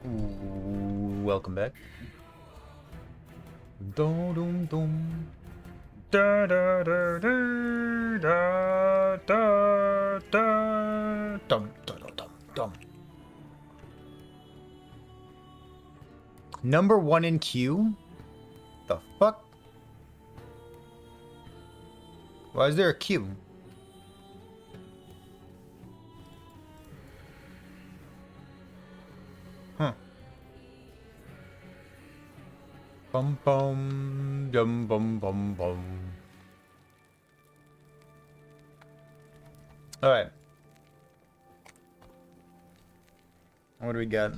Welcome back. Dum dum dum. Da da da da da da da. Dum dum dum dum. Number 1 in queue? The fuck? Why is there a queue? Huh. Bum bum dum bum bum bum. Alright. What do we got?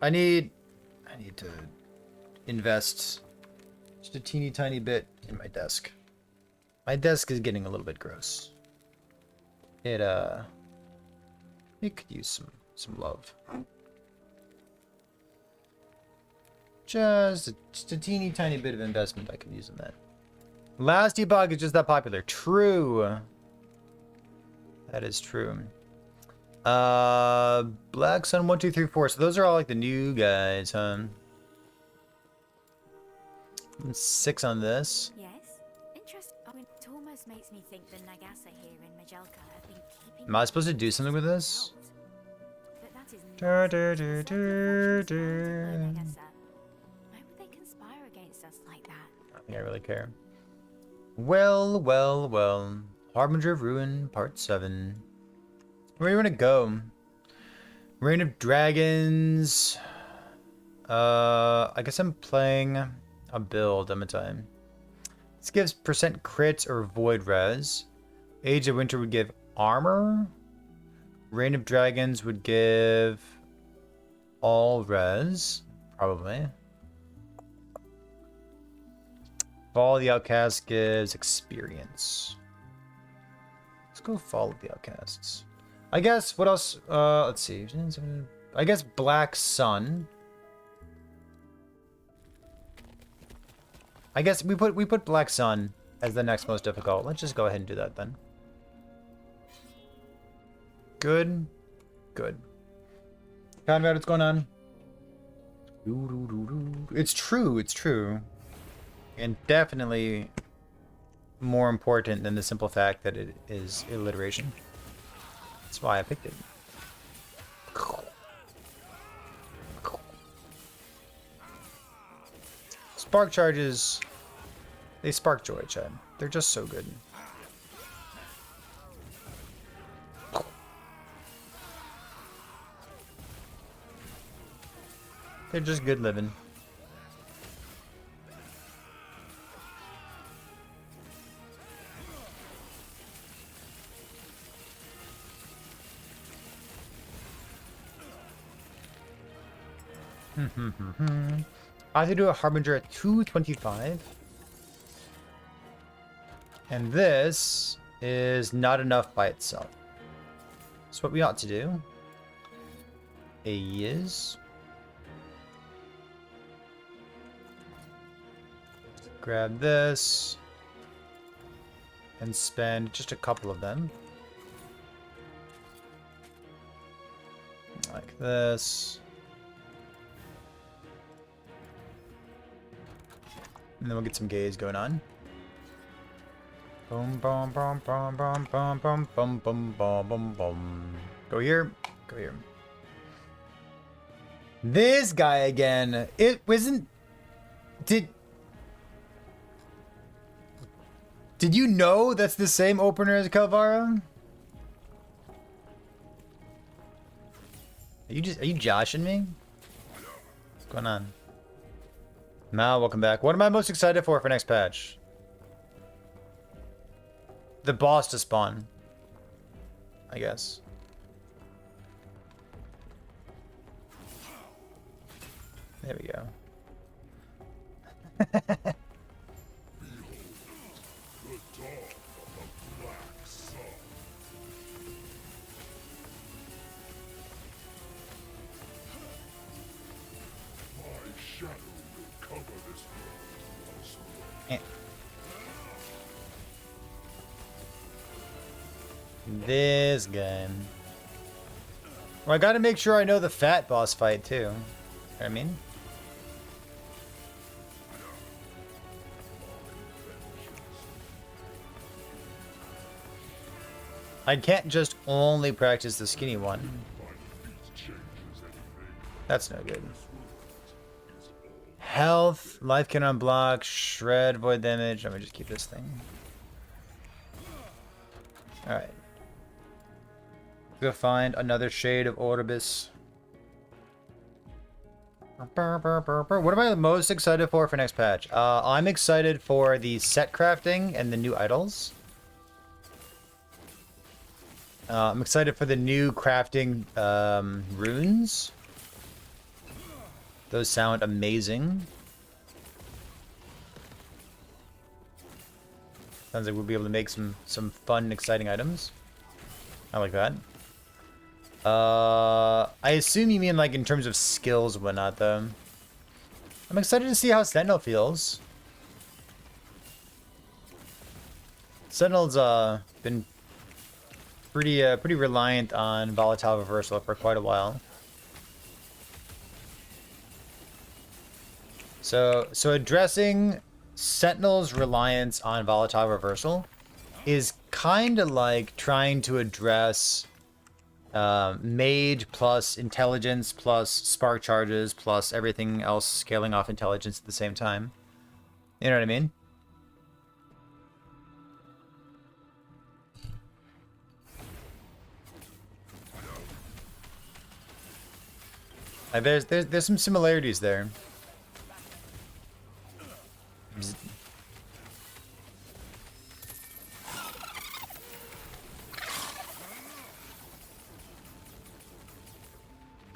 I need to invest just a teeny tiny bit in my desk. My desk is getting a little bit gross. It could use some love. Just a teeny tiny bit of investment I could use in that. Last debug is just that popular. True. That is true. Black Sun 1, 2, 3, 4. So those are all like the new guys, huh? 6 on this. Yes. Interest. Oh, it almost makes me think the Nagasa here in Majelka have been keeping. Am I supposed to do something with this? But that is Da, not da, such da, a da, Nagasa. da. Why would they conspire against us like that? I don't think I really care. Well, well, well. Harbinger of Ruin, Part 7. Where do you want to go? Reign of Dragons. I guess I'm playing a build at a time. This gives percent crits or void res. Age of Winter would give armor. Reign of Dragons would give all res, probably. Fall of the Outcast gives experience. Let's go Fall of the Outcasts. I guess, what else? Let's see. I guess Black Sun. I guess we put Black Sun as the next most difficult. Let's just go ahead and do that then. Good. Good. Conrad, what's going on? It's true, it's true. And definitely more important than the simple fact that it is alliteration. That's why I picked it. Spark charges, they spark joy, Chad. They're just so good. They're just good living. I have to do a Harbinger at 225. And this is not enough by itself. So what we ought to do is grab this and spend just a couple of them. Like this. And then we'll get some gaze going on. Boom, boom, boom, boom, boom, boom, boom, boom, boom, boom, boom, boom. Go here. Go here. This guy again. It wasn't. Did you know that's the same opener as Calvara? Are you joshing me? What's going on? Mal, welcome back. What am I most excited for next patch? The boss to spawn, I guess. There we go. This guy. Well, I gotta make sure I know the fat boss fight too. You know what I mean? I can't just only practice the skinny one. That's no good. Health, life can unblock, shred, void damage. Let me just keep this thing. Alright. Go find another shade of Orbis. What am I most excited for next patch? I'm excited for the set crafting and the new idols. I'm excited for the new crafting runes. Those sound amazing. Sounds like we'll be able to make some fun, exciting items. I like that. I assume you mean like in terms of skills and whatnot, though. I'm excited to see how Sentinel feels. Sentinel's been pretty reliant on volatile reversal for quite a while. So addressing Sentinel's reliance on volatile reversal is kind of like trying to address Mage plus intelligence plus spark charges plus everything else scaling off intelligence at the same time. You know what I mean? There's some similarities there.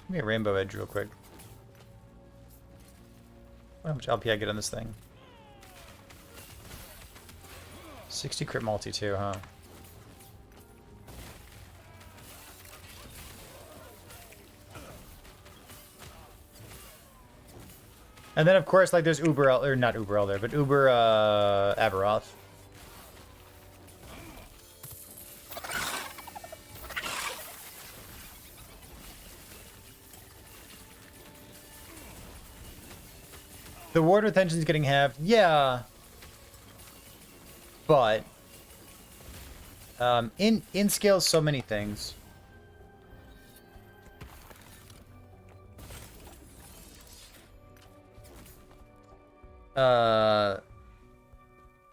Give me a rainbow edge real quick. How much LP I get on this thing? 60 crit multi too, huh? And then of course, like there's Uber or not Uber Elder, but Uber Aberoth. The ward retention's getting halved, yeah. But in scales so many things.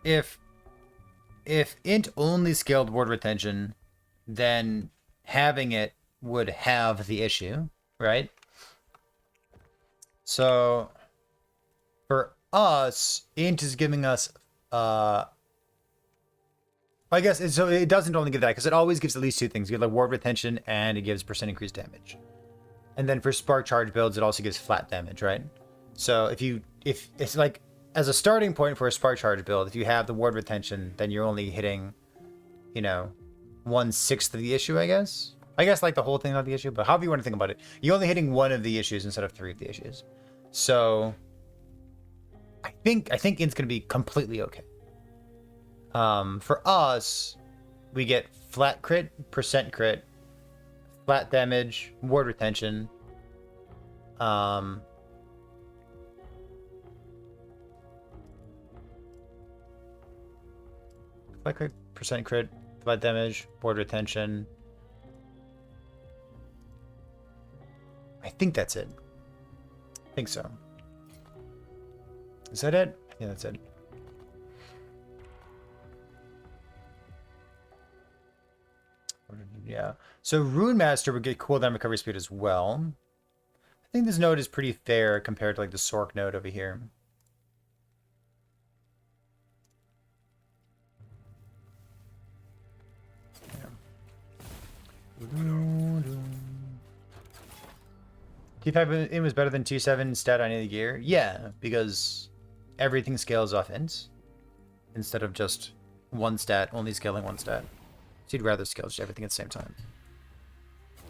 If int only scaled ward retention, then having it would have the issue, right? So for us, int is giving us I guess so it doesn't only give that because it always gives at least two things. You get like ward retention and it gives % increased damage. And then for spark charge builds, it also gives flat damage, right? So if it's like as a starting point for a spark charge build, if you have the ward retention, then you're only hitting, you know, 1/6 of the issue, I guess. I guess like the whole thing, not the issue, but however you want to think about it, you're only hitting one of the issues instead of 3 of the issues. So I think int's gonna be completely okay. For us, we get flat crit, % crit, flat damage, ward retention. Flat crit, % crit, flat damage, ward retention. I think that's it. I think so. Is that it? Yeah, that's it. Yeah. So Rune Master would get cooldown recovery speed as well. I think this node is pretty fair compared to like the Sork node over here. T5 in was better than T7 stat on any gear? Yeah, because everything scales off int instead of just one stat, only scaling one stat. So you'd rather scale just everything at the same time.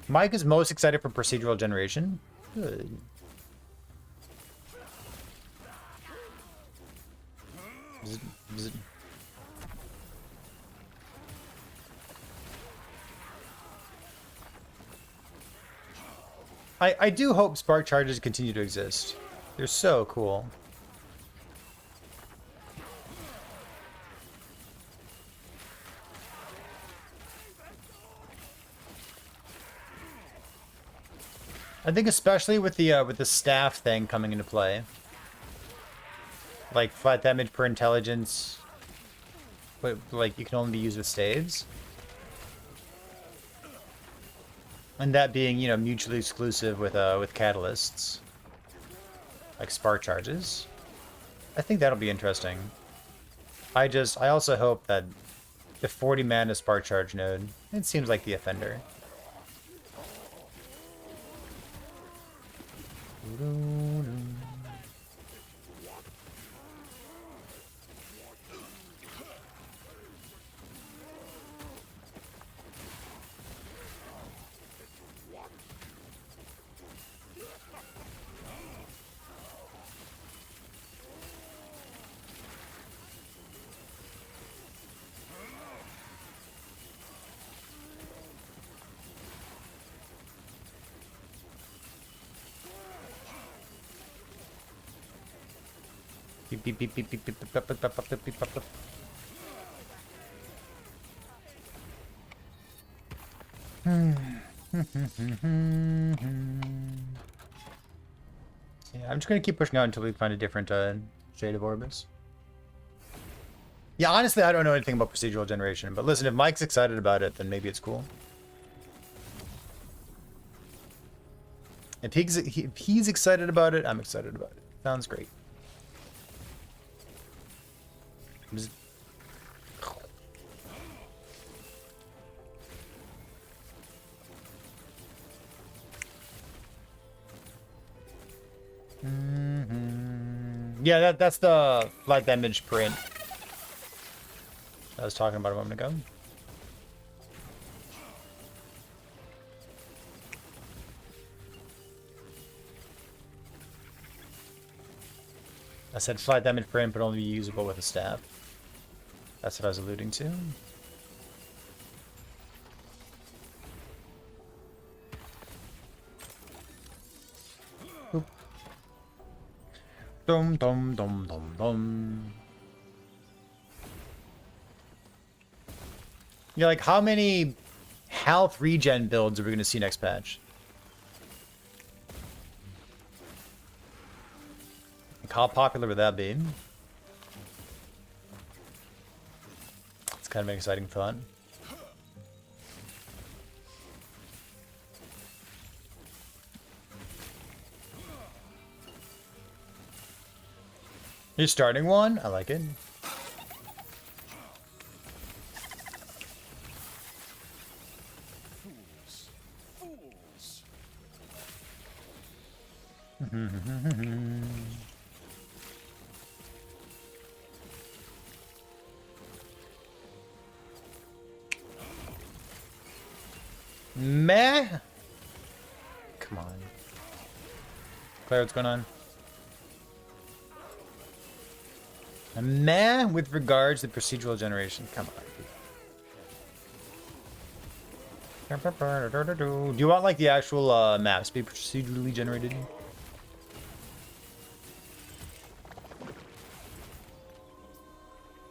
Mike is most excited for procedural generation. Good. Bzz. I do hope spark charges continue to exist. They're so cool. I think especially with the staff thing coming into play. Like flat damage per intelligence. But like you can only be used with staves. And that being, you know, mutually exclusive with catalysts. Like spark charges. I think that'll be interesting. I also hope that the 40 mana spark charge node, it seems like the offender. Beep, beep, beep, beep, beep, beep, beep, beep, beep, beep, beep, beep, beep, beep. Yeah, I'm just gonna keep pushing out until we find a different shade of Orbis. Yeah, honestly, I don't know anything about procedural generation, but listen, if Mike's excited about it, then maybe it's cool. If he's excited about it, I'm excited about it. Sounds great. Yeah, that's the flat damage print I was talking about a moment ago. I said flat damage print, but only usable with a staff. That's what I was alluding to. Boop. Dum dum dum dum dum. Yeah, like how many health regen builds are we gonna see next patch? Like how popular would that be? It's kind of an exciting thought. You're starting one? I like it. Fools. Meh. Come on. Claire, what's going on? Meh with regards to procedural generation. Come on. Do you want like the actual maps to be procedurally generated?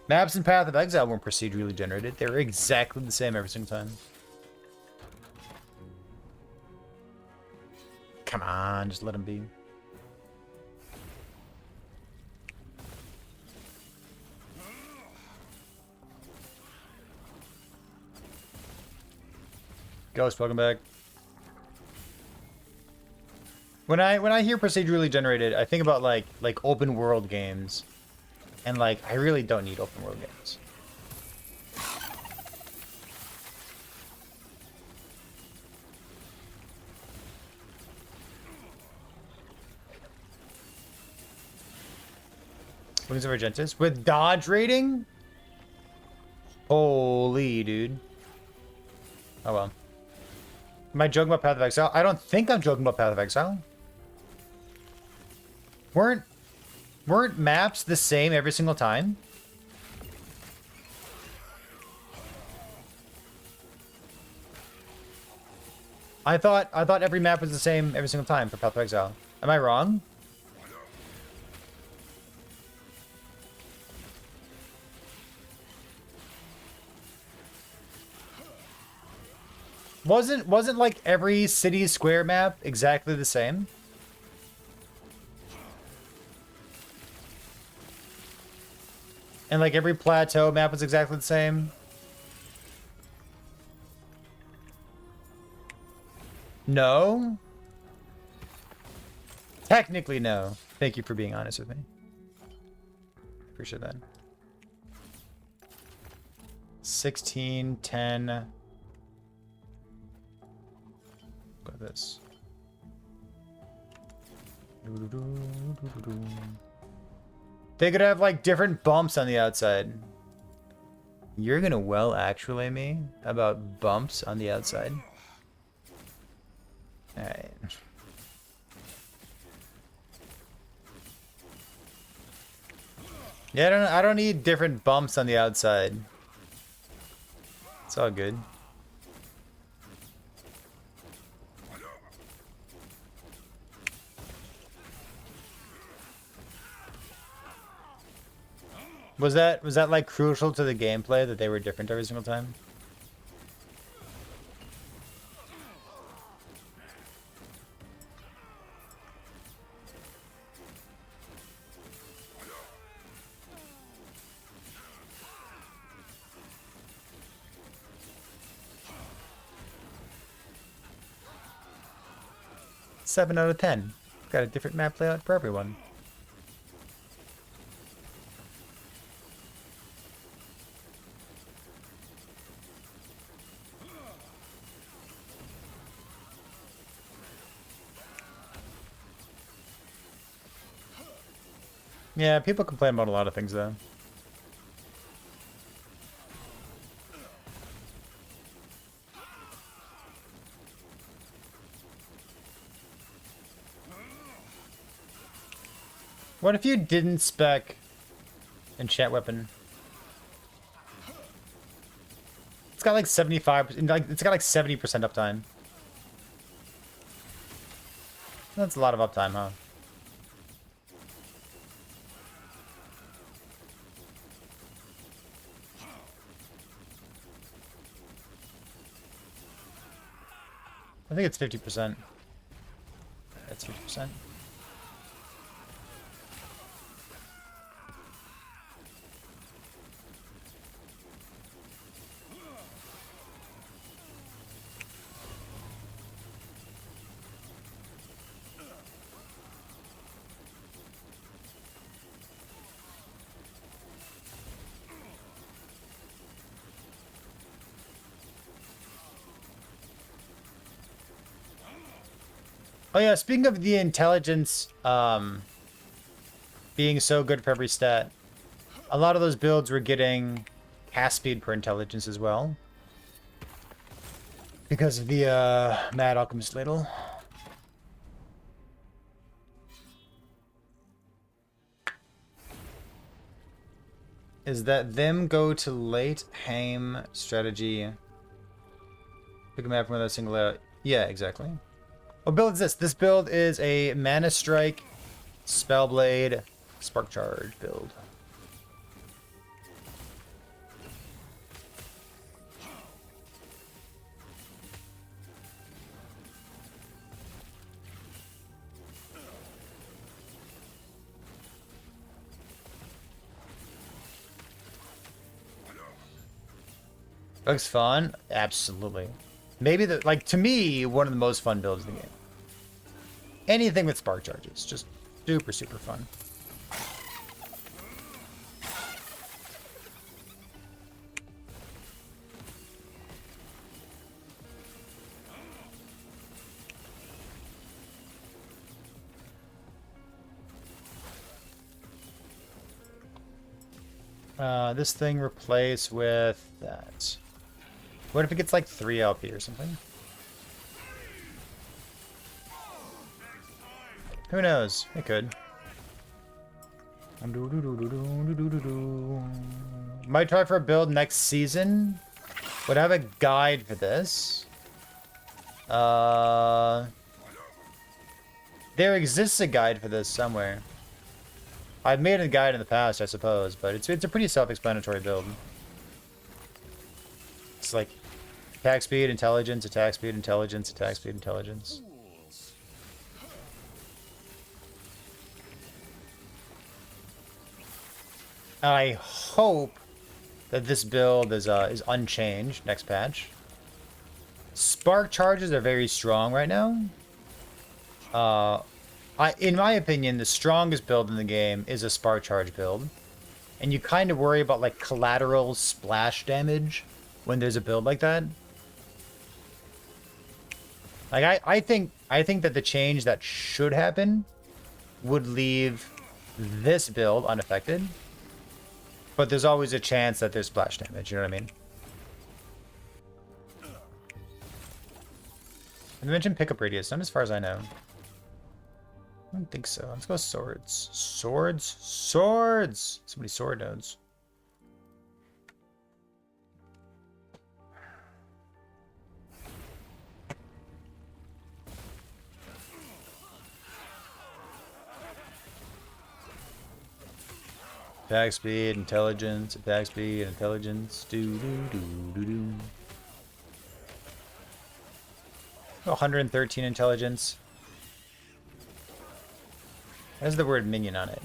Maps in Path of Exile weren't procedurally generated. They were exactly the same every single time. Come on, just let them be. Ghost, welcome back. When I hear procedurally generated, I think about like open world games. And like I really don't need open world games. Wings of Argentis with dodge rating? Holy dude. Oh well. Am I joking about Path of Exile? I don't think I'm joking about Path of Exile. Weren't maps the same every single time? I thought every map was the same every single time for Path of Exile. Am I wrong? Wasn't like every city square map exactly the same? And like every plateau map was exactly the same? No? Technically no. Thank you for being honest with me. Appreciate that. 16, 10. Got this. They could have like different bumps on the outside. You're gonna well actually me about bumps on the outside. Alright. Yeah, I don't need different bumps on the outside. It's all good. Was that like crucial to the gameplay that they were different every single time? Seven out of 10. Got a different map layout for everyone. Yeah, people complain about a lot of things though. What if you didn't spec enchant weapon? It's got like 75%, like it's got like 70% uptime. That's a lot of uptime, huh? I think it's 50%. That's 50%. Oh yeah, speaking of the intelligence being so good for every stat, a lot of those builds were getting cast speed per intelligence as well. Because of the Mad Alchemist ladle. Is that them go to late Haim strategy? Pick a map from that single layout. Yeah, exactly. What build is this? This build is a Mana Strike, Spellblade, Spark Charge build. Looks fun? Absolutely. Maybe like to me, one of the most fun builds in the game. Anything with spark charges, just super, super fun. This thing replace with that. What if it gets like 3 LP or something? Who knows? It could. Might try for a build next season. Would have a guide for this. There exists a guide for this somewhere. I've made a guide in the past, I suppose, but it's a pretty self-explanatory build. It's like attack speed, intelligence, attack speed, intelligence, attack speed, intelligence. I hope that this build is unchanged next patch. Spark charges are very strong right now. In my opinion, the strongest build in the game is a spark charge build. And you kind of worry about like collateral splash damage when there's a build like that. Like I think that the change that should happen would leave this build unaffected. But there's always a chance that there's splash damage, you know what I mean? I mentioned pickup radius, not as far as I know. I don't think so. Let's go swords. Swords? Swords! So many sword nodes. Attack speed, intelligence, attack speed, intelligence. Do do do do do. 113 intelligence. Has the word minion on it.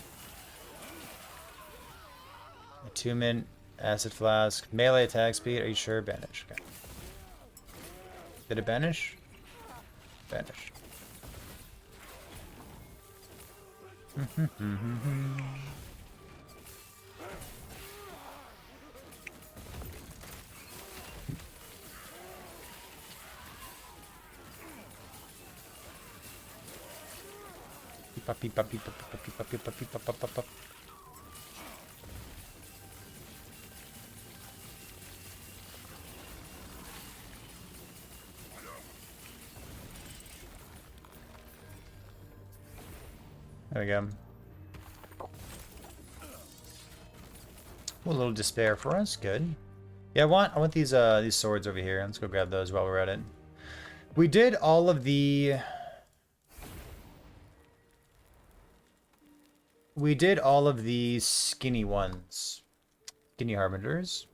Attunement, acid flask, melee attack speed. Are you sure? Banish. Okay. Did it banish? Banish. There we go. A little despair for us. Good. Yeah, I want these swords over here. Let's go grab those while we're at it. We did all of the skinny ones. Skinny harbingers.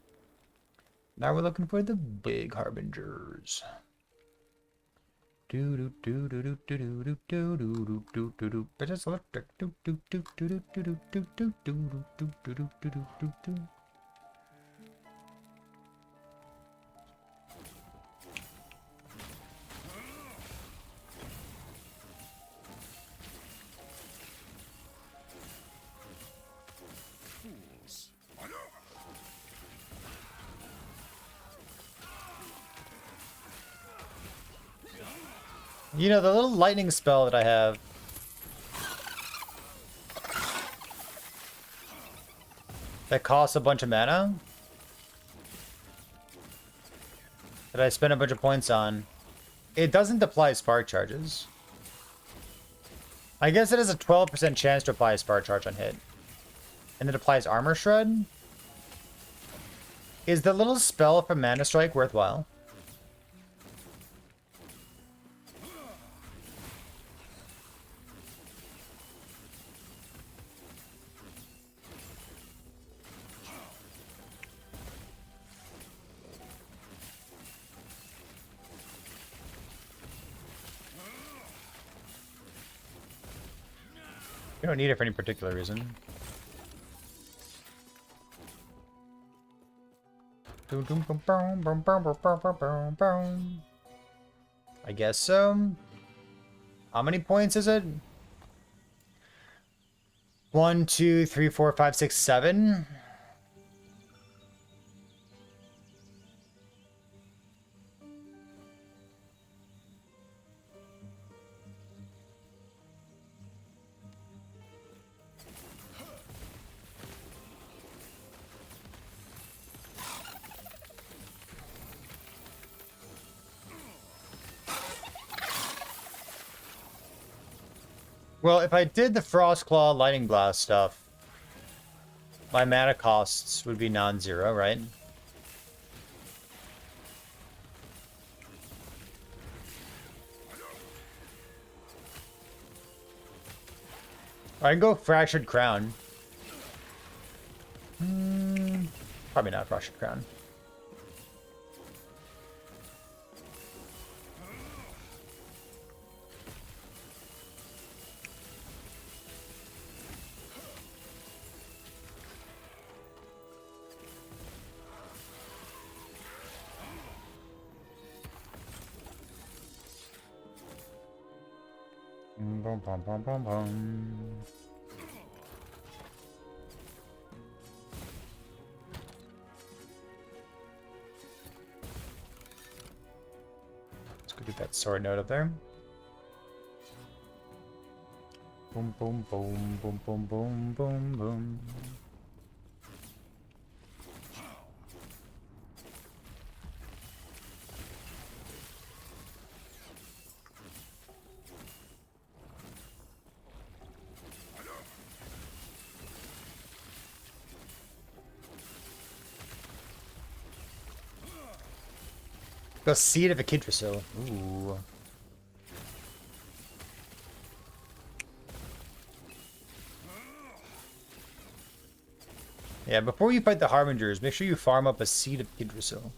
Now we're looking for the big harbingers. Do do do do do do do do do do do do. But it's electric. Do do do do do do do do do do do do do do do do. You know, the little lightning spell that I have. That costs a bunch of mana. That I spend a bunch of points on. It doesn't apply spark charges. I guess it has a 12% chance to apply a spark charge on hit. And it applies armor shred. Is the little spell from Mana Strike worthwhile? You don't need it for any particular reason. I guess so. How many points is it? 1, 2, 3, 4, 5, 6, 7. Well, if I did the Frostclaw Lightning Blast stuff, my mana costs would be non-zero, right? I can go Fractured Crown. Probably not Fractured Crown. Bum, bum, bum, bum, bum. Let's go get that sword note up there. Boom, boom, boom, boom, boom, boom, boom, boom. Go Seed of Echidrosil. Ooh. Yeah, before you fight the Harbingers, make sure you farm up a Seed of Echidrosil.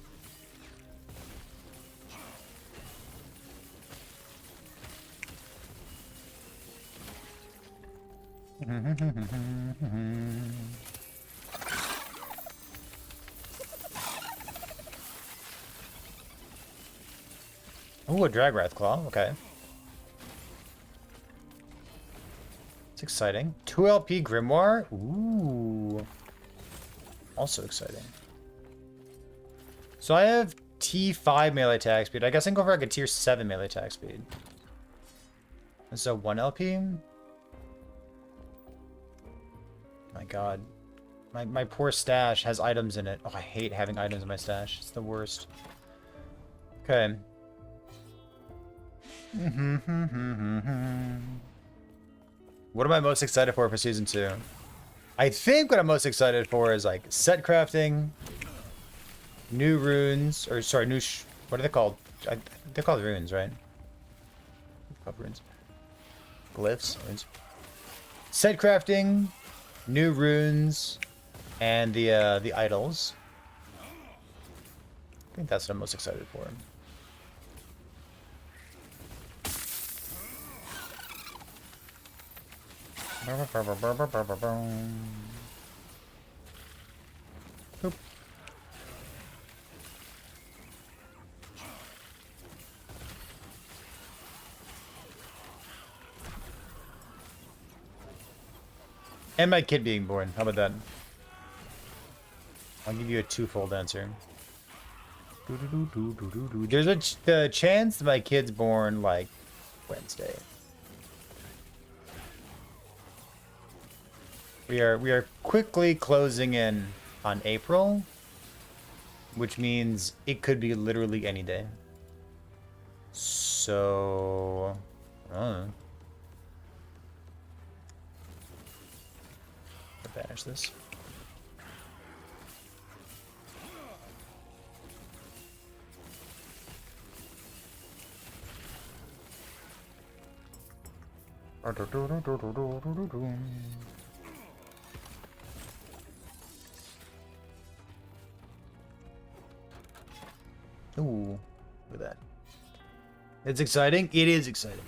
Ooh, a Dragwrath Claw, okay. It's exciting. 2 LP Grimoire? Ooh. Also exciting. So I have T5 melee attack speed. I guess I can go for like a tier 7 melee attack speed. And so 1 LP? My god. My poor stash has items in it. Oh, I hate having items in my stash. It's the worst. Okay. What am I most excited for Season 2? I think what I'm most excited for is like set crafting, new runes, or sorry, what are they called? They're called runes, right? Called runes. Glyphs, runes. Set crafting, new runes, and the idols. I think that's what I'm most excited for. Oop. And my kid being born. How about that? I'll give you a twofold answer. There's the chance that my kid's born like Wednesday. We are quickly closing in on April, which means it could be literally any day. So, I don't know. Banish this. Ooh, look at that. It's exciting. It is exciting.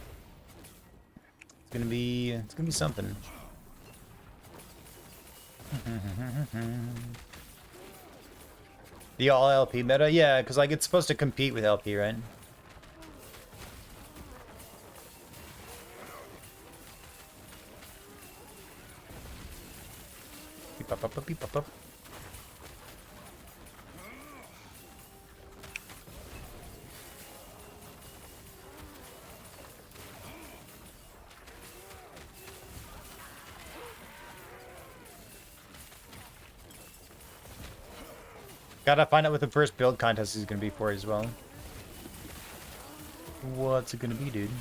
It's gonna be something. The all LP meta, yeah, because like it's supposed to compete with LP, right? Beep, up, up, up, beep, up, up. Gotta find out what the first build contest is gonna be for as well. What's it gonna be, dude?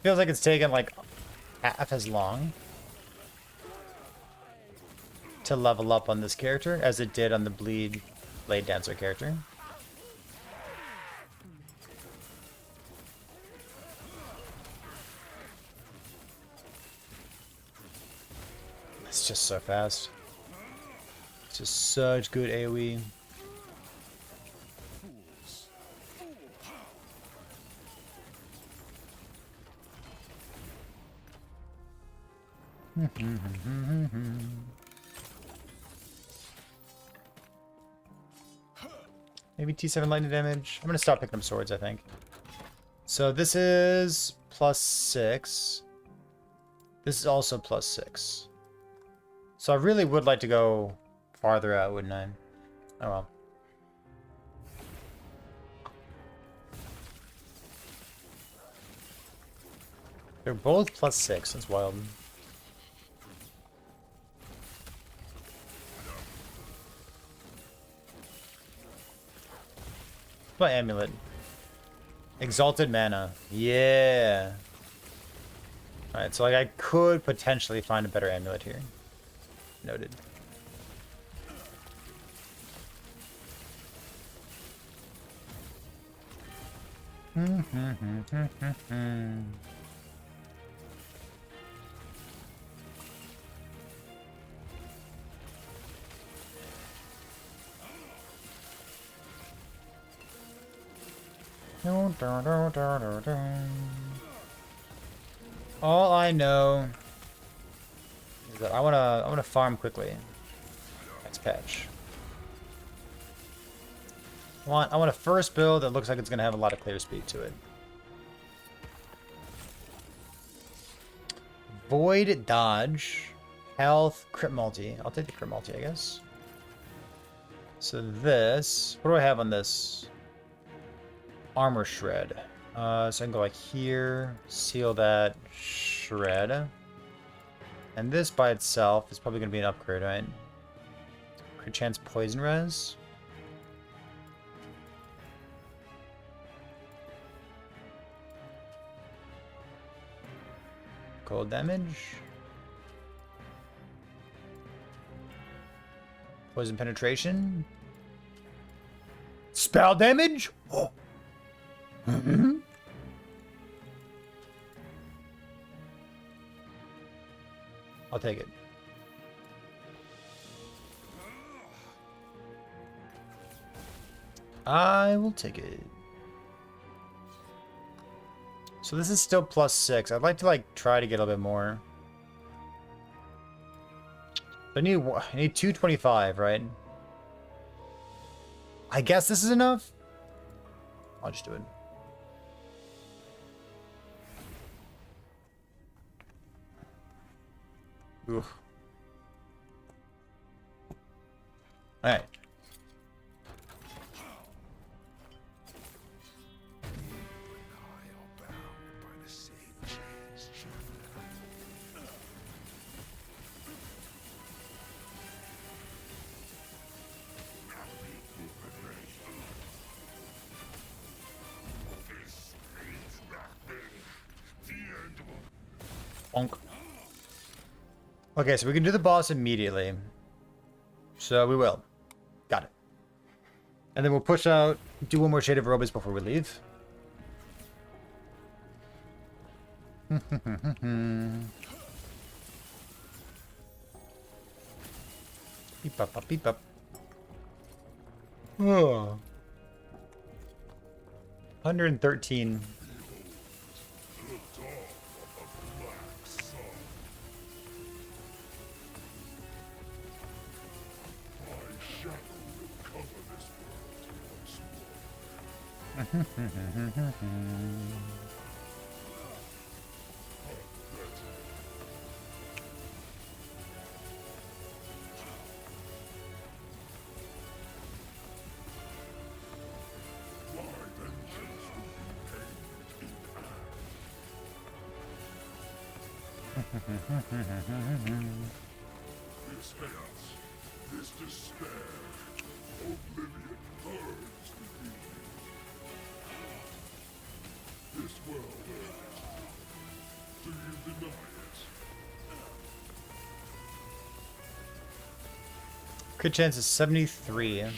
Feels like it's taken like half as long to level up on this character as it did on the Blade Dancer character. It's just so fast. It's just such good AoE. Maybe T7 lightning damage. I'm gonna stop picking up swords, I think. So this is +6. This is also +6. So I really would like to go farther out, wouldn't I? Oh well. They're both +6. That's wild. My amulet. Exalted mana. Yeah. Alright, so like I could potentially find a better amulet here. Noted. All I know is that I wanna farm quickly. Next patch. I want a first build that looks like it's gonna have a lot of clear speed to it. Void dodge, health, crit multi. I'll take the crit multi, I guess. So this, what do I have on this? Armor shred. So I can go like here, seal that, shred. And this by itself is probably gonna be an upgrade, right? Crit chance poison res. Cold damage. Poison penetration. Spell damage? Oh. I'll take it. I will take it. So this is still +6. I'd like to like try to get a little bit more. I need 225, right? I guess this is enough. I'll just do it. Oof. All right. Bonk. Okay, so we can do the boss immediately. So we will. Got it. And then we'll push out, do one more Shade of Robots before we leave. Beep up, up, beep up. Oh. 113. This chaos, this despair, oblivion burns within me. This world ends. do you deny it? Crit chance is 73. Do you think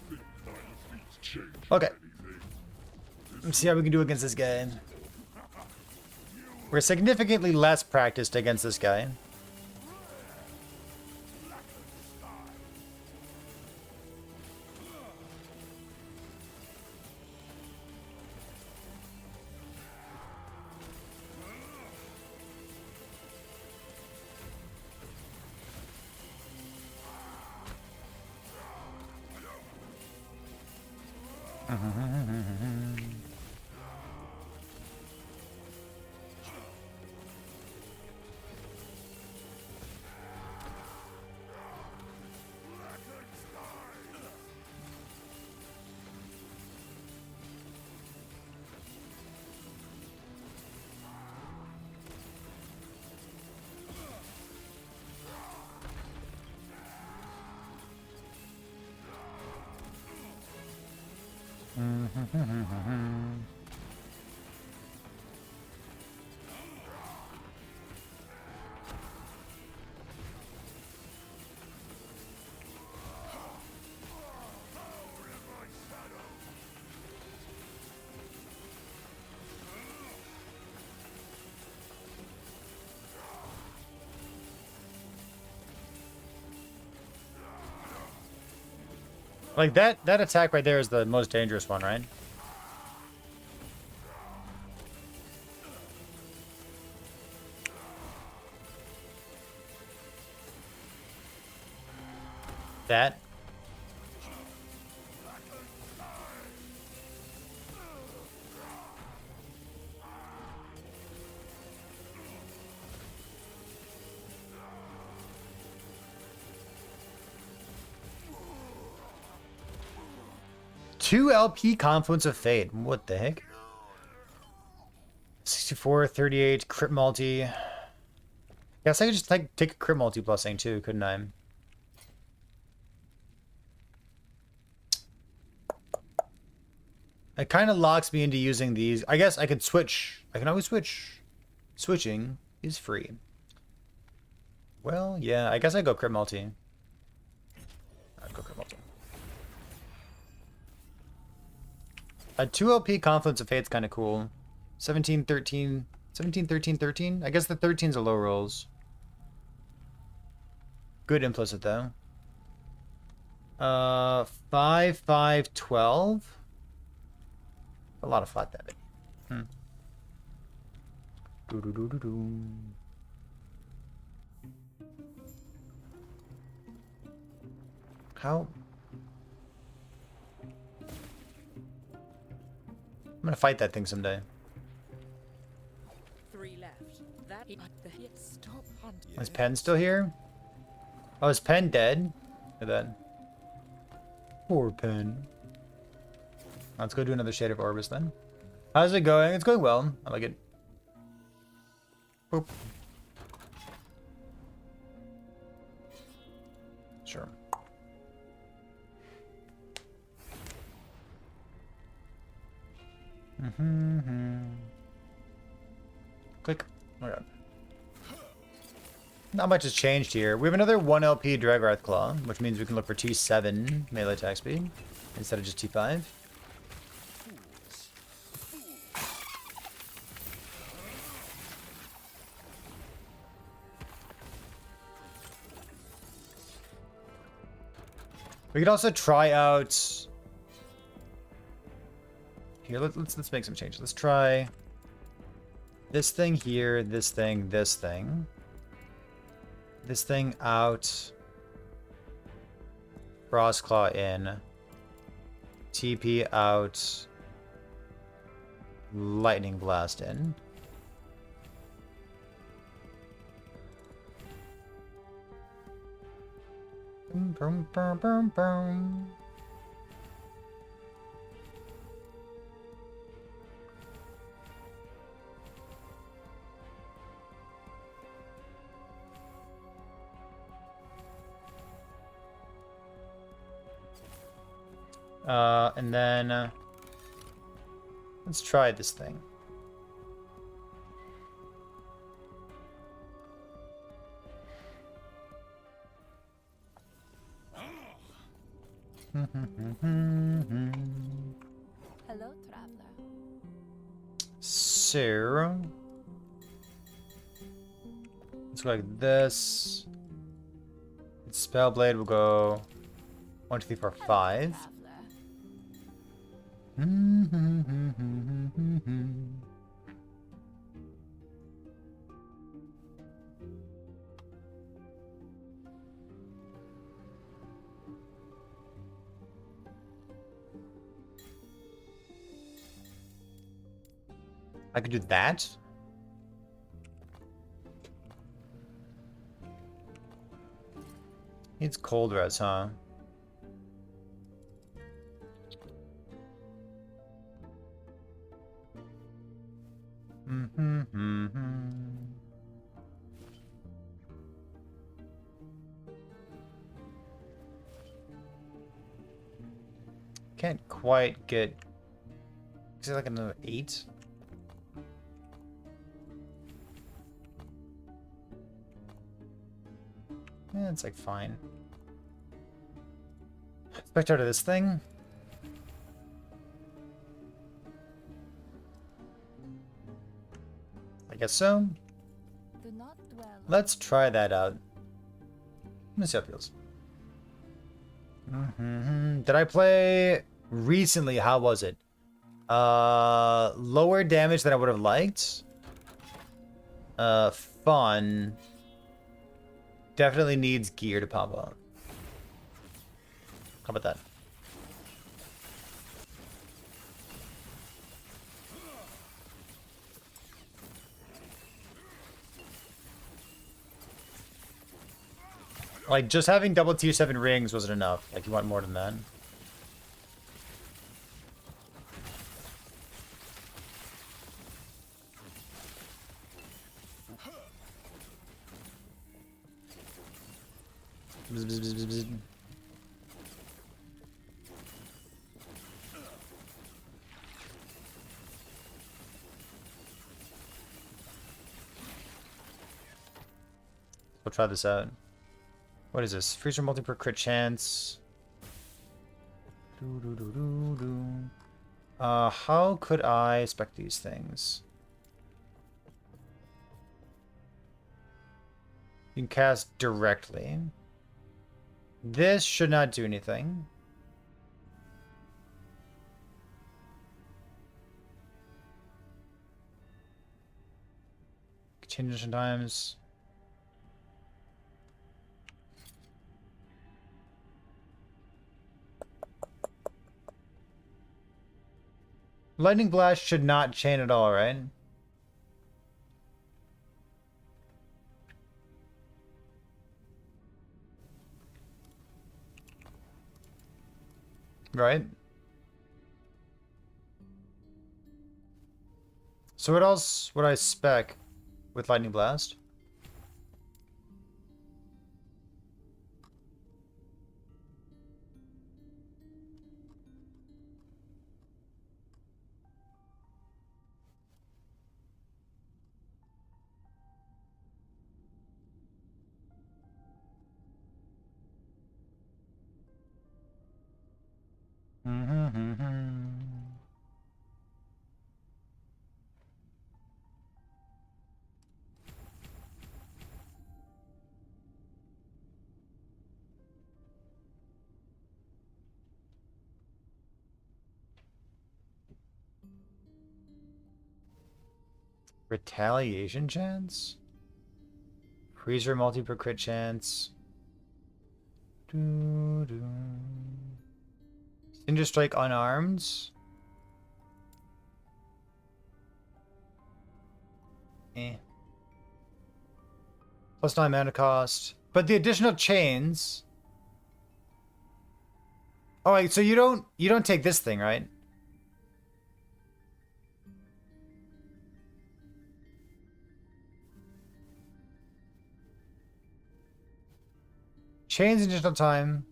my defeats change Okay. anything? Let's see how we can do against this guy. We're significantly less practiced against this guy. Like that attack right there is the most dangerous one, right? That. Two LP Confluence of Fate. What the heck? 64, 38, crit multi. Guess I could just take a crit multi blessing too, couldn't I? It kind of locks me into using these. I guess I could switch. I can always switch. Switching is free. Well, yeah, I guess I go crit multi. I'd go crit multi. A 2 LP Confluence of Fate's kind of cool. 17, 13, 17, 13, 13. I guess the 13's a low rolls. Good implicit though. 5, 5, 12. A lot of flat damage. Do do do do do. How? I'm gonna fight that thing someday. 3 left. That the hit. Stop hunting. Is Pen still here? Oh, is Pen dead? Look at that. Poor Pen. Let's go do another Shade of Orbis then. How's it going? It's going well. I like it. Boop. Sure. Click. Oh god. Not much has changed here. We have another 1 LP Dragarth Claw, which means we can look for T7 melee attack speed instead of just T5. We could also try out. Here, let's make some changes. Let's try this thing here, this thing, this thing. This thing out. Frostclaw in. TP out. Lightning Blast in. Boom, boom, boom, boom. And then let's try this thing. Hello, traveler. So let's go like this. Spellblade will go 1, 2, 3, 4, 5. Traveler. I could do that. It's cold res, huh? Can't quite get. Is it like another 8? Yeah, it's like fine. Expect out of this thing. I guess so. Do not dwell. Let's try that out. Let me see how it feels. Did I play recently? How was it? Lower damage than I would have liked. Fun. Definitely needs gear to pop up. How about that? Like, just having double tier 7 rings wasn't enough. Like, you want more than that. Bzz, bzz, bzz, bzz, bzz. We'll try this out. What is this? Freezer multi per crit chance. How could I spec these things? You can cast directly. This should not do anything. Change sometimes. Lightning Blast should not chain at all, right? Right? So what else would I spec with Lightning Blast? Retaliation chance? Freezer multi per crit chance. Cinder Strike unarmed. Plus 9 mana cost. But the additional chains. Oh wait, so you don't take this thing, right? Chains additional time.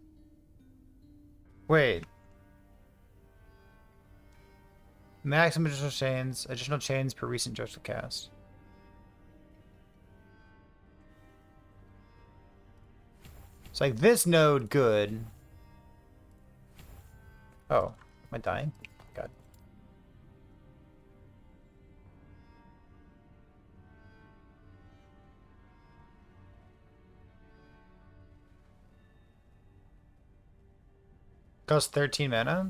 Wait. Maximum additional chains per recent judgment cast. It's like this node good. Oh, am I dying? God. Cost 13 mana?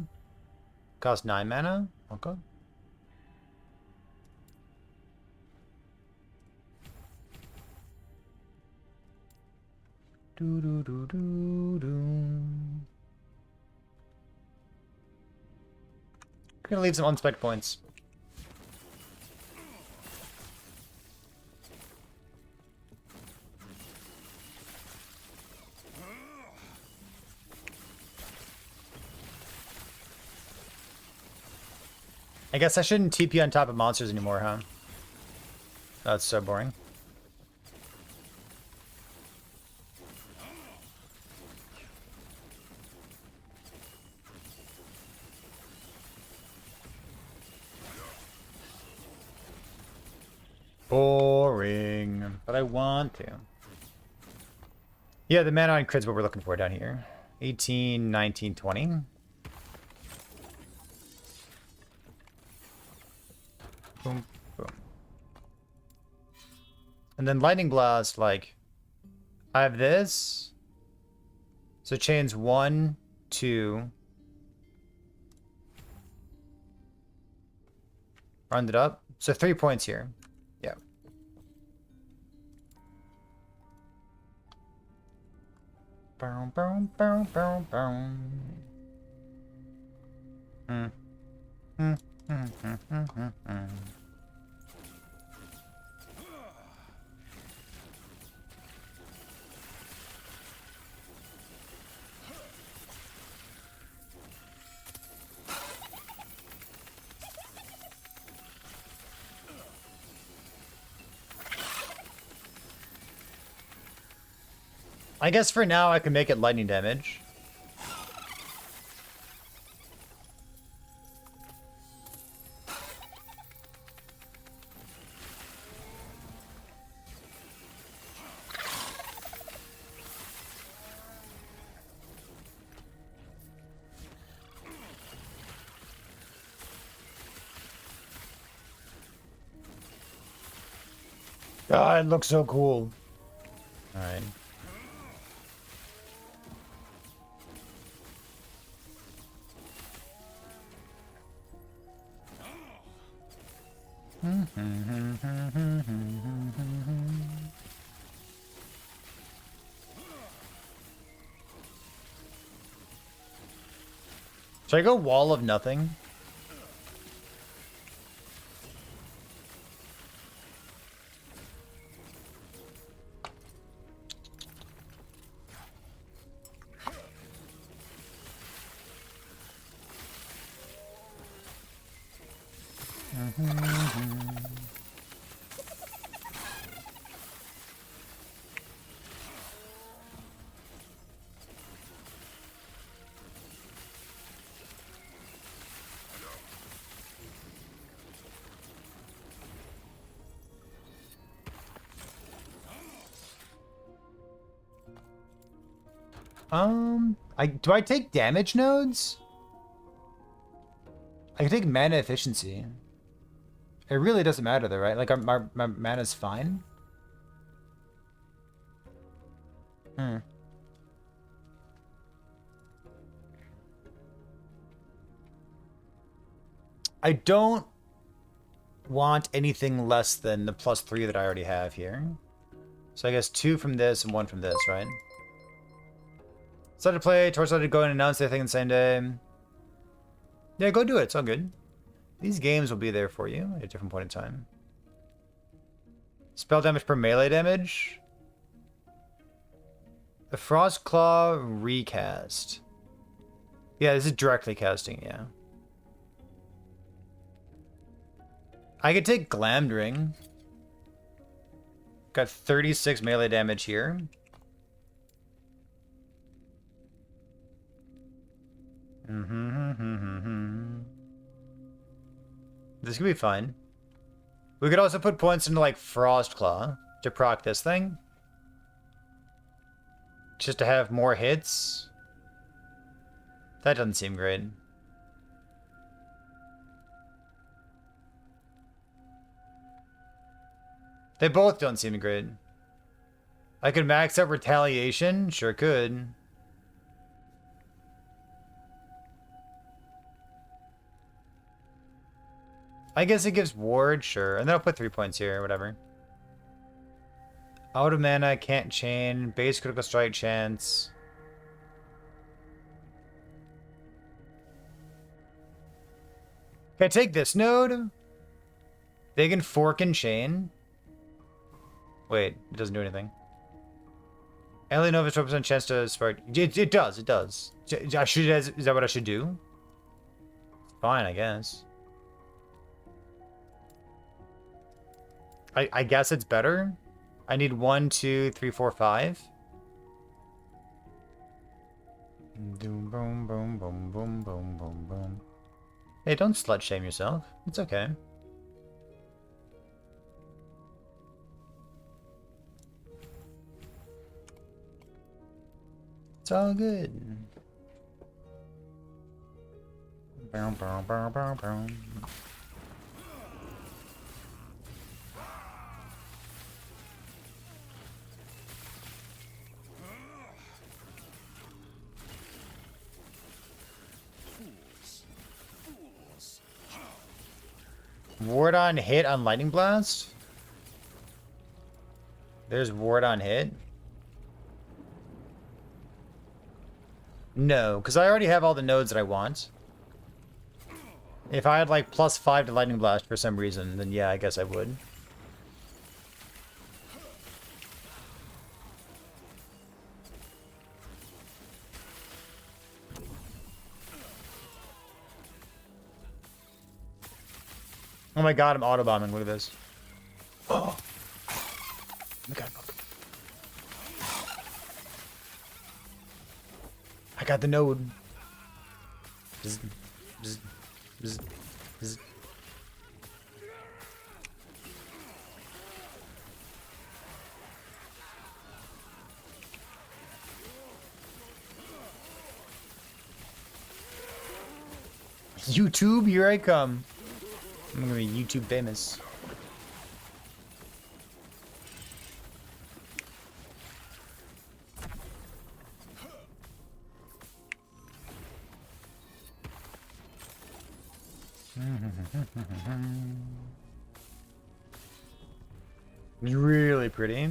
Cost 9 mana? Okay. Do do do do do. Gonna leave some unspec points. I guess I shouldn't TP on top of monsters anymore, huh? That's so boring. Boring, but I want to. Yeah, the mana on crit's what we're looking for down here. 18, 19, 20. Boom, boom. And then Lightning Blast, like, I have this. So chains 1, 2. Round it up. So 3 points here. Yeah. Boom, boom, boom, boom, boom. Hmm. Hmm. Hmm. Hmm. Hmm. Hmm. Hmm. I guess for now I can make it lightning damage. God, it looks so cool. All right. Should I go Wall of Nothing? Do I take damage nodes? I can take mana efficiency. It really doesn't matter though, right? Like my mana's fine. Hmm. I don't want anything less than the +3 that I already have here. So I guess 2 from this and 1 from this, right? Started to play, Torch started to go and announce their thing the same day. Yeah, go do it. It's all good. These games will be there for you at a different point in time. Spell damage per melee damage. The Frost Claw recast. Yeah, this is directly casting, yeah. I could take Glamdring. Got 36 melee damage here. This could be fun. We could also put points into like Frost Claw to proc this thing. Just to have more hits. That doesn't seem great. They both don't seem great. I could max out retaliation. Sure could. I guess it gives ward. Sure. And then I'll put 3 points here. Whatever. Out of mana. Can't chain. Base critical strike chance. Can I take this node? They can fork and chain. Wait, it doesn't do anything. Alien Nova 12% chance to spark. It does, it does. Is that what I should do? Fine, I guess. I guess it's better. I need 1, 2, 3, 4, 5. Boom, boom, boom, boom, boom, boom, boom, boom. Hey, don't slut shame yourself. It's okay. It's all good. Bow, bow, bow, bow, bow. Ward on hit on Lightning Blast? There's ward on hit? No, because I already have all the nodes that I want. If I had like +5 to Lightning Blast for some reason, then yeah, I guess I would. Oh my god, I'm autobombing. Look at this. Oh my god. I got the node. Bzz, bzz, bzz, bzz. YouTube, here I come. I'm gonna be YouTube famous. Really pretty.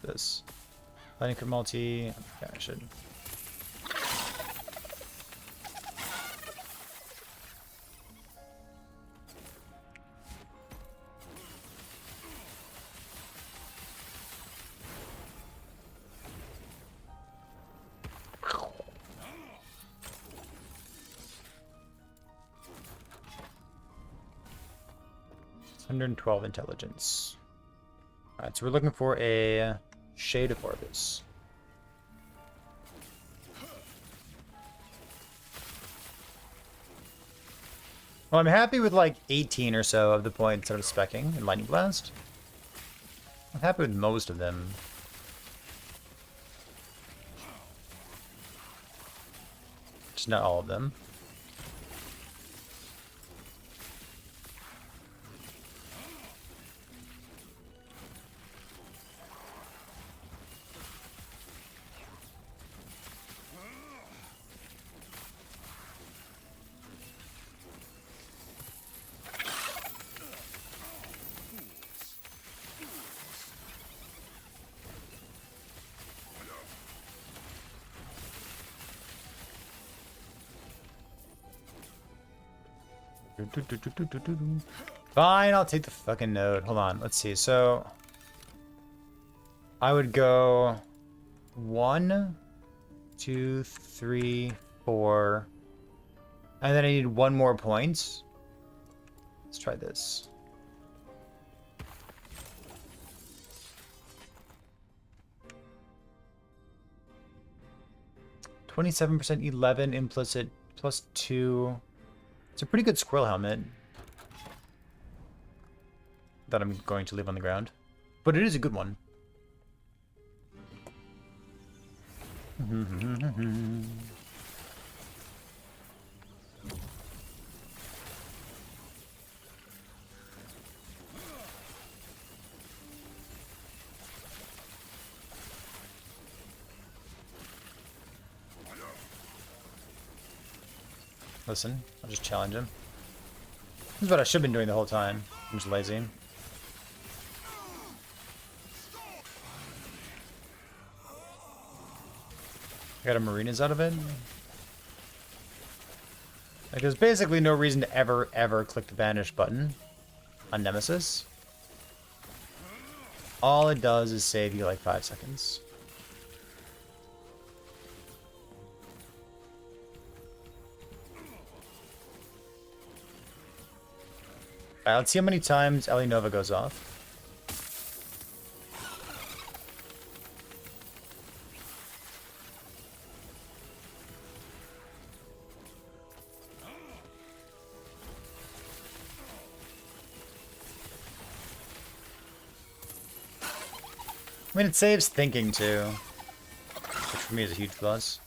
This. Lightning Crit multi. Yeah, I should. It's 112 intelligence. Alright, so we're looking for a Shade of Orbis. Well, I'm happy with like 18 or so of the points that I'm speccing in Lightning Blast. I'm happy with most of them. Just not all of them. Fine, I'll take the fucking node. Hold on, let's see. So I would go 1, 2, 3, 4, and then I need 1 more point. Let's try this. 27%, 11 implicit, plus 2. It's a pretty good squirrel helmet that I'm going to leave on the ground. But it is a good one. Listen, I'll just challenge him. This is what I should have been doing the whole time. I'm just lazy. I got a marinas out of it. Like, there's basically no reason to ever click the vanish button on Nemesis. All it does is save you like 5 seconds. Alright, let's see how many times Ellie Nova goes off. I mean, it saves thinking too, which for me is a huge plus.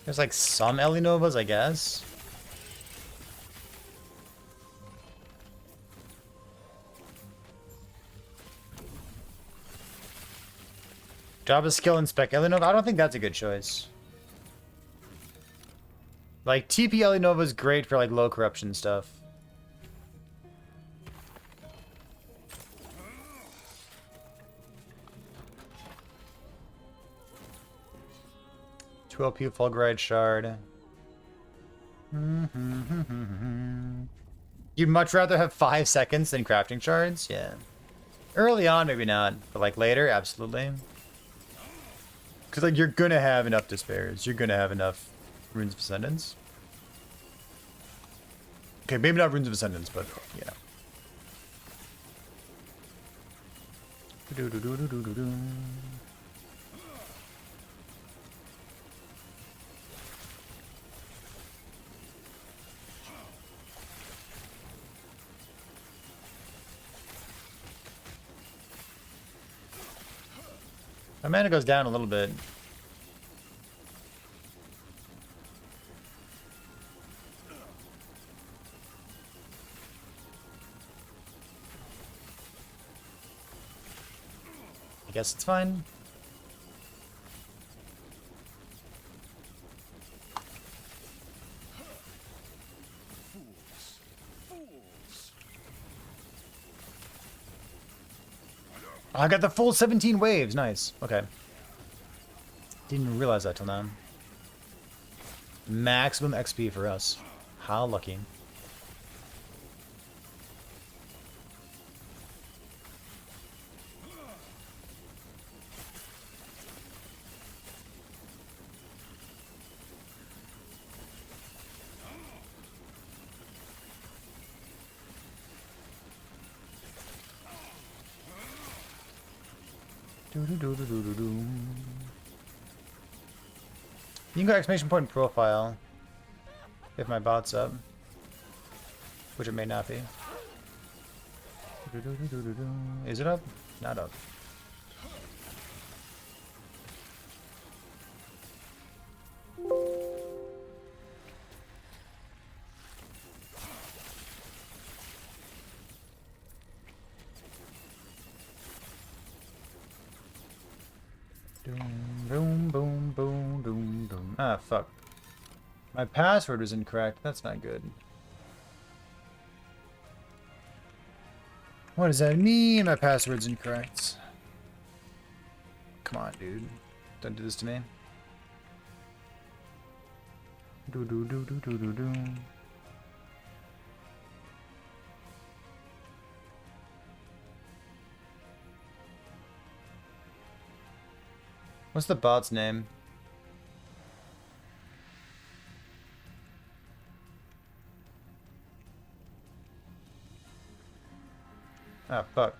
There's like some Ellie Novas, I guess. Job of skill and spec Ellie Nova. I don't think that's a good choice. Like TP Ellie Nova is great for like low corruption stuff. LP Fulgurite Shard. You'd much rather have 5 seconds than crafting shards? Yeah. Early on, maybe not. But like later, absolutely. Because like you're gonna have enough despairs. You're gonna have enough Runes of Ascendance. Okay, maybe not Runes of Ascendance, but yeah. My mana goes down a little bit. I guess it's fine. I got the full 17 waves. Nice. Okay. Didn't even realize that till now. Maximum XP for us. How lucky. You can go exclamation point profile if my bot's up, which it may not be. Is it up? Not up. Boom, boom, boom, boom, boom. Ah, fuck. My password was incorrect. That's not good. What does that mean? My password's incorrect. Come on, dude. Don't do this to me. Do do do do do do do. What's the bot's name? Oh, fuck.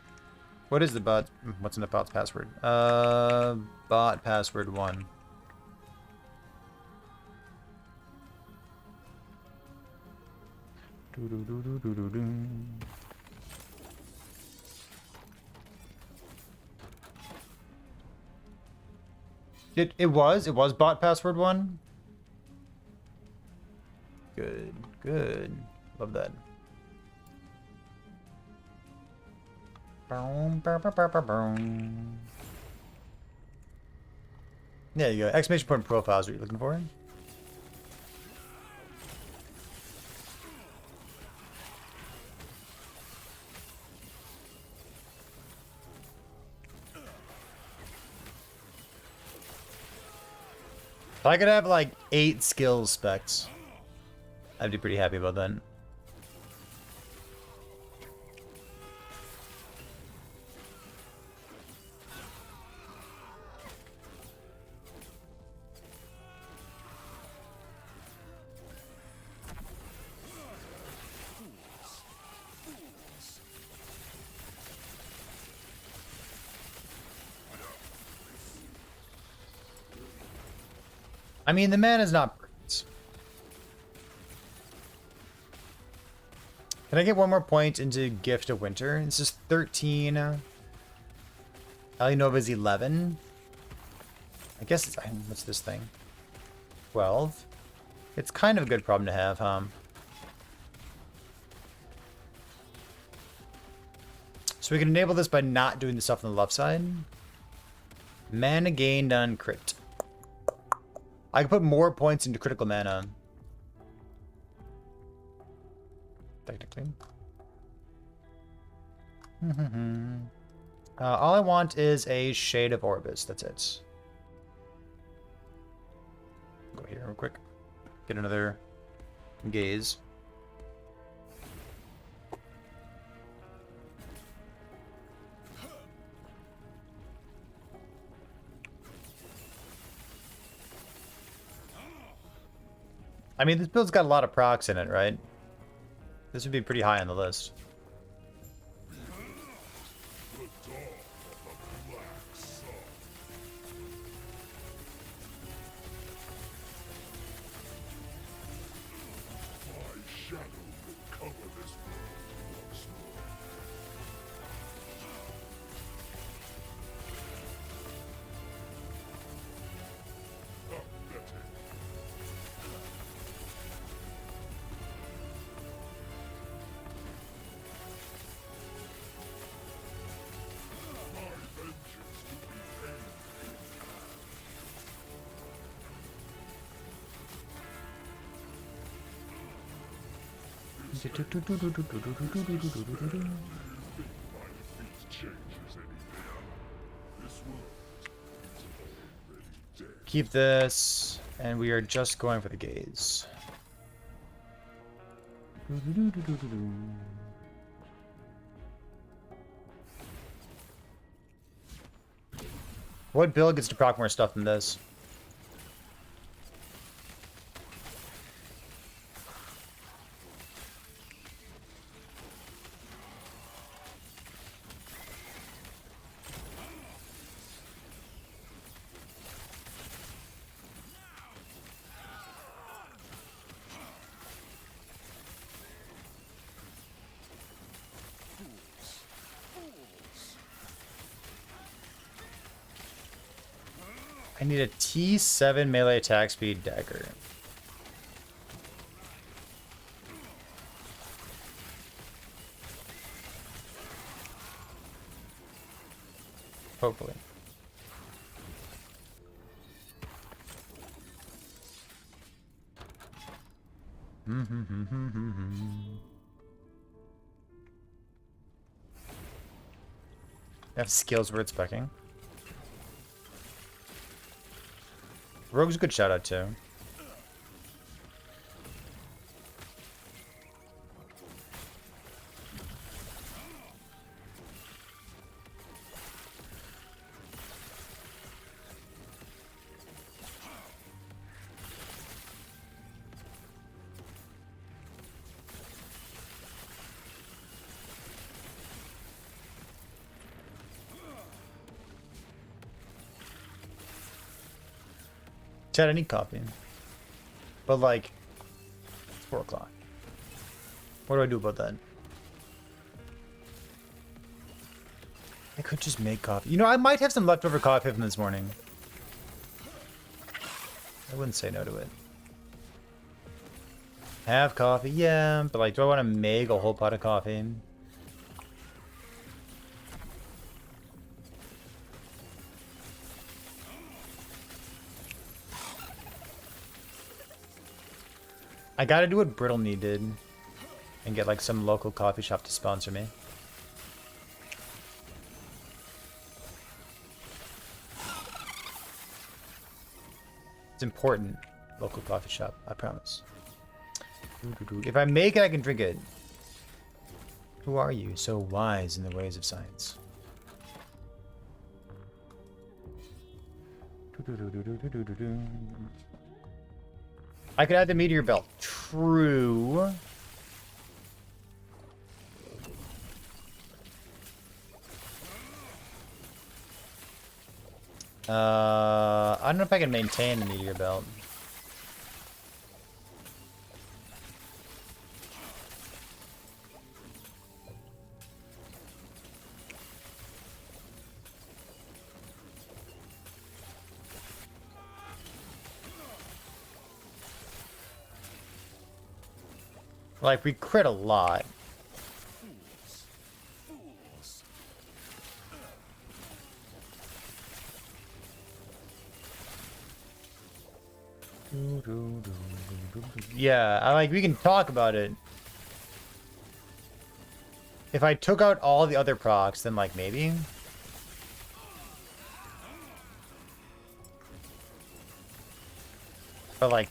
What is the bot? What's in the bot's password? Bot password 1. Do do do do do do do. It was bot password 1. Good, good. Love that. Boom, boom, boom, boom, boom, boom. There you go. Exclamation point profile is what you're looking for. If I could have like 8 skills specs, I'd be pretty happy about that. I mean, the man is not perfect. Can I get one more point into Gift of Winter? This is 13. Alinova's 11. I guess it's... What's this thing? 12. It's kind of a good problem to have, huh? So we can enable this by not doing the stuff on the left side. Mana gained on crit. I can put more points into critical mana. Technically. All I want is a Shade of Orbis. That's it. Go here real quick. Get another gaze. I mean, this build's got a lot of procs in it, right? This would be pretty high on the list. Keep this, and we are just going for the gaze. What build gets to proc more stuff than this? I need a T7 melee attack speed dagger. Hopefully. Have skills worth specking. Rogue's a good shout out too. Chad, I need coffee. But like, it's 4 o'clock. What do I do about that? I could just make coffee. You know, I might have some leftover coffee from this morning. I wouldn't say no to it. Have coffee, yeah, but like, do I want to make a whole pot of coffee? I gotta do what Brittle Knee did and get like some local coffee shop to sponsor me. It's important. Local coffee shop, I promise. If I make it, I can drink it. Who are you, so wise in the ways of science? I could add the meteor belt. True. I don't know if I can maintain the meteor belt. Like, we crit a lot. Yeah, we can talk about it. If I took out all the other procs, then like maybe. But like,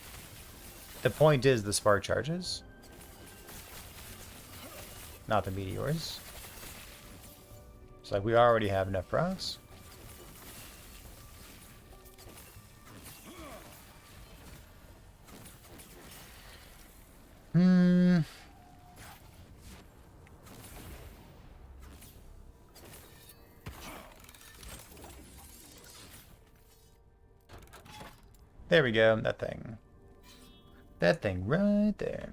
the point is the spark charges. Not the meteors. It's like we already have enough procs. There we go, that thing. That thing right there.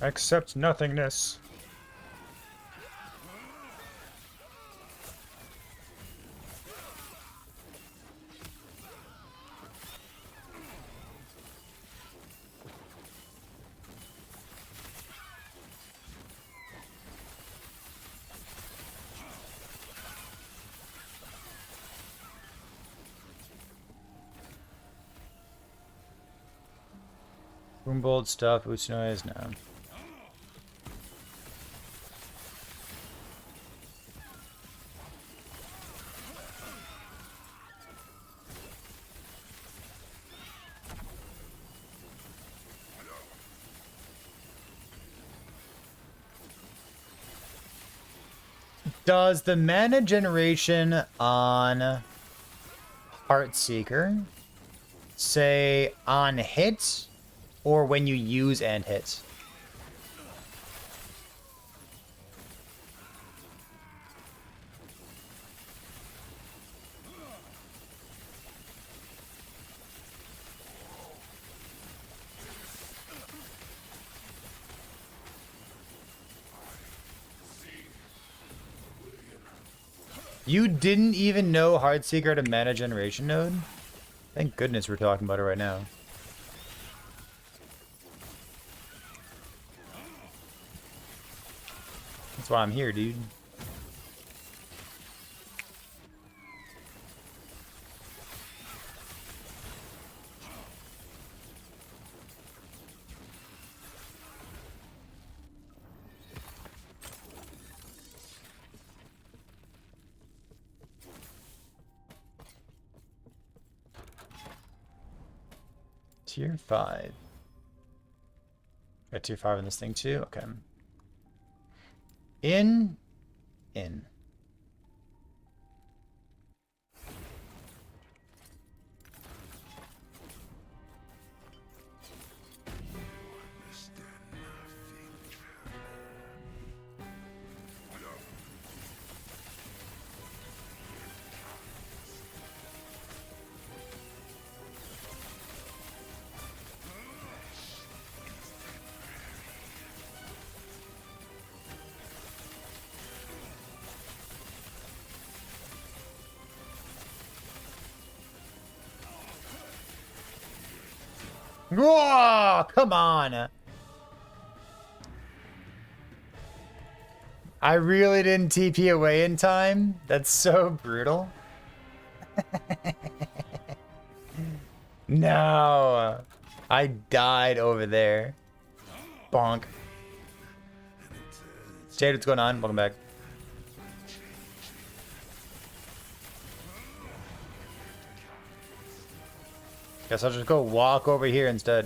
Accept nothingness. Boombolt stuff, Utsunoise, no. Does the mana generation on Heartseeker say on hit or when you use and hit? You didn't even know Heartseeker had a mana generation node? Thank goodness we're talking about it right now. That's why I'm here, dude. Tier 5. Got tier 5 in this thing too? Okay. In. Whoa! Come on! I really didn't TP away in time? That's so brutal. No! I died over there. Bonk. Jade, what's going on? Welcome back. Guess I'll just go walk over here instead.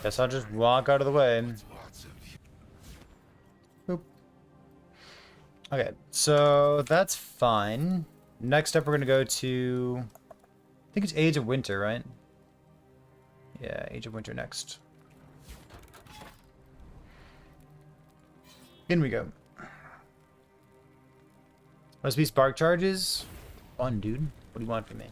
Guess I'll just walk out of the way. Boop. Okay, so that's fine. Next up, we're gonna go to, I think it's Age of Winter, right? Yeah, Age of Winter next. In we go. Must be spark charges. Fun, dude. What do you want from me?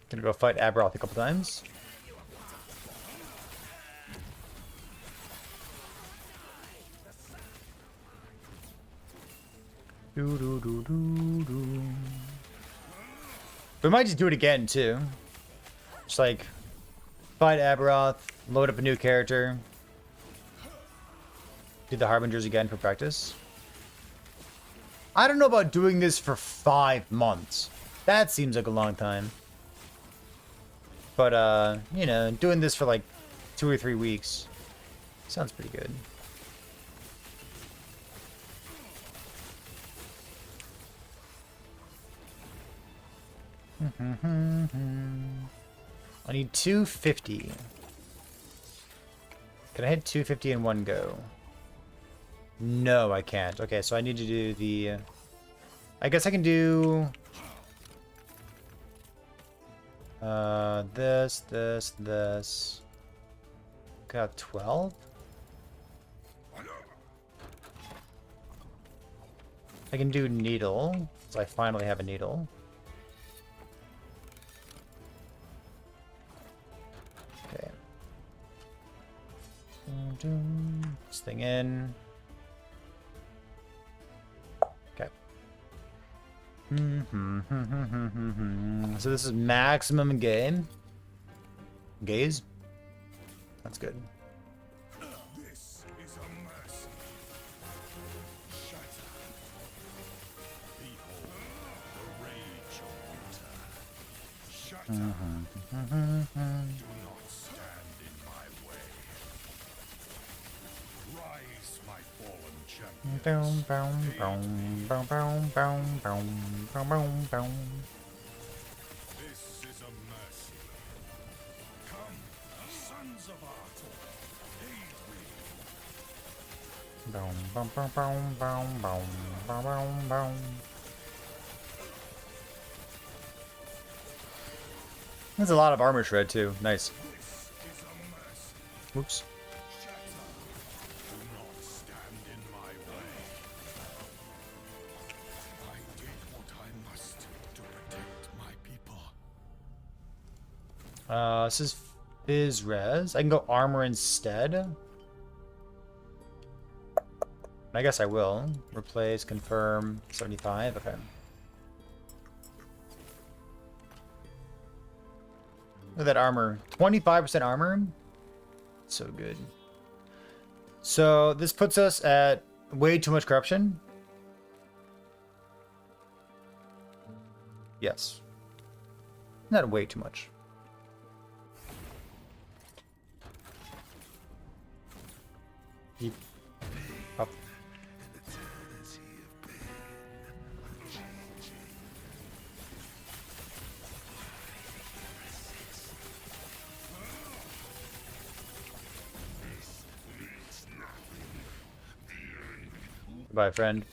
Gonna go fight Aberoth a couple times. We might just do it again too. Just like fight Aberoth, load up a new character, do the Harbingers again for practice. I don't know about doing this for 5 months. That seems like a long time. But you know, doing this for like 2 or 3 weeks sounds pretty good. I need 250. Can I hit 250 in one go? No, I can't. Okay, so I need to do the... I guess I can do... this. Got 12? I can do needle, so I finally have a needle. Okay. This thing in. Okay. So this is maximum game. Gaze. That's good. This is a mercy. Shatter. Behold the rage of winter. Shatter. Do not stand in my way. Rise, my fallen champions. This is a mercy. Come, sons of Arthur, aid me. There's a lot of armor shred too. Nice. This is a mercy. Whoops. Shatter. Do not stand in my way. I did what I must to protect my people. This is Fizz Res. I can go armor instead. I guess I will. Replace, confirm, 75. Okay. Look at that armor. 25% armor. So good. So this puts us at way too much corruption. Yes. Not way too much. Keep up. Goodbye, friend.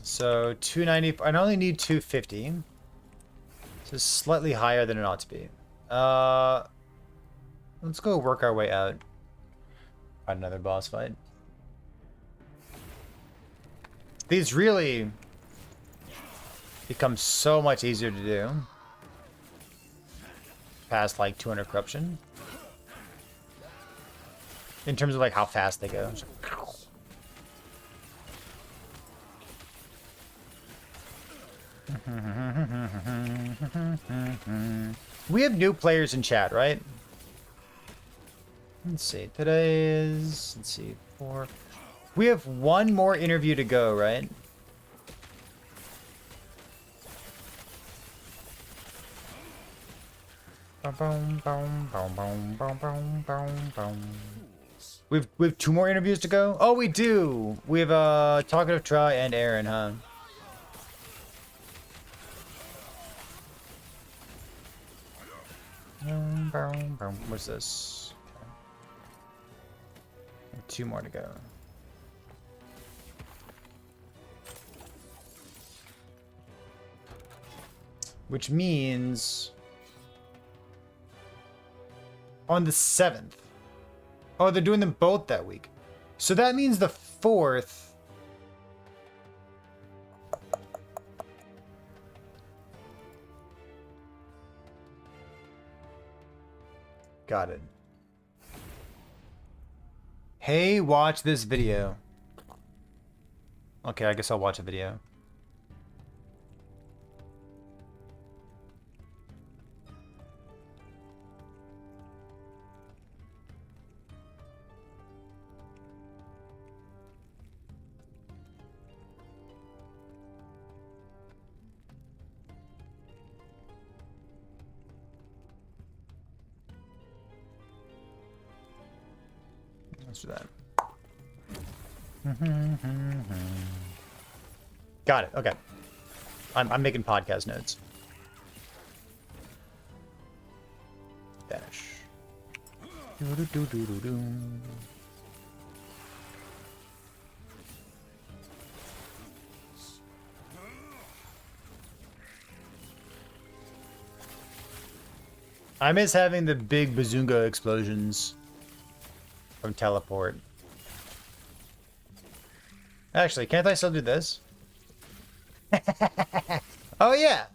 So 290. I only need 250. This is slightly higher than it ought to be. Let's go work our way out. Fight another boss fight. These really become so much easier to do. Past like 200 corruption. In terms of like how fast they go. We have new players in chat, right? Let's see. Today is, let's see, 4. We have one more interview to go, right? We've 2 more interviews to go. Oh, we do. We have Talkative Try and Aaron, huh? What's this? Okay. 2 more to go. Which means on the 7th. Oh, they're doing them both that week. So that means the 4th. Got it. Hey, watch this video. Okay, I guess I'll watch a video. Let's do that. Got it. Okay. I'm making podcast notes. Vanish. Do-do-do-do-do-do. I miss having the big bazooka explosions from teleport. Actually, can't I still do this? Oh yeah!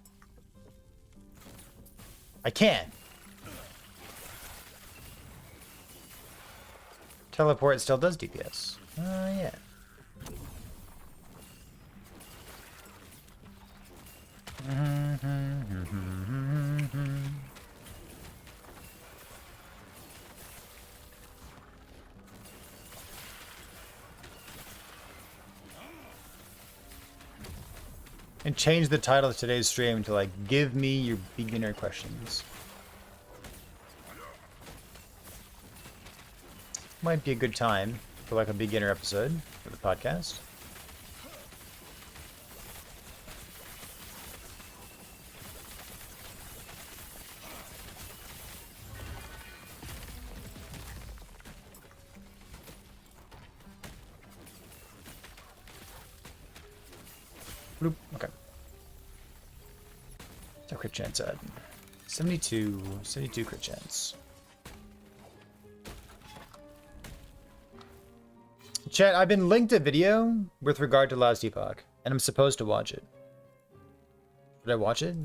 I can. Teleport still does DPS. Oh yeah. And change the title of today's stream to like, give me your beginner questions. Might be a good time for like a beginner episode for the podcast. Bloop. Okay. What's our crit chance at? 72 crit chance. Chat, I've been linked a video with regard to Last Epoch, and I'm supposed to watch it. Should I watch it?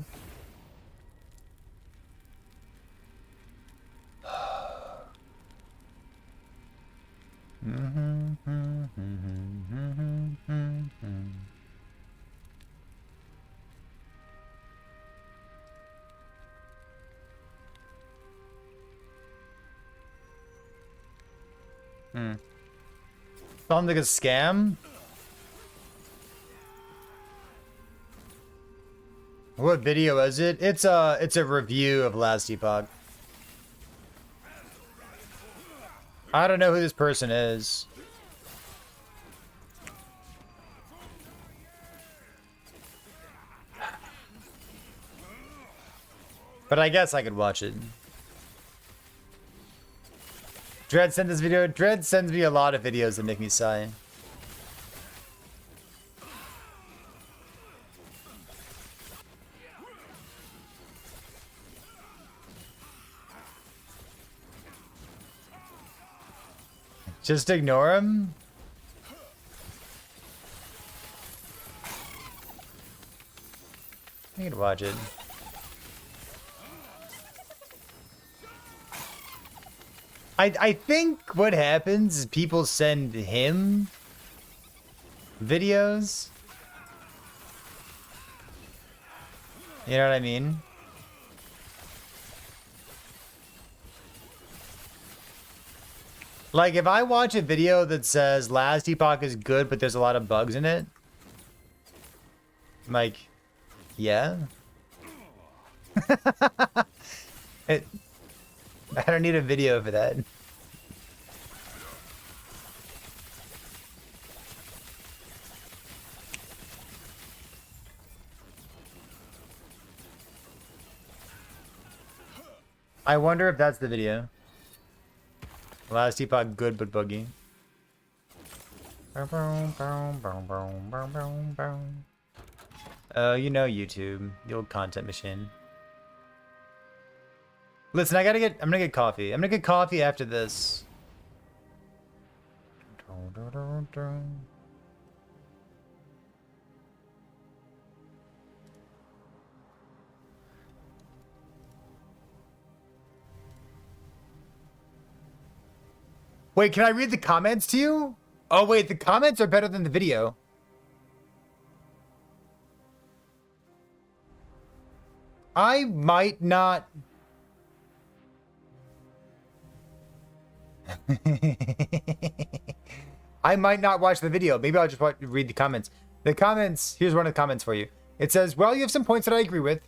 Sounds like a scam. What video is it? It's a review of Last Epoch. I don't know who this person is. But I guess I could watch it. Dread sent this video. Dread sends me a lot of videos that make me sigh. Just ignore him? I could watch it. I think what happens is people send him videos. You know what I mean? Like, if I watch a video that says Last Epoch is good, but there's a lot of bugs in it, I'm like, yeah. I don't need a video for that. I wonder if that's the video. Last Epoch good but buggy. You know YouTube, the old content machine. Listen, I'm gonna get coffee. I'm gonna get coffee after this. Wait, can I read the comments to you? Oh wait, the comments are better than the video. I might not... I might not watch the video. Maybe I'll just read the comments. The comments, here's one of the comments for you. It says, well, you have some points that I agree with.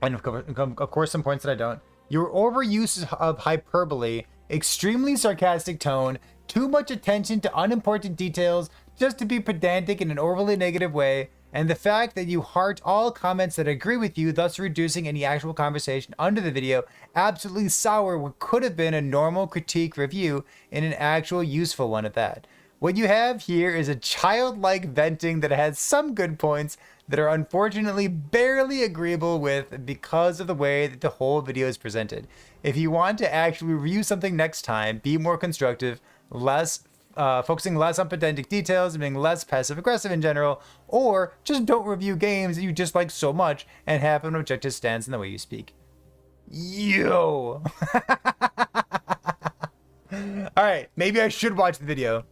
And of course, some points that I don't. Your overuse of hyperbole, extremely sarcastic tone, too much attention to unimportant details just to be pedantic in an overly negative way, and the fact that you heart all comments that agree with you, thus reducing any actual conversation under the video, absolutely sour what could have been a normal critique review in an actual useful one at that. What you have here is a childlike venting that has some good points that are unfortunately barely agreeable with because of the way that the whole video is presented. If you want to actually review something next time, be more constructive, focusing less on pedantic details and being less passive-aggressive in general, or just don't review games that you dislike so much and have an objective stance in the way you speak. Yo! Alright, maybe I should watch the video.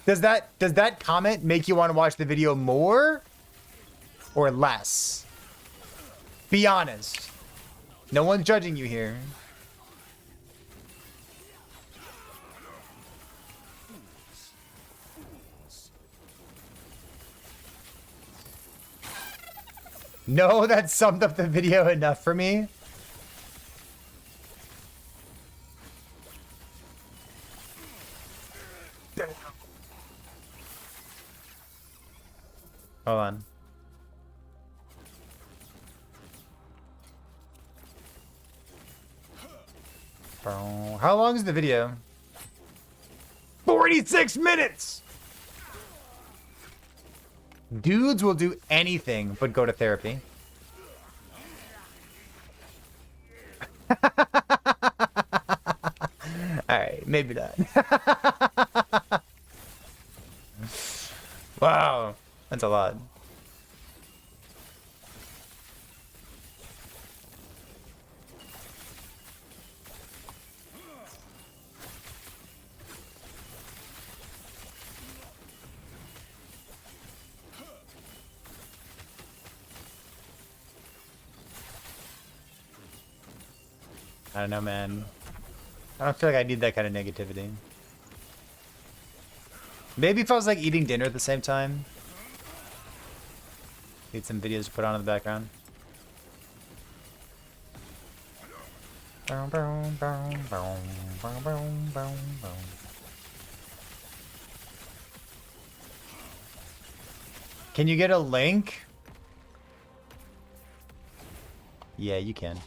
Does that comment make you want to watch the video more or less? Be honest. No one's judging you here. No, that summed up the video enough for me. Hold on. How long is the video? 46 minutes! Dudes will do anything but go to therapy. Alright, maybe not. Wow, that's a lot. I don't know, man. I don't feel like I need that kind of negativity. Maybe if I was like eating dinner at the same time. Need some videos to put on in the background. Can you get a link? Yeah, you can.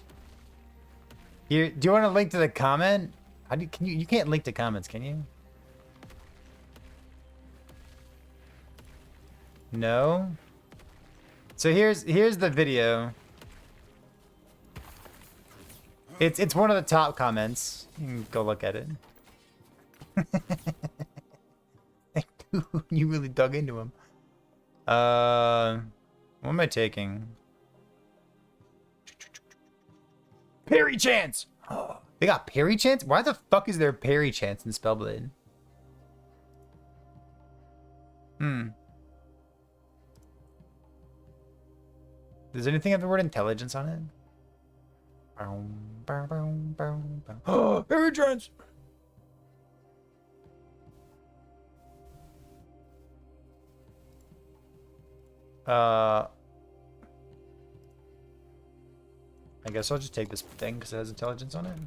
Here, do you want to link to the comment? How do you can't link to comments, can you? No. So here's the video. It's one of the top comments. You can go look at it. You really dug into him. What am I taking? Parry chance! They got parry chance? Why the fuck is there parry chance in Spellblade? Does anything have the word intelligence on it? Oh, parry chance! I guess I'll just take this thing because it has intelligence on it.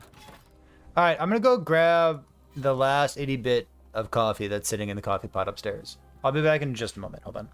Alright, I'm gonna go grab the last 80 bit of coffee that's sitting in the coffee pot upstairs. I'll be back in just a moment. Hold on.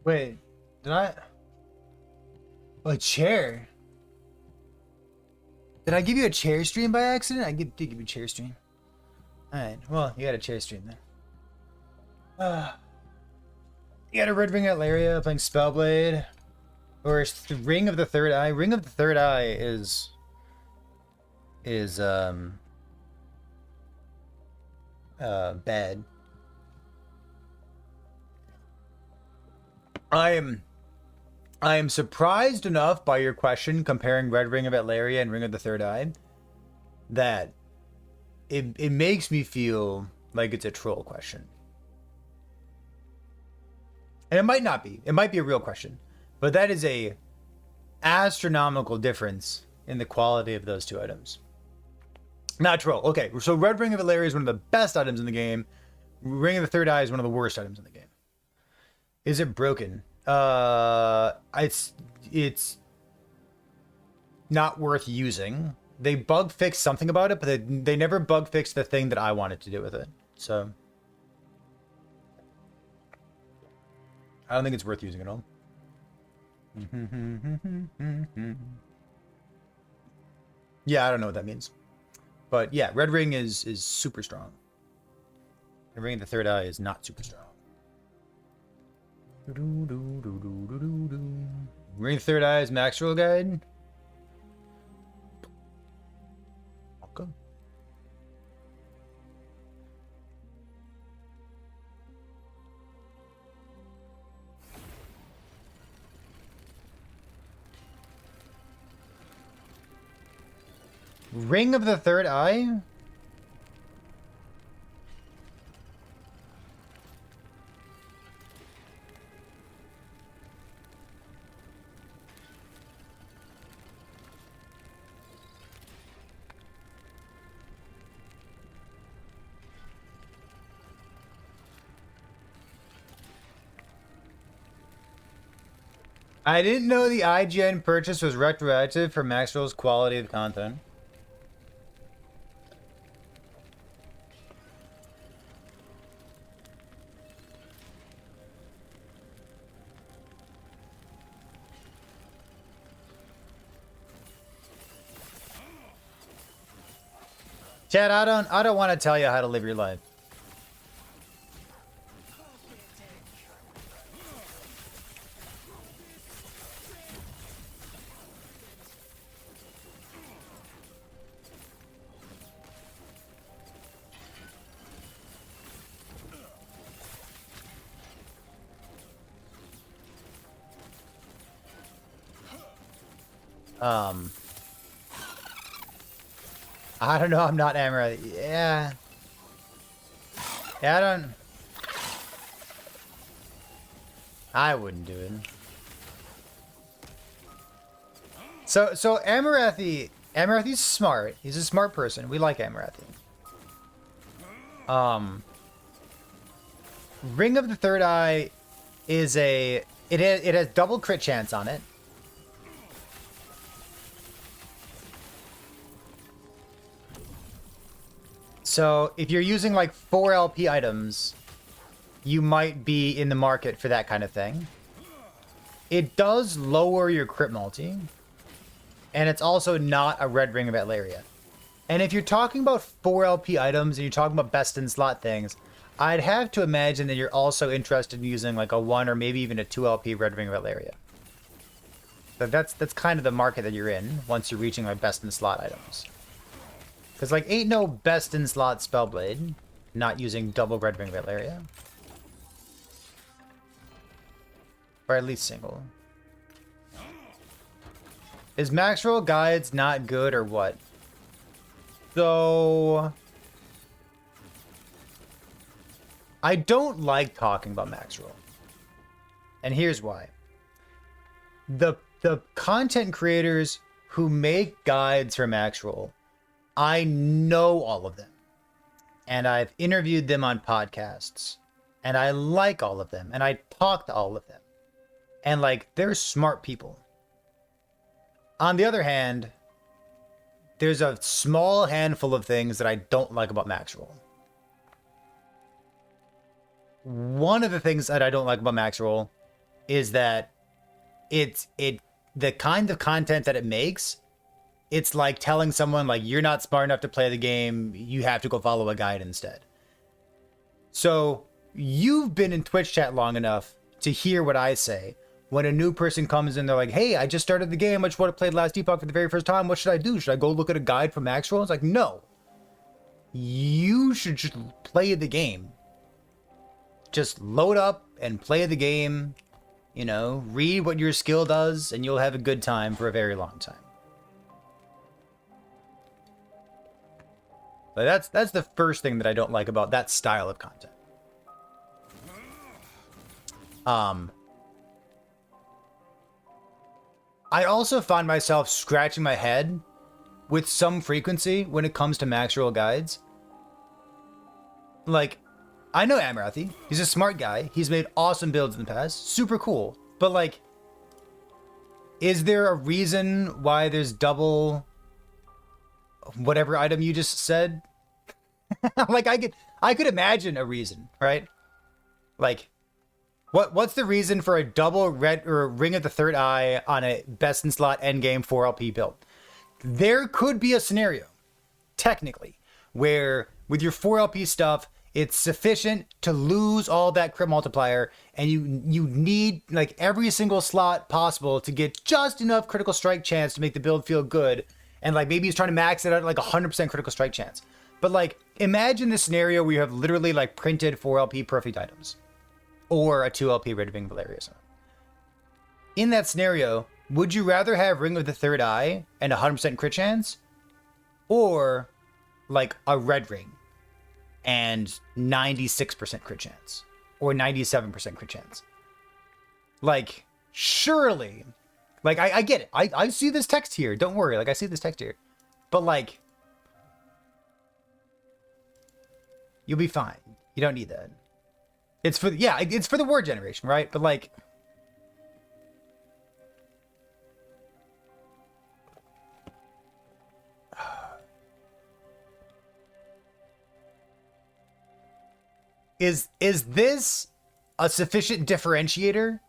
Wait, did I? A chair? Did I give you a chair stream by accident? Did give you a chair stream. Alright, well, you got a chair stream then. You got a Red Ring Atlaria playing Spellblade. Or Ring of the Third Eye. Ring of the Third Eye is bad. I am surprised enough by your question comparing Red Ring of Atlaria and Ring of the Third Eye that it makes me feel like it's a troll question. And it might not be. It might be a real question. But that is a astronomical difference in the quality of those two items. Not troll. Okay, so Red Ring of Atlaria is one of the best items in the game. Ring of the Third Eye is one of the worst items in the game. Is it broken? It's not worth using. They bug fixed something about it, but they never bug fixed the thing that I wanted to do with it. So I don't think it's worth using at all. Yeah, I don't know what that means. But yeah, Red Ring is super strong. The Ring of the Third Eye is not super strong. Ring of the Third Eye is max roll guide. Okay. Ring of the Third Eye? I didn't know the IGN purchase was retroactive for Maxwell's quality of content. Chad, I don't want to tell you how to live your life. I don't know, I'm not Amaranth. Yeah. Yeah, I wouldn't do it. So Amaranth's smart. He's a smart person. We like Amaranth. Ring of the Third Eye is it has double crit chance on it. So if you're using like 4 LP items, you might be in the market for that kind of thing. It does lower your crit multi, and it's also not a Red Ring of Atlaria. And if you're talking about 4 LP items and you're talking about best in slot things, I'd have to imagine that you're also interested in using like a 1 or maybe even a 2 LP Red Ring of Atlaria. But that's kind of the market that you're in once you're reaching like best in slot items. Because, like, ain't no best in slot Spellblade not using double Red Ring of Atlaria. Or at least single. Is max roll guides not good or what? So I don't like talking about max roll. And here's why. The content creators who make guides for max roll, I know all of them, and I've interviewed them on podcasts, and I like all of them, and I talk to all of them, and like, they're smart people. On the other hand, there's a small handful of things that I don't like about max roll. One of the things that I don't like about max roll is that the kind of content that it makes, it's like telling someone like, you're not smart enough to play the game, you have to go follow a guide instead. So you've been in Twitch chat long enough to hear what I say. When a new person comes in, they're like, hey, I just started the game, I just want to play the last epoch for the very first time, what should I do? Should I go look at a guide from Maxwell? It's like, no. You should just play the game. Just load up and play the game, you know, read what your skill does, and you'll have a good time for a very long time. But that's the first thing that I don't like about that style of content. I also find myself scratching my head with some frequency when it comes to Maxwell guides. Like, I know Amarathi. He's a smart guy. He's made awesome builds in the past. Super cool. But like, is there a reason why there's double whatever item you just said? Like, I could imagine a reason, right? Like, what's the reason for a double red or Ring of the Third Eye on a best in slot endgame 4LP build? There could be a scenario, technically, where with your 4LP stuff, it's sufficient to lose all that crit multiplier, and you need like every single slot possible to get just enough critical strike chance to make the build feel good. And like maybe he's trying to max it out at like 100% critical strike chance. But like, imagine the scenario where you have literally like printed 4LP perfect items. Or a 2LP Red Wing Valeria. In that scenario, would you rather have Ring of the Third Eye and 100% crit chance? Or like a Red Ring and 96% crit chance? Or 97% crit chance? Like, surely. Like, I get it. I see this text here. Don't worry. Like, I see this text here. But like, you'll be fine. You don't need that. It's for, yeah, it's for the war generation, right? But like, is this a sufficient differentiator?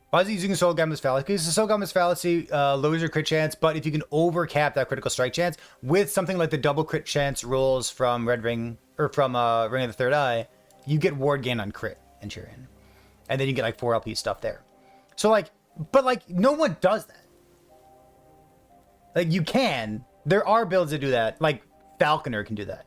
Why is he using Soul Gambler's Fallacy? Because the Soul Gambler's Fallacy lowers your crit chance, but if you can overcap that critical strike chance with something like the double crit chance rolls from Red Ring, or from Ring of the Third Eye, you get ward gain on crit and Tyrion. And then you get like 4LP stuff there. So like, but like no one does that. Like you can. There are builds that do that. Like Falconer can do that.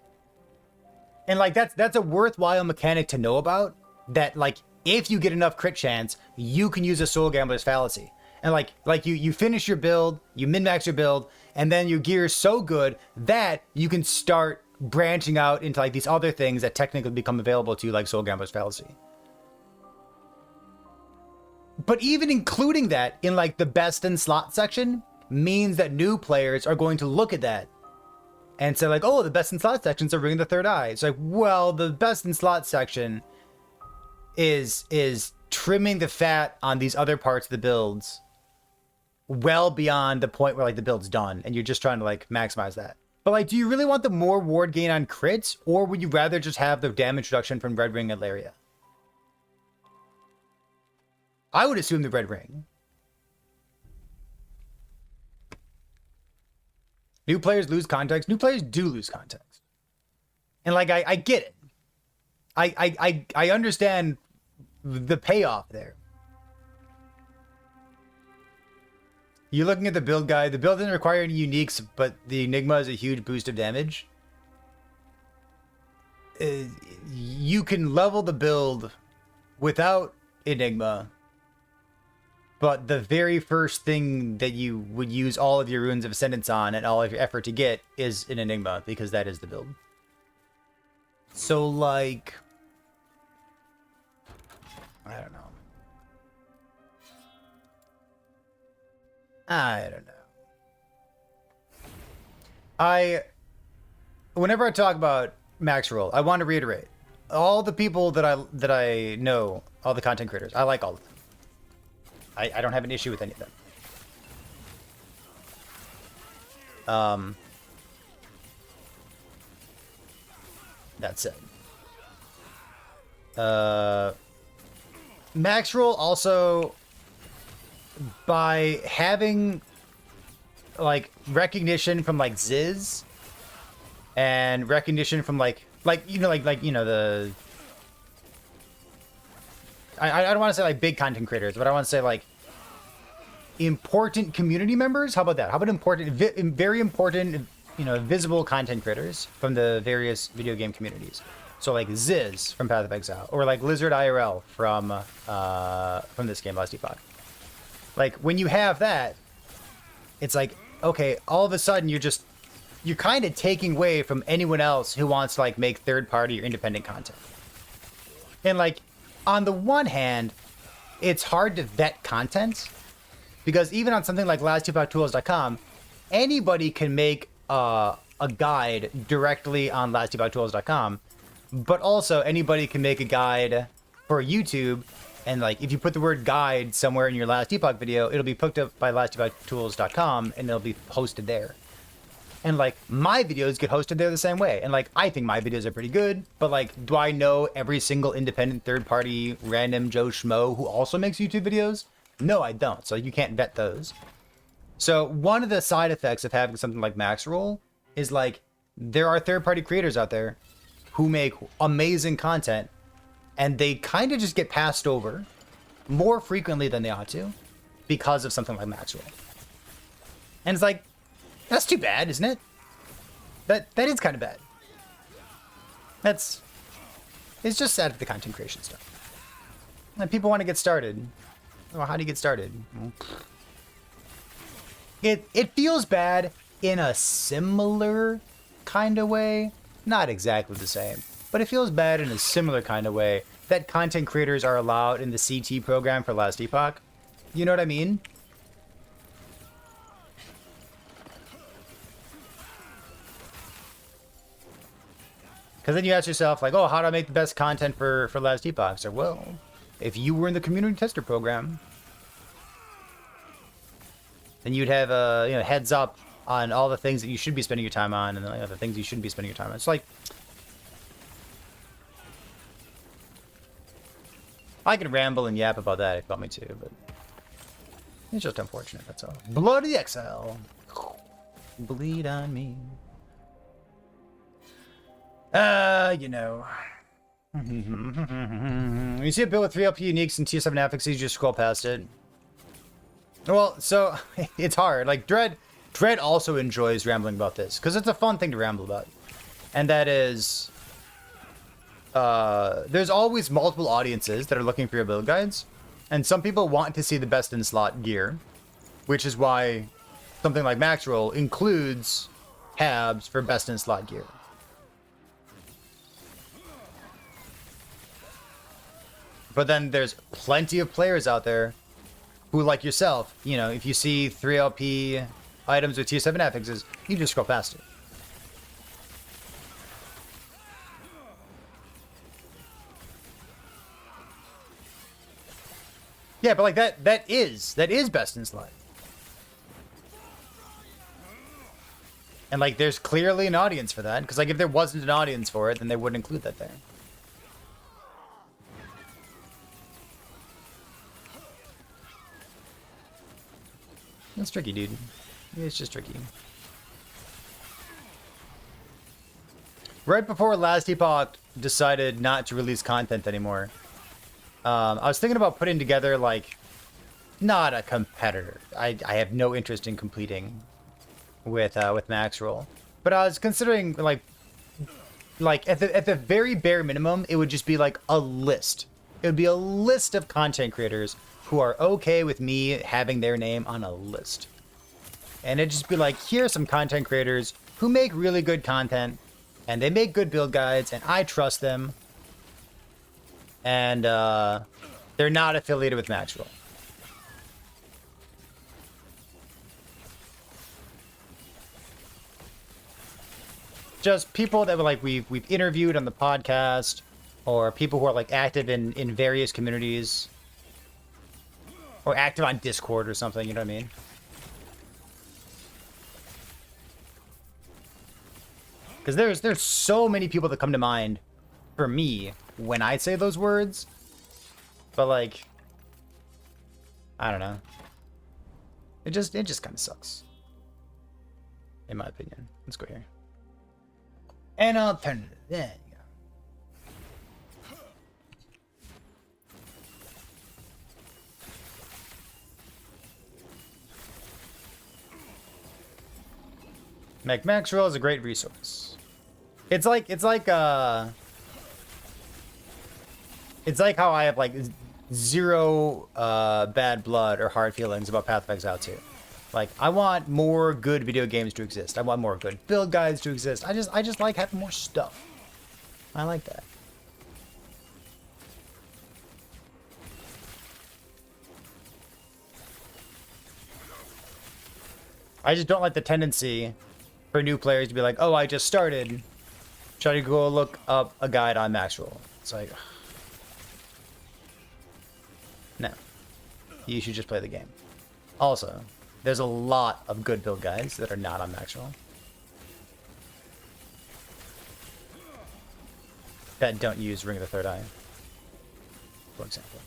And like that's a worthwhile mechanic to know about. That like if you get enough crit chance, you can use a Soul Gambler's Fallacy. And like you finish your build, you min-max your build, and then your gear is so good that you can start branching out into like these other things that technically become available to you, like Soul Gambler's Fallacy. But even including that in like the best in slot section means that new players are going to look at that and say like, oh, the best in slot section's a Ring of the Third Eye. It's like, well, the best in slot section is trimming the fat on these other parts of the builds well beyond the point where like the build's done, and you're just trying to like maximize that. But like, do you really want the more ward gain on crits, or would you rather just have the damage reduction from Red Ring and Laria? I would assume the Red Ring. New players lose context. New players do lose context. And like, I get it. I understand the payoff there. You're looking at the build guide. The build doesn't require any uniques, but the Enigma is a huge boost of damage. You can level the build without Enigma, but the very first thing that you would use all of your Runes of Ascendance on and all of your effort to get is an Enigma, because that is the build. So like, I don't know. Whenever I talk about Max Roll, I want to reiterate, all the people that I know, all the content creators, I like all of them. I don't have an issue with any of them. That said, Maxroll also, by having like recognition from like Ziz and recognition from like you know the I don't want to say like big content creators, but I want to say like important community members. How about that? How about important, very important, you know, visible content creators from the various video game communities? So like Ziz from Path of Exile, or like Lizard IRL from this game, Last Epoch. Like when you have that, it's like, okay, all of a sudden you're kind of taking away from anyone else who wants to like make third party or independent content. And like on the one hand, it's hard to vet content because even on something like lastepochtools.com, anybody can make a guide directly on lastepochtools.com, but also anybody can make a guide for YouTube. And like if you put the word guide somewhere in your Last Epoch video, it'll be picked up by lastepochtools.com and it'll be posted there. And like my videos get hosted there the same way. And like I think my videos are pretty good, but like do I know every single independent third party random Joe Schmo who also makes YouTube videos? No, I don't. So you can't vet those. So one of the side effects of having something like Maxroll is like there are third party creators out there who make amazing content and they kind of just get passed over more frequently than they ought to because of something like Maxroll. And it's like, that's too bad, isn't it? That is kind of bad. It's just sad for the content creation stuff. And people want to get started. Well, how do you get started? It feels bad in a similar kind of way. Not exactly the same, but it feels bad in a similar kind of way that content creators are allowed in the CT program for Last Epoch. You know what I mean? Because then you ask yourself, like, oh, how do I make the best content for Last Epoch? So, well, if you were in the community tester program, then you'd have a heads up on all the things that you should be spending your time on and the things you shouldn't be spending your time on. It's like, I can ramble and yap about that if you want me to, but it's just unfortunate, that's all. Blood of the Exile. Bleed on me. You know. When you see a build with 3LP uniques and T7 affixes, you just scroll past it. Well, so, it's hard. Like, Dread also enjoys rambling about this, because it's a fun thing to ramble about. And that is, there's always multiple audiences that are looking for your build guides, and some people want to see the best in slot gear, which is why something like Maxroll includes tabs for best in slot gear. But then there's plenty of players out there who, like yourself, you know, if you see 3LP items with tier 7 affixes, you just scroll past it. Yeah, but like that is best in slot. And like there's clearly an audience for that, because like if there wasn't an audience for it, then they wouldn't include that there. It's tricky, dude. It's just tricky. Right before Last Epoch decided not to release content anymore, I was thinking about putting together, like, not a competitor. I have no interest in competing with Maxroll. But I was considering, like at the very bare minimum, it would just be, like, a list. It would be a list of content creators who are okay with me having their name on a list. And it'd just be like, here are some content creators who make really good content, and they make good build guides, and I trust them. And they're not affiliated with Maxroll. Just people that were like we've interviewed on the podcast, or people who are like active in various communities, or active on Discord or something, you know what I mean? Because there's so many people that come to mind for me when I say those words. But like, I don't know. It just kind of sucks, in my opinion. Let's go here. An alternative. There you go. Maxroll is a great resource. It's like how I have like zero bad blood or hard feelings about Path of Exile 2. Like, I want more good video games to exist. I want more good build guides to exist. I just like having more stuff. I like that. I just don't like the tendency for new players to be like, oh, I just started. Try to go look up a guide on Maxroll. It's like, no. You should just play the game. Also, there's a lot of good build guides that are not on Maxroll. That don't use Ring of the Third Eye, for example.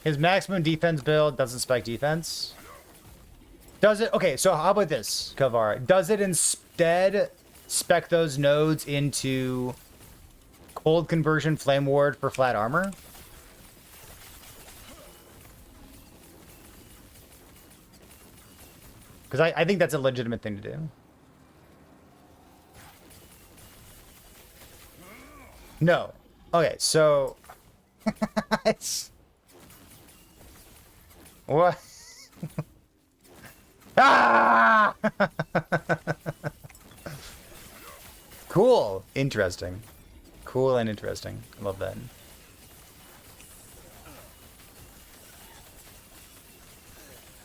His maximum defense build doesn't spec defense. Does it? Okay, so how about this, Kavar? Does it instead spec those nodes into cold conversion flame ward for flat armor? Because I think that's a legitimate thing to do. No. Okay, so... it's... What? Ah! Cool. Interesting. Cool and interesting. I love that.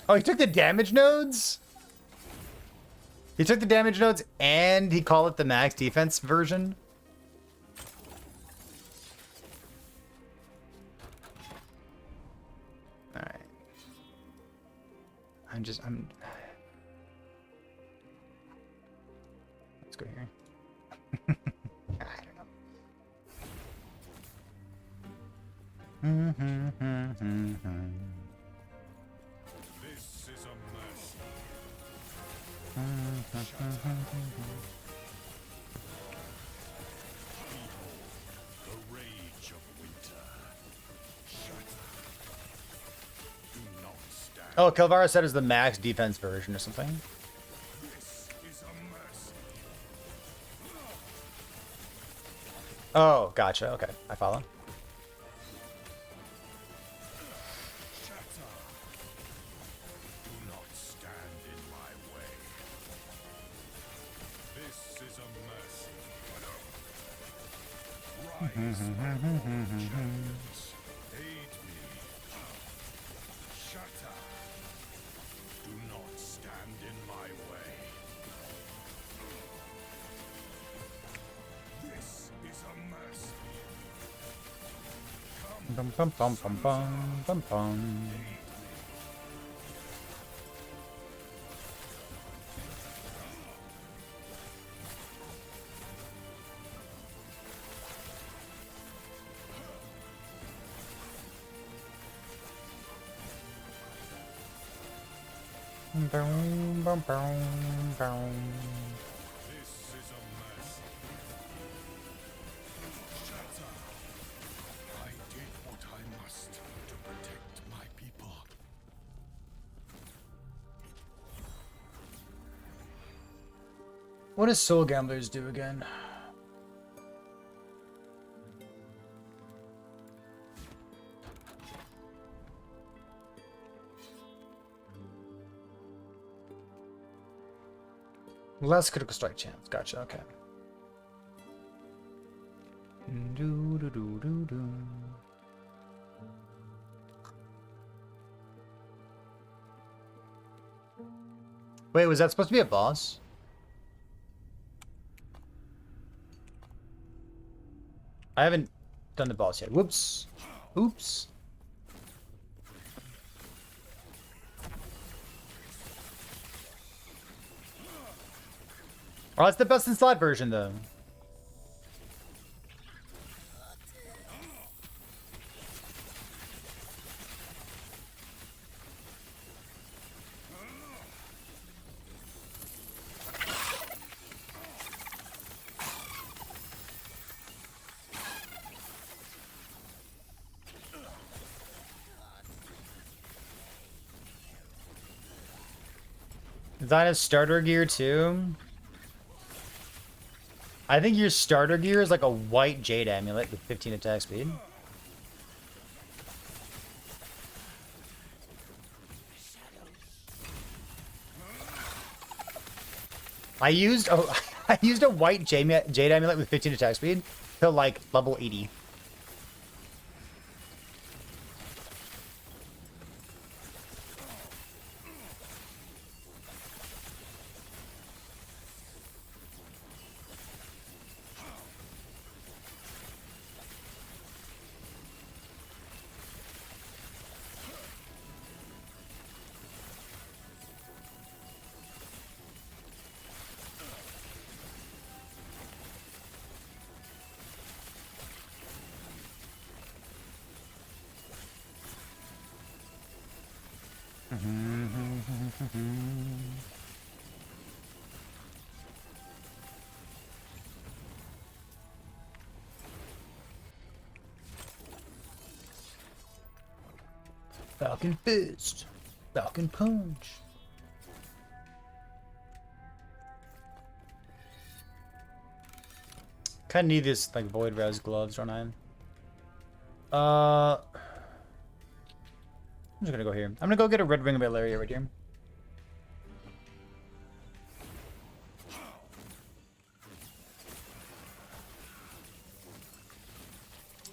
Oh, he took the damage nodes? He took the damage nodes and he called it the max defense version? Alright. I'm... Let's go here. I don't know. This is a mercy. The rage of winter. Shatter. Do not stand. Oh, Kelvara said it's the max defense version or something. This is a mercy. Oh, gotcha. Okay, I follow. Shatter. Do not stand in my way. This is a mercy. Rise, champions. Aid me. Shatter. Do not stand in my way. This is a mercy. Bum bum bum bum bum bum bum. Bum bum bum bum. This is a mercy. Shatter. I did what I must to protect my people. What does Soul Gamblers do again? Less critical strike chance. Gotcha. Okay. Do, do, do, do, do. Wait, was that supposed to be a boss? I haven't done the boss yet. Whoops. Oops. Oh, it's the best in slot version, though. Is that a starter gear, too? I think your starter gear is like a white jade amulet with 15 attack speed. I used a white jade amulet with 15 attack speed till like level 80. Falcon Fist. Falcon Punch. Kinda need this like Void Res gloves, don't I? I'm just gonna go here. I'm gonna go get a red ring of Valeria right here.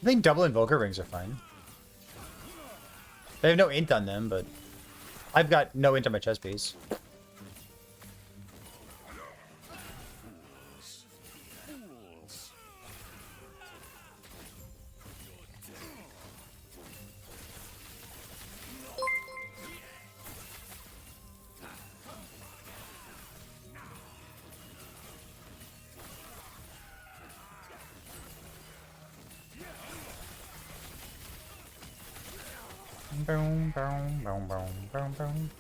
I think double Invoker rings are fine. They have no int on them, but I've got no int on my chest piece. Boom, boom, boom, boom, boom, boom.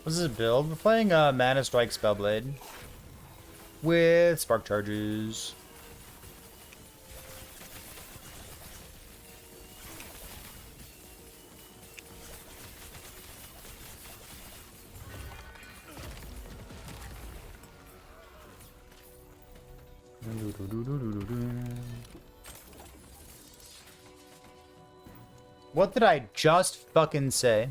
What's this build? We're playing Mana Strike Spellblade with spark charges. What did I just fucking say?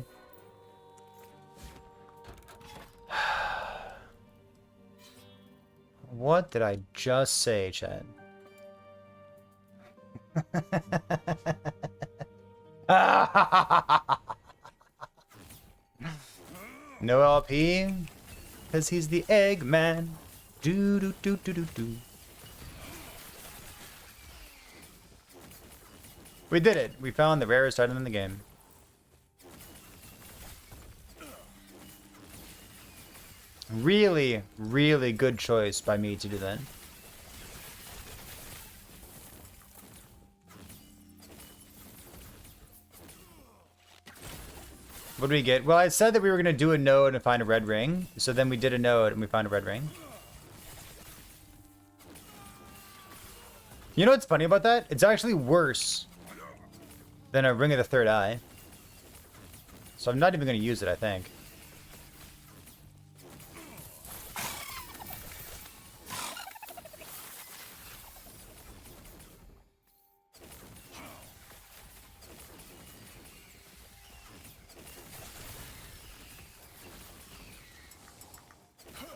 What did I just say, Chad? No LP, because he's the Eggman. Do do do do do do. We did it. We found the rarest item in the game. Really, really good choice by me to do that. What do we get? Well, I said that we were going to do a node and find a red ring. So then we did a node and we found a red ring. You know what's funny about that? It's actually worse than a ring of the third eye. So I'm not even going to use it, I think.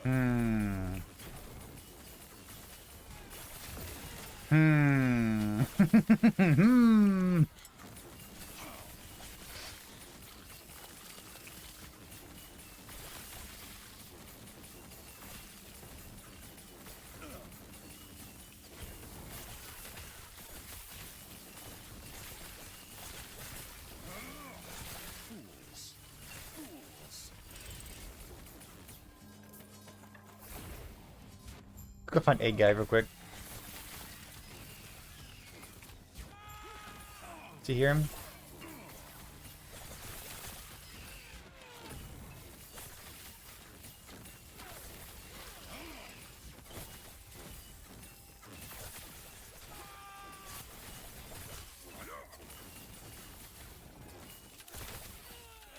Hmm. Hmm. Hmm. Go find egg guy real quick. Do you hear him?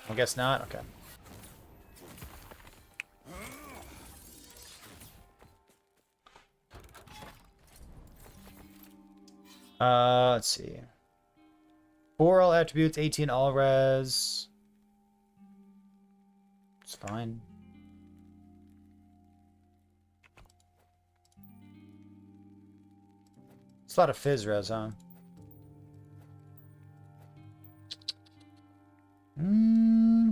I guess not. Okay. Let's see. 4 all attributes, 18 all res. It's fine. It's a lot of fizz res, huh? Hmm.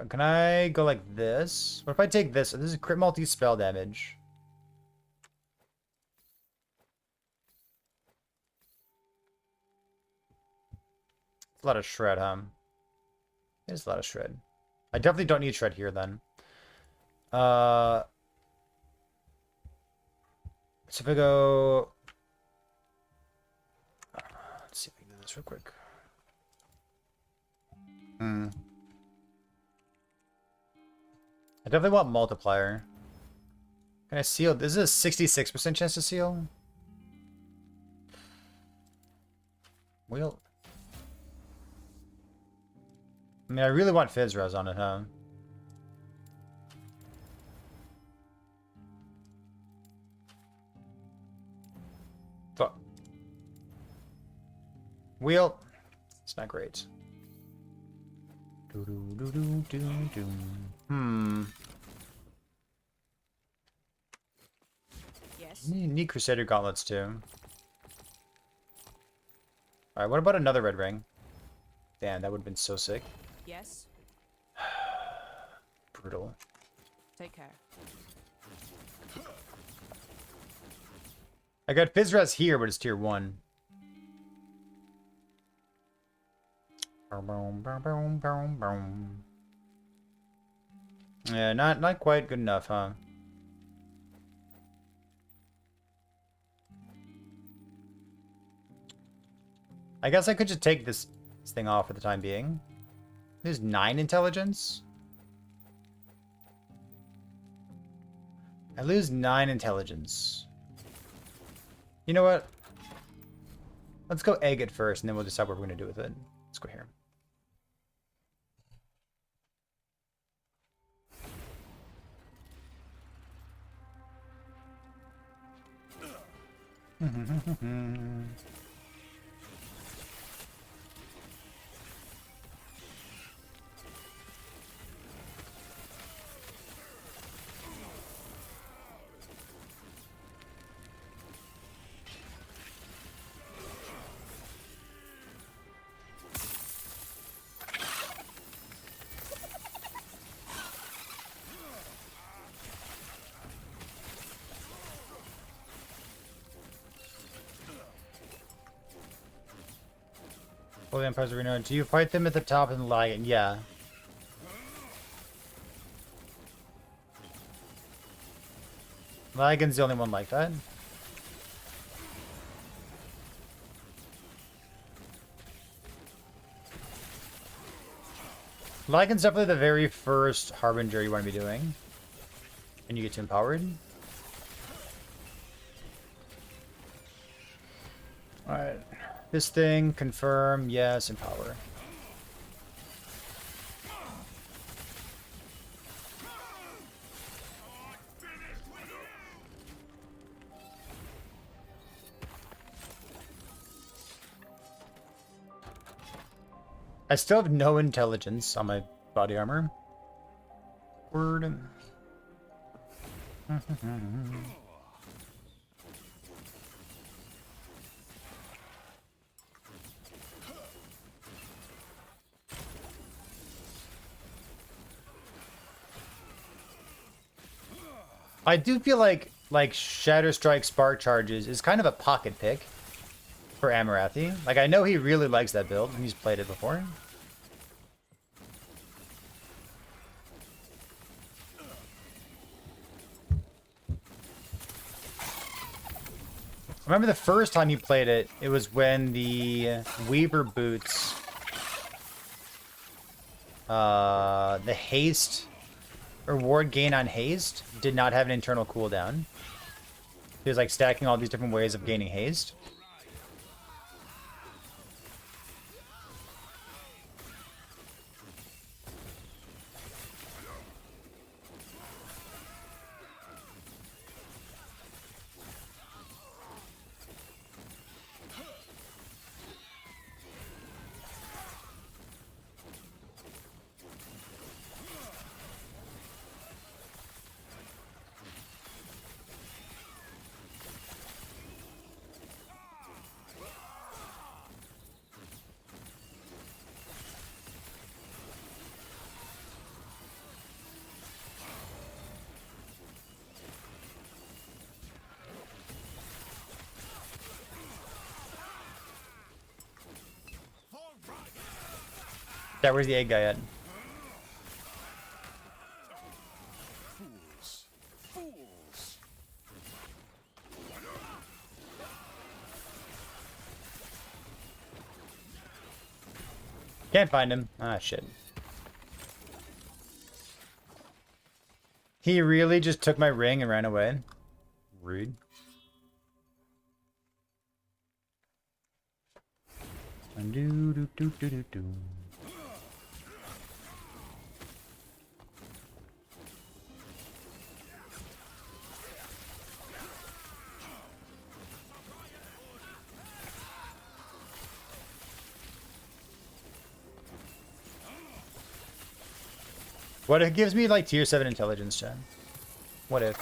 Can I go like this? What if I take this? This is crit multi-spell damage. It's a lot of shred, huh? It's a lot of shred. I definitely don't need shred here then. So if I go... let's see if I can do this real quick. I definitely want multiplier. Can I seal? This is a 66% chance to seal. Well, I mean, I really want Fizz Res on it, huh? Fuck. Wheel. It's not great. Yes. Need Crusader Gauntlets too. Alright, what about another red ring? Damn, that would have been so sick. Yes. Brutal. Take care. I got Fizz Res here, but it's tier 1. Yeah, not quite good enough, huh? I guess I could just take this thing off for the time being. There's 9 intelligence. I lose 9 intelligence. You know what? Let's go egg it first, and then we'll decide what we're going to do with it. Let's go here. Holy Empire's Arena. Do you fight them at the top and lie? Yeah. Lagan's the only one like that. Lagan's definitely the very first Harbinger you want to be doing. And you get to Empowered. Alright. This thing, confirm, yes, Empower. I still have no intelligence on my body armor. Word. I do feel like Shatter Strike Spark Charges is kind of a pocket pick for Amarathi. Like, I know he really likes that build, and he's played it before. I remember the first time he played it, it was when the Weaver boots, the haste, reward gain on haste, did not have an internal cooldown. He was like stacking all these different ways of gaining haste. Yeah, where's the egg guy at? Fools. Fools. Can't find him. Ah, shit. He really just took my ring and ran away. Rude. Do do do do do do. What if it gives me like tier 7 intelligence, Jen? What if?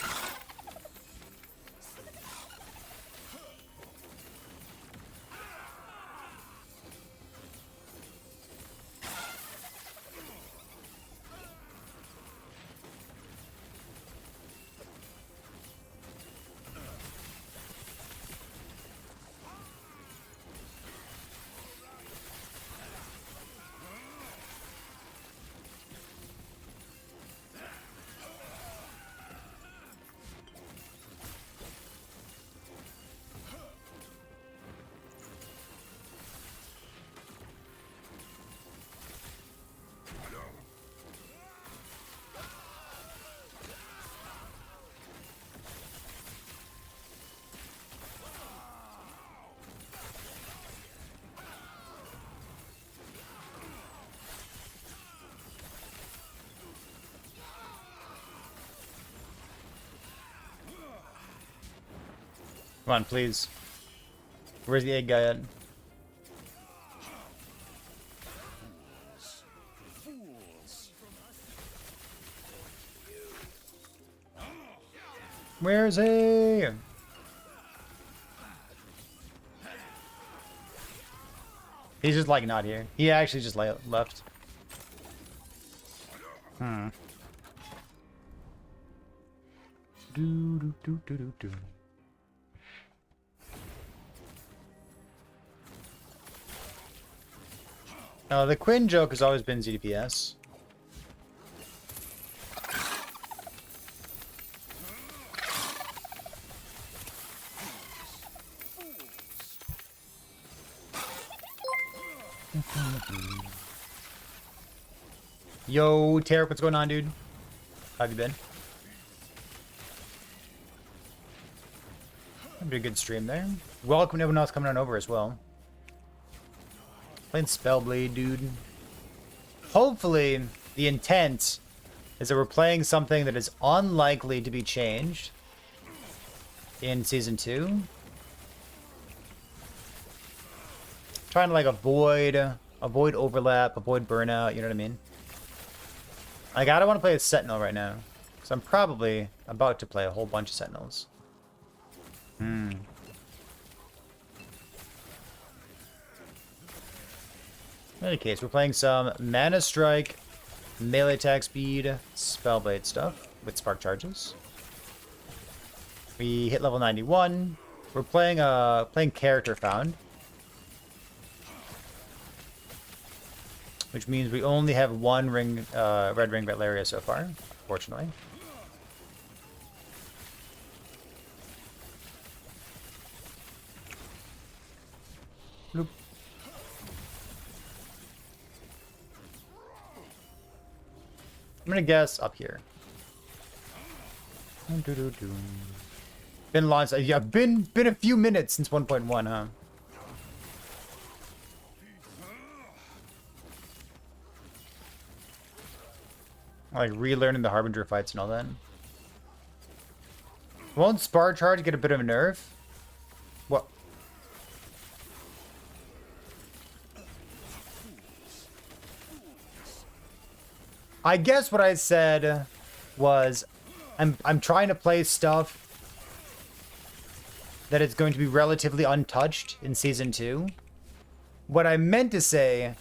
Come on, please. Where's the egg guy at? Fools. Where is he? He's just like not here. He actually just left. Hmm. Do do do do do do. The Quinn joke has always been ZDPS. Yo, Tarek, what's going on, dude? How have you been? That'd be a good stream there. Welcome to everyone else coming on over as well. Playing Spellblade, dude. Hopefully, the intent is that we're playing something that is unlikely to be changed in Season 2. Trying to, like, avoid Avoid overlap, avoid burnout, you know what I mean? Like, I don't want to play a Sentinel right now. Because I'm probably about to play a whole bunch of Sentinels. In any case, we're playing some Mana Strike, melee attack speed, Spellblade stuff with spark charges. We hit level 91. We're playing character found, which means we only have one ring, red ring Vatlaria so far, fortunately. Bloop. I'm gonna guess up here. Been launched. Yeah, been a few minutes since 1.1, huh? Like relearning the Harbinger fights and all that. Won't Spar Charge get a bit of a nerf? What? I guess what I said was I'm trying to play stuff that is going to be relatively untouched in Season 2. What I meant to say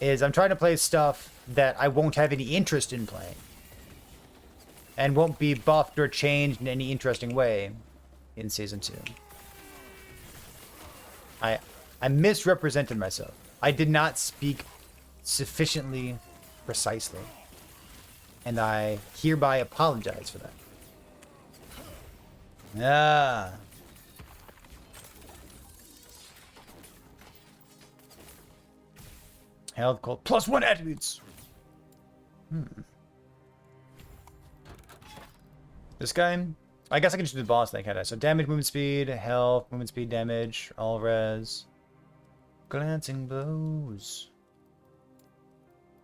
is I'm trying to play stuff that I won't have any interest in playing. And won't be buffed or changed in any interesting way in Season 2. I misrepresented myself. I did not speak sufficiently precisely. And I hereby apologize for that. Ah. Health cold +1 attributes. This guy? I guess I can just do the boss thing, can't I? So damage, movement speed, health, movement speed, damage, all res. Glancing blows.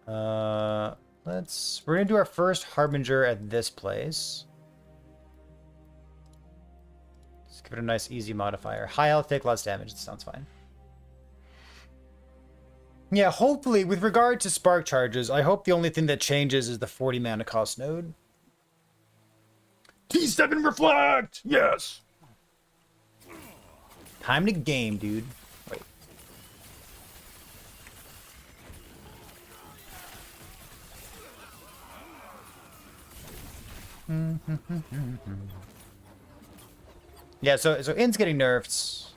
We're gonna do our first Harbinger at this place. Let's give it a nice easy modifier. High health, take less damage. That sounds fine. Yeah, hopefully, with regard to spark charges, I hope the only thing that changes is the 40 mana cost node. T-step and reflect! Yes! Time to game, dude. Wait. Yeah, so In's getting nerfed.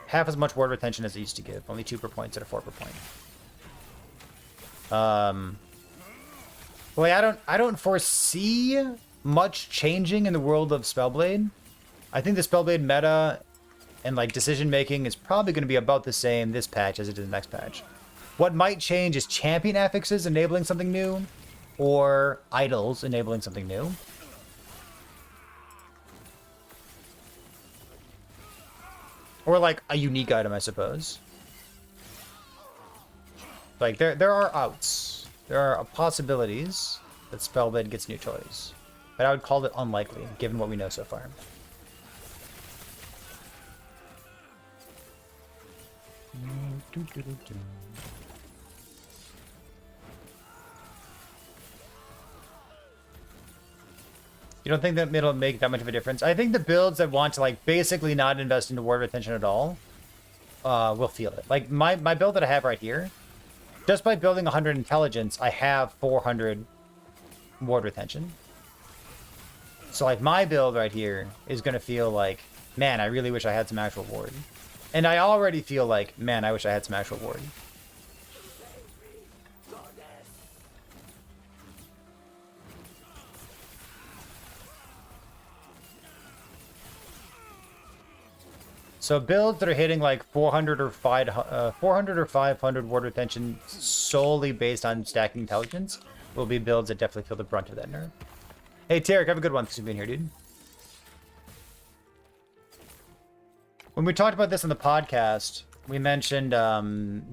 Half as much ward retention as it used to give. Only 2 per point instead of 4 per point. Well, I don't foresee much changing in the world of Spellblade. I think the Spellblade meta and like decision making is probably going to be about the same this patch as it is the next patch. What might change is champion affixes enabling something new, or idols enabling something new. Or like a unique item, I suppose. Like there are outs. There are possibilities that Spellblade gets new toys. But I would call it unlikely, given what we know so far. You don't think that it'll make that much of a difference? I think the builds that want to like basically not invest into ward retention at all will feel it. Like my build that I have right here, just by building 100 intelligence, I have 400 ward retention. So like my build right here is going to feel like, man, I really wish I had some actual ward. And I already feel like, man, I wish I had some actual ward. So builds that are hitting like 400 or 500 ward retention solely based on stacking intelligence will be builds that definitely feel the brunt of that nerf. Hey, Tarek, have a good one. Thanks for being here, dude. When we talked about this on the podcast, we mentioned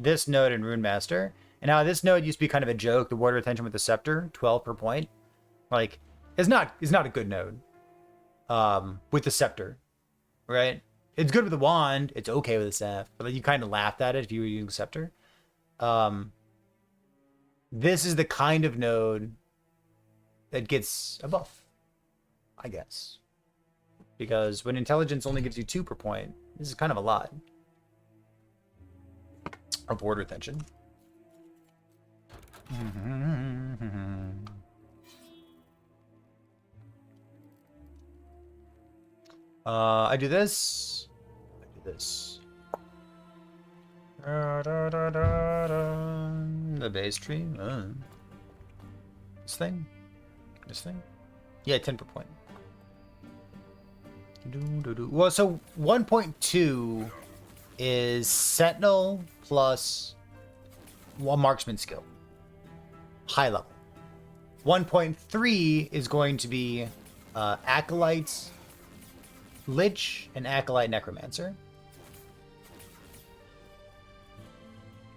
this node in Rune Master. And how this node used to be kind of a joke, the ward retention with the Scepter, 12 per point. Like, it's not a good node with the Scepter, right? It's good with the wand. It's okay with the staff. But like, you kind of laughed at it if you were using Scepter. this is the kind of node that gets a buff, I guess. Because when intelligence only gives you 2 per point, this is kind of a lot. Or board retention. I do this. I do this. The base tree. This thing. This thing. Yeah, 10 per point. Well, so 1.2 is Sentinel plus 1 marksman skill. High level. 1.3 is going to be Acolyte Lich and Acolyte Necromancer.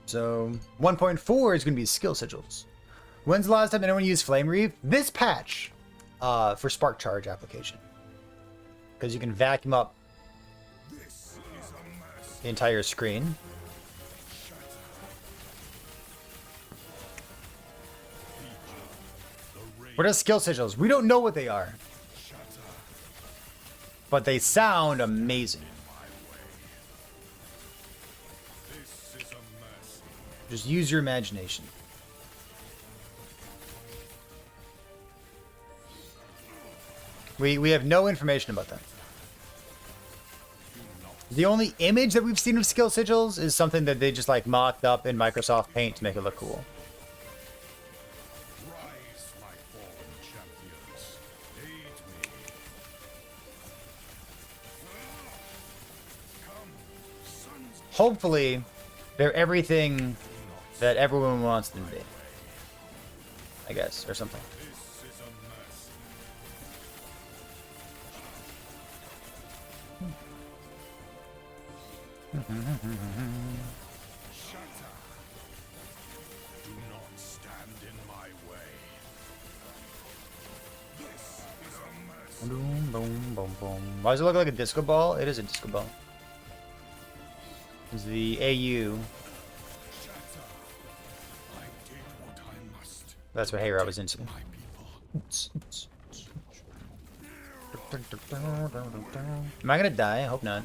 So 1.4 is going to be skill sigils. When's the last time anyone used Flame Reef? This patch for Spark Charge application. Because you can vacuum up the entire screen. What are skill sigils? We don't know what they are. But they sound amazing. Just use your imagination. We have no information about them. The only image that we've seen of skill sigils is something that they just like mocked up in Microsoft Paint to make it look cool. Rise, my fallen champions. Aid me. Come, sons. Hopefully, they're everything that everyone wants them to be. I guess, or something. This is a mercy. Shatter. Do not stand in my way. This is a mercy. Boom, boom, boom, boom. Why does it look like a disco ball? It is a disco ball. It's the AU. Shatter. I did what I must. That's what Hera was into. My people. Am I gonna die? I hope not.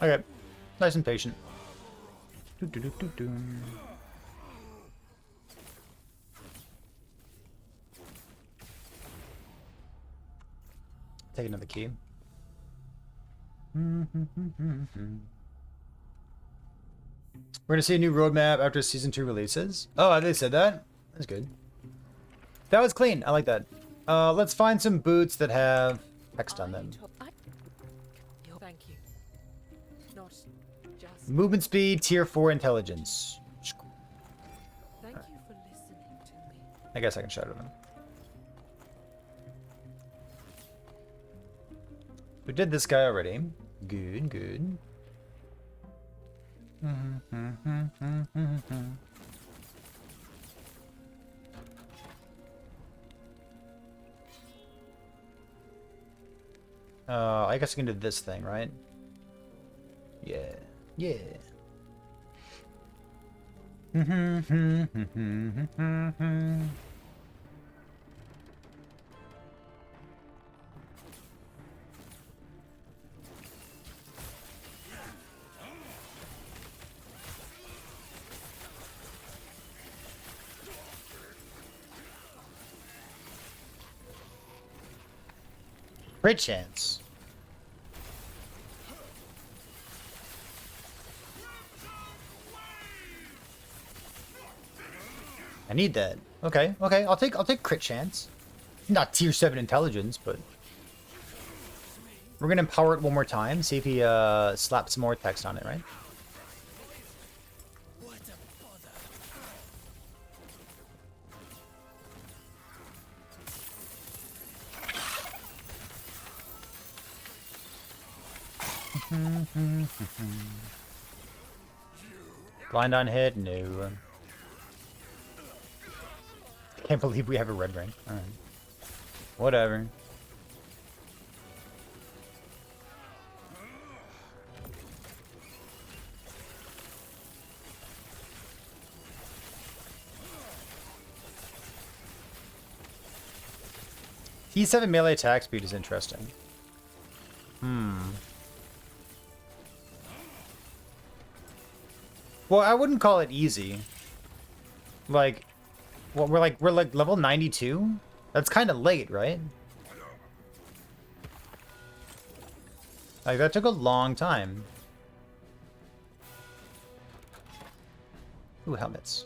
Okay, nice and patient. Take another key. We're gonna see a new roadmap after season 2 releases. Oh, they said that? That's good. That was clean. I like that. Let's find some boots that have text on them. Thank you. Not just. Movement speed, tier 4 intelligence. Thank you for listening to me. I guess I can shout at them. We did this guy already. Good, good. I guess I can do this thing, right? Yeah. Yeah. Crit chance. I need that. Okay, okay, I'll take crit chance. Not tier 7 intelligence, but we're gonna empower it one more time, see if he slaps some more text on it, right? Blind on hit? No. Can't believe we have a red ring. Alright. Whatever. T7 melee attack speed is interesting. Well, I wouldn't call it easy. Like, well, we're like level 92? That's kind of late, right? Like, that took a long time. Ooh, helmets.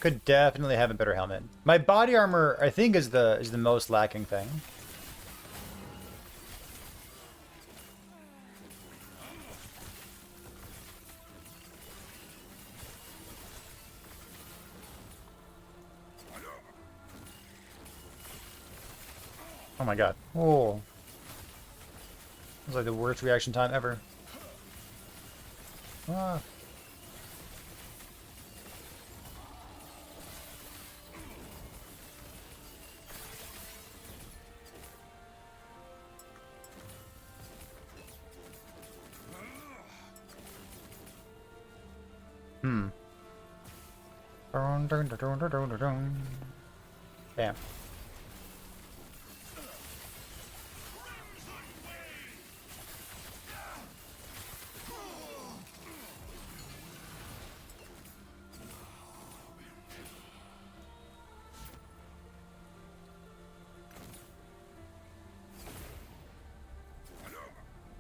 Could definitely have a better helmet. My body armor, I think, is the most lacking thing. Oh my god. Oh. It was like the worst reaction time ever. Ah. Damn.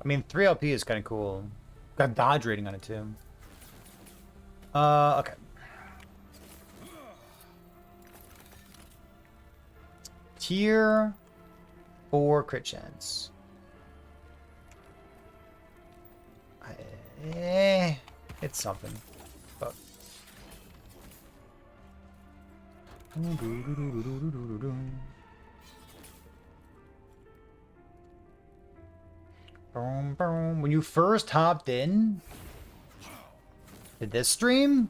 I mean, 3 LP is kind of cool. Got dodge rating on it too. Okay. Tier 4 crit chance. It's something. But when you first hopped in, did this stream?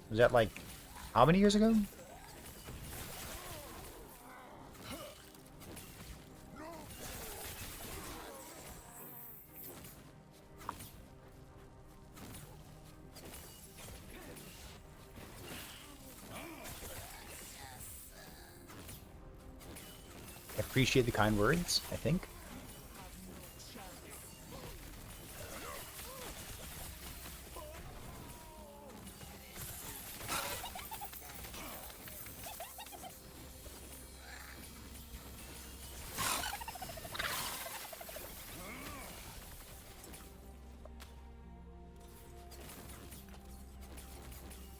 Was that like how many years ago? Appreciate the kind words, I think.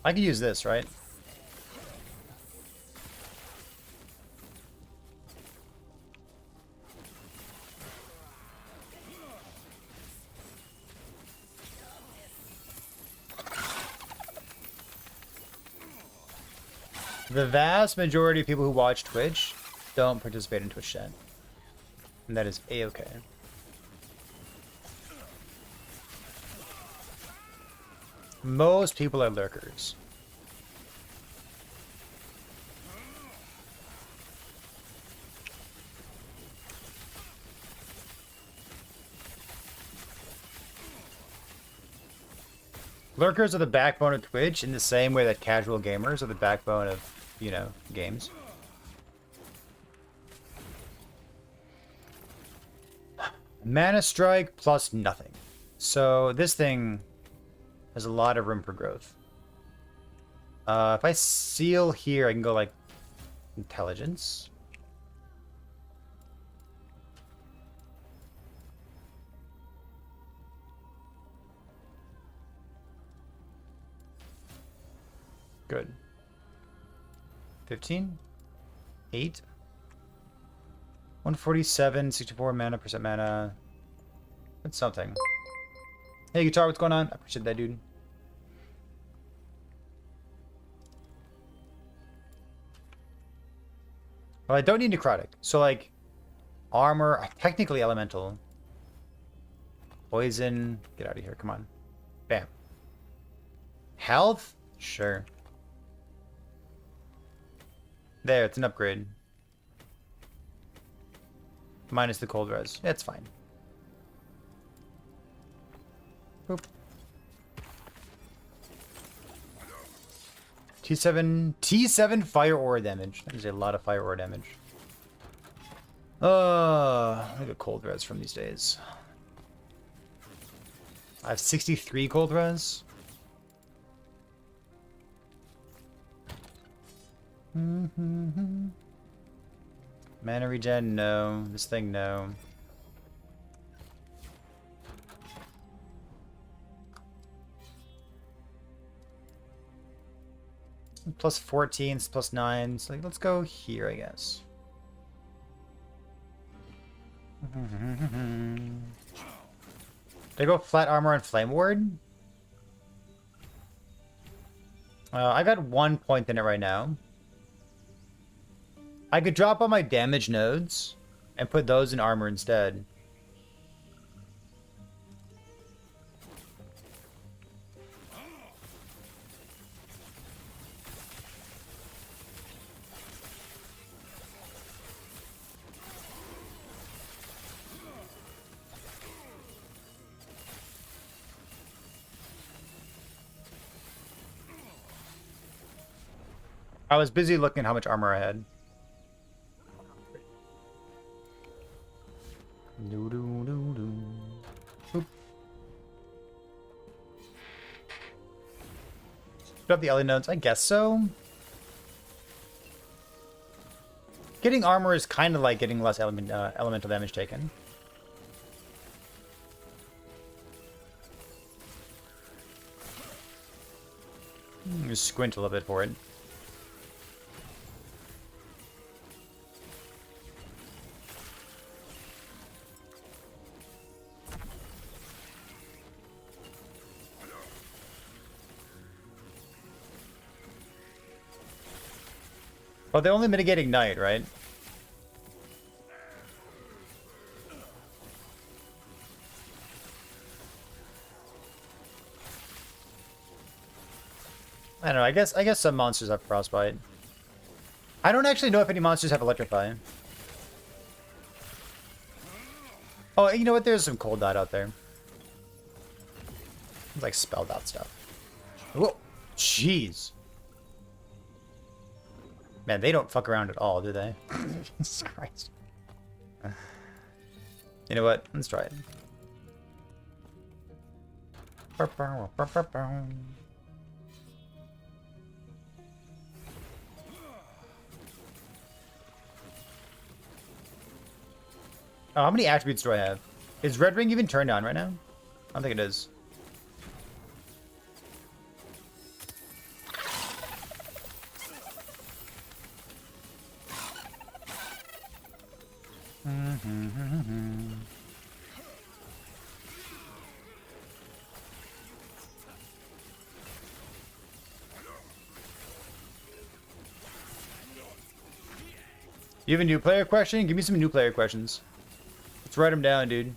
I could use this, right? The vast majority of people who watch Twitch don't participate in Twitch chat. And that is a-okay. Most people are lurkers. Lurkers are the backbone of Twitch in the same way that casual gamers are the backbone of, you know, games. Mana strike plus nothing. So this thing has a lot of room for growth. If I seal here, I can go like intelligence. Good. 15? 8? 147, 64 mana, percent mana. That's something. Hey, Guitar, what's going on? I appreciate that, dude. Well, I don't need necrotic. So, like, armor, technically elemental. Poison. Get out of here. Come on. Bam. Health? Sure. There, it's an upgrade. Minus the cold res. That's fine. Boop. T7 fire aura damage. That is a lot of fire aura damage. I get cold res from these days. I have 63 cold res. Mana regen, no. This thing, no. Plus 14, plus 9. So like, let's go here, I guess. Did I go flat armor and flame ward? I got 1 point in it right now. I could drop all my damage nodes and put those in armor instead. I was busy looking at how much armor I had. Boop. Drop the Ellie nodes? I guess so. Getting armor is kind of like getting less elemental damage taken. Just squint a little bit for it. Oh, they only mitigate ignite, right? I don't know. I guess some monsters have frostbite. I don't actually know if any monsters have electrify. Oh, you know what? There's some cold dot out there. It's like spelled out stuff. Whoa, jeez. Man, they don't fuck around at all, do they? Jesus Christ. You know what? Let's try it. Oh, how many attributes do I have? Is Red Ring even turned on right now? I don't think it is. You have a new player question? Give me some new player questions. Let's write them down, dude.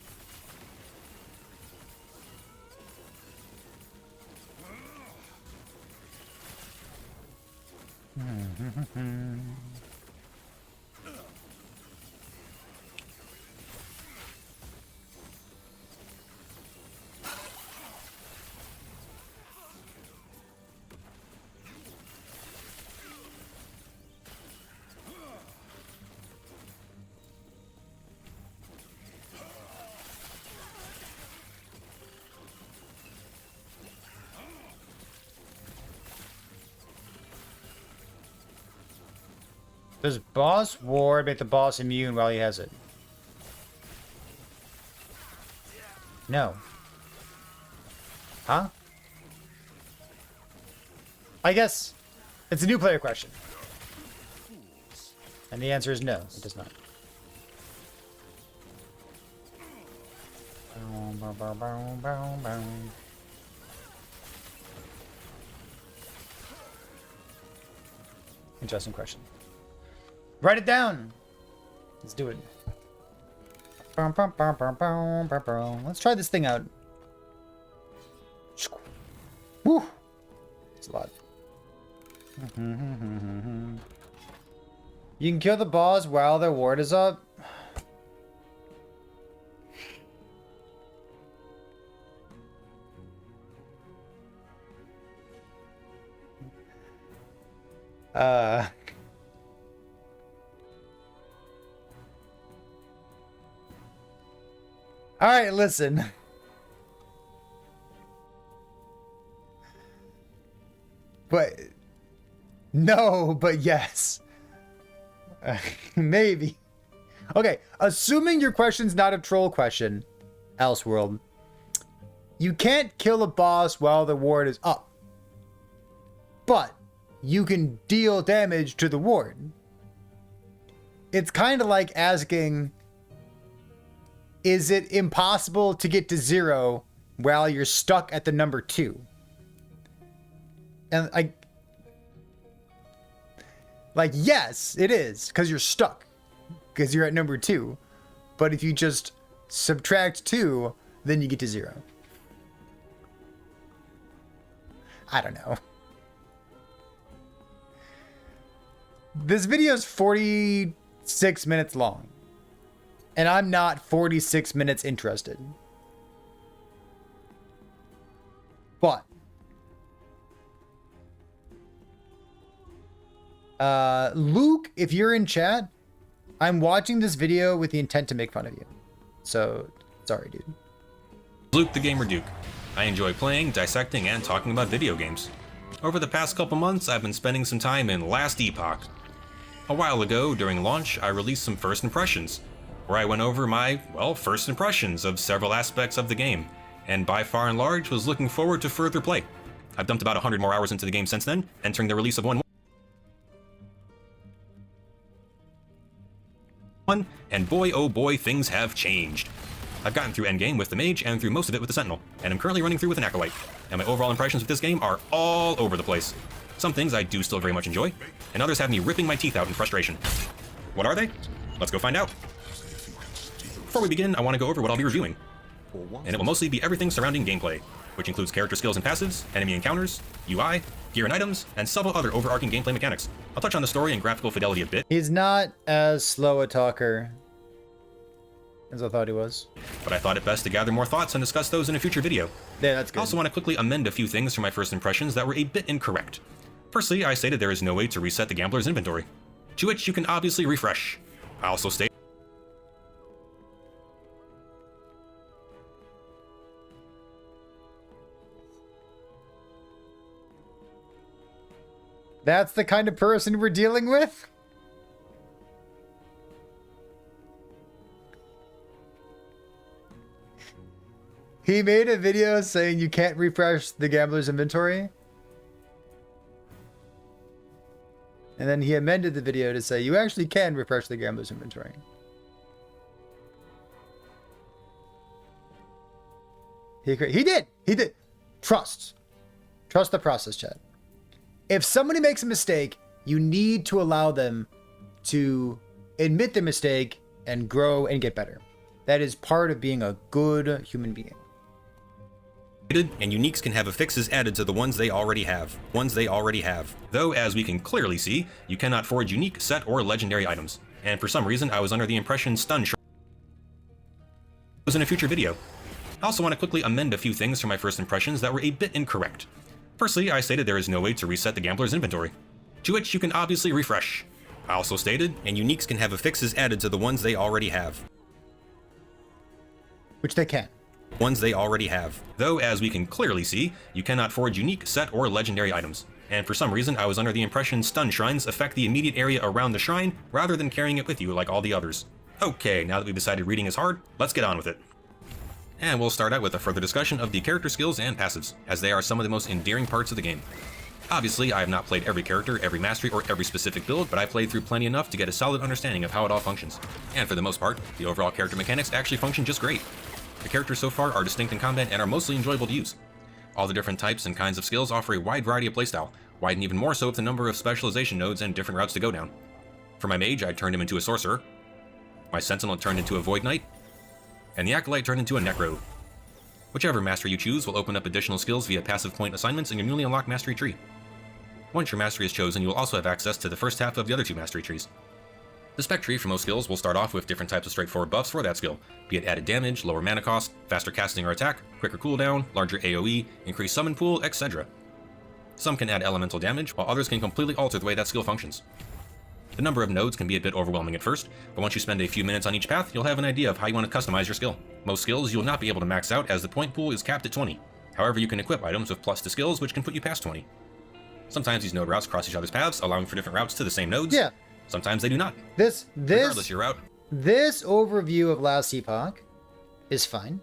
Does boss ward make the boss immune while he has it? No. Huh? I guess it's a new player question. And the answer is no, it does not. Interesting question. Write it down. Let's do it. Let's try this thing out. Woo! It's a lot. You can kill the boss while their ward is up. All right, listen. But no, but yes. Maybe. Okay, assuming your question's not a troll question, Elseworld, you can't kill a boss while the ward is up. But you can deal damage to the ward. It's kind of like asking, is it impossible to get to 0 while you're stuck at the number 2? And yes, it is, because you're stuck, because you're at number 2. But if you just subtract 2, then you get to 0. I don't know. This video is 46 minutes long. And I'm not 46 minutes interested. But Luke, if you're in chat, I'm watching this video with the intent to make fun of you. So, sorry, dude. Luke the Gamer Duke. I enjoy playing, dissecting, and talking about video games. Over the past couple months, I've been spending some time in Last Epoch. A while ago, during launch, I released some first impressions, where I went over my, well, first impressions of several aspects of the game, and by far and large was looking forward to further play. I've dumped about 100 more hours into the game since then, entering the release of 1.1, and boy oh boy, things have changed. I've gotten through Endgame with the Mage and through most of it with the Sentinel, and I'm currently running through with an Acolyte, and my overall impressions of this game are all over the place. Some things I do still very much enjoy, and others have me ripping my teeth out in frustration. What are they? Let's go find out. Before we begin, I want to go over what I'll be reviewing, and it will mostly be everything surrounding gameplay, which includes character skills and passives, enemy encounters, UI, gear and items, and several other overarching gameplay mechanics. I'll touch on the story and graphical fidelity a bit. He's not as slow a talker as I thought he was. But I thought it best to gather more thoughts and discuss those in a future video. Yeah, that's good. I also want to quickly amend a few things from my first impressions that were a bit incorrect. Firstly, I stated there is no way to reset the gambler's inventory, to which you can obviously refresh. I also stated That's the kind of person we're dealing with? He made a video saying you can't refresh the gambler's inventory. And then he amended the video to say you actually can refresh the gambler's inventory. He did. He did. Trust. Trust the process, chat. If somebody makes a mistake, you need to allow them to admit the mistake and grow and get better. That is part of being a good human being. And uniques can have affixes added to the ones they already have. Though, as we can clearly see, you cannot forge unique, set, or legendary items. And for some reason, I was under the impression stun was in a future video. I also want to quickly amend a few things from my first impressions that were a bit incorrect. Firstly, I stated there is no way to reset the gambler's inventory, to which you can obviously refresh. I also stated, and uniques can have affixes added to the ones they already have. Which they can. Though, as we can clearly see, you cannot forge unique, set, or legendary items. And for some reason, I was under the impression stun shrines affect the immediate area around the shrine, rather than carrying it with you like all the others. Okay, now that we've decided reading is hard, let's get on with it. And we'll start out with a further discussion of the character skills and passives, as they are some of the most endearing parts of the game. Obviously, I have not played every character, every mastery, or every specific build, but I played through plenty enough to get a solid understanding of how it all functions. And for the most part, the overall character mechanics actually function just great. The characters so far are distinct in combat and are mostly enjoyable to use. All the different types and kinds of skills offer a wide variety of playstyle, widen even more so with the number of specialization nodes and different routes to go down. For my mage, I turned him into a sorcerer, my sentinel turned into a void knight, and the acolyte turned into a necro. Whichever mastery you choose will open up additional skills via passive point assignments in your newly unlocked mastery tree. Once your mastery is chosen, you will also have access to the first half of the other two mastery trees. The spec tree for most skills will start off with different types of straightforward buffs for that skill, be it added damage, lower mana cost, faster casting or attack, quicker cooldown, larger AoE, increased summon pool, etc. Some can add elemental damage, while others can completely alter the way that skill functions. The number of nodes can be a bit overwhelming at first, but once you spend a few minutes on each path, you'll have an idea of how you want to customize your skill. Most skills you will not be able to max out as the point pool is capped at 20. However, you can equip items with plus to skills which can put you past 20. Sometimes these node routes cross each other's paths, allowing for different routes to the same nodes. Yeah. Sometimes they do not. Regardless your route. This overview of Last Epoch is fine.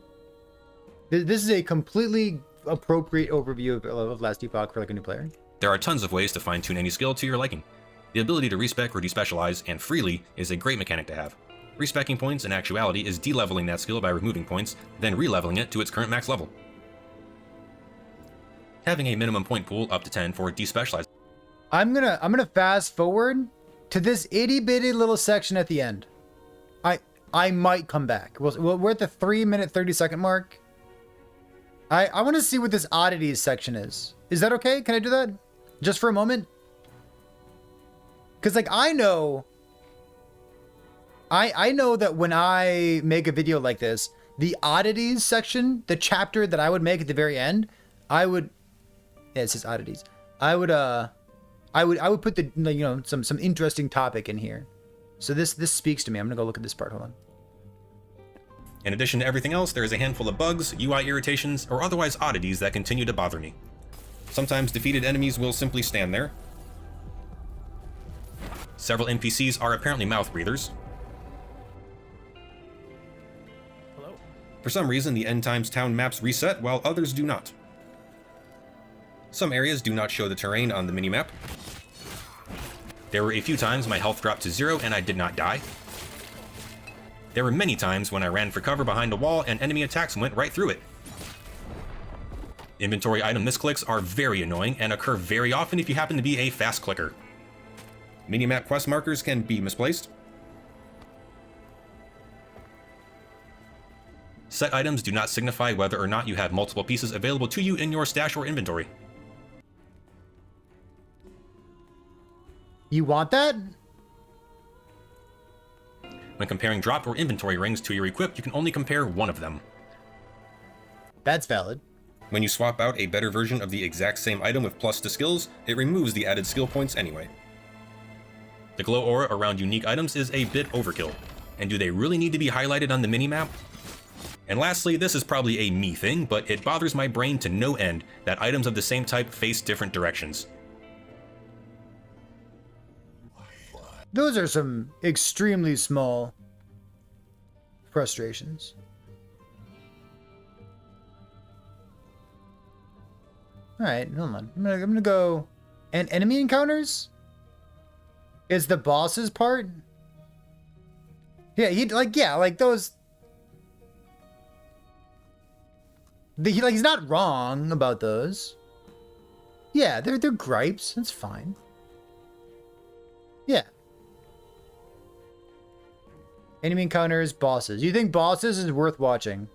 This is a completely appropriate overview of Last Epoch for like a new player. There are tons of ways to fine-tune any skill to your liking. The ability to respec or despecialize, and freely, is a great mechanic to have. Respecking points, in actuality, is de-leveling that skill by removing points, then re-leveling it to its current max level. Having a minimum point pool up to 10 for despecialize. I'm gonna fast forward to this itty-bitty little section at the end. I might come back. We're at the 3-minute 30-second mark. I want to see what this oddities section is. Is that okay? Can I do that? Just for a moment? Because, like, I know that when I make a video like this, the oddities section, the chapter that I would make at the very end, yeah, it says oddities. I would put some interesting topic in here. So this speaks to me. I'm gonna go look at this part. Hold on. In addition to everything else, there is a handful of bugs, UI irritations, or otherwise oddities that continue to bother me. Sometimes defeated enemies will simply stand there. Several NPCs are apparently mouth breathers. Hello. For some reason, the End Times town maps reset, while others do not. Some areas do not show the terrain on the minimap. There were a few times my health dropped to 0 and I did not die. There were many times when I ran for cover behind a wall and enemy attacks went right through it. Inventory item misclicks are very annoying and occur very often if you happen to be a fast clicker. Minimap quest markers can be misplaced. Set items do not signify whether or not you have multiple pieces available to you in your stash or inventory. You want that? When comparing drop or inventory rings to your equip, you can only compare one of them. That's valid. When you swap out a better version of the exact same item with plus to skills, it removes the added skill points anyway. The glow aura around unique items is a bit overkill. And do they really need to be highlighted on the minimap? And lastly, this is probably a me thing, but it bothers my brain to no end that items of the same type face different directions. Those are some extremely small frustrations. All right, hold on. I'm gonna go. And enemy encounters is the boss's part. Yeah, like those. He's not wrong about those. Yeah, they're gripes. That's fine. Yeah. Enemy encounters, bosses. You think bosses is worth watching?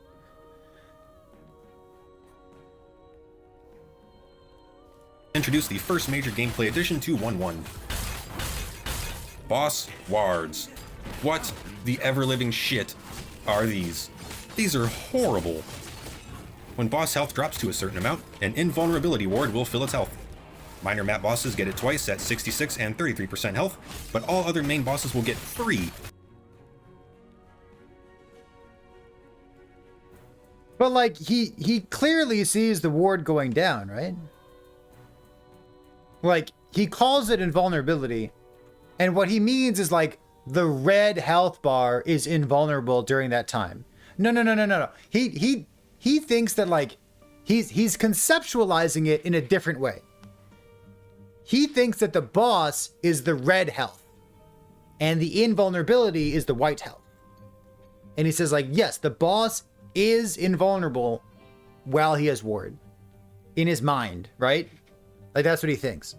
Introduce the first major gameplay addition to 1.1. Boss wards. What the ever-living shit are these? These are horrible. When boss health drops to a certain amount, an invulnerability ward will fill its health. Minor map bosses get it twice at 66 and 33% health, but all other main bosses will get 3. But like he clearly sees the ward going down, right? Like he calls it invulnerability, and what he means is like the red health bar is invulnerable during that time. No. He thinks that like he's conceptualizing it in a different way. He thinks that the boss is the red health and the invulnerability is the white health. And he says like, yes, the boss is invulnerable while he has ward in his mind, right? Like that's what he thinks.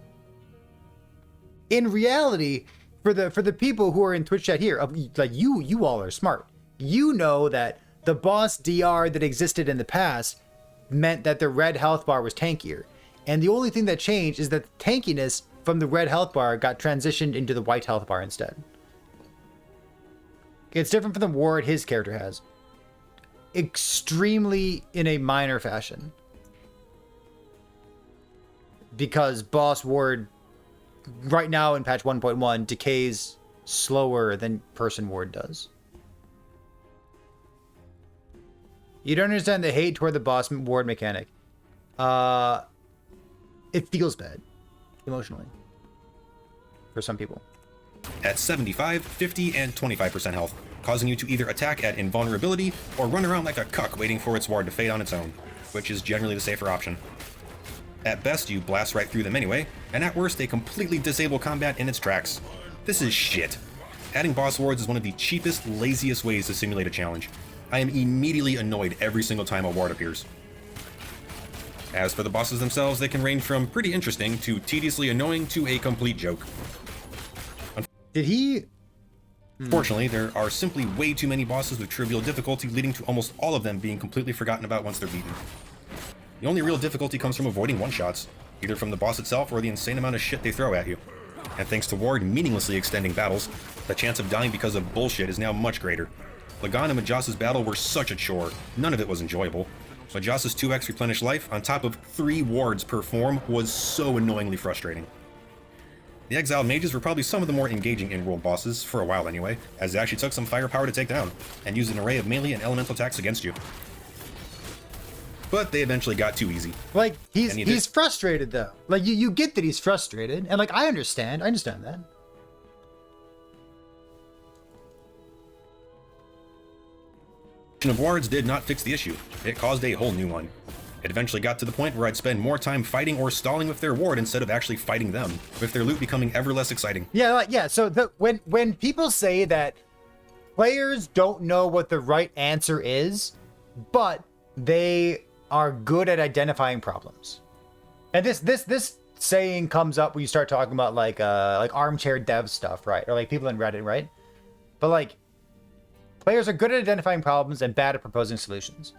In reality, for the people who are in Twitch chat here, like you all are smart. You know that the boss DR that existed in the past meant that the red health bar was tankier. And the only thing that changed is that the tankiness from the red health bar got transitioned into the white health bar instead. It's different from the ward his character has. Extremely in a minor fashion. Because boss ward right now in patch 1.1 decays slower than person ward does. You don't understand the hate toward the boss ward mechanic. It feels bad emotionally for some people. At 75, 50, and 25% health, causing you to either attack at invulnerability or run around like a cuck waiting for its ward to fade on its own, which is generally the safer option. At best, you blast right through them anyway, and at worst, they completely disable combat in its tracks. This is shit. Adding boss wards is one of the cheapest, laziest ways to simulate a challenge. I am immediately annoyed every single time a ward appears. As for the bosses themselves, they can range from pretty interesting to tediously annoying to a complete joke. Did he? Fortunately, there are simply way too many bosses with trivial difficulty, leading to almost all of them being completely forgotten about once they're beaten. The only real difficulty comes from avoiding one-shots, either from the boss itself or the insane amount of shit they throw at you. And thanks to Ward meaninglessly extending battles, the chance of dying because of bullshit is now much greater. Lagan and Majas's battle were such a chore, none of it was enjoyable. Majas's 2x replenished life on top of 3 wards per form was so annoyingly frustrating. The exiled mages were probably some of the more engaging in-world bosses, for a while anyway, as they actually took some firepower to take down, and used an array of melee and elemental attacks against you. But they eventually got too easy. Like, he's frustrated though. Like, you get that he's frustrated, and like, I understand that. Of wards did not fix the issue. It caused a whole new one. It eventually got to the point where I'd spend more time fighting or stalling with their ward instead of actually fighting them, with their loot becoming ever less exciting. Yeah. So when people say that players don't know what the right answer is, but they are good at identifying problems, and this saying comes up when you start talking about like armchair dev stuff, right? Or like people in Reddit, right? But like, players are good at identifying problems and bad at proposing solutions.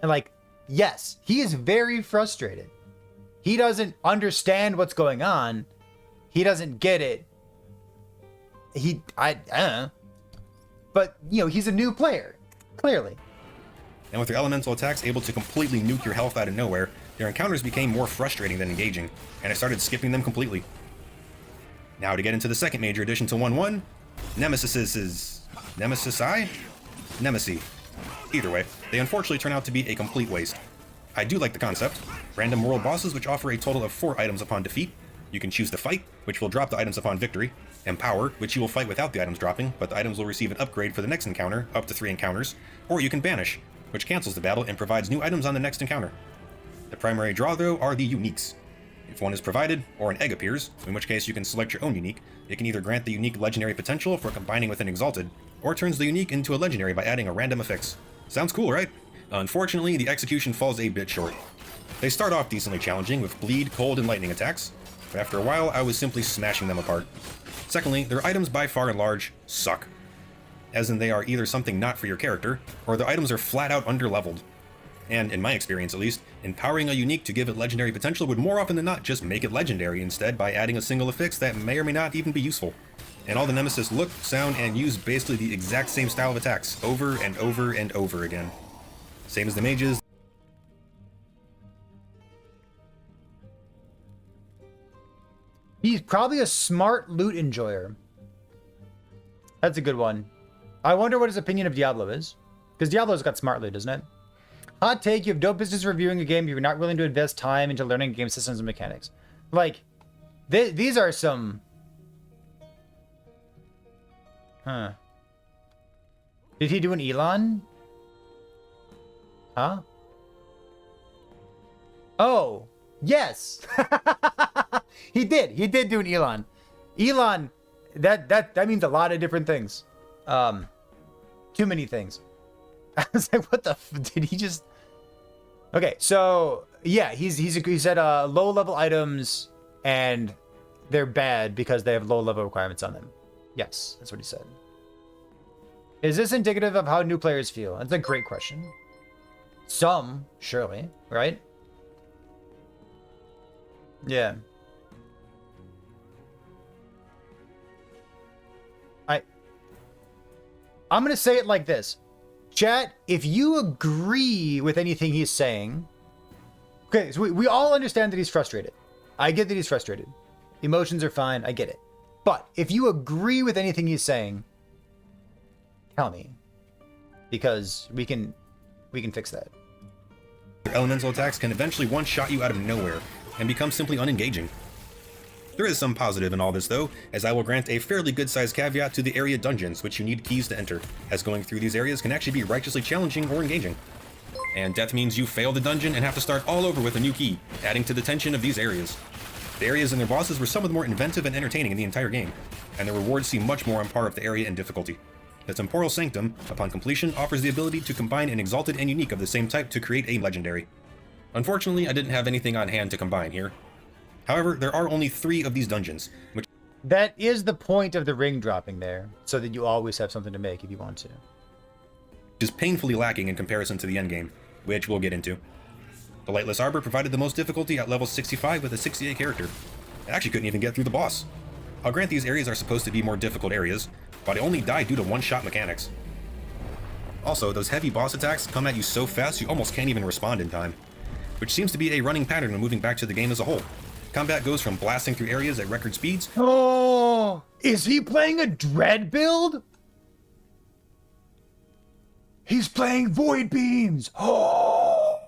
And like, yes, he is very frustrated. He doesn't understand what's going on. He doesn't get it. I don't know. But, you know, he's a new player, clearly. And with their elemental attacks able to completely nuke your health out of nowhere, their encounters became more frustrating than engaging, and I started skipping them completely. Now to get into the second major addition to 1.1, Nemesis. Either way, they unfortunately turn out to be a complete waste. I do like the concept. Random world bosses which offer a total of 4 items upon defeat. You can choose to fight, which will drop the items upon victory. Empower, which you will fight without the items dropping, but the items will receive an upgrade for the next encounter, up to 3 encounters. Or you can Banish, which cancels the battle and provides new items on the next encounter. The primary draw, though, are the uniques. If one is provided, or an egg appears, in which case you can select your own unique, it can either grant the unique legendary potential for combining with an exalted, or turns the unique into a legendary by adding a random affix. Sounds cool, right? Unfortunately, the execution falls a bit short. They start off decently challenging with bleed, cold, and lightning attacks, but after a while I was simply smashing them apart. Secondly, their items by far and large suck. as in they are either something not for your character, or the items are flat out underleveled. And, in my experience at least, empowering a unique to give it legendary potential would more often than not just make it legendary instead by adding a single affix that may or may not even be useful. And all the nemesis look, sound, and use basically the exact same style of attacks, over and over and over again. Same as the mages. He's probably a smart loot enjoyer. That's a good one. I wonder what his opinion of Diablo is. Because Diablo's got smart loot, isn't it? Hot take, you have no business reviewing a game if you're not willing to invest time into learning game systems and mechanics. Like, these are some... Huh. Did he do an Elon? Huh? Oh, yes. He did. He did do an Elon. Elon, that means a lot of different things. Too many things. I was like, what the did he just... Okay, so yeah, he said low level items and they're bad because they have low level requirements on them. Yes, that's what he said. Is this indicative of how new players feel? That's a great question. Some, surely, right? Yeah. I'm going to say it like this. Chat, if you agree with anything he's saying... Okay, so we all understand that he's frustrated. I get that he's frustrated. Emotions are fine, I get it. But if you agree with anything he's saying, tell me. Because we can fix that. Elemental attacks can eventually one-shot you out of nowhere, and become simply unengaging. There is some positive in all this though, as I will grant a fairly good-sized caveat to the area dungeons, which you need keys to enter, as going through these areas can actually be righteously challenging or engaging. And death means you fail the dungeon and have to start all over with a new key, adding to the tension of these areas. The areas and their bosses were some of the more inventive and entertaining in the entire game, and the rewards seem much more on par with the area and difficulty. The Temporal Sanctum, upon completion, offers the ability to combine an exalted and unique of the same type to create a legendary. Unfortunately, I didn't have anything on hand to combine here. However, there are only 3 of these dungeons, which That is the point of the ring dropping there, so that you always have something to make if you want to. is painfully lacking in comparison to the endgame, which we'll get into. The Lightless Arbor provided the most difficulty at level 65 with a 68 character. I actually couldn't even get through the boss. I'll grant these areas are supposed to be more difficult areas, but I only died due to one-shot mechanics. Also, those heavy boss attacks come at you so fast you almost can't even respond in time, which seems to be a running pattern when moving back to the game as a whole. Combat goes from blasting through areas at record speeds. Oh, is he playing a Dread build? He's playing Void Beams. Oh,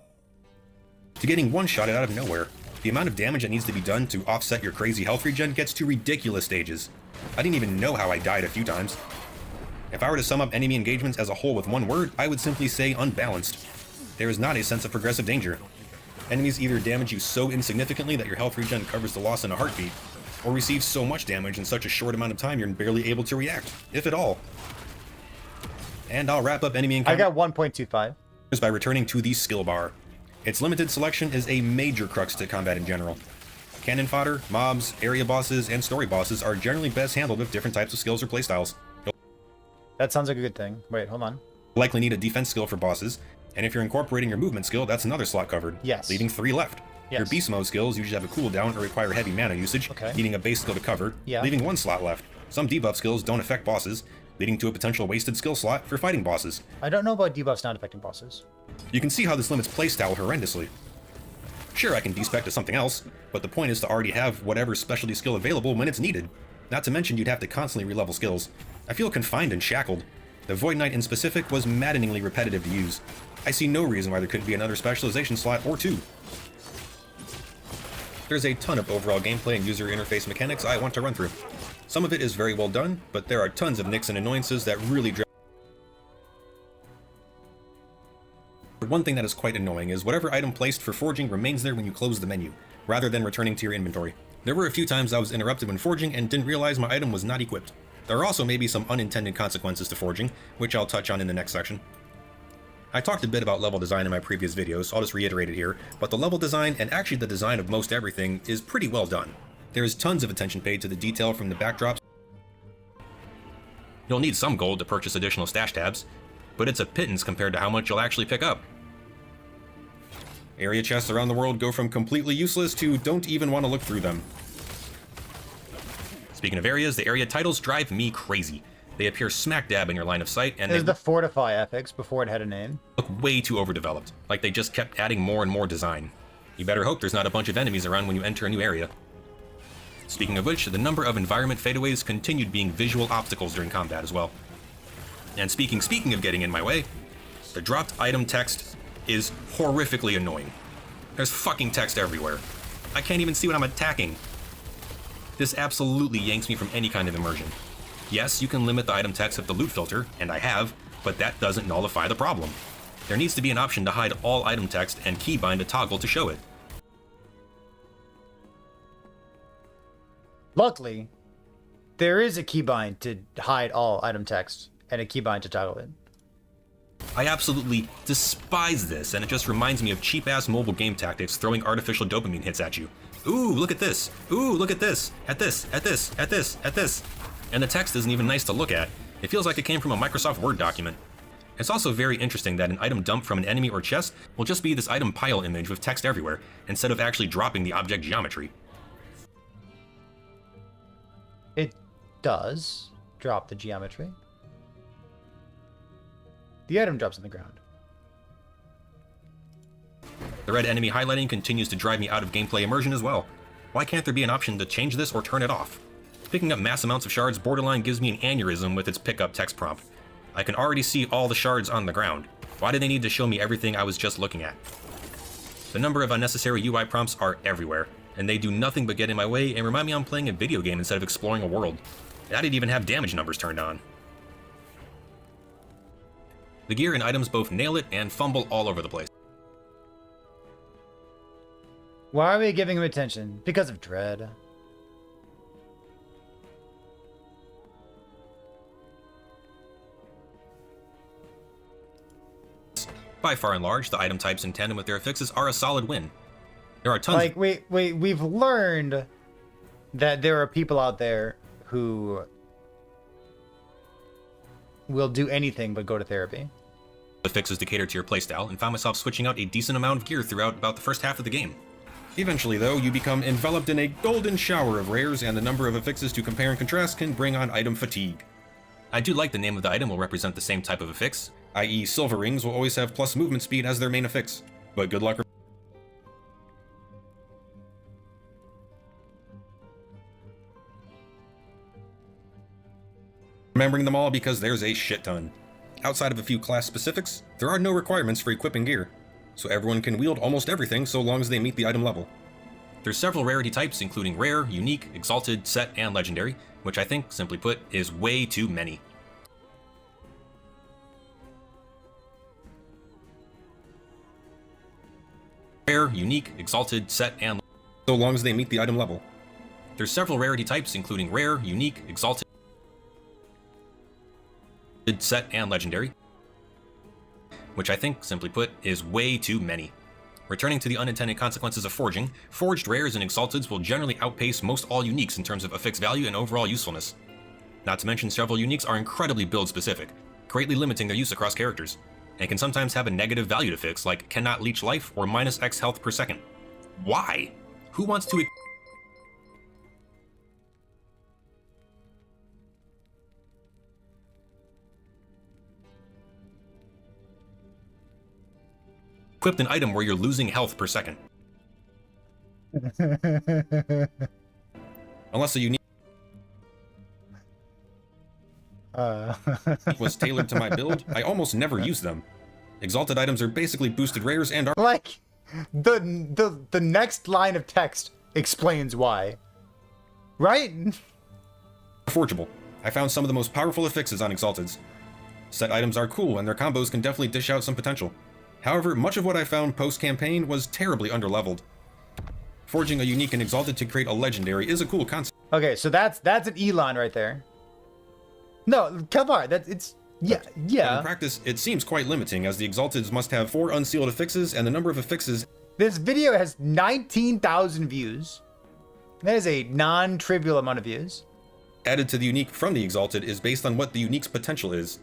to getting one-shotted out of nowhere. The amount of damage that needs to be done to offset your crazy health regen gets to ridiculous stages. I didn't even know how I died a few times. If I were to sum up enemy engagements as a whole with one word, I would simply say unbalanced. There is not a sense of progressive danger. Enemies either damage you so insignificantly that your health regen covers the loss in a heartbeat, or receive so much damage in such a short amount of time you're barely able to react, if at all. And I'll wrap up enemy I encounters got 1.25. by returning to the skill bar. Its limited selection is a major crux to combat in general. Cannon fodder, mobs, area bosses, and story bosses are generally best handled with different types of skills or playstyles. That sounds like a good thing. Wait, hold on. You'll likely need a defense skill for bosses, and if you're incorporating your movement skill, that's another slot covered, Yes. leaving 3 left. Yes. Your beast mode skills usually have a cooldown or require heavy mana usage, Okay. needing a base skill to cover, Yeah. leaving 1 slot left. Some debuff skills don't affect bosses, leading to a potential wasted skill slot for fighting bosses. I don't know about debuffs not affecting bosses. You can see how this limits playstyle horrendously. Sure, I can despec to something else, but the point is to already have whatever specialty skill available when it's needed. Not to mention you'd have to constantly relevel skills. I feel confined and shackled. The Void Knight in specific was maddeningly repetitive to use. I see no reason why there couldn't be another specialization slot or 2. There's a ton of overall gameplay and user interface mechanics I want to run through. Some of it is very well done, but there are tons of nicks and annoyances that really One thing that is quite annoying is whatever item placed for forging remains there when you close the menu, rather than returning to your inventory. There were a few times I was interrupted when forging and didn't realize my item was not equipped. There are also maybe some unintended consequences to forging, which I'll touch on in the next section. I talked a bit about level design in my previous videos, so I'll just reiterate it here, but the level design, and actually the design of most everything, is pretty well done. There is tons of attention paid to the detail from the backdrops You'll need some gold to purchase additional stash tabs, but it's a pittance compared to how much you'll actually pick up. Area chests around the world go from completely useless to don't even want to look through them. Speaking of areas, the area titles drive me crazy. They appear smack dab in your line of sight, and There's they the Fortify affix before it had a name. look way too overdeveloped, like they just kept adding more and more design. You better hope there's not a bunch of enemies around when you enter a new area. Speaking of which, the number of environment fadeaways continued being visual obstacles during combat as well. And speaking of getting in my way, the dropped item text is horrifically annoying. There's fucking text everywhere. I can't even see what I'm attacking. This absolutely yanks me from any kind of immersion. Yes, you can limit the item text with the loot filter, and I have, but that doesn't nullify the problem. There needs to be an option to hide all item text and keybind a toggle to show it. Luckily, there is a keybind to hide all item text and a keybind to toggle it. I absolutely despise this, and it just reminds me of cheap-ass mobile game tactics throwing artificial dopamine hits at you. Ooh, look at this. Ooh, look at this. At this, at this, at this, at this. And the text isn't even nice to look at. It feels like it came from a Microsoft Word document. It's also very interesting that an item dump from an enemy or chest will just be this item pile image with text everywhere, instead of actually dropping the object geometry. It does drop the geometry. The item drops on the ground. The red enemy highlighting continues to drive me out of gameplay immersion as well. Why can't there be an option to change this or turn it off? Picking up mass amounts of shards borderline gives me an aneurysm with its pickup text prompt. I can already see all the shards on the ground. Why do they need to show me everything I was just looking at? The number of unnecessary UI prompts are everywhere, and they do nothing but get in my way and remind me I'm playing a video game instead of exploring a world. I didn't even have damage numbers turned on. The gear and items both nail it and fumble all over the place. Why are we giving him attention? Because of dread. By far and large, the item types in tandem with their affixes are a solid win. There are tons Like, we've learned that there are people out there who will do anything but go to therapy. affixes to cater to your playstyle, and found myself switching out a decent amount of gear throughout about the first half of the game. Eventually, though, you become enveloped in a golden shower of rares, and the number of affixes to compare and contrast can bring on item fatigue. I do like the name of the item will represent the same type of affix, i.e. silver rings will always have plus movement speed as their main affix, but good luck remembering them all because there's a shit ton. Outside of a few class specifics, there are no requirements for equipping gear, so everyone can wield almost everything so long as they meet the item level. There's several rarity types including rare, unique, exalted, set, and legendary, which I think, simply put, is way too many. Rare, unique, exalted, set, and so long as they meet the item level. There's several rarity types including rare, unique, exalted, set, and legendary, which I think, simply put, is way too many. Returning to the unintended consequences of forging, forged rares and exalteds will generally outpace most all uniques in terms of affix value and overall usefulness. Not to mention several uniques are incredibly build specific, greatly limiting their use across characters, and can sometimes have a negative value to fix like cannot leech life or minus X health per second. Why? Who wants to equipped an item where you're losing health per second? Unless a unique was tailored to my build, I almost never use them. Exalted items are basically boosted rares and are Like, the next line of text explains why. Right? forgeable. I found some of the most powerful affixes on exalteds. Set items are cool and their combos can definitely dish out some potential. However, much of what I found post-campaign was terribly underleveled. Forging a unique and exalted to create a legendary is a cool concept. Okay, so that's an Elon right there. No, Kelvar, yeah. In practice, it seems quite limiting, as the exalteds must have 4 unsealed affixes, and the number of affixes This video has 19,000 views. That is a non-trivial amount of views. added to the unique from the Exalted is based on what the unique's potential is.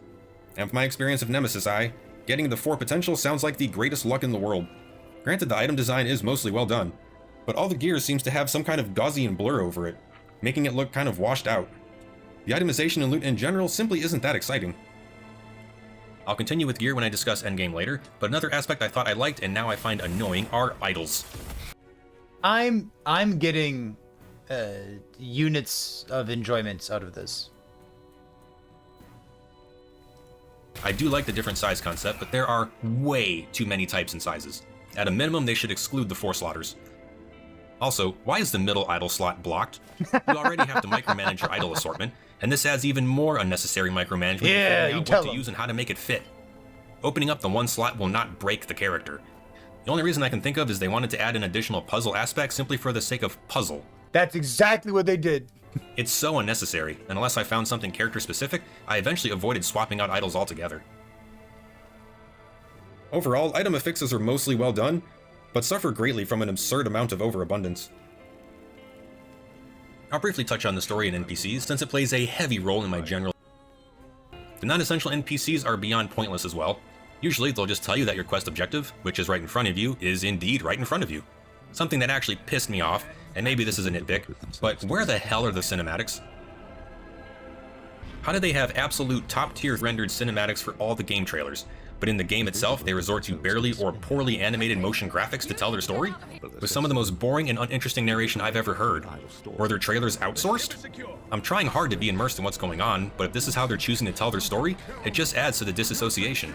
And from my experience of Nemesis Eye, getting the 4 potential sounds like the greatest luck in the world. Granted, the item design is mostly well done, but all the gear seems to have some kind of Gaussian blur over it, making it look kind of washed out. The itemization and loot in general simply isn't that exciting. I'll continue with gear when I discuss Endgame later, but another aspect I thought I liked and now I find annoying are idols. I'm getting units of enjoyment out of this. I do like the different size concept, but there are way too many types and sizes. At a minimum, they should exclude the 4 slaughters. Also, why is the middle idol slot blocked? You already have to micromanage your idol assortment, and this adds even more unnecessary micromanagement in figuring out what to use and how to make it fit. Opening up the one slot will not break the character. The only reason I can think of is they wanted to add an additional puzzle aspect simply for the sake of puzzle. That's exactly what they did. It's so unnecessary, and unless I found something character specific, I eventually avoided swapping out idols altogether. Overall, item affixes are mostly well done, but suffer greatly from an absurd amount of overabundance. I'll briefly touch on the story and NPCs, since it plays a heavy role in my general. The non-essential NPCs are beyond pointless as well. Usually they'll just tell you that your quest objective, which is right in front of you, is indeed right in front of you. Something that actually pissed me off, and maybe this is a nitpick, but where the hell are the cinematics? How do they have absolute top-tier rendered cinematics for all the game trailers, but in the game itself they resort to barely or poorly animated motion graphics to tell their story? With some of the most boring and uninteresting narration I've ever heard. Were their trailers outsourced? I'm trying hard to be immersed in what's going on, but if this is how they're choosing to tell their story, it just adds to the disassociation.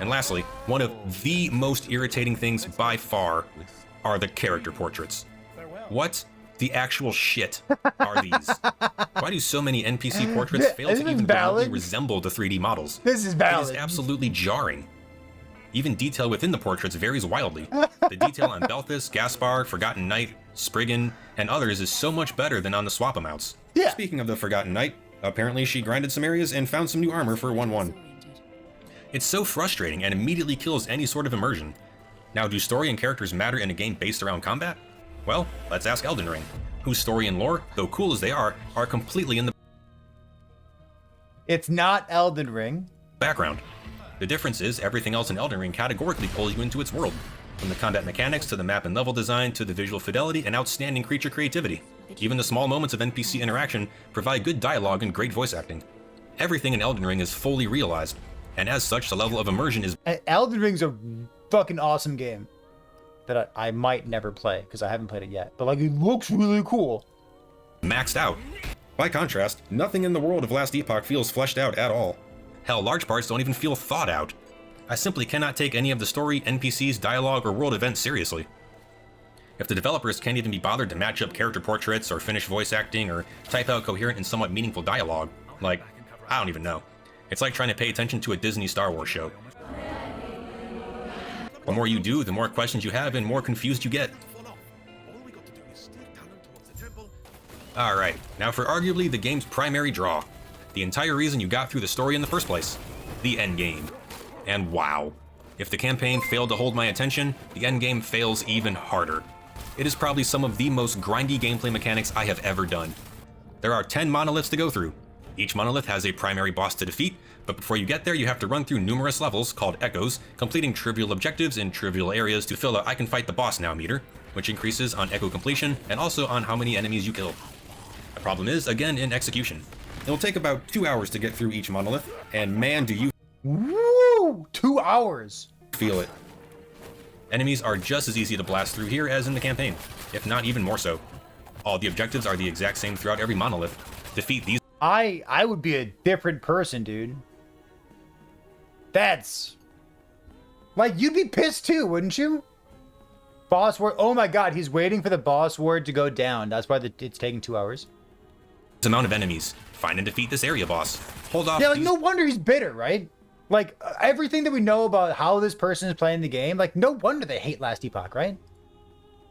And lastly, one of the most irritating things by far are the character portraits. What the actual shit are these? Why do so many NPC portraits fail to even remotely resemble the 3D models? This is valid. It is absolutely jarring. Even detail within the portraits varies wildly. The detail on Belthus, Gaspar, Forgotten Knight, Spriggan, and others is so much better than on the swap amounts. Yeah. Speaking of the Forgotten Knight, apparently she grinded some areas and found some new armor for 1-1. It's so frustrating and immediately kills any sort of immersion. Now, do story and characters matter in a game based around combat? Well, let's ask Elden Ring, whose story and lore, though cool as they are completely in the It's not Elden Ring. background. The difference is everything else in Elden Ring categorically pulls you into its world, from the combat mechanics to the map and level design to the visual fidelity and outstanding creature creativity. Even the small moments of NPC interaction provide good dialogue and great voice acting. Everything in Elden Ring is fully realized, and as such, the level of immersion is Elden Ring's a fucking awesome game that I might never play because I haven't played it yet. But like, it looks really cool. maxed out. By contrast, nothing in the world of Last Epoch feels fleshed out at all. Hell, large parts don't even feel thought out. I simply cannot take any of the story, NPCs, dialogue, or world events seriously. If the developers can't even be bothered to match up character portraits or finish voice acting or type out coherent and somewhat meaningful dialogue, like, I don't even know. It's like trying to pay attention to a Disney Star Wars show. The more you do, the more questions you have and more confused you get. Alright, now for arguably the game's primary draw. The entire reason you got through the story in the first place. The endgame. And wow. If the campaign failed to hold my attention, the endgame fails even harder. It is probably some of the most grindy gameplay mechanics I have ever done. There are 10 monoliths to go through. Each monolith has a primary boss to defeat, but before you get there you have to run through numerous levels, called echoes, completing trivial objectives in trivial areas to fill a I can fight the boss now meter, which increases on echo completion and also on how many enemies you kill. The problem is, again, in execution. It'll take about 2 hours to get through each monolith, and man do you Woo! 2 hours. feel it. Enemies are just as easy to blast through here as in the campaign, if not even more so. All the objectives are the exact same throughout every monolith. Defeat these I would be a different person, dude. That's like, you'd be pissed too, wouldn't you? Boss word. Oh my god, he's waiting for the boss word to go down. That's why it's taking 2 hours. amount of enemies. Find and defeat this area boss. Hold off Yeah, like, these no wonder he's bitter, right? Like, everything that we know about how this person is playing the game, like, no wonder they hate Last Epoch, right?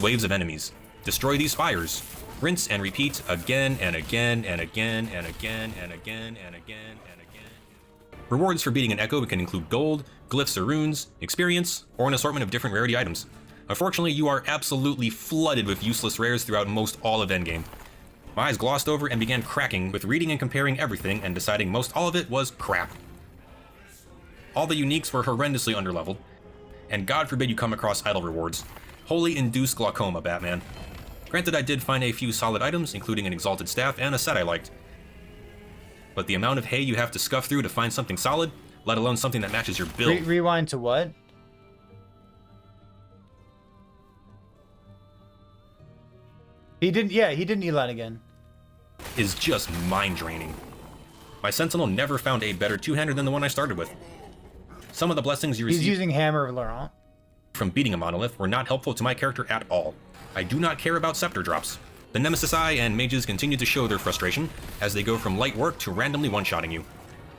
waves of enemies. Destroy these spires. Rinse and repeat again and again and again and again and again and again and again. Rewards for beating an echo can include gold, glyphs or runes, experience, or an assortment of different rarity items. Unfortunately, you are absolutely flooded with useless rares throughout most all of Endgame. My eyes glossed over and began cracking with reading and comparing everything and deciding most all of it was crap. All the uniques were horrendously underleveled, and God forbid you come across idle rewards. Wholly induced glaucoma, Batman. Granted, I did find a few solid items, including an exalted staff and a set I liked. But the amount of hay you have to scuff through to find something solid, let alone something that matches your build, Rewind to what? He didn't Elon again. is just mind-draining. My Sentinel never found a better two-hander than the one I started with. Some of the blessings you He's receive using Hammer of Laurent. from beating a monolith were not helpful to my character at all. I do not care about scepter drops. The Nemesis Eye and mages continue to show their frustration as they go from light work to randomly one-shotting you.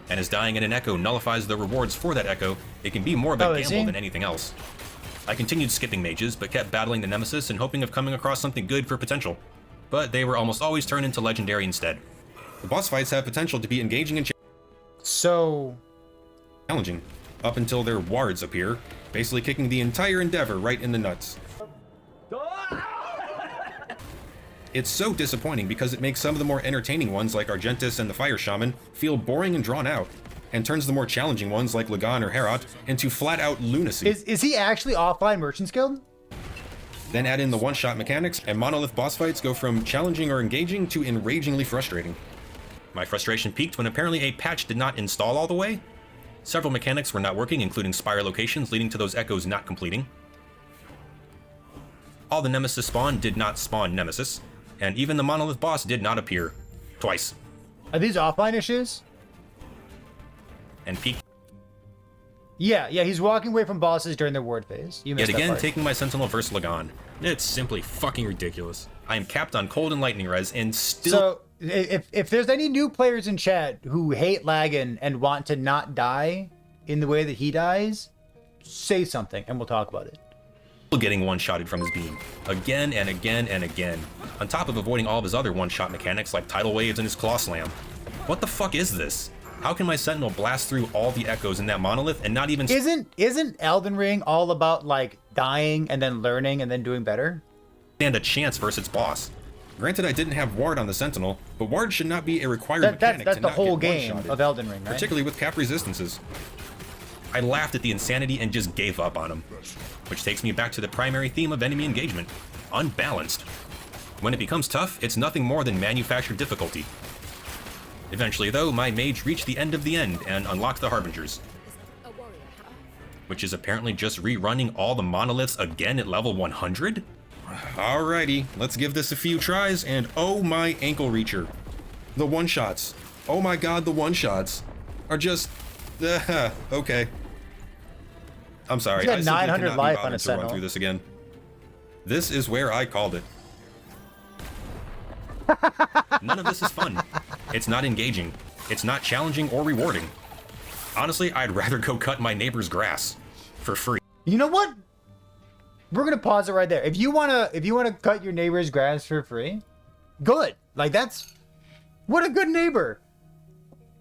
And as dying in an echo nullifies the rewards for that echo, it can be more of a gamble than anything else. I continued skipping mages, but kept battling the Nemesis and hoping of coming across something good for potential. But they were almost always turned into legendary instead. The boss fights have potential to be engaging and So challenging, up until their wards appear, basically kicking the entire endeavor right in the nuts. It's so disappointing because it makes some of the more entertaining ones like Argentis and the Fire Shaman feel boring and drawn out, and turns the more challenging ones like Lagan or Herat into flat-out lunacy. is he actually offline Merchant's Guild? Then add in the one-shot mechanics, and monolith boss fights go from challenging or engaging to enragingly frustrating. My frustration peaked when apparently a patch did not install all the way. Several mechanics were not working, including spire locations, leading to those echoes not completing. All the Nemesis spawn did not spawn Nemesis, and even the monolith boss did not appear. Twice. Are these offline issues? And peaked Yeah, he's walking away from bosses during their ward phase. You missed yet that again, part. taking my Sentinel versus Lagan. It's simply fucking ridiculous. I am capped on cold and lightning res, and still... So, if there's any new players in chat who hate Lagan and want to not die in the way that he dies, say something and we'll talk about it. Getting one-shotted from his beam. Again and again and again. On top of avoiding all of his other one-shot mechanics like tidal waves and his claw slam. What the fuck is this? How can my Sentinel blast through all the echoes in that monolith and not even... Isn't Elden Ring all about, like, dying and then learning and then doing better? ...stand a chance versus its boss? Granted, I didn't have Ward on the Sentinel, but Ward should not be a required mechanic That's to the not whole get game one-shotted, of Elden Ring, right? particularly with cap resistances. I laughed at the insanity and just gave up on him. Which takes me back to the primary theme of enemy engagement. Unbalanced. When it becomes tough, it's nothing more than manufactured difficulty. Eventually, though, my mage reached the end of the end and unlocked the Harbingers. Which is apparently just rerunning all the monoliths again at level 100? Alrighty, let's give this a few tries, and oh my ankle reacher. The one-shots. Oh my god, the one-shots are just... okay. I'm sorry, He's got I simply 900 cannot life be on bothered his to run Sentinel. through this again. This is where I called it. None of this is fun. It's not engaging. It's not challenging or rewarding. Honestly, I'd rather go cut my neighbor's grass for free. You know what? We're gonna pause it right there. If you wanna cut your neighbor's grass for free, good. Like that's what a good neighbor.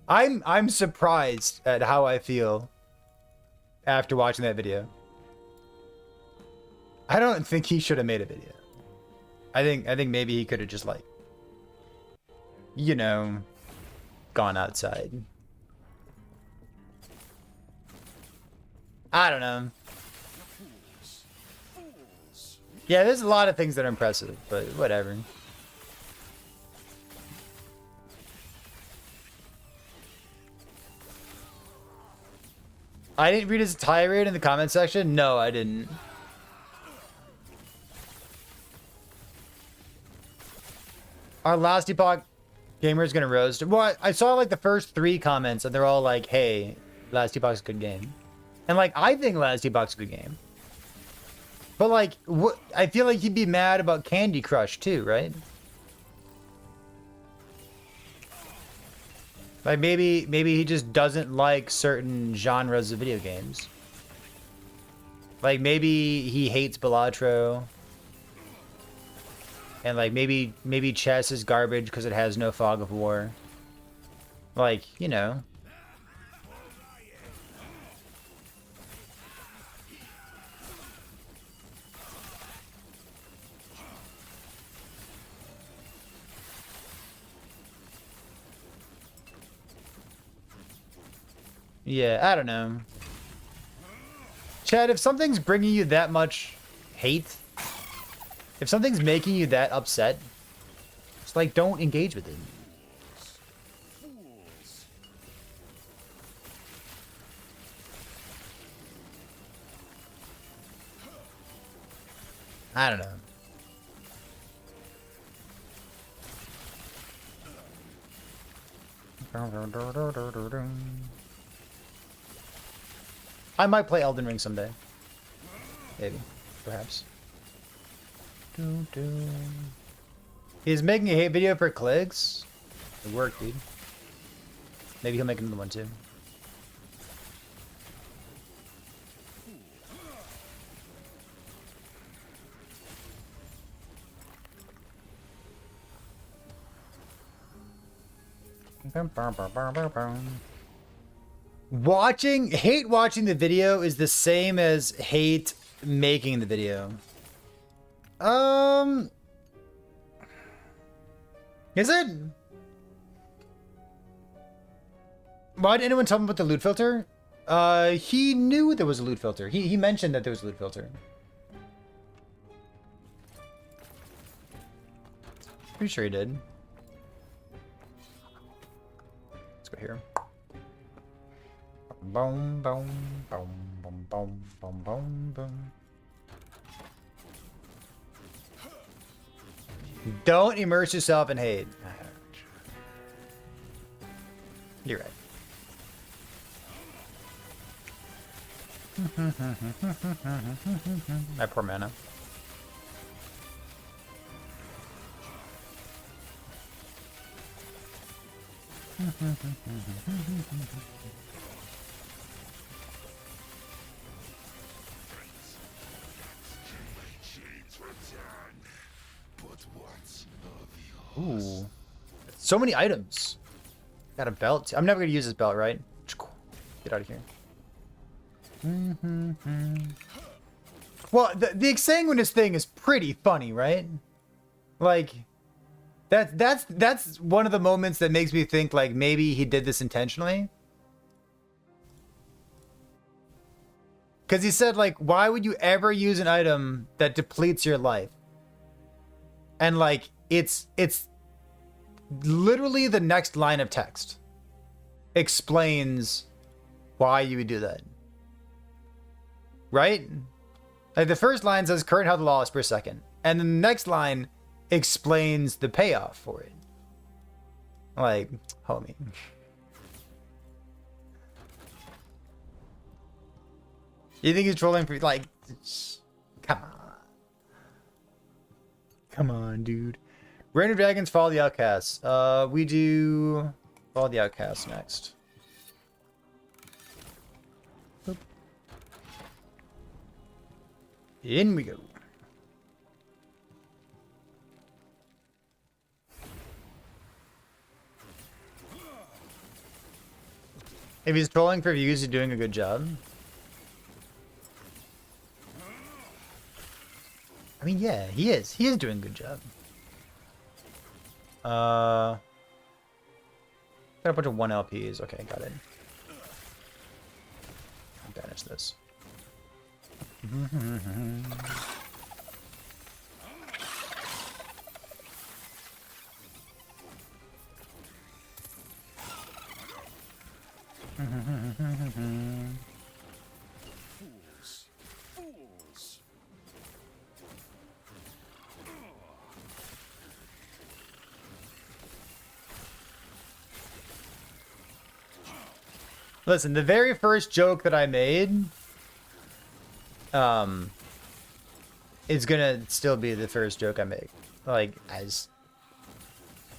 I'm surprised at how I feel after watching that video. I don't think he should have made a video. I think maybe he could have just like, you know, gone outside. I don't know. Yeah, there's a lot of things that are impressive, but whatever. I didn't read his tirade in the comment section. No, I didn't. Our last Epoch gamer's gonna roast. Well, I saw like the first 3 comments and they're all like, hey, Last Epoch's a good game. And like, I think Last Epoch's a good game. But like, what? I feel like he'd be mad about Candy Crush too, right? Like maybe he just doesn't like certain genres of video games. Like maybe he hates Balatro. And like maybe chess is garbage because it has no fog of war. Like, you know. Yeah, I don't know. Chad, if something's bringing you that much hate, if something's making you that upset, it's like, don't engage with it. I don't know. I might play Elden Ring someday. Maybe. Perhaps. He's making a hate video for clicks. It worked, dude. Maybe he'll make another one too. Hate watching the video is the same as hate making the video. Is it? Why did anyone tell him about the loot filter? He knew there was a loot filter. He mentioned that there was a loot filter. Pretty sure he did. Let's go here. Boom, boom, boom, boom, boom, boom, boom, boom. Don't immerse yourself in hate. You're right. My poor mana. Ooh. So many items. Got a belt. I'm never going to use this belt, right? Get out of here. Well, the exsanguinous thing is pretty funny, right? Like, that's one of the moments that makes me think, like, maybe he did this intentionally. Because he said, like, why would you ever use an item that depletes your life? And, like, it's literally the next line of text explains why you would do that. Right? Like, the first line says current health loss per second. And then the next line explains the payoff for it. Like, homie. You think he's trolling for, like, come on. Come on, dude. Reign of Dragons, Fall of the Outcasts. We do Fall of the Outcasts next. Boop. In we go. If he's trolling for views, he's doing a good job. I mean, yeah, he is. He is doing a good job. Got a bunch of 1 LPs. Okay, got it. Banish this. Listen, the very first joke that I made is gonna still be the first joke I make. Like, as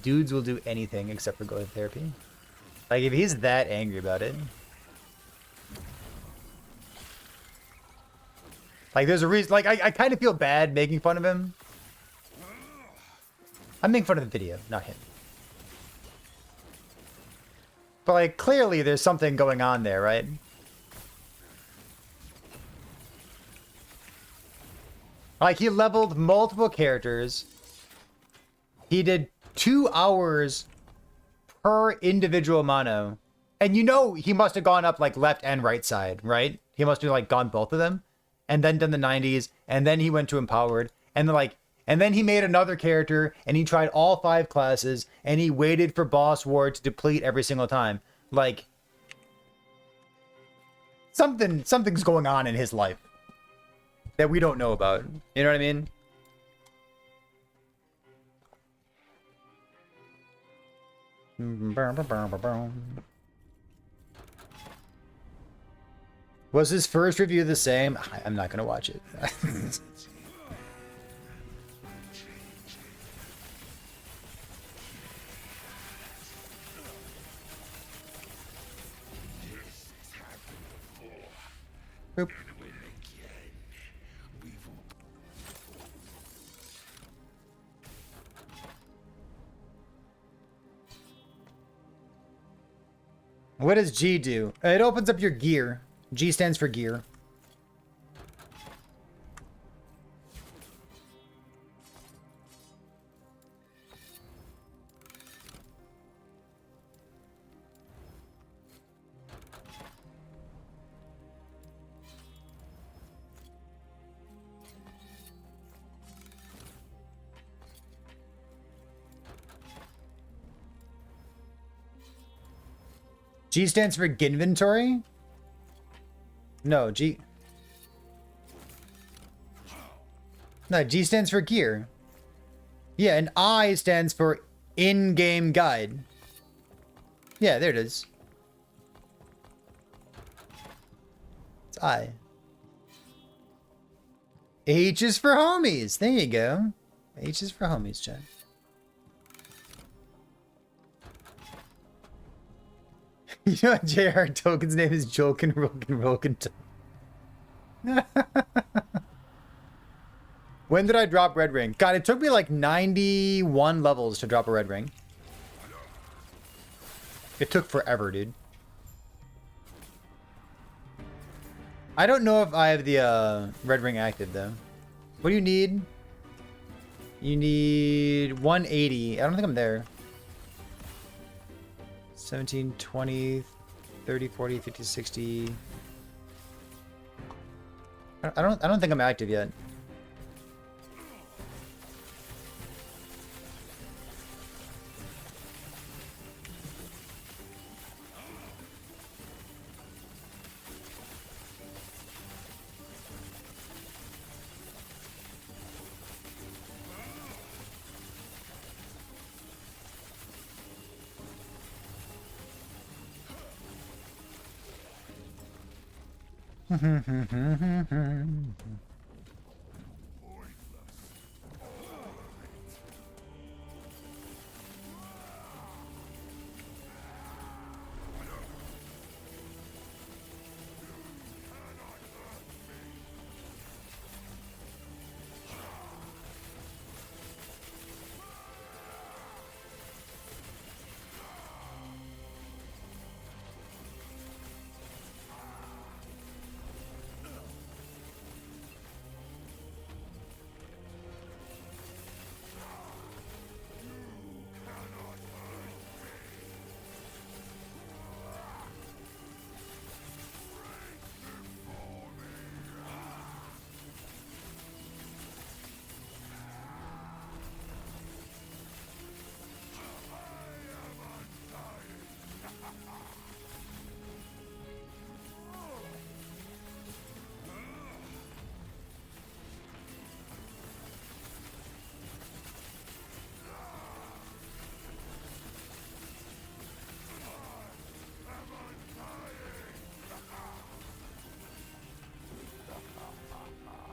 dudes will do anything except for go to therapy. Like, if he's that angry about it. Like, there's a reason. Like, I kind of feel bad making fun of him. I'm making fun of the video, not him. But, like, clearly there's something going on there, right? Like, he leveled multiple characters. He did 2 hours per individual mono. And you know he must have gone up like left and right side, right? He must have like gone both of them, and then done the 90s, and then he went to empowered, and then and then he made another character, and he tried all 5 classes, and he waited for boss war to deplete every single time. Like, something's going on in his life that we don't know about. You know what I mean? Was his first review the same? I'm not gonna watch it. Boop. What does G do? It opens up your gear. G stands for gear. G stands for inventory? No, G... No, G stands for gear. Yeah, and I stands for in-game guide. Yeah, there it is. It's I. H is for homies. There you go. H is for homies, Jen. You know what JR Token's name is? Jolkin Rolkin Rolkin. When did I drop Red Ring? God, it took me like 91 levels to drop a Red Ring. It took forever, dude. I don't know if I have the Red Ring active, though. What do you need? You need 180. I don't think I'm there. 17, 20, 30, 40, 50, 60. I don't think I'm active yet.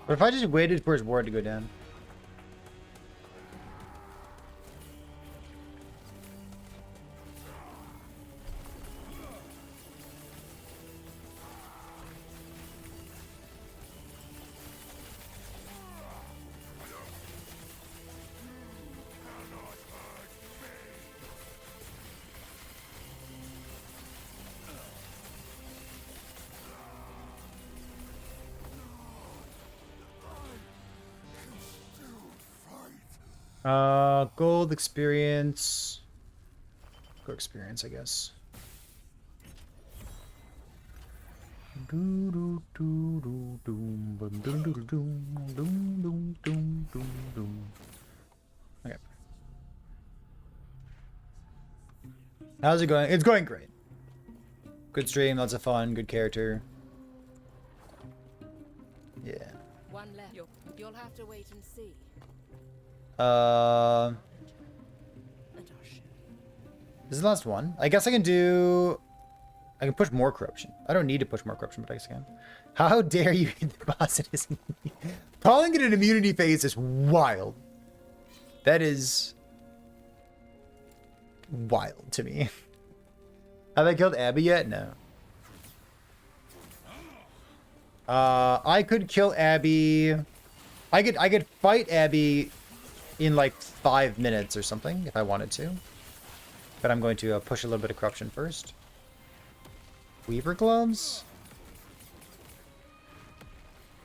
What if I just waited for his ward to go down? Gold experience. Go experience, I guess. Okay. How's it going? It's going great. Good stream, lots of fun, good character. Yeah. One left. You'll have to wait and see. This is the last one. I guess I can do... I can push more corruption. I don't need to push more corruption, but I guess I can. How dare you hit the boss in his... Calling it an immunity phase is wild. That is... wild to me. Have I killed Abby yet? No. I could kill Abby... I could fight Abby in like 5 minutes or something if I wanted to. But I'm going to push a little bit of corruption first. Weaver gloves?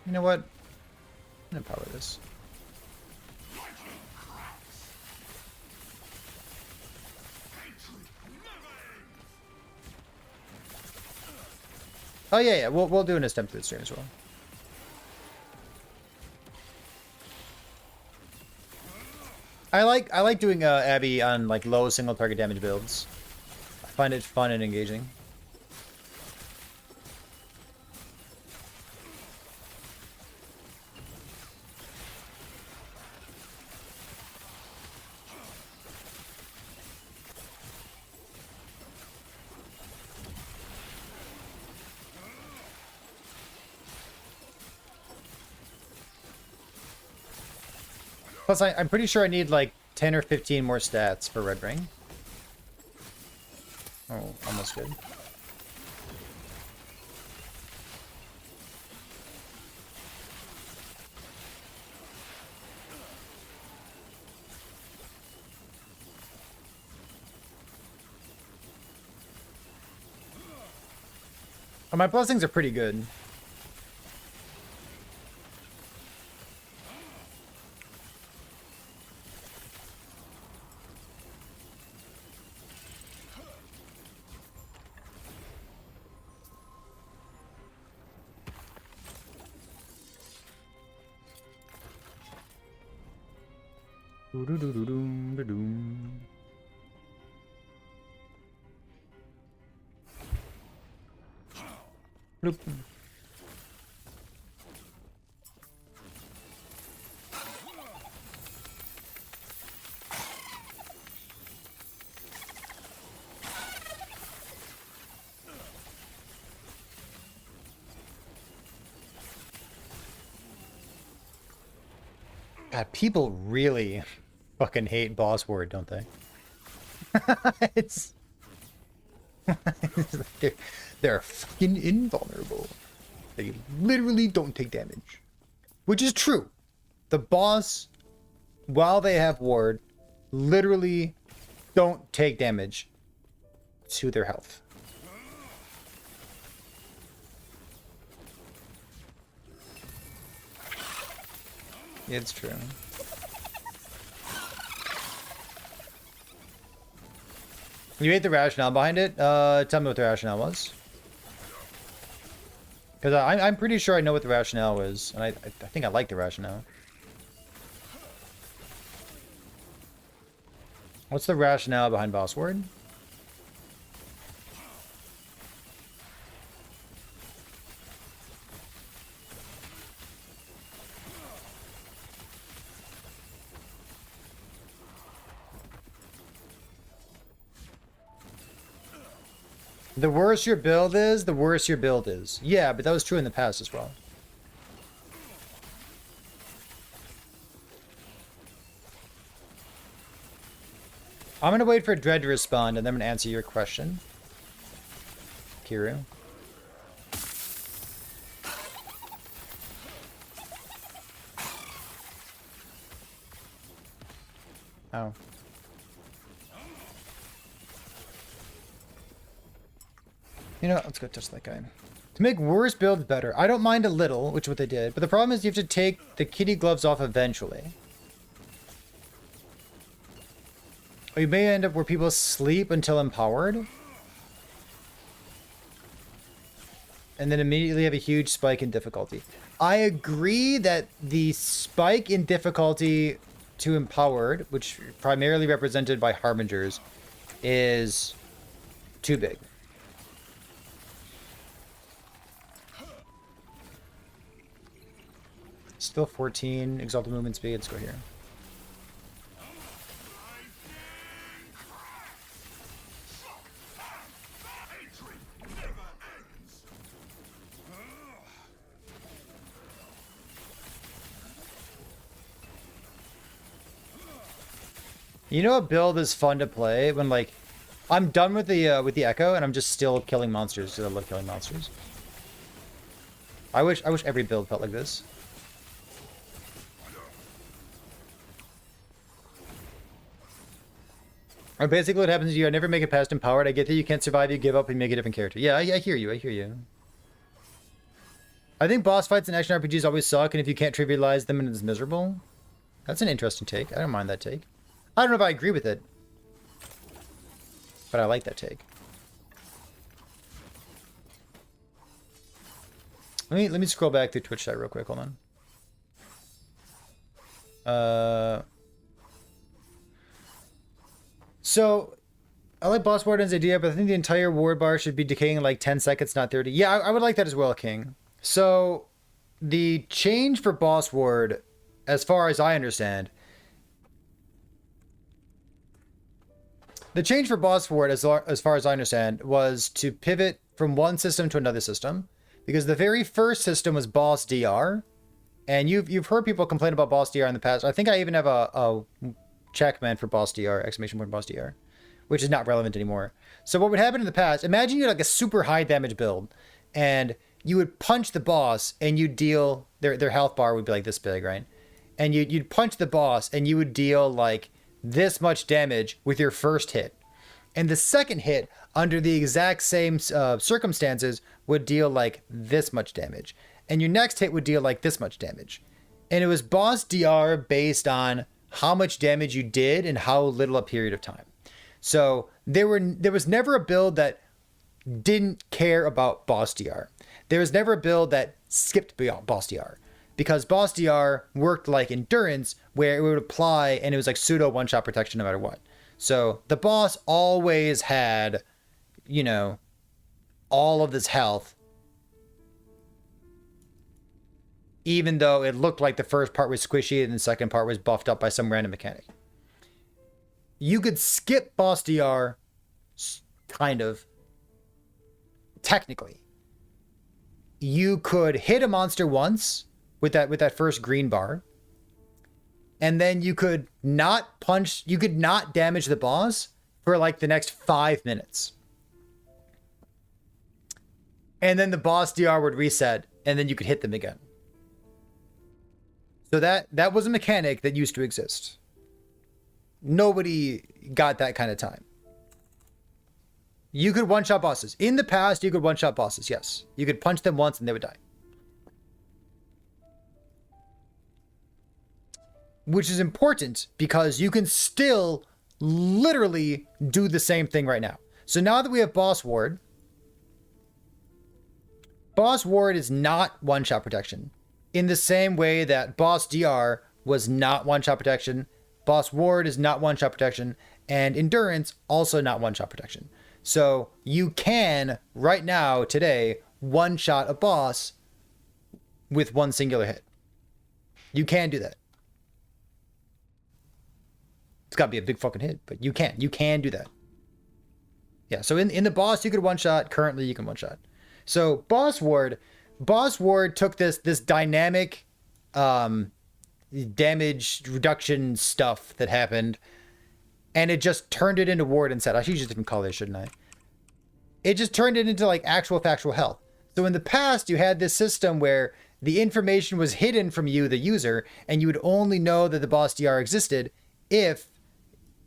You know what? I'm gonna power this. Oh yeah, we'll do an attempt to the stream as well. I like doing Abby on like low single target damage builds. I find it fun and engaging. Plus, I'm pretty sure I need like 10 or 15 more stats for Red Ring. Oh, almost good. Oh, my blessings are pretty good. Bloop. God, people really fucking hate boss word, don't they? it's they're fucking invulnerable. They literally don't take damage. Which is true. The boss, while they have ward, literally don't take damage to their health. It's true. You ate the rationale behind it? Tell me what the rationale was. Because I'm pretty sure I know what the rationale is. And I think I like the rationale. What's the rationale behind boss word? The worse your build is, the worse your build is. Yeah, but that was true in the past as well. I'm gonna wait for Dread to respond, and then I'm gonna answer your question, Kiru. Oh. You know what? Let's go touch that guy. To make worse builds better. I don't mind a little, which is what they did. But the problem is you have to take the kitty gloves off eventually. Or you may end up where people sleep until empowered. and then immediately have a huge spike in difficulty. I agree that the spike in difficulty to empowered, which primarily represented by Harbingers, is too big. Still 14 exalted movement speed. Let's go here. You know, a build is fun to play when, like, I'm done with the echo and I'm just still killing monsters because I love killing monsters. I wish every build felt like this. Or basically what happens is you never make it past empowered. I get that you can't survive, you give up, and make a different character. Yeah, I hear you, I hear you. I think boss fights in action RPGs always suck, and if you can't trivialize them, it's miserable. That's an interesting take. I don't mind that take. I don't know if I agree with it, but I like that take. Let me scroll back through Twitch chat real quick. Hold on. So I like Boss Warden's idea, but I think the entire ward bar should be decaying in like 10 seconds, not 30. Yeah, I would like that as well, King. So the change for Boss Ward, as far as I understand, as far as I understand, was to pivot from one system to another system, because the very first system was Boss DR, and you've heard people complain about Boss DR in the past. I think I even have a check man for Boss DR, exclamation point Boss DR, which is not relevant anymore. So what would happen in the past, imagine you had like a super high damage build, and you would punch the boss and you'd deal, their health bar would be like this big, right? And you'd punch the boss and you would deal like this much damage with your first hit. And the second hit, under the exact same circumstances, would deal like this much damage. And your next hit would deal like this much damage. And it was Boss DR based on how much damage you did and how little a period of time. So there was never a build that didn't care about Boss DR. There was never a build that skipped beyond Boss DR, because Boss DR worked like Endurance, where it would apply and it was like pseudo one-shot protection no matter what. So the boss always had, you know, all of this health, even though it looked like the first part was squishy and the second part was buffed up by some random mechanic. You could skip Boss DR, kind of, technically. You could hit a monster once with that first green bar, and then you could not damage the boss for like the next 5 minutes. And then the boss DR would reset, and then you could hit them again. So that was a mechanic that used to exist. Nobody got that kind of time. You could one-shot bosses. In the past, you could one-shot bosses, yes. You could punch them once and they would die. Which is important because you can still literally do the same thing right now. So now that we have Boss Ward is not one-shot protection. In the same way that Boss DR was not one-shot protection, Boss Ward is not one-shot protection, and Endurance also not one-shot protection. So you can, right now, today, one-shot a boss with one singular hit. You can do that. It's got to be a big fucking hit, but you can do that. Yeah, so in the boss, you could one-shot. Currently, you can one-shot. So Boss Ward took this dynamic damage reduction stuff that happened, and it just turned it into Ward and said, I should use a different color, shouldn't I? It just turned it into like actual factual health. So in the past, you had this system where the information was hidden from you, the user, and you would only know that the Boss DR existed if,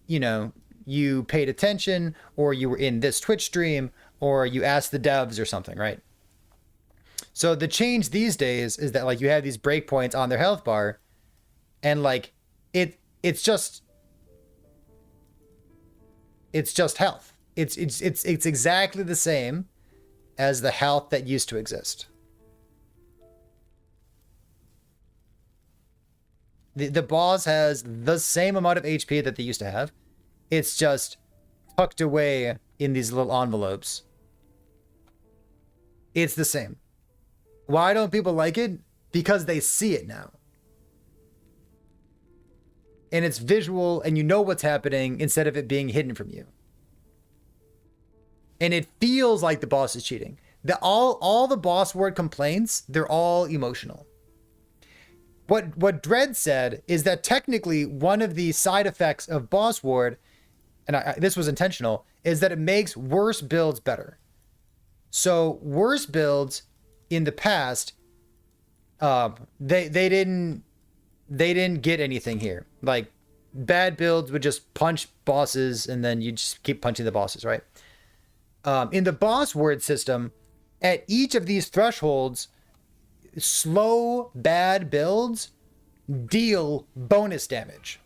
you know, you paid attention, or you were in this Twitch stream, or you asked the devs or something, right? So the change these days is that like you have these breakpoints on their health bar, and like it's just health. It's exactly the same as the health that used to exist. The boss has the same amount of HP that they used to have. It's just tucked away in these little envelopes. It's the same. Why don't people like it? Because they see it now. And it's visual and you know what's happening instead of it being hidden from you. And it feels like the boss is cheating. All the boss ward complaints, they're all emotional. What Dredd said is that technically one of the side effects of boss ward, and this was intentional, is that it makes worse builds better. So worse builds in the past, they didn't get anything here. Like bad builds would just punch bosses and then you just keep punching the bosses, right? In the boss word system, at each of these thresholds, slow bad builds deal bonus damage.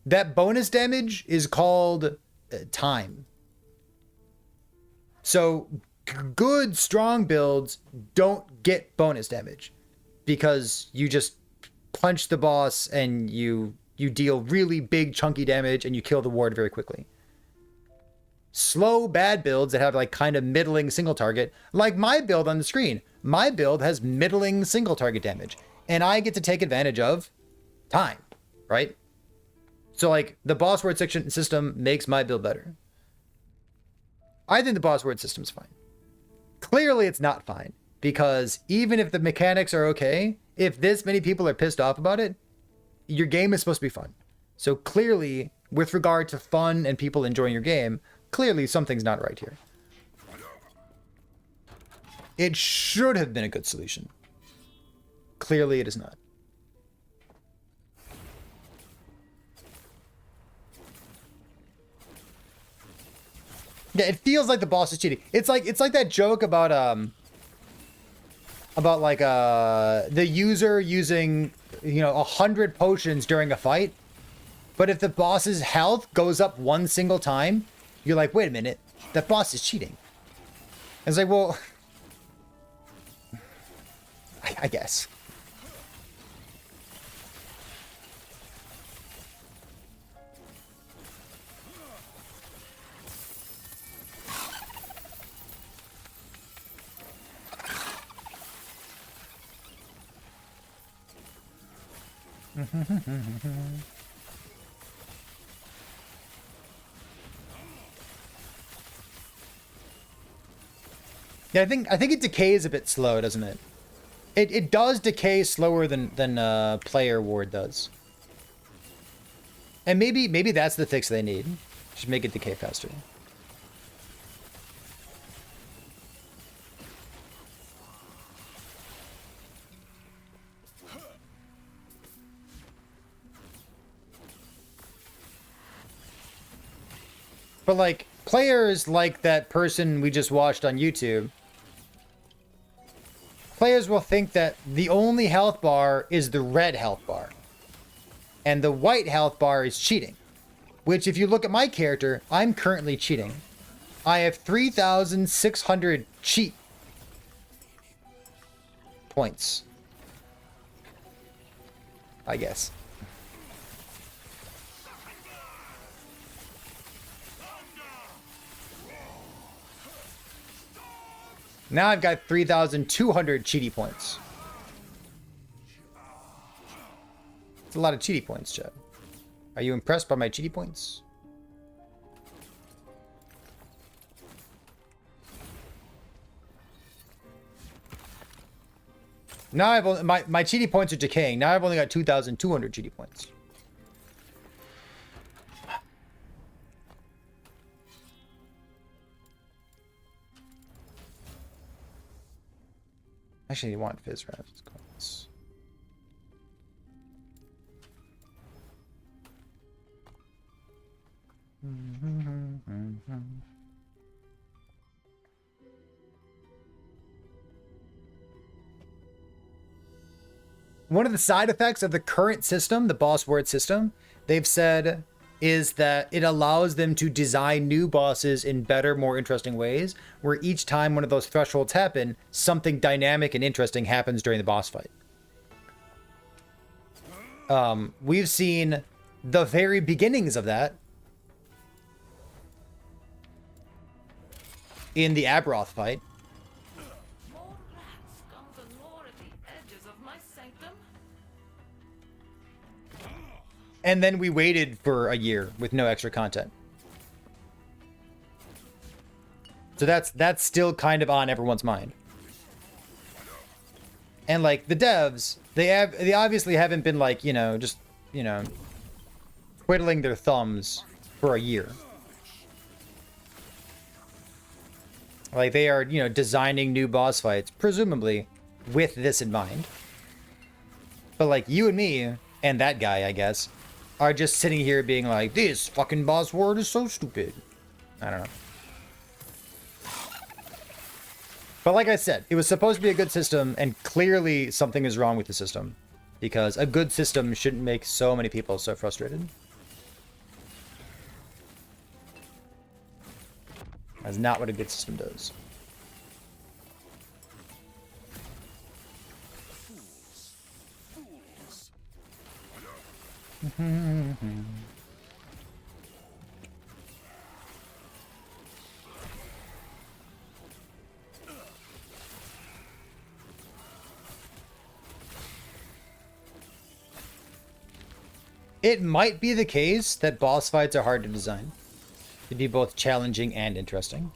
That bonus damage is called time. So good strong builds don't get bonus damage because you just punch the boss and you deal really big chunky damage and you kill the ward very quickly. Slow bad builds that have like kind of middling single target, like my build on the screen. My build has middling single target damage and I get to take advantage of time, right? So like the boss word section system makes my build better. I think the boss word system's fine. Clearly it's not fine because even if the mechanics are okay, if this many people are pissed off about it, your game is supposed to be fun. So clearly with regard to fun and people enjoying your game, clearly something's not right here. It should have been a good solution. Clearly it is not. Yeah, it feels like the boss is cheating. It's like that joke about like the user using 100 potions during a fight, but if the boss's health goes up one single time, you're like, wait a minute, that boss is cheating. It's like, well, I guess. Yeah, I think it decays a bit slow, doesn't it? It does decay slower than player ward does. And maybe that's the fix they need. Just make it decay faster. But like players like that person we just watched on YouTube, players will think that the only health bar is the red health bar. And the white health bar is cheating. Which if you look at my character, I'm currently cheating. I have 3,600 cheat points. I guess. Now I've got 3,200 cheaty points. It's a lot of cheaty points, Chad. Are you impressed by my cheaty points? Now I've only, my cheaty points are decaying. Now I've only got 2,200 cheaty points. Actually, you want fizz wraps. One of the side effects of the current system, the boss word system, they've said is that it allows them to design new bosses in better, more interesting ways, where each time one of those thresholds happen, something dynamic and interesting happens during the boss fight. We've seen the very beginnings of that in the Abroth fight. More rats come to gnaw at the edges of my sanctum. And then we waited for a year with no extra content. So that's still kind of on everyone's mind. And like the devs, they obviously haven't been like, you know, just, you know, twiddling their thumbs for a year. Like they are, you know, designing new boss fights, presumably with this in mind. But like you and me and that guy, I guess, are just sitting here being like, this fucking boss word is so stupid. I don't know. But like I said, it was supposed to be a good system, and clearly something is wrong with the system. Because a good system shouldn't make so many people so frustrated. That's not what a good system does. It might be the case that boss fights are hard to design. To be both challenging and interesting.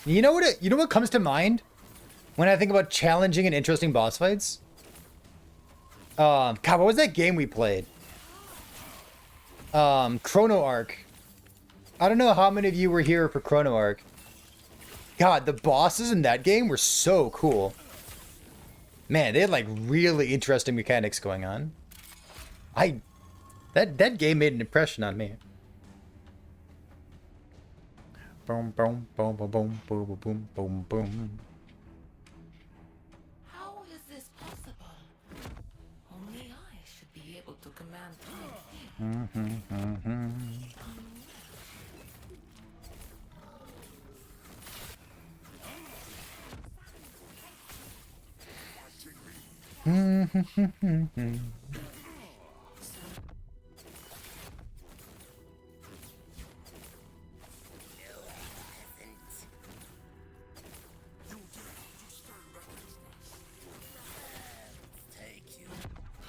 You know what comes to mind when I think about challenging and interesting boss fights? God, what was that game we played? Chrono Arc. I don't know how many of you were here for Chrono Arc. God, the bosses in that game were so cool. Man, they had like really interesting mechanics going on. That game made an impression on me. Boom, boom, boom, boom, boom, boom, boom, boom, boom. How is this possible? Only I should be able to command time.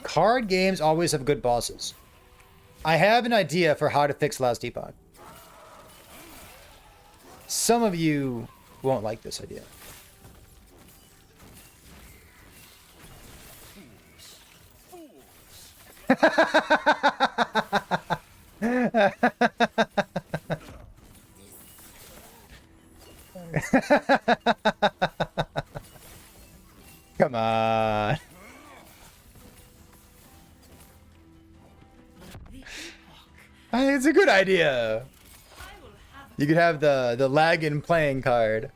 Card games always have good bosses. I have an idea for how to fix Last Epoch. Some of you won't like this idea. Come on. I think it's a good idea. You could have the lag in playing card.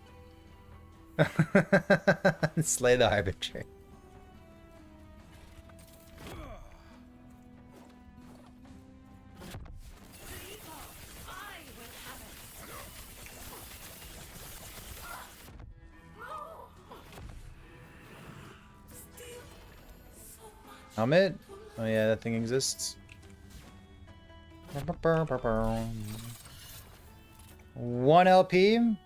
Slay the Harbinger. Helmet? Oh yeah, that thing exists. 1 LP.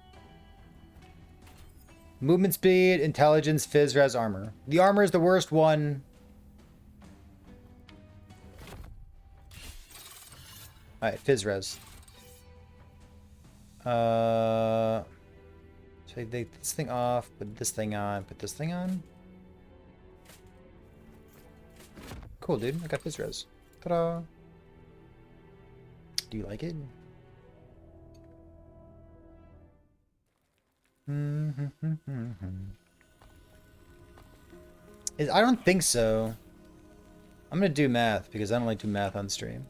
Movement speed, intelligence, fizz, res, armor. The armor is the worst one. Alright, fizz, res. So I take this thing off, put this thing on, put this thing on. Cool, dude. I got fizz, res. Ta-da! Do you like it? I don't think so. I'm gonna do math because I don't like to do math on stream.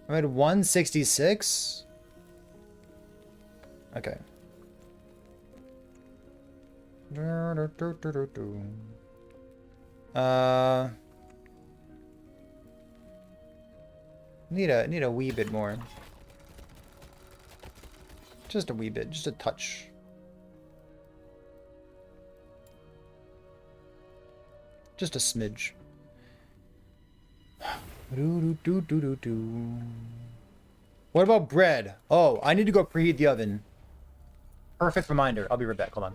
I'm at 166. Okay. Need a wee bit more. Just a wee bit, just a touch. Just a smidge. What about bread? Oh, I need to go preheat the oven. Perfect reminder. I'll be right back. Hold on.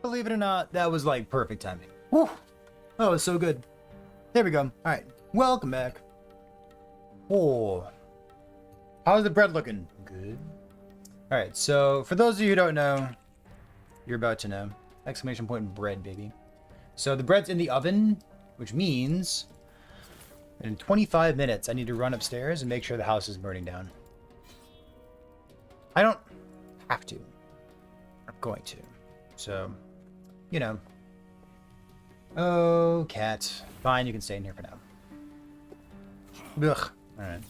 believe it or not, that was like perfect timing. Whew. That was so good. There we go. All right. Welcome back. Oh. How's the bread looking? Good. All right. So for those of you who don't know, you're about to know. Exclamation point bread, baby. So the bread's in the oven, which means in 25 minutes, I need to run upstairs and make sure the house is burning down. I don't have to. I'm going to. So, you know. Oh, cat. Fine, you can stay in here for now. Ugh. Alright.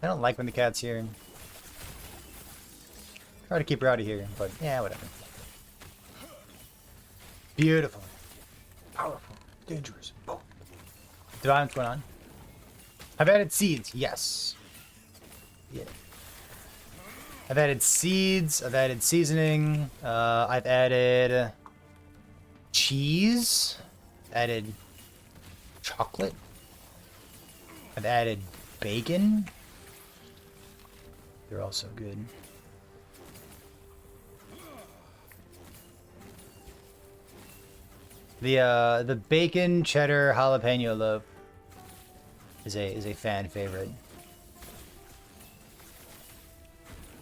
I don't like when the cat's here. Try to keep her out of here, but yeah, whatever. Beautiful. Powerful. Dangerous. Boom. Divine, what's going on? I've added seeds. Yes. Yeah. I've added seeds. I've added seasoning. I've added cheese. Added chocolate. I've added bacon. They're all so good. The bacon cheddar jalapeno loaf is a fan favorite.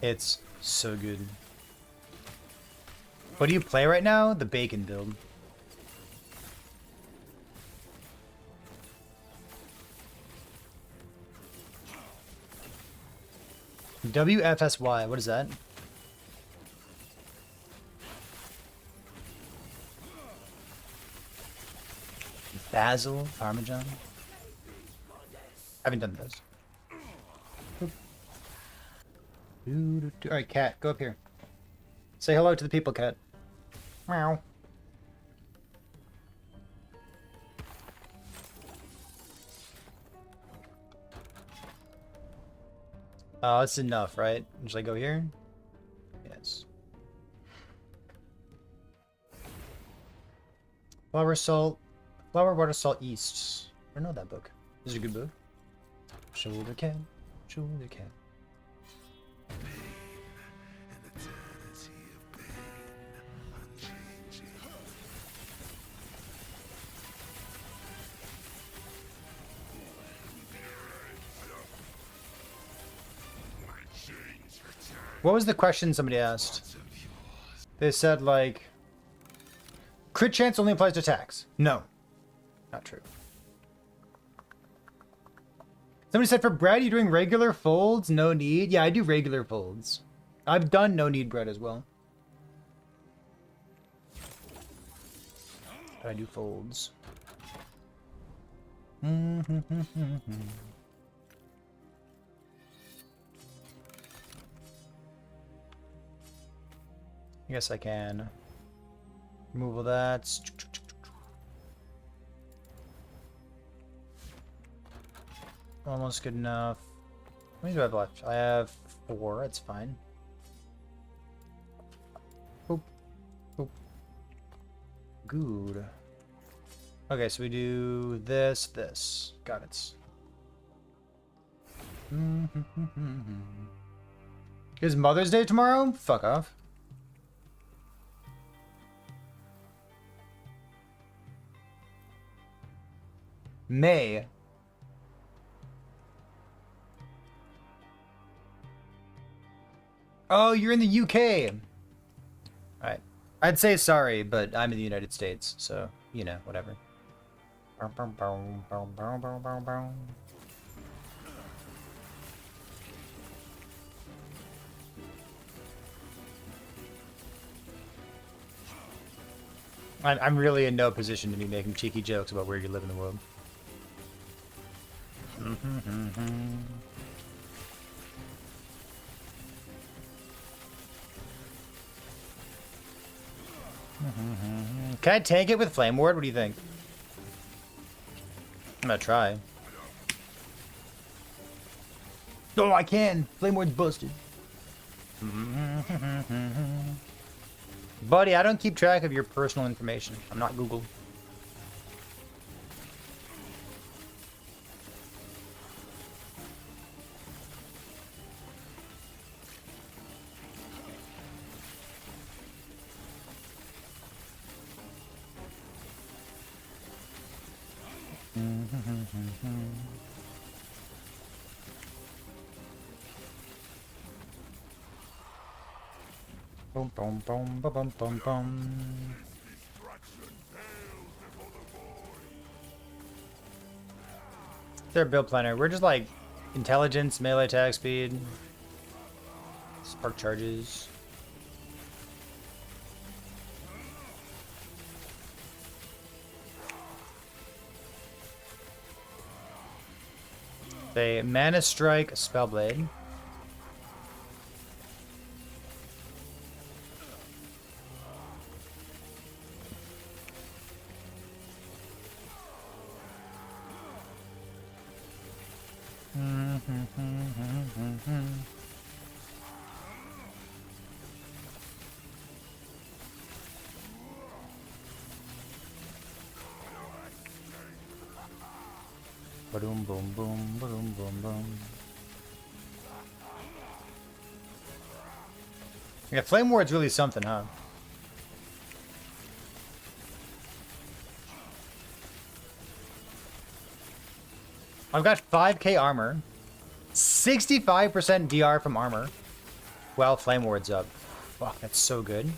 It's so good. What do you play right now? The bacon build. WFSY, what is that? Basil, Parmesan. I haven't done those. Alright, cat, go up here. Say hello to the people, cat. Meow. Oh, that's enough, right? Should I go here? Yes. Flour, salt. Flour, water, salt, yeast. I know that book. This is a good book. Shoulder cat. Shoulder cat. What was the question somebody asked? They said, like, crit chance only applies to attacks. No. Not true. Somebody said, for bread, you doing regular folds? No need? Yeah, I do regular folds. I've done no need bread as well. But I do folds. I guess I can remove all that. Almost good enough. How many do I have left? I have 4. That's fine. Boop. Boop. Good. Okay, so we do this, this. Got it. Is Mother's Day tomorrow? Fuck off. May. Oh, you're in the UK. Alright. I'd say sorry, but I'm in the United States, so, you know, whatever. I'm really in no position to be making cheeky jokes about where you live in the world. Can I tank it with Flame Ward? What do you think? I'm gonna try. Oh, I can! Flame Ward's busted. Buddy, I don't keep track of your personal information. I'm not Google. Boom, boom, boom, boom, boom, boom, boom. Their build planner. We're just like intelligence, melee attack speed, spark charges. They mana strike, Spellblade. Boom, boom, boom, boom, boom, boom. Yeah, Flame Ward's really something, huh? I've got 5k armor, 65% DR from armor. Well, Flame Ward's up. Fuck, that's so good.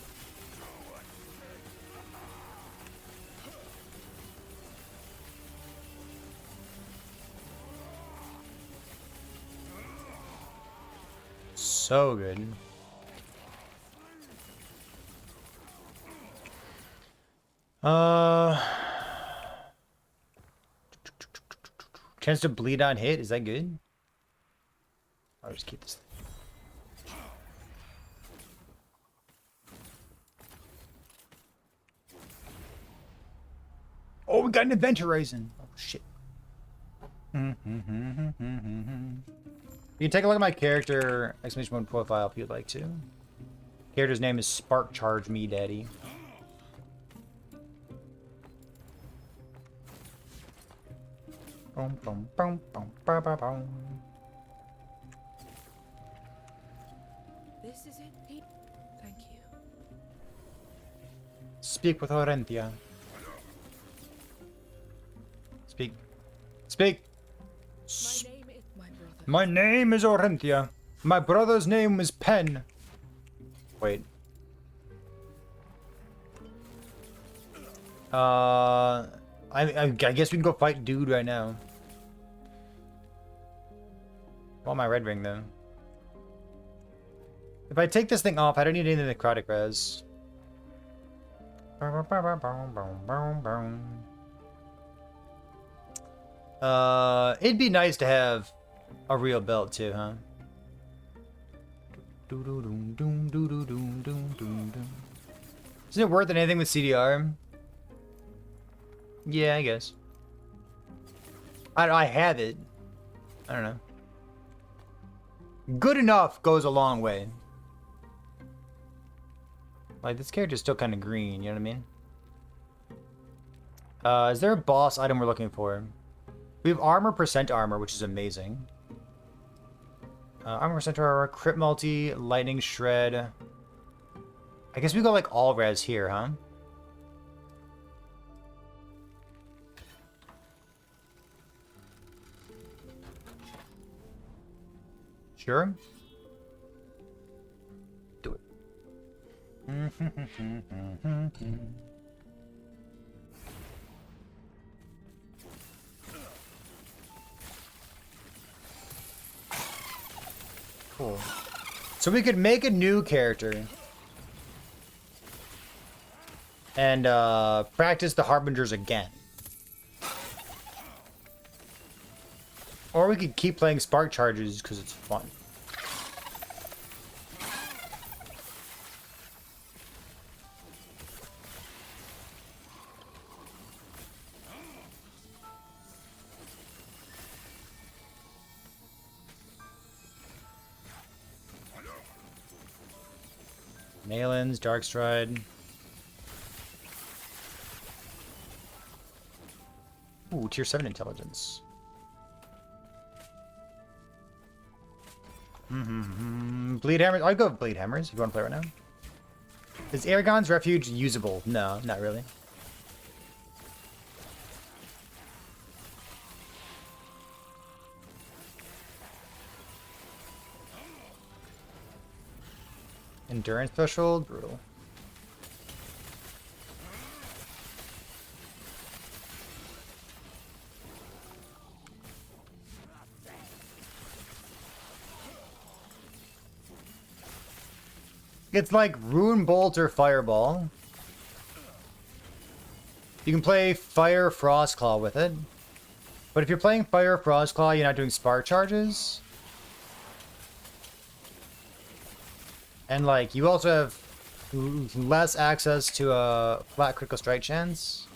So good. Chance to bleed on hit, is that good? I'll just keep this thing. Oh, we got an Adventure Horizon. Oh shit. You can take a look at my character exclamation point profile if you'd like to. Character's name is Spark Charge Me Daddy. Boom, boom, boom, boom, boom, boom, boom. This is it, Pete. Thank you. Speak with Orenthia. Speak. Speak. My name is my brother. My name is Orenthia. My brother's name is Pen. Wait. I guess we can go fight dude right now. I want my red ring though. If I take this thing off, I don't need any necrotic res. It'd be nice to have a real belt too, huh? Isn't it worth anything with CDR? Yeah, I guess. I have it. I don't know. Good enough goes a long way. Like, this character's still kind of green, you know what I mean? Is there a boss item we're looking for? We have armor, percent armor, which is amazing. Armor, percent armor, crit multi, lightning shred. I guess we go like all res here, huh? Sure. Do it. Cool. So we could make a new character and practice the Harbingers again. Or we could keep playing Spark Charges because it's fun. Malins, Darkstride. Ooh, tier 7 intelligence. Bleed hammers. I'd go with bleed hammers if you want to play right now. Is Aragon's refuge usable? No, not really. Endurance threshold, brutal. It's like Rune Bolt or Fireball. You can play Fire Frost Claw with it. But if you're playing Fire Frost Claw, you're not doing Spark Charges. And like, you also have less access to a flat critical strike chance.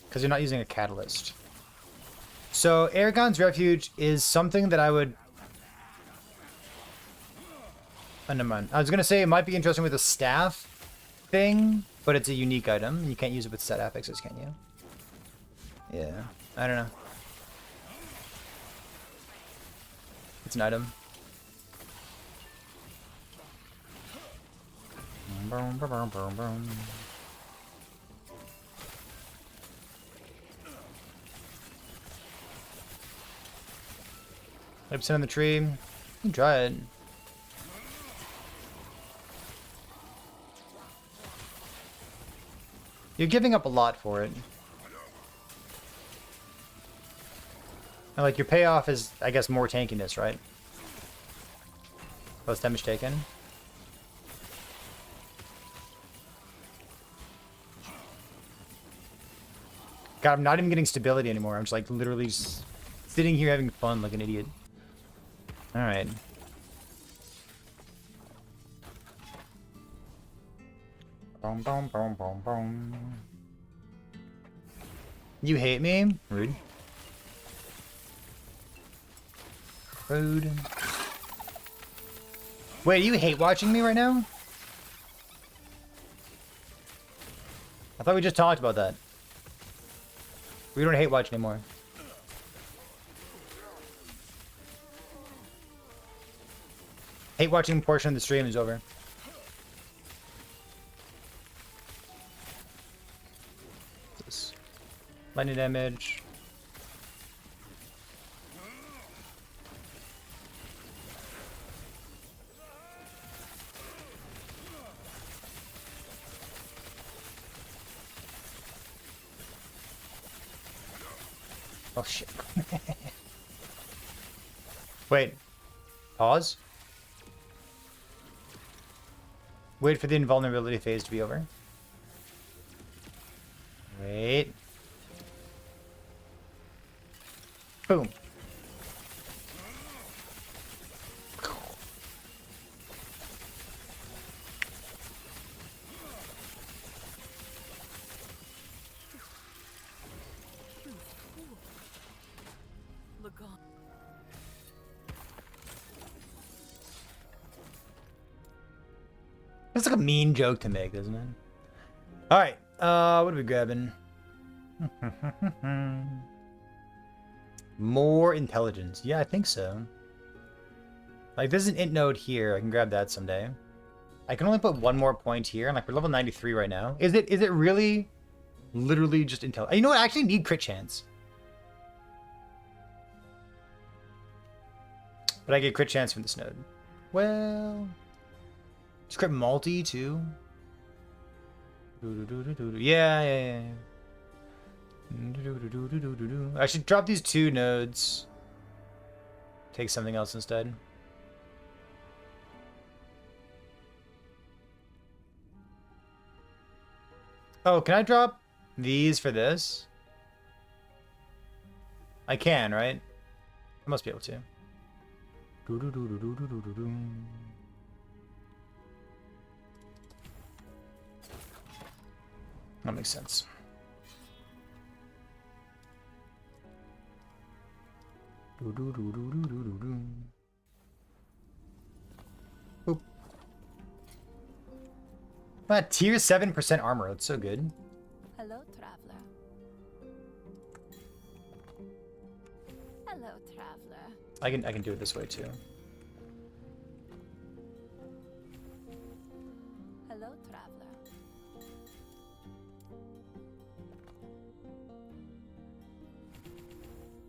Because you're not using a catalyst. So Aragon's Refuge is something that I would... Oh, never mind. I was going to say it might be interesting with a staff thing, but it's a unique item. You can't use it with set affixes, can you? Yeah, I don't know. It's an item. Lips in the tree. You can try it. You're giving up a lot for it. And like your payoff is, I guess, more tankiness, right? Less damage taken. God, I'm not even getting stability anymore. I'm just like literally just sitting here having fun like an idiot. Alright. Boom, boom, boom, boom, boom. You hate me? Rude. Rude. Wait, you hate watching me right now? I thought we just talked about that. We don't hate watch anymore. Hate watching portion of the stream is over. This lightning damage. Oh shit. Wait. Pause. Wait for the invulnerability phase to be over. Wait. Boom. That's like a mean joke to make, isn't it? Alright, what are we grabbing? More intelligence. Yeah, I think so. Like, there's an int node here. I can grab that someday. I can only put one more point here, and like, we're level 93 right now. Is it really literally just intel? You know what? I actually need crit chance. But I get crit chance from this node. Well... Script multi too. Yeah. I should drop these two nodes. Take something else instead. Oh, can I drop these for this? I can, right? I must be able to. That makes sense. Boop. That tier 7% armor. That's so good. Hello, traveler. Hello, traveler. I can do it this way too. Hello, traveler.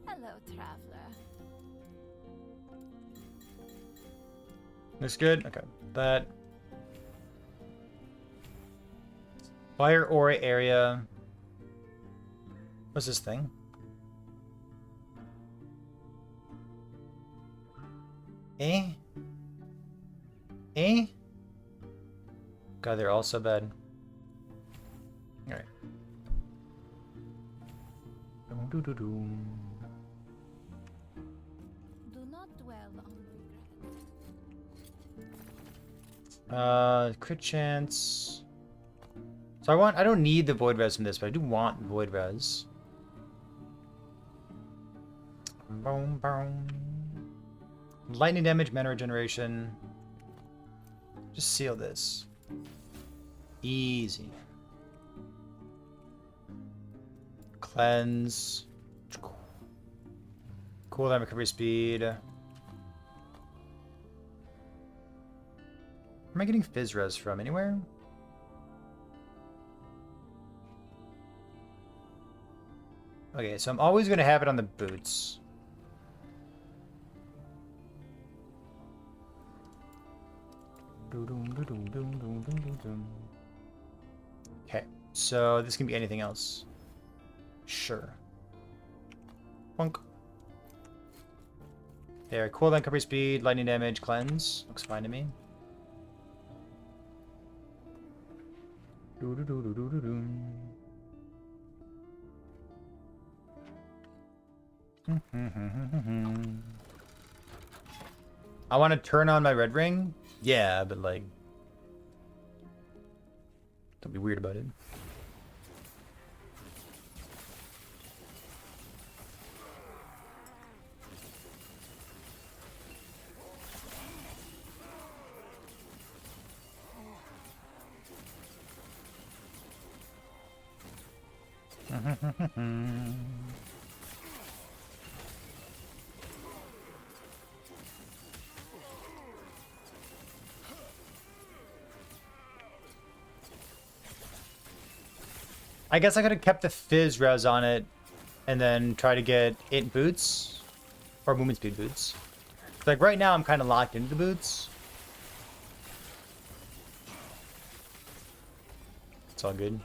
Hello, traveler. Looks good. Okay. That. Fire aura area. What's this thing? Eh? Eh? God, they're all so bad. Alright. Do not dwell on regret. Crit chance. So I don't need the void res from this, but I do want void res. Boom, boom. Lightning damage, mana regeneration. Just seal this. Easy. Cleanse. Cooldown recovery speed. Where am I getting Fizz res from? Anywhere? Okay, so I'm always going to have it on the boots. Okay, so this can be anything else. Sure. Bonk. There, cooldown, recovery speed, lightning damage, cleanse. Looks fine to me. I want to turn on my red ring. Yeah, but like, don't be weird about it. I guess I could have kept the Fizz res on it and then try to get it boots or movement speed boots. Like right now I'm kind of locked into the boots. It's all good.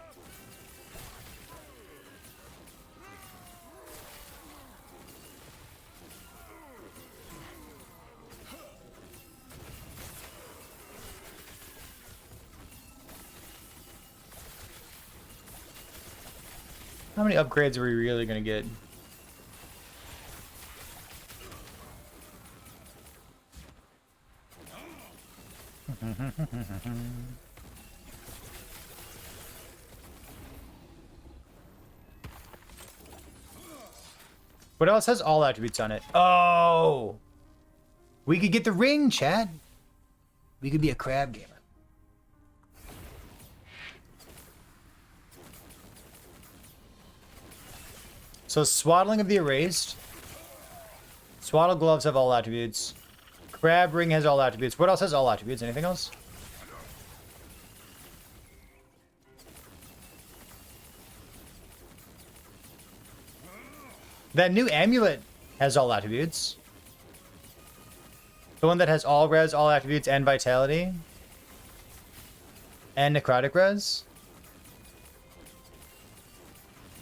How many upgrades are we really going to get? What else has all attributes on it? Oh! We could get the ring, chat. We could be a crab gamer. So Swaddling of the Erased. Swaddle Gloves have all attributes. Crab Ring has all attributes. What else has all attributes? Anything else? That new amulet has all attributes. The one that has all res, all attributes, and vitality. And necrotic res.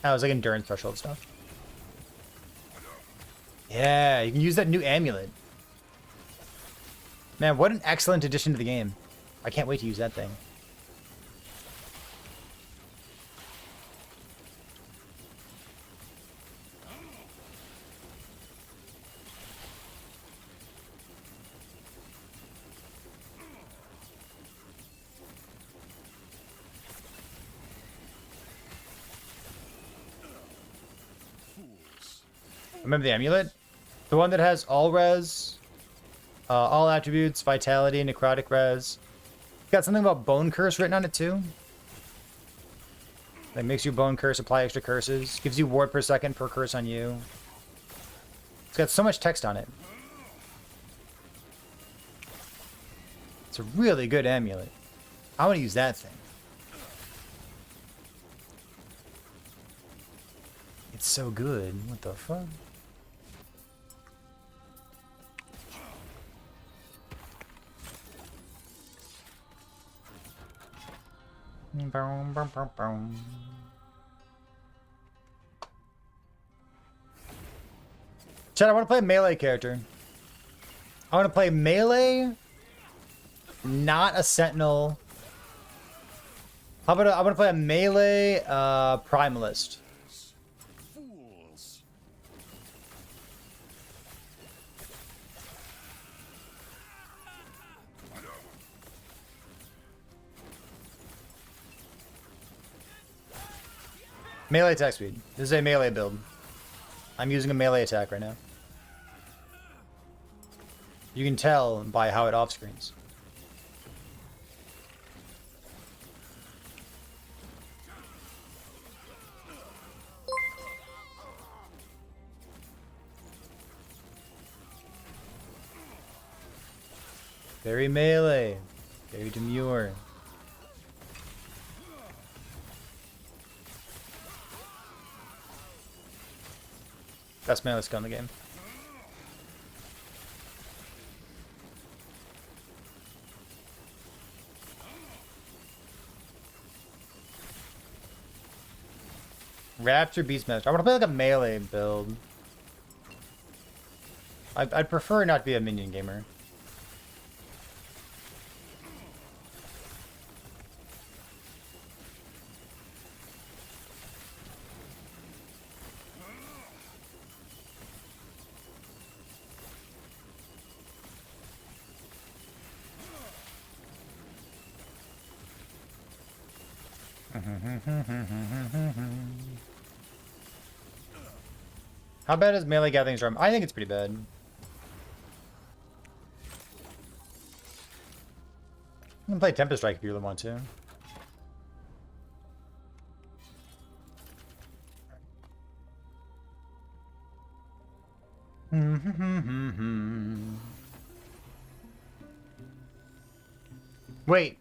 Oh, it was like endurance threshold stuff. Yeah, you can use that new amulet. Man, what an excellent addition to the game. I can't wait to use that thing. Remember the amulet? The one that has all res, all attributes, vitality, necrotic res. Got something about bone curse written on it too. Like makes you bone curse, apply extra curses. Gives you ward per second per curse on you. It's got so much text on it. It's a really good amulet. I want to use that thing. It's so good. What the fuck? Chad, I want to play a melee character. I want to play melee, not a sentinel. How about I want to play a melee primalist. Fools. Melee attack speed. This is a melee build. I'm using a melee attack right now. You can tell by how it off-screens. Very melee. Very demure. Best melee skill in the game. Raptor Beastmaster. I want to play like a melee build. I'd prefer not to be a minion gamer. How bad is melee gathering storm? I think it's pretty bad. You can play Tempest Strike if you really want to. Wait.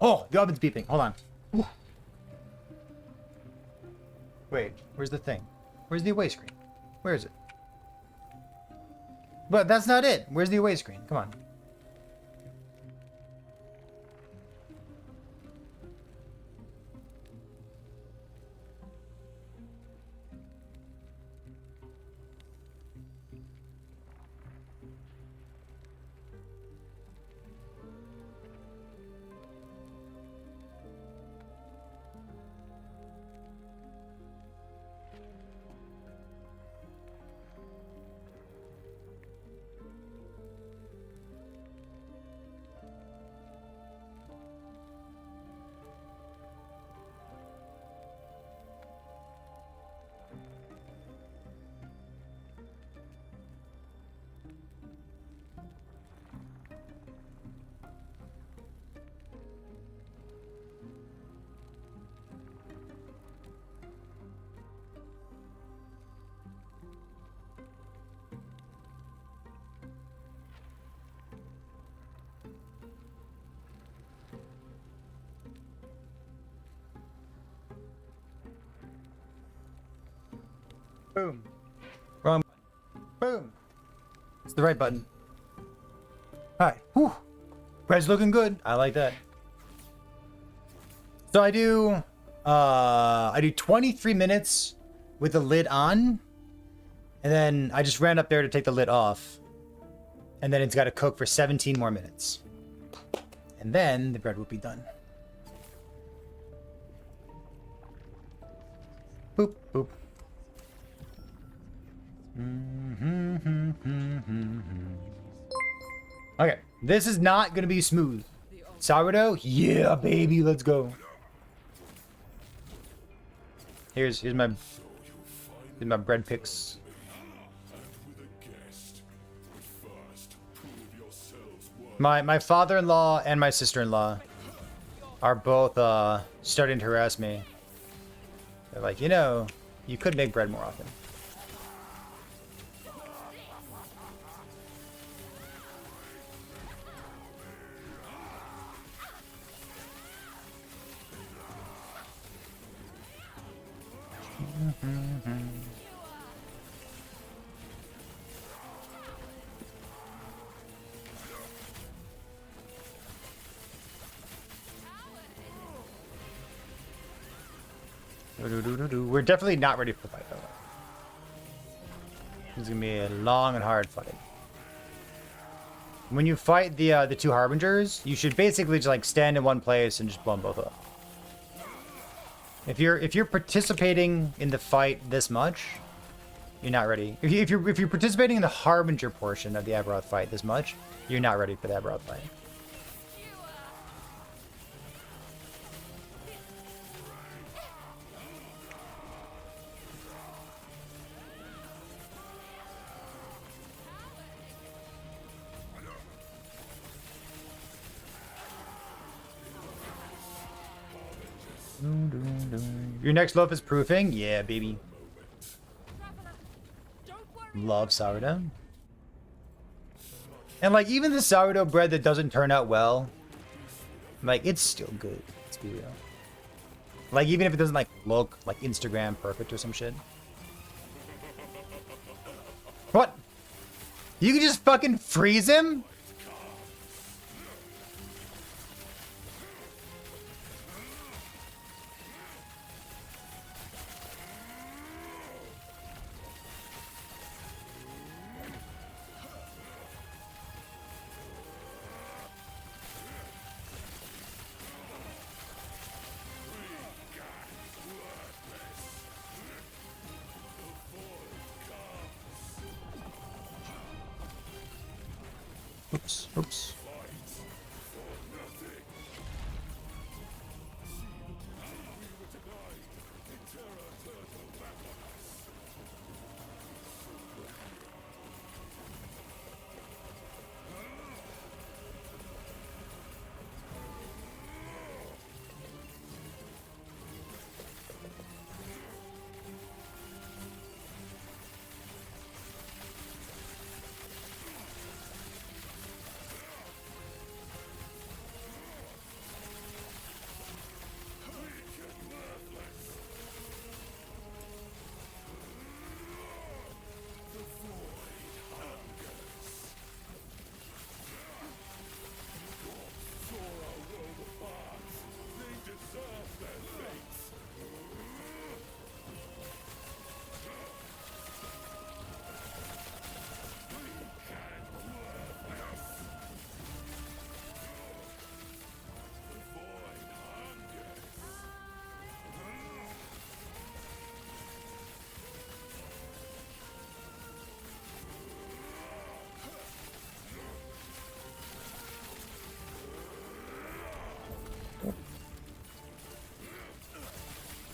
Oh, the oven's beeping. Hold on. Ooh. Wait, where's the thing? Where's the away screen? Where is it? But that's not it. Where's the away screen? Come on. Boom. Wrong. Boom. It's the right button. Hi. Whew. Red's looking good. I like that. So I do 23 minutes with the lid on, and then I just ran up there to take the lid off, and then it's got to cook for 17 more minutes, and then the bread will be done. Boop boop. Okay, this is not gonna be smooth. Sourdough, yeah, baby, let's go. Here's my bread picks. My father-in-law and my sister-in-law are both starting to harass me. They're like, you know, you could make bread more often. We're definitely not ready for the fight, though. It's gonna be a long and hard fight. When you fight the two Harbingers, you should basically just like stand in one place and just blow them both up. If you're participating in the fight this much, you're not ready. If you're participating in the Harbinger portion of the Aberoth fight this much, you're not ready for the Aberoth fight. Your next loaf is proofing? Yeah, baby. Love sourdough. And like even the sourdough bread that doesn't turn out well, like it's still good. Let's be real. Like even if it doesn't like look like Instagram perfect or some shit. What? You can just fucking freeze him? Oops, oops.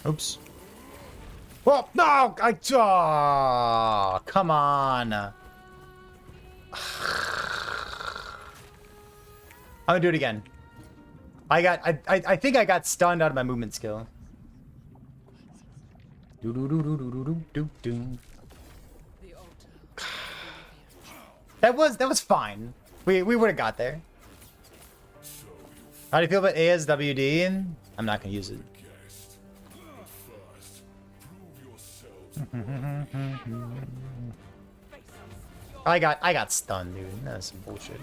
Oops. Oh, no! Come on. I'm gonna do it again. I think I got stunned out of my movement skill. That was fine. We would have got there. How do you feel about ASWD? I'm not gonna use it. I got stunned, dude. That's some bullshit.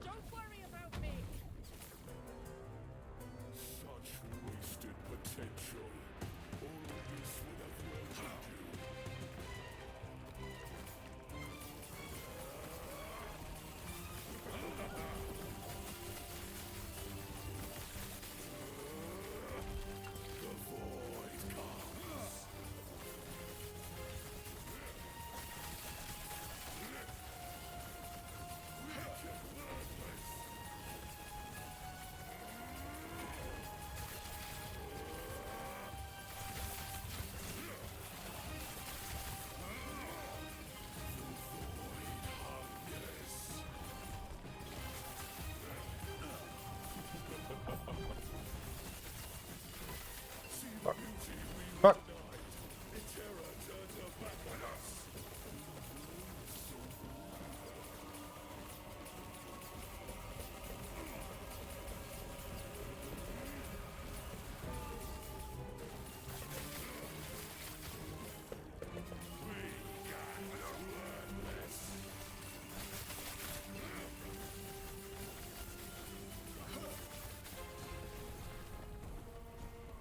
Don't worry about me. Such wasted potential. All this would have welcomed you. Fuck.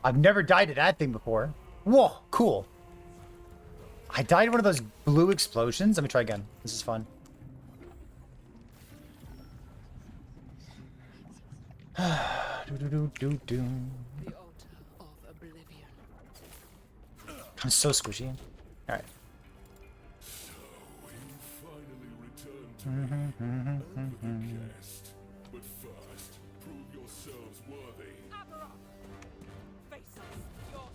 I've never died to that thing before. Whoa, cool. I died to one of those blue explosions. Let me try again. This is fun. Do-do-do-do-do. The altar of oblivion. I'm so squishy. All right. So you finally returned to me. Guest. But first, prove yourselves worthy. Face us yourself.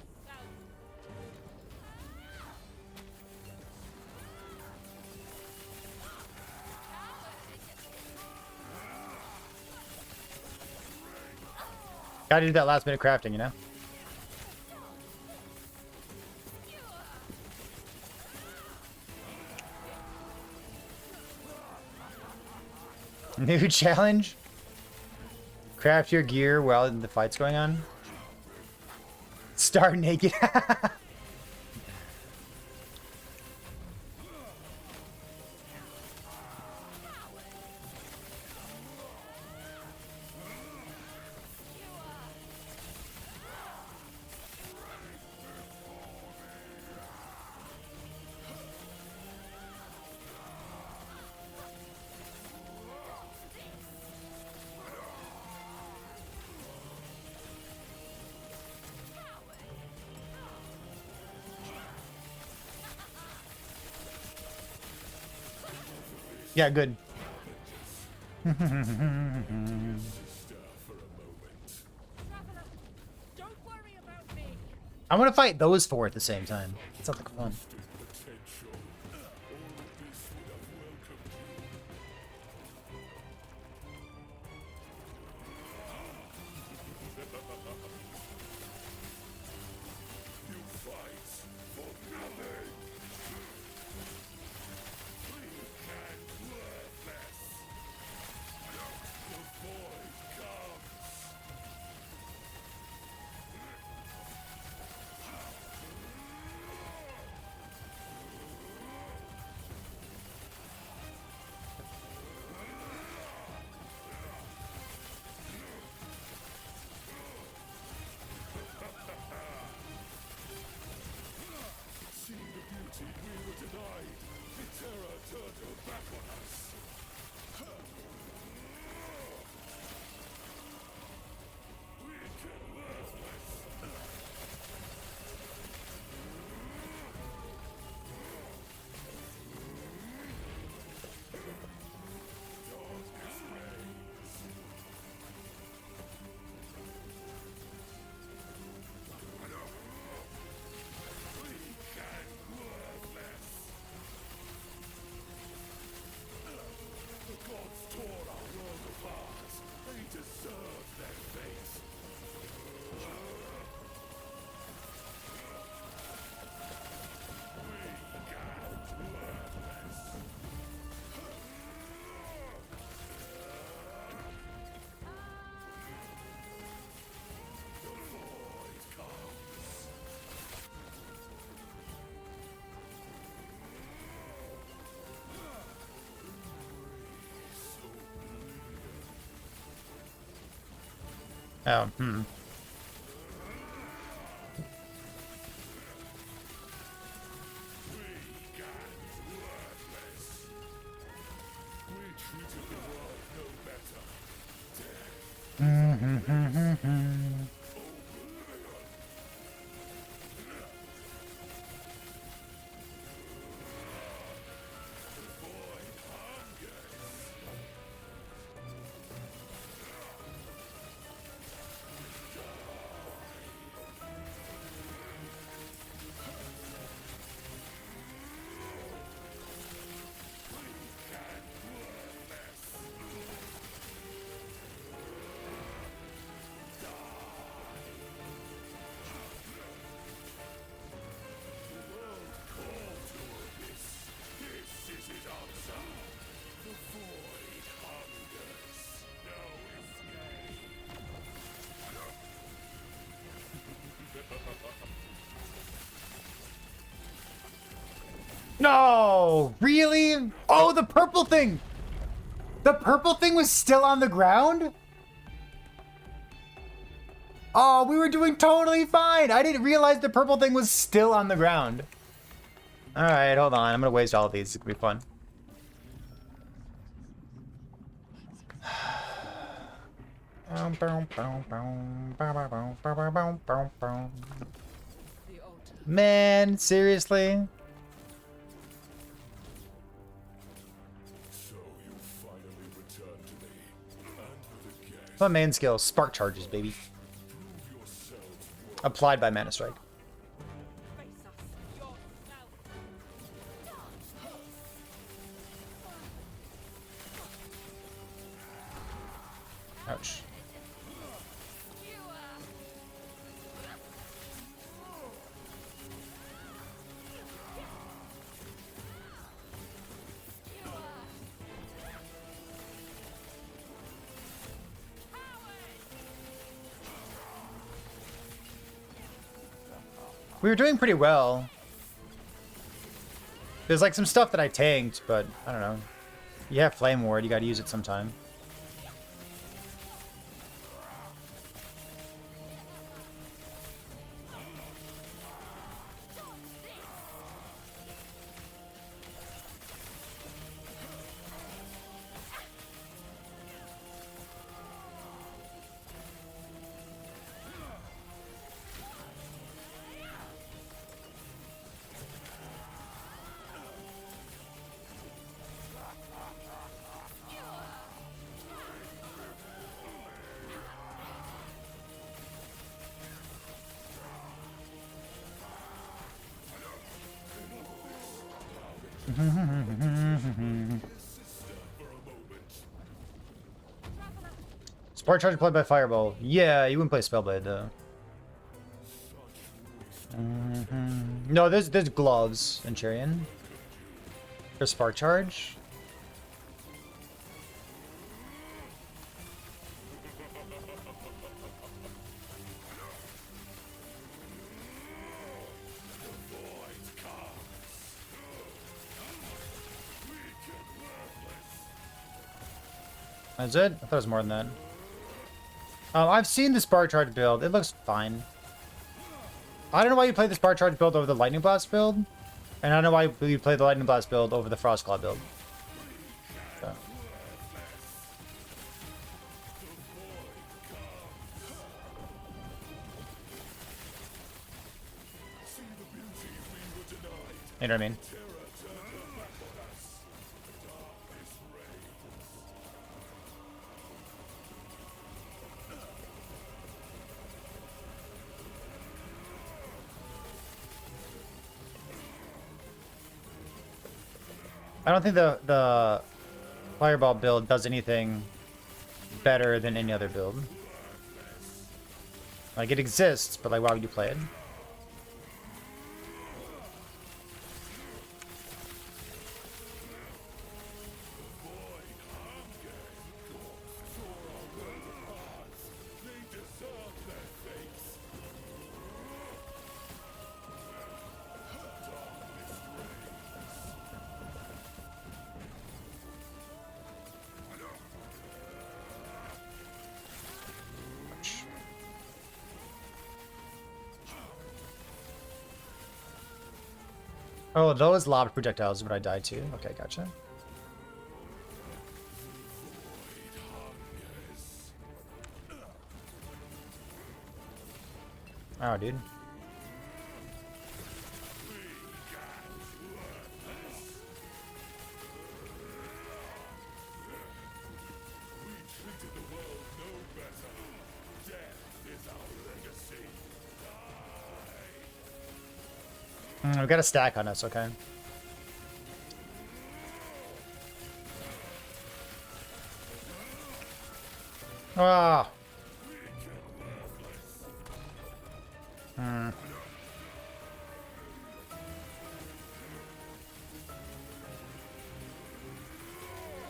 Gotta do that last minute crafting, you know? New challenge? Craft your gear while the fight's going on? Start naked. Yeah, good. Traveler, don't worry about me. I want to fight those four at the same time. Sounds like fun. Potential. All this would have welcomed you. You fight for nothing. Weak and worthless. The void comes. Seeing the beauty we were denied, the terror turned her back on us. Weak and worthless. Darkness reigns. Weak and worthless. The gods tore our world apart. They deserve their fate. Weak and worthless. The void comes. Oh, Weak and worthless. We treated the world no better. Void hungers. No! Really? Oh, the purple thing! The purple thing was still on the ground? Oh, we were doing totally fine. I didn't realize the purple thing was still on the ground. All right, hold on. I'm gonna waste all of these. It's gonna be fun. Man, seriously? So you finally returned to me, and with a guess, My main skill, spark charges, baby. prove yourselves worthy. Applied by Mana Strike. Face us, your smell. Ouch. We were doing pretty well. There's like some stuff that I tanked, but I don't know. You have Flame Ward, you gotta use it sometime. Spark Charge applied by Fireball. Yeah, you wouldn't play Spellblade though. No, there's gloves in Charion. For Spark Charge. That's it? I thought it was more than that. I've seen the Spark Charge build. It looks fine. I don't know why you play the Spark Charge build over the Lightning Blast build. And I don't know why you play the Lightning Blast build over the Frost Claw build. So. You know what I mean? I don't think the Fireball build does anything better than any other build. Like, it exists, but like, why would you play it? Oh, those lobbed projectiles is what I died to. Okay, gotcha. Oh, dude. We've got a stack on us, okay? Ah.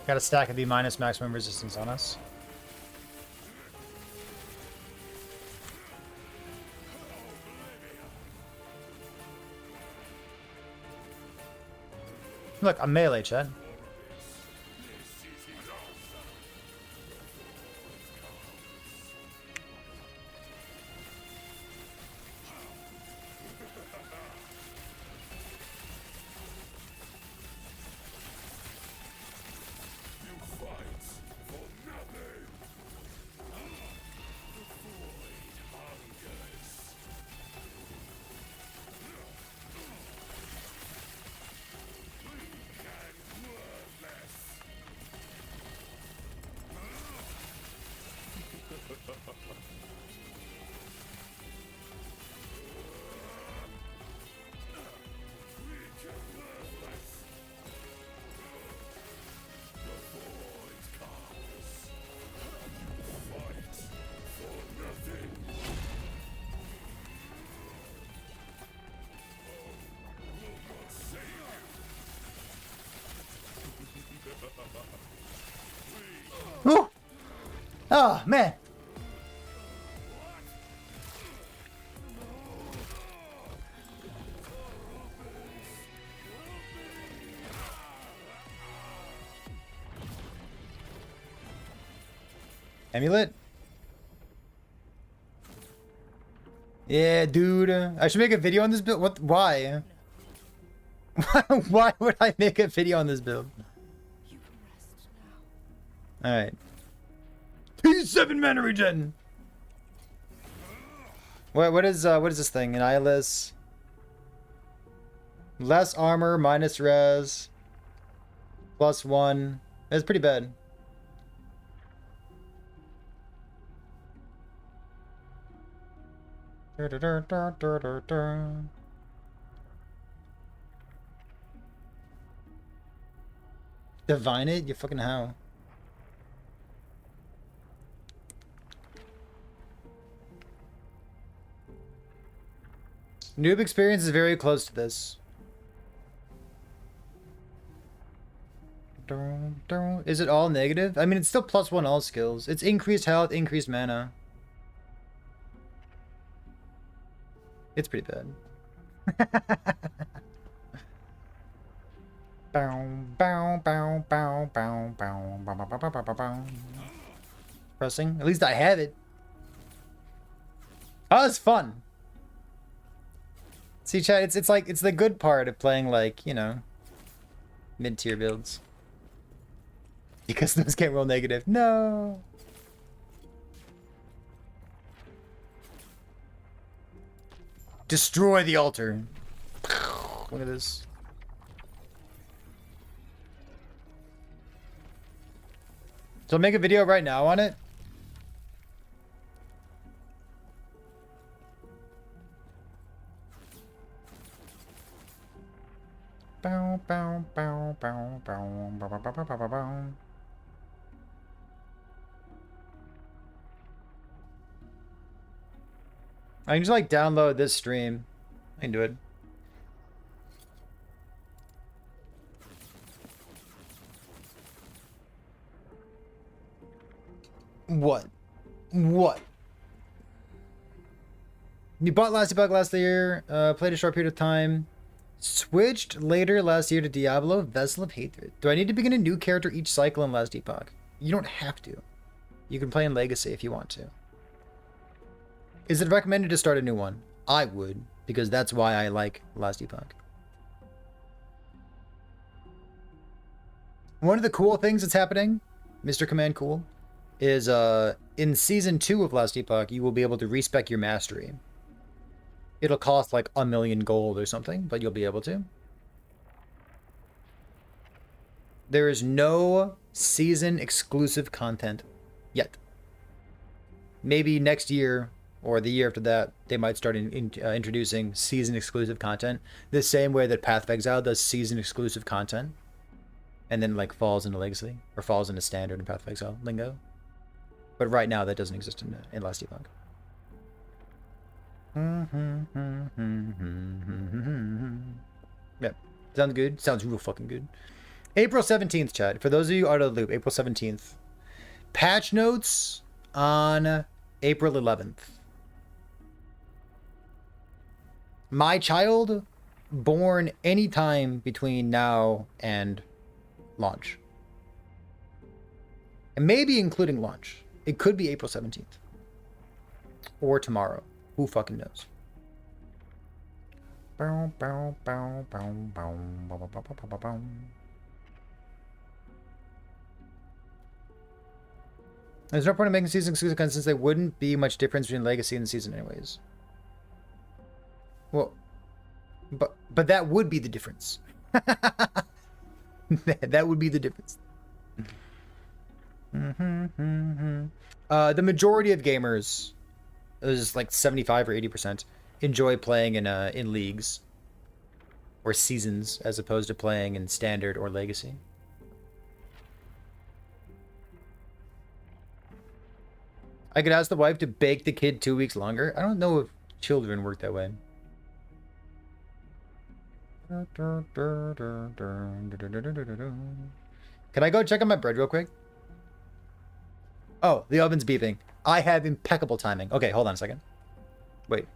Got a stack of the minus maximum resistance on us. Look, I'm melee, chat. Ooh! Oh, man. Amulet? Yeah, dude. I should make a video on this build. What? Why? Why would I make a video on this build? You can rest now. Alright. T7 mana regen! What is this thing? An eyeless. Less armor, minus res. +1. That's pretty bad. Divine it? You fucking how? Noob experience is very close to this. Is it all negative? I mean, it's still +1 all skills. It's increased health, increased mana. It's pretty bad. Pressing. At least I have it. Oh, it's fun. See, chat, it's like, it's the good part of playing, like, you know, mid-tier builds. Because those can't roll negative. No. Destroy the altar. Look at this. So I'll make a video right now on it. Bow, bow, bow, bow, bow, bow, bow, bow, bow, bow, bow. I can just like download this stream. I can do it. What? What? You bought Last Epoch last year, played a short period of time, switched later last year to Diablo, Vessel of Hatred. Do I need to begin a new character each cycle in Last Epoch? You don't have to. You can play in Legacy if you want to. Is it recommended to start a new one? I would, because that's why I like Last Epoch. One of the cool things that's happening, Mr. Command Cool, is in Season 2 of Last Epoch, you will be able to respec your mastery. It'll cost like 1,000,000 gold or something, but you'll be able to. There is no season exclusive content yet. Maybe next year or the year after that, they might start introducing season exclusive content the same way that Path of Exile does season exclusive content and then like falls into Legacy or falls into standard in Path of Exile lingo. But right now that doesn't exist in Last Epoch. Yep. Sounds good. Sounds real fucking good. April 17th, chat. For those of you out of the loop, April 17th. Patch notes on April 11th. My child born anytime between now and launch. And maybe including launch. It could be April 17th. Or tomorrow. Who fucking knows? There's no point in making season exclusive since there wouldn't be much difference between Legacy and the season anyways. Well, but that would be the difference. That would be the difference. The majority of gamers, it was like 75 or 80%, enjoy playing in leagues or seasons as opposed to playing in standard or legacy. I could ask the wife to bake the kid 2 weeks longer. I don't know if children work that way. Can I go check on my bread real quick? Oh, the oven's beeping. I have impeccable timing. Okay, hold on a second. Wait.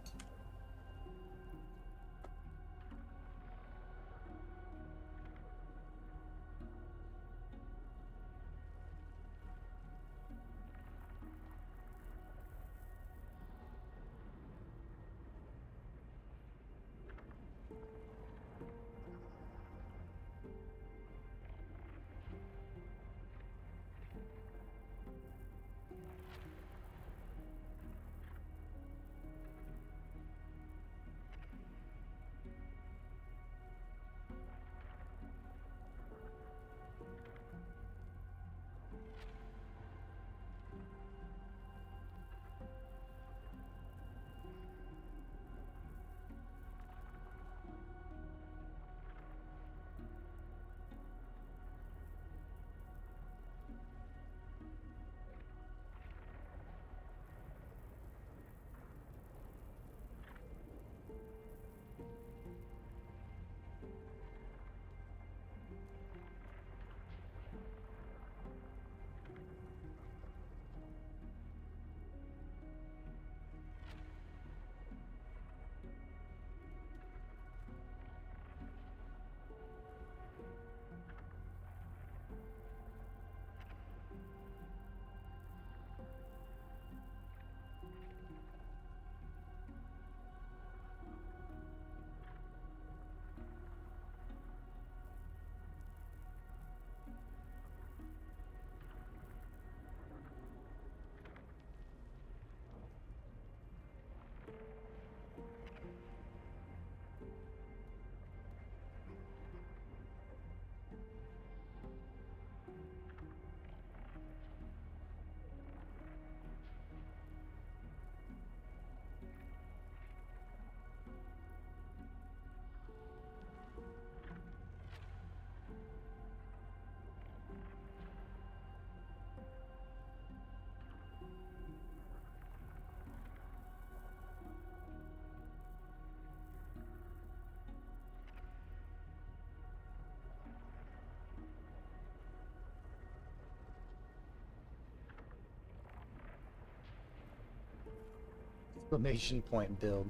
Exclamation point build.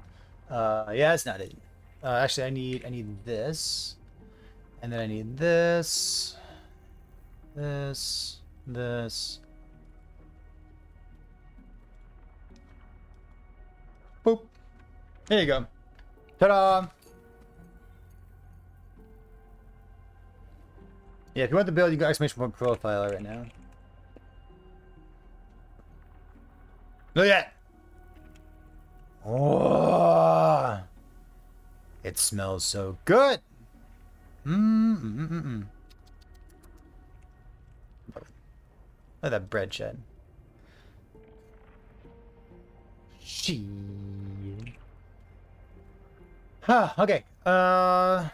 Yeah, that's not it. Actually, I need this, and then I need this, this. Boop. There you go. Ta-da! Yeah, if you want the build, you got exclamation point profile right now. Look at that! Oh, it smells so good. Look at that bread shed. She. Huh, okay. That's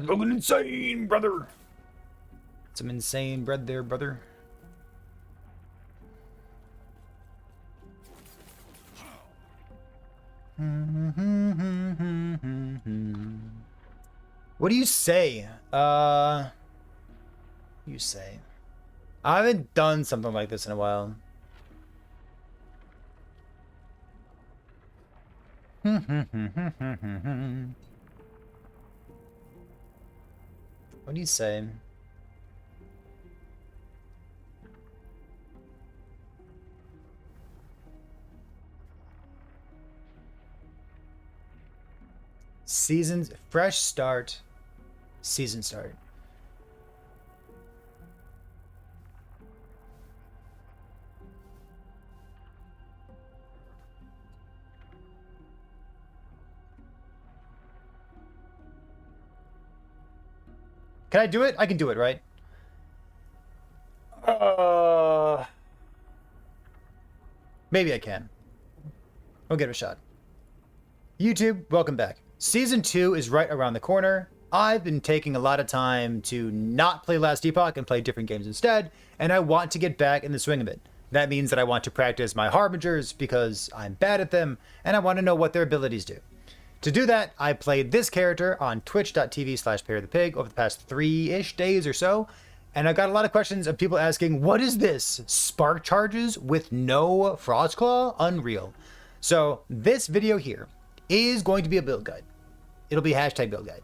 fucking insane, brother. Some insane bread there, brother. What do you say? You say. I haven't done something like this in a while. What do you say? Seasons, fresh start, season start. Can I do it? I can do it, right? Maybe I can. We'll give it a shot. YouTube, welcome back. Season 2 is right around the corner. I've been taking a lot of time to not play Last Epoch and play different games instead, and I want to get back in the swing of it. That means that I want to practice my Harbingers because I'm bad at them, and I want to know what their abilities do. To do that, I played this character on twitch.tv/ParryThePig over the past 3-ish days or so, and I got a lot of questions of people asking, what is this? Spark charges with no Frostclaw? Unreal. So this video here is going to be a build guide. It'll be hashtag build guide.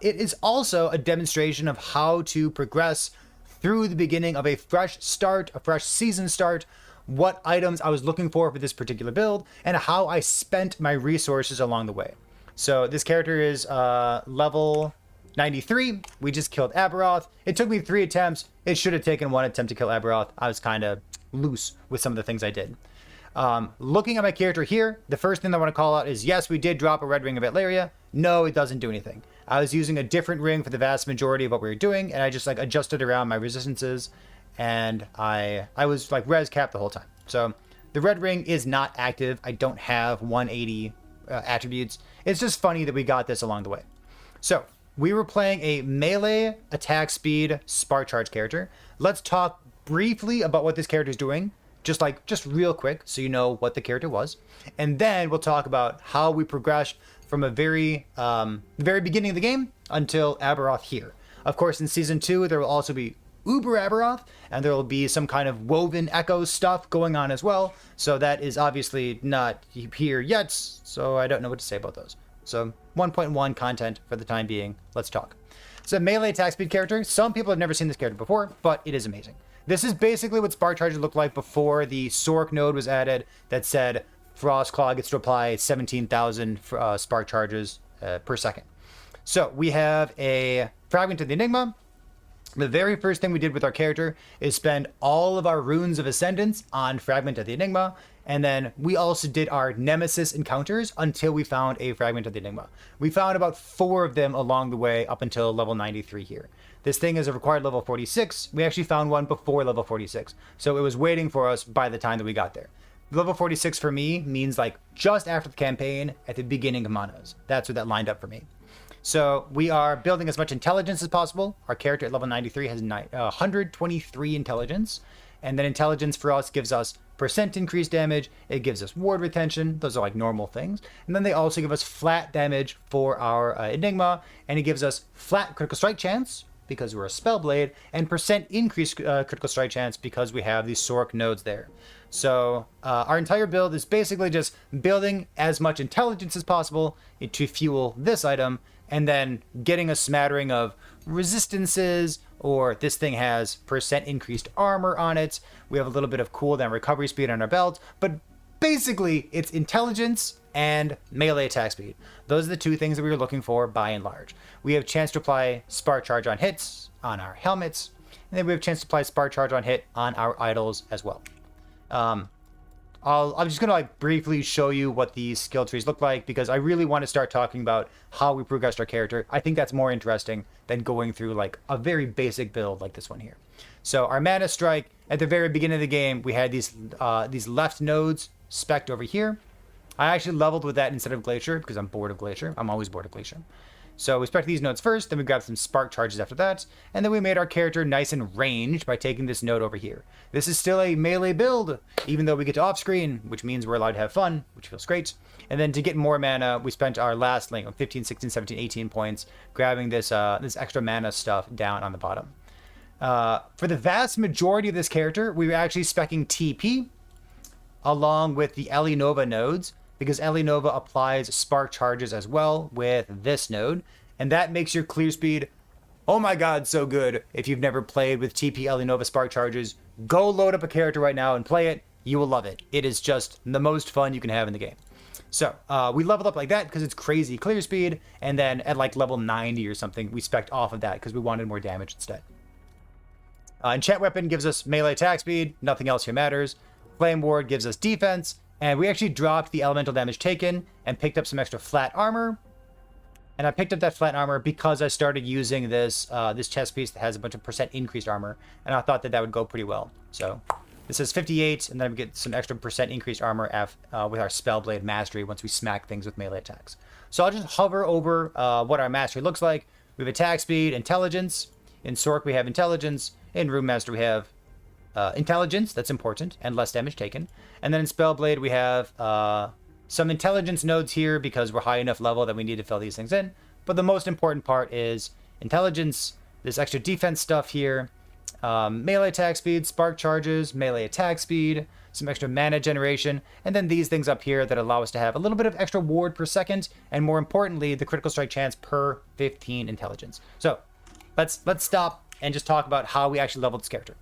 It is also a demonstration of how to progress through the beginning of a fresh start, a fresh season start, what items I was looking for this particular build, and how I spent my resources along the way. So this character is level 93. We just killed Aberoth. It took me 3 attempts. It should have taken 1 attempt to kill Aberoth. I was kind of loose with some of the things I did. Looking at my character here, the first thing I want to call out is, yes, we did drop a red ring of Atlaria. No, it doesn't do anything. I was using a different ring for the vast majority of what we were doing, and I just like adjusted around my resistances, and I was like res capped the whole time. So the red ring is not active. I don't have 180 attributes. It's just funny that we got this along the way. So we were playing a melee attack speed spark charge character. Let's talk briefly about what this character is doing. Just real quick, so you know what the character was, and then we'll talk about how we progressed from the very beginning of the game until Aberoth here. Of course, in season 2, there will also be Uber Aberoth, and there will be some kind of woven echo stuff going on as well. So that is obviously not here yet. So I don't know what to say about those. So 1.1 content for the time being. Let's talk. It's a melee attack speed character. Some people have never seen this character before, but it is amazing. This is basically what Spark Charger looked like before the Sork node was added that said Frostclaw gets to apply 17,000 Spark Charges per second. So we have a Fragment of the Enigma. The very first thing we did with our character is spend all of our runes of Ascendance on Fragment of the Enigma, and then we also did our Nemesis encounters until we found a Fragment of the Enigma. We found about 4 of them along the way up until level 93 here. This thing is a required level 46. We actually found one before level 46, so it was waiting for us by the time that we got there. Level 46 for me means like just after the campaign at the beginning of Manas. That's what that lined up for me. So we are building as much intelligence as possible. Our character at level 93 has 123 intelligence. And then intelligence for us gives us % increased damage. It gives us ward retention. Those are like normal things. And then they also give us flat damage for our Enigma. And it gives us flat critical strike chance because we're a Spellblade, and % increased critical strike chance because we have these Sork nodes there. So our entire build is basically just building as much intelligence as possible to fuel this item, and then getting a smattering of resistances, or this thing has % increased armor on it. We have a little bit of cooldown recovery speed on our belt, but basically it's intelligence and melee attack speed. Those are the 2 things that we were looking for by and large. We have a chance to apply Spark Charge on hits on our helmets, and then we have a chance to apply Spark Charge on hit on our idols as well. I'm just going to like briefly show you what these skill trees look like, because I really want to start talking about how we progressed our character. I think that's more interesting than going through like a very basic build like this one here. So our Mana Strike, at the very beginning of the game, we had these left nodes spec'd over here. I actually leveled with that instead of Glacier because I'm bored of Glacier. I'm always bored of Glacier. So we spec'd these nodes first, then we grabbed some Spark Charges after that, and then we made our character nice and ranged by taking this node over here. This is still a melee build, even though we get to off-screen, which means we're allowed to have fun, which feels great. And then to get more mana, we spent our last link of 15, 16, 17, 18 points, grabbing this extra mana stuff down on the bottom. For the vast majority of this character, we were actually speccing TP, along with the Ellie Nova nodes. because Ellie Nova applies spark charges as well with this node, and that makes your clear speed, oh my god, so good. If you've never played with TP Ellie Nova spark charges, go load up a character right now and play it. You will love it. It is just the most fun you can have in the game. So we leveled up like that because it's crazy clear speed, and then at like level 90 or something, we spec'd off of that because we wanted more damage instead. Enchant Weapon gives us melee attack speed. Nothing else here matters. Flame Ward gives us defense, and we actually dropped the elemental damage taken and picked up some extra flat armor. And I picked up that flat armor because I started using this this chest piece that has a bunch of % increased armor, and I thought that that would go pretty well. So this is 58, and then we get some extra % increased armor with our Spellblade Mastery once we smack things with melee attacks. So I'll just hover over what our mastery looks like. We have attack speed, intelligence. In Sork we have intelligence. In Room Master we have intelligence, that's important, and less damage taken. And then in Spellblade we have some intelligence nodes here because we're high enough level that we need to fill these things in. But the most important part is intelligence, this extra defense stuff here, melee attack speed, spark charges, melee attack speed, some extra mana generation, and then these things up here that allow us to have a little bit of extra ward per second, and more importantly, the critical strike chance per 15 intelligence. So let's stop and just talk about how we actually leveled this character.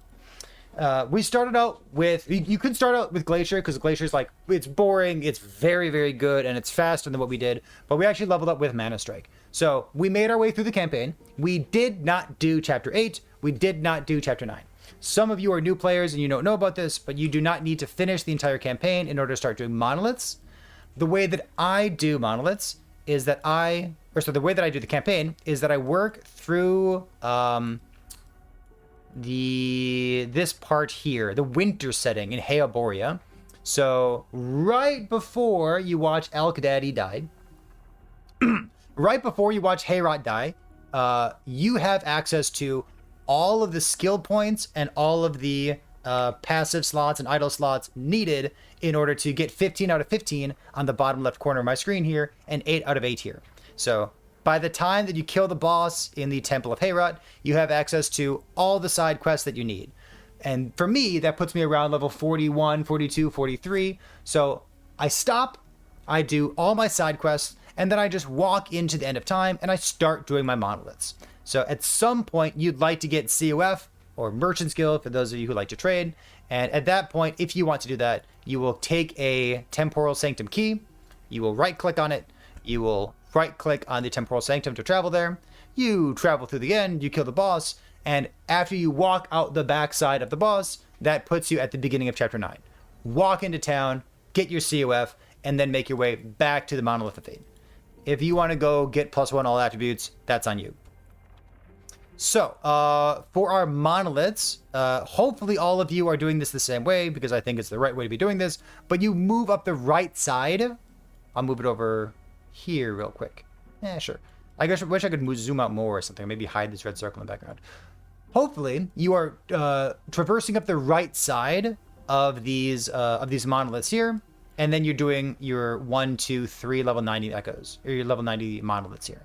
We started out with, you could start out with Glacier because Glacier is like, it's boring, it's very, very good, and it's faster than what we did, but we actually leveled up with Mana Strike. So we made our way through the campaign. We did not do Chapter 8, we did not do Chapter 9. Some of you are new players and you don't know about this, but you do not need to finish the entire campaign in order to start doing monoliths. The way that I do monoliths is that the way that I do the campaign is that I work through this part here, the winter setting in Heoboria. So right before you watch Elk Daddy die, right before you watch Heorot die, you have access to all of the skill points and all of the passive slots and idle slots needed in order to get 15 out of 15 on the bottom left corner of my screen here, and 8 out of 8 here. So by the time that you kill the boss in the Temple of Heorot, you have access to all the side quests that you need. And for me, that puts me around level 41, 42, 43. So I stop, I do all my side quests, and then I just walk into the end of time and I start doing my monoliths. So at some point, you'd like to get COF or Merchant's Guild for those of you who like to trade. And at that point, if you want to do that, you will take a Temporal Sanctum key, you will right-click on it, you will right-click on the Temporal Sanctum to travel there, you travel through the end, you kill the boss, and after you walk out the backside of the boss, that puts you at the beginning of Chapter 9. Walk into town, get your COF, and then make your way back to the Monolith of Fate. If you want to go get +1 all attributes, that's on you. So, for our monoliths, hopefully all of you are doing this the same way, because I think it's the right way to be doing this, but you move up the right side. I'll move it over here real quick. Yeah, sure. I guess I wish I could zoom out more or something, maybe hide this red circle in the background. Hopefully, you are traversing up the right side of these monoliths here, and then you're doing your 1, 2, 3 level 90 echoes, or your level 90 monoliths here.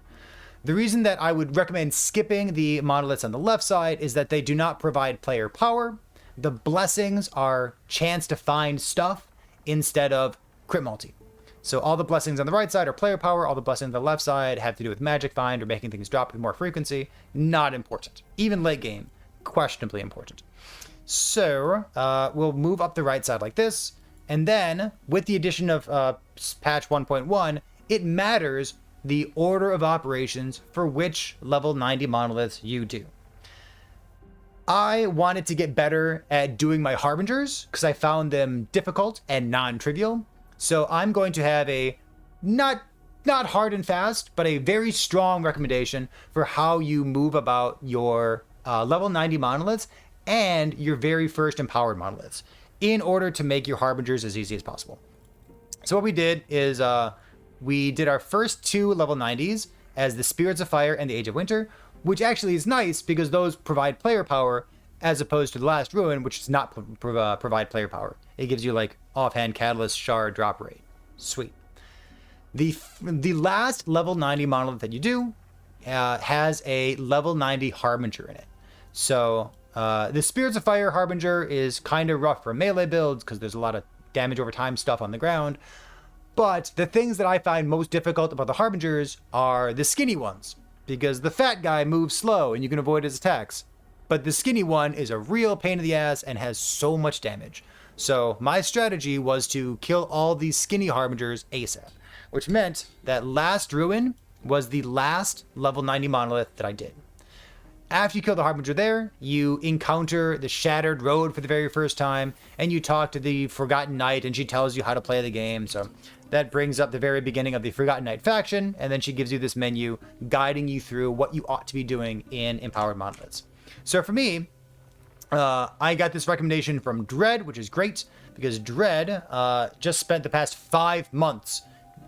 The reason that I would recommend skipping the monoliths on the left side is that they do not provide player power. The blessings are chance to find stuff instead of crit multi. So all the blessings on the right side are player power, all the blessings on the left side have to do with magic find or making things drop with more frequency. Not important. Even late game, questionably important. So we'll move up the right side like this, and then with the addition of patch 1.1, it matters the order of operations for which level 90 monoliths you do. I wanted to get better at doing my Harbingers because I found them difficult and non-trivial. So I'm going to have a not hard and fast, but a very strong recommendation for how you move about your level 90 monoliths and your very first empowered monoliths in order to make your Harbingers as easy as possible. So what we did is we did our first 2 level 90s as the Spirits of Fire and the Age of Winter, which actually is nice because those provide player power as opposed to the Last Ruin, which does not provide player power. It gives you like offhand catalyst shard drop rate. Sweet. The last level 90 monolith that you do has a level 90 Harbinger in it. So the Spirits of Fire Harbinger is kind of rough for melee builds because there's a lot of damage over time stuff on the ground. But the things that I find most difficult about the Harbingers are the skinny ones, because the fat guy moves slow and you can avoid his attacks. But the skinny one is a real pain in the ass and has so much damage. So my strategy was to kill all these skinny Harbingers ASAP, which meant that last Ruin was the last level 90 monolith that I did. After you kill the Harbinger there, you encounter the Shattered Road for the very first time, and you talk to the Forgotten Knight, and she tells you how to play the game. So that brings up the very beginning of the Forgotten Knight faction, and then she gives you this menu guiding you through what you ought to be doing in Empowered Monoliths. So for me, I got this recommendation from Dread, which is great, because Dread just spent the past 5 months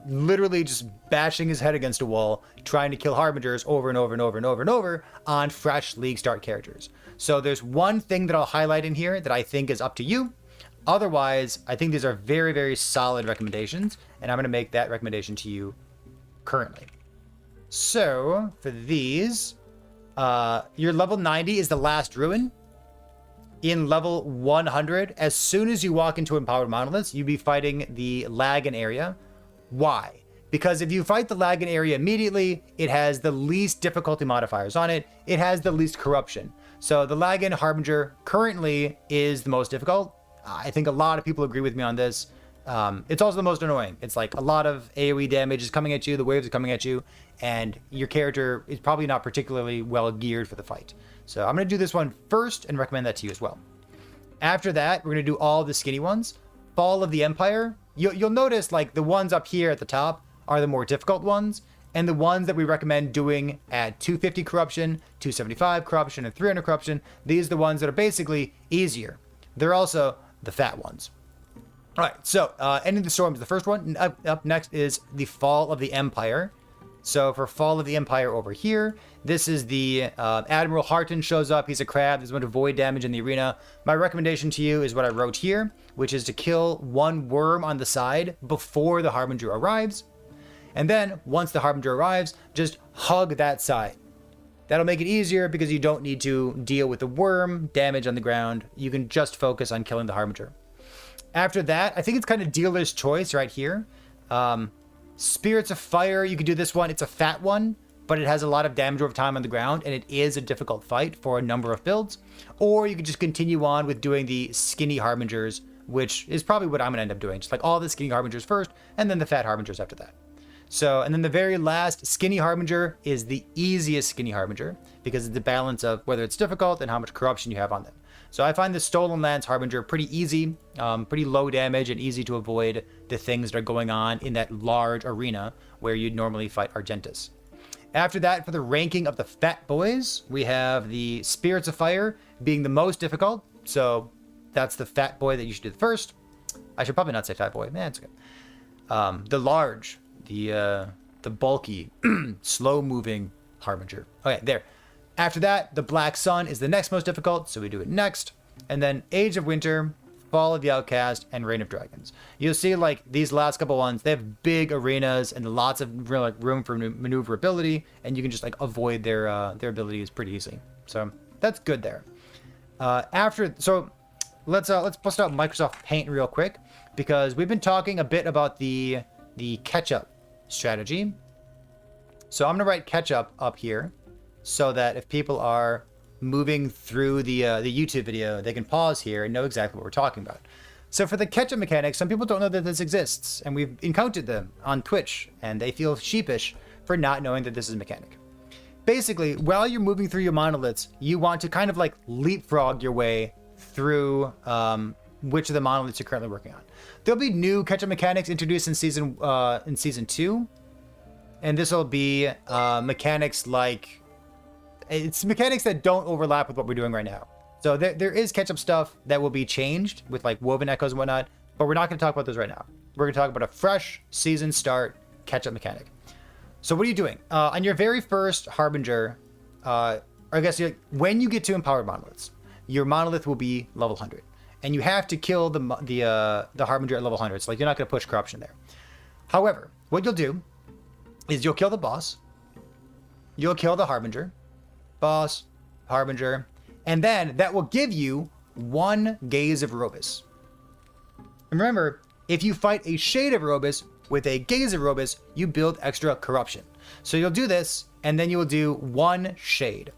literally just bashing his head against a wall, trying to kill Harbingers over and over and over and over and over on fresh League Start characters. So there's one thing that I'll highlight in here that I think is up to you. Otherwise, I think these are very, very solid recommendations, and I'm going to make that recommendation to you currently. So for these, your level 90 is the last Ruin. In level 100, as soon as you walk into Empowered Monoliths, you'll be fighting the Lagan area. Why? Because if you fight the Lagan area immediately, it has the least difficulty modifiers on it. It has the least corruption. So the Lagan Harbinger currently is the most difficult. I think a lot of people agree with me on this. It's also the most annoying. It's like a lot of AoE damage is coming at you, the waves are coming at you, and your character is probably not particularly well geared for the fight. So I'm going to do this one first and recommend that to you as well. After that, we're going to do all the skinny ones. Fall of the Empire. You'll notice like the ones up here at the top are the more difficult ones, and the ones that we recommend doing at 250 corruption, 275 corruption, and 300 corruption, these are the ones that are basically easier. They're also the fat ones. All right, so Ending the Storm is the first one. Up next is the Fall of the Empire. So for Fall of the Empire over here, this is the Admiral Harton shows up. He's a crab. There's going to void damage in the arena. My recommendation to you is what I wrote here, which is to kill one worm on the side before the Harbinger arrives. And then once the Harbinger arrives, just hug that side. That'll make it easier because you don't need to deal with the worm damage on the ground. You can just focus on killing the Harbinger. After that, I think it's kind of dealer's choice right here. Spirits of Fire, you can do this one. It's a fat one, but it has a lot of damage over time on the ground, and it is a difficult fight for a number of builds. Or you can just continue on with doing the skinny Harbingers, which is probably what I'm going to end up doing. Just like all the skinny Harbingers first, and then the fat Harbingers after that. So, and then the very last skinny Harbinger is the easiest skinny Harbinger, because it's the balance of whether it's difficult and how much corruption you have on them. So I find the Stolen Lands Harbinger pretty easy, pretty low damage, and easy to avoid the things that are going on in that large arena where you'd normally fight Argentus. After that, for the ranking of the fat boys, we have the Spirits of Fire being the most difficult. So that's the fat boy that you should do first. I should probably not say fat boy. Man, it's okay. The large, the bulky, slow-moving Harbinger. Okay, there. After that, the Black Sun is the next most difficult, so we do it next. And then Age of Winter, Fall of the Outcast, and Reign of Dragons. You'll see like these last couple ones, they have big arenas and lots of room for maneuverability, and you can just like avoid their abilities pretty easily. So that's good there. Let's bust out Microsoft Paint real quick, because we've been talking a bit about the catch-up strategy. So I'm gonna write catch-up up here, so that if people are moving through the YouTube video, they can pause here and know exactly what we're talking about. So for the catch-up mechanics, some people don't know that this exists, and we've encountered them on Twitch, and they feel sheepish for not knowing that this is a mechanic. Basically, while you're moving through your monoliths, you want to kind of like leapfrog your way through which of the monoliths you're currently working on. There'll be new catch-up mechanics introduced in season 2, and this will be mechanics like... It's mechanics that don't overlap with what we're doing right now. So there is catch-up stuff that will be changed with like woven echoes and whatnot, but we're not going to talk about those right now. We're going to talk about a fresh season start catch-up mechanic. So what are you doing? On your very first Harbinger, I guess when you get to Empowered Monoliths, your monolith will be level 100. And you have to kill the Harbinger at level 100. So like you're not going to push corruption there. However, what you'll do is you'll kill the boss. You'll kill the Harbinger. Boss, Harbinger, and then that will give you 1 Gaze of Robus. And remember, if you fight a Shade of Robus, with a Gaze of Oribus, you build extra corruption. So you'll do this, and then you will do 1 shade.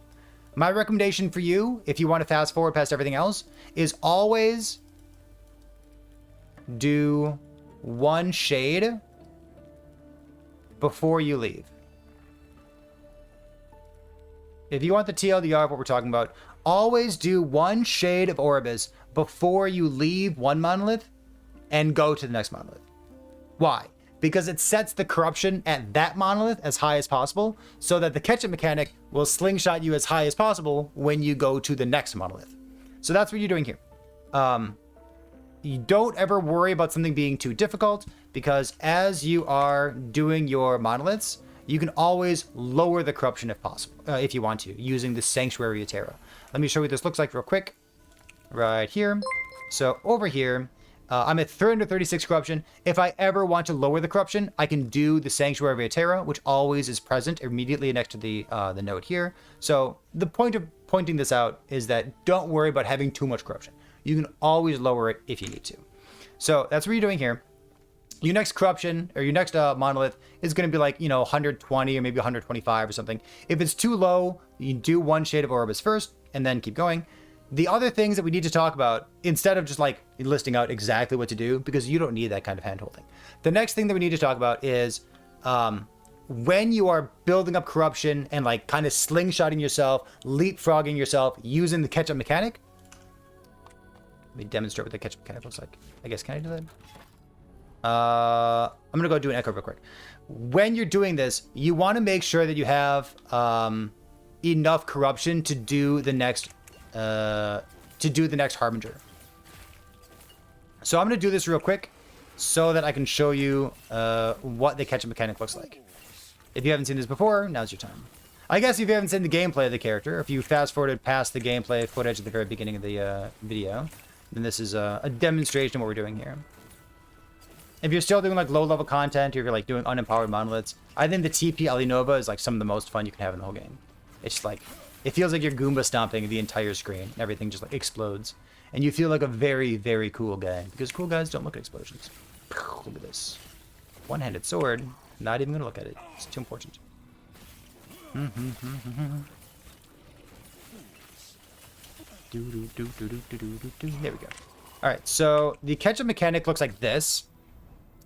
My recommendation for you, if you want to fast forward past everything else, is always do 1 shade before you leave. If you want the TLDR of what we're talking about, always do 1 shade of Oribus before you leave one monolith and go to the next monolith. Why? Because it sets the corruption at that monolith as high as possible, so that the catch-up mechanic will slingshot you as high as possible when you go to the next monolith. So that's what you're doing here. You don't ever worry about something being too difficult, because as you are doing your monoliths, you can always lower the corruption if possible, if you want to, using the Sanctuary of Terra. Let me show you what this looks like real quick. Right here. So over here, I'm at 336 corruption. If I ever want to lower the corruption, I can do the Sanctuary of Terra, which always is present immediately next to the node here. So the point of pointing this out is that don't worry about having too much corruption. You can always lower it if you need to. So that's what you're doing here. Your next corruption, or your next monolith, is going to be like, 120 or maybe 125 or something. If it's too low, you do 1 shade of Oribus first, and then keep going. The other things that we need to talk about, instead of just like listing out exactly what to do, because you don't need that kind of hand-holding. The next thing that we need to talk about is when you are building up corruption and like kind of slingshotting yourself, leapfrogging yourself, using the catch-up mechanic. Let me demonstrate what the catch-up mechanic looks like. I guess, can I do that? I'm going to go do an echo real quick. When you're doing this, you want to make sure that you have enough corruption to do the next Harbinger. So I'm going to do this real quick so that I can show you what the catch-up mechanic looks like. If you haven't seen this before, now's your time. I guess if you haven't seen the gameplay of the character, if you fast-forwarded past the gameplay footage at the very beginning of the video, then this is a demonstration of what we're doing here. If you're still doing like low-level content, or if you're like doing unempowered monoliths, I think the TP Alinova is like some of the most fun you can have in the whole game. It's just like, it feels like you're Goomba stomping the entire screen, and everything just like explodes. And you feel like a very, very cool guy, because cool guys don't look at explosions. Look at this. One-handed sword. Not even gonna look at it. It's too important. There we go. Alright, so the catch-up mechanic looks like this.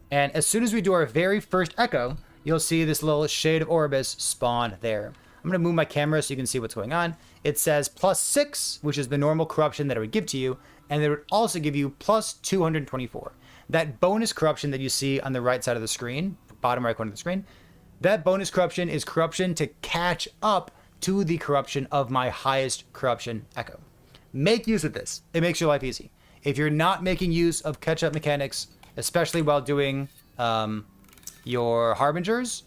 And as soon as we do our very first echo, you'll see this little shade of Oribus spawn there. I'm going to move my camera so you can see what's going on. It says +6, which is the normal corruption that it would give to you, and it would also give you +224. That bonus corruption that you see on the right side of the screen, bottom right corner of the screen, that bonus corruption is corruption to catch up to the corruption of my highest corruption echo. Make use of this. It makes your life easy. If you're not making use of catch-up mechanics, especially while doing your Harbingers,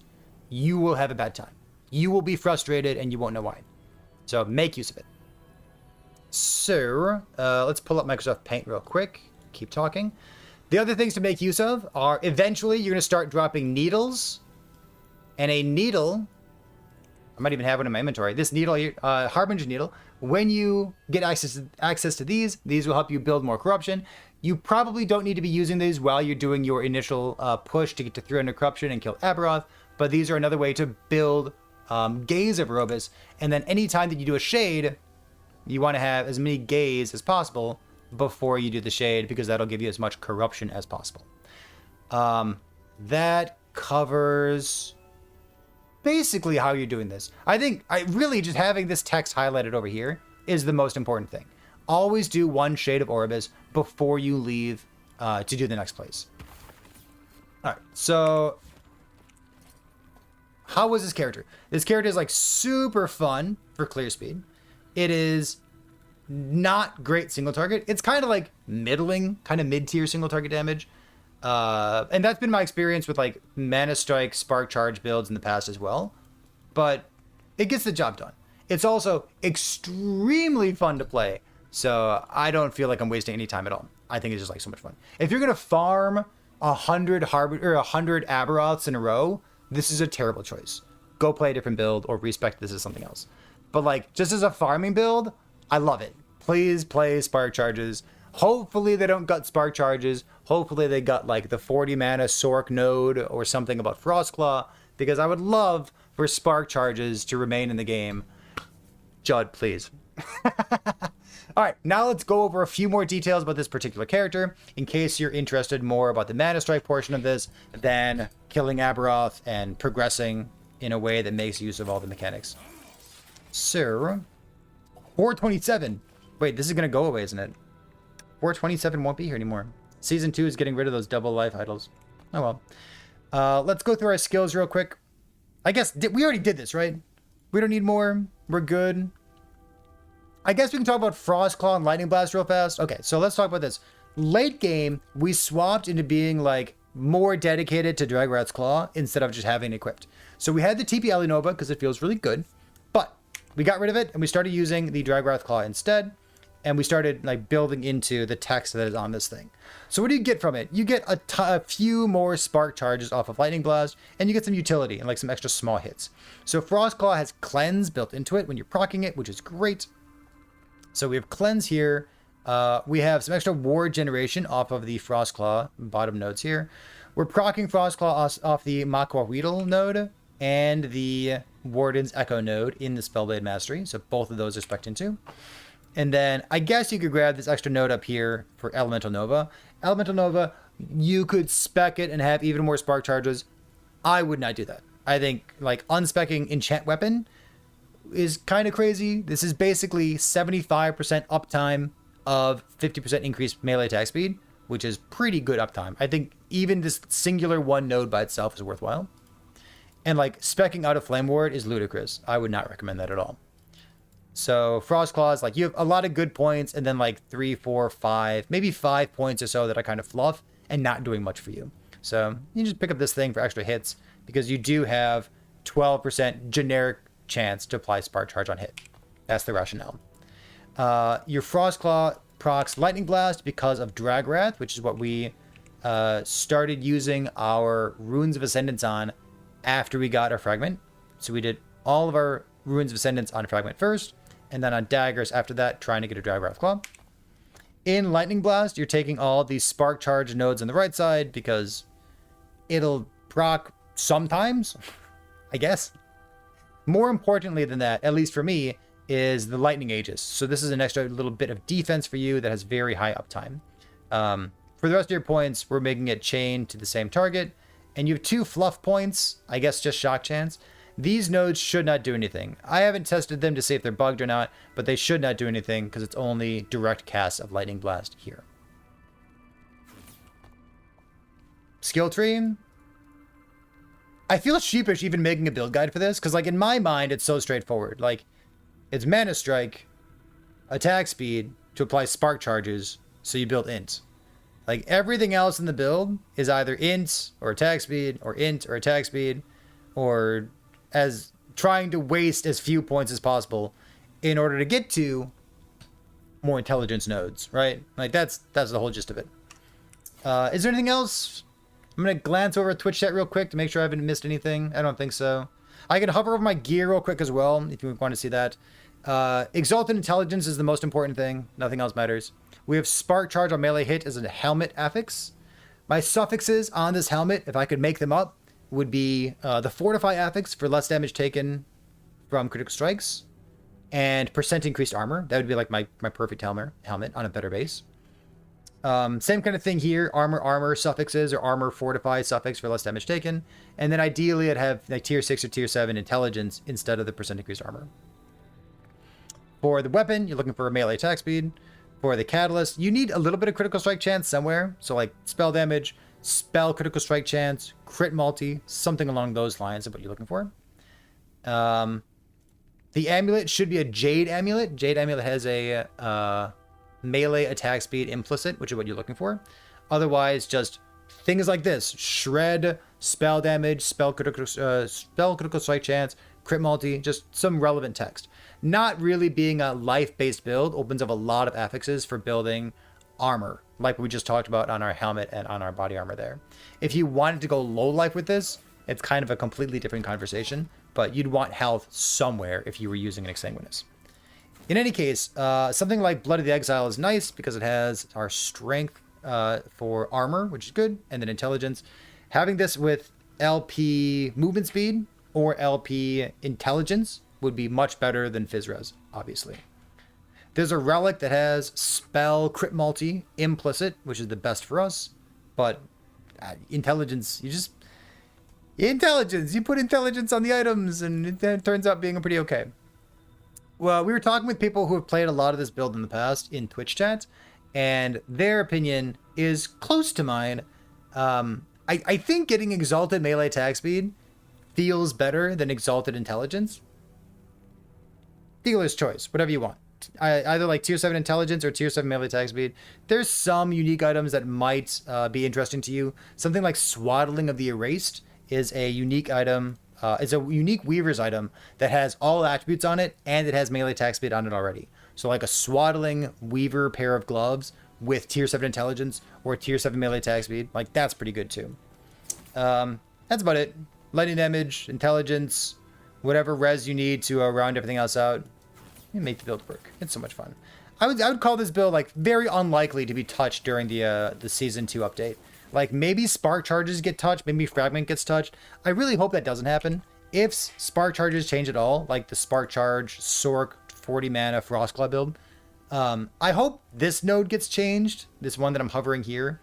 you will have a bad time. You will be frustrated and you won't know why. So make use of it. So let's pull up Microsoft Paint real quick. Keep talking. The other things to make use of are eventually you're going to start dropping needles. And a needle, I might even have one in my inventory. This needle here, Harbinger needle, when you get access to these will help you build more corruption. You probably don't need to be using these while you're doing your initial push to get to 300 corruption and kill Aberoth, but these are another way to build Gaze of Oribus, and then anytime that you do a shade, you want to have as many Gaze as possible before you do the shade, because that'll give you as much corruption as possible. That covers basically how you're doing this. I think really just having this text highlighted over here is the most important thing. Always do 1 shade of Oribus before you leave to do the next place. All right, so how was this character? This character is like super fun for clear speed. It is not great single target. It's kind of like middling, kind of mid-tier single target damage. And that's been my experience with like Mana Strike, Spark Charge builds in the past as well. But it gets the job done. It's also extremely fun to play. So I don't feel like I'm wasting any time at all. I think it's just like so much fun. If you're going to farm 100 Aberoths in a row, this is a terrible choice. Go play a different build or respec this as something else. But like just as a farming build, I love it. Please play Spark Charges. Hopefully they don't gut spark charges. Hopefully they got like the 40 mana Sork node or something about Frostclaw, because I would love for spark charges to remain in the game. Judd, please. All right, now let's go over a few more details about this particular character, in case you're interested more about the mana strike portion of this than killing Aberoth and progressing in a way that makes use of all the mechanics. So, 427. Wait, this is going to go away, isn't it? 427 won't be here anymore. Season 2 is getting rid of those double life idols. Oh well. Let's go through our skills real quick. I guess we already did this, right? We don't need more. We're good. I guess we can talk about Frostclaw and Lightning Blast real fast. Okay, so let's talk about this. Late game, we swapped into being like more dedicated to Dragrath's Claw instead of just having it equipped. So we had the TP Elinova because it feels really good, but we got rid of it and we started using the Dragrath Claw instead, and we started like building into the text that is on this thing. So what do you get from it? You get a few more spark charges off of Lightning Blast, and you get some utility and like some extra small hits. So Frostclaw has Cleanse built into it when you're proccing it, which is great. So we have Cleanse here. We have some extra ward generation off of the Frostclaw bottom nodes here. We're proccing Frostclaw off the Makwa Weedle node and the Warden's Echo node in the Spellblade Mastery. So both of those are spec'd into. And then I guess you could grab this extra node up here for Elemental Nova. Elemental Nova, you could spec it and have even more spark charges. I would not do that. I think like unspecking Enchant Weapon is kind of crazy. This is basically 75% uptime of 50% increased melee attack speed, which is pretty good uptime. I think even this singular one node by itself is worthwhile. And like specking out of Flame Ward is ludicrous. I would not recommend that at all. So Frostclaw is like, you have a lot of good points and then like 3, 4, 5, maybe 5 points or so that are kind of fluff and not doing much for you. So you just pick up this thing for extra hits because you do have 12% generic chance to apply Spark Charge on hit. That's the rationale. Your Frostclaw procs Lightning Blast because of Dragrath, which is what we started using our Runes of Ascendance on after we got our Fragment. So we did all of our Runes of Ascendance on Fragment first, and then on Daggers after that, trying to get a Dragrath Claw. In Lightning Blast, you're taking all these Spark Charge nodes on the right side because it'll proc sometimes, I guess. More importantly than that, at least for me, is the Lightning Aegis. So this is an extra little bit of defense for you that has very high uptime. For the rest of your points, we're making it chain to the same target. And you have 2 fluff points, I guess just shock chance. These nodes should not do anything. I haven't tested them to see if they're bugged or not, but they should not do anything because it's only direct cast of Lightning Blast here. Skill tree. I feel sheepish even making a build guide for this, because like in my mind, it's so straightforward. Like, it's Mana Strike, attack speed to apply spark charges, so you build int. Like everything else in the build is either int or attack speed, or int or attack speed, or as trying to waste as few points as possible in order to get to more intelligence nodes, right? Like that's the whole gist of it. Is there anything else? I'm going to glance over Twitch chat real quick to make sure I haven't missed anything. I don't think so. I can hover over my gear real quick as well, if you want to see that. Exalted Intelligence is the most important thing. Nothing else matters. We have Spark Charge on melee hit as a helmet affix. My suffixes on this helmet, if I could make them up, would be the Fortify affix for less damage taken from critical strikes, and percent increased armor. That would be like my perfect helmet on a better base. Same kind of thing here, armor suffixes, or armor fortify suffix for less damage taken. And then ideally I'd have like tier 6 or tier 7 intelligence instead of the percent increased armor. For the weapon, you're looking for a melee attack speed. For the catalyst, you need a little bit of critical strike chance somewhere. So like spell damage, spell critical strike chance, crit multi, something along those lines of what you're looking for. The amulet should be a Jade Amulet. Jade Amulet has a melee attack speed implicit, which is what you're looking for. Otherwise, just things like this: shred, spell damage, spell critical strike chance, crit multi, just some relevant text. Not really being a life-based build opens up a lot of affixes for building armor, like we just talked about on our helmet and on our body armor there. If you wanted to go low life with this, it's kind of a completely different conversation, but you'd want health somewhere if you were using an Exsanguinous. In any case, something like Blood of the Exile is nice because it has our strength for armor, which is good, and then intelligence. Having this with LP movement speed or LP intelligence would be much better than Physres, obviously. There's a relic that has spell crit multi implicit, which is the best for us, but intelligence, you put intelligence on the items and it turns out being pretty okay. Well, we were talking with people who have played a lot of this build in the past in Twitch chat, and their opinion is close to mine. I think getting exalted melee attack speed feels better than exalted intelligence. Dealer's choice, whatever you want. Either like tier 7 intelligence or tier 7 melee attack speed. There's some unique items that might be interesting to you. Something like Swaddling of the Erased is a unique item. It's a unique Weaver's item that has all attributes on it, and it has melee attack speed on it already. So like a Swaddling Weaver pair of gloves with tier 7 intelligence or tier 7 melee attack speed, like that's pretty good too. That's about it. Lightning damage, intelligence, whatever res you need to round everything else out. You make the build work. It's so much fun. I would call this build like very unlikely to be touched during the season 2 update. Like maybe spark charges get touched, maybe fragment gets touched. I really hope that doesn't happen. If spark charges change at all, like the spark charge Sork 40 mana Frostclaw build, I hope this node gets changed. This one that I'm hovering here.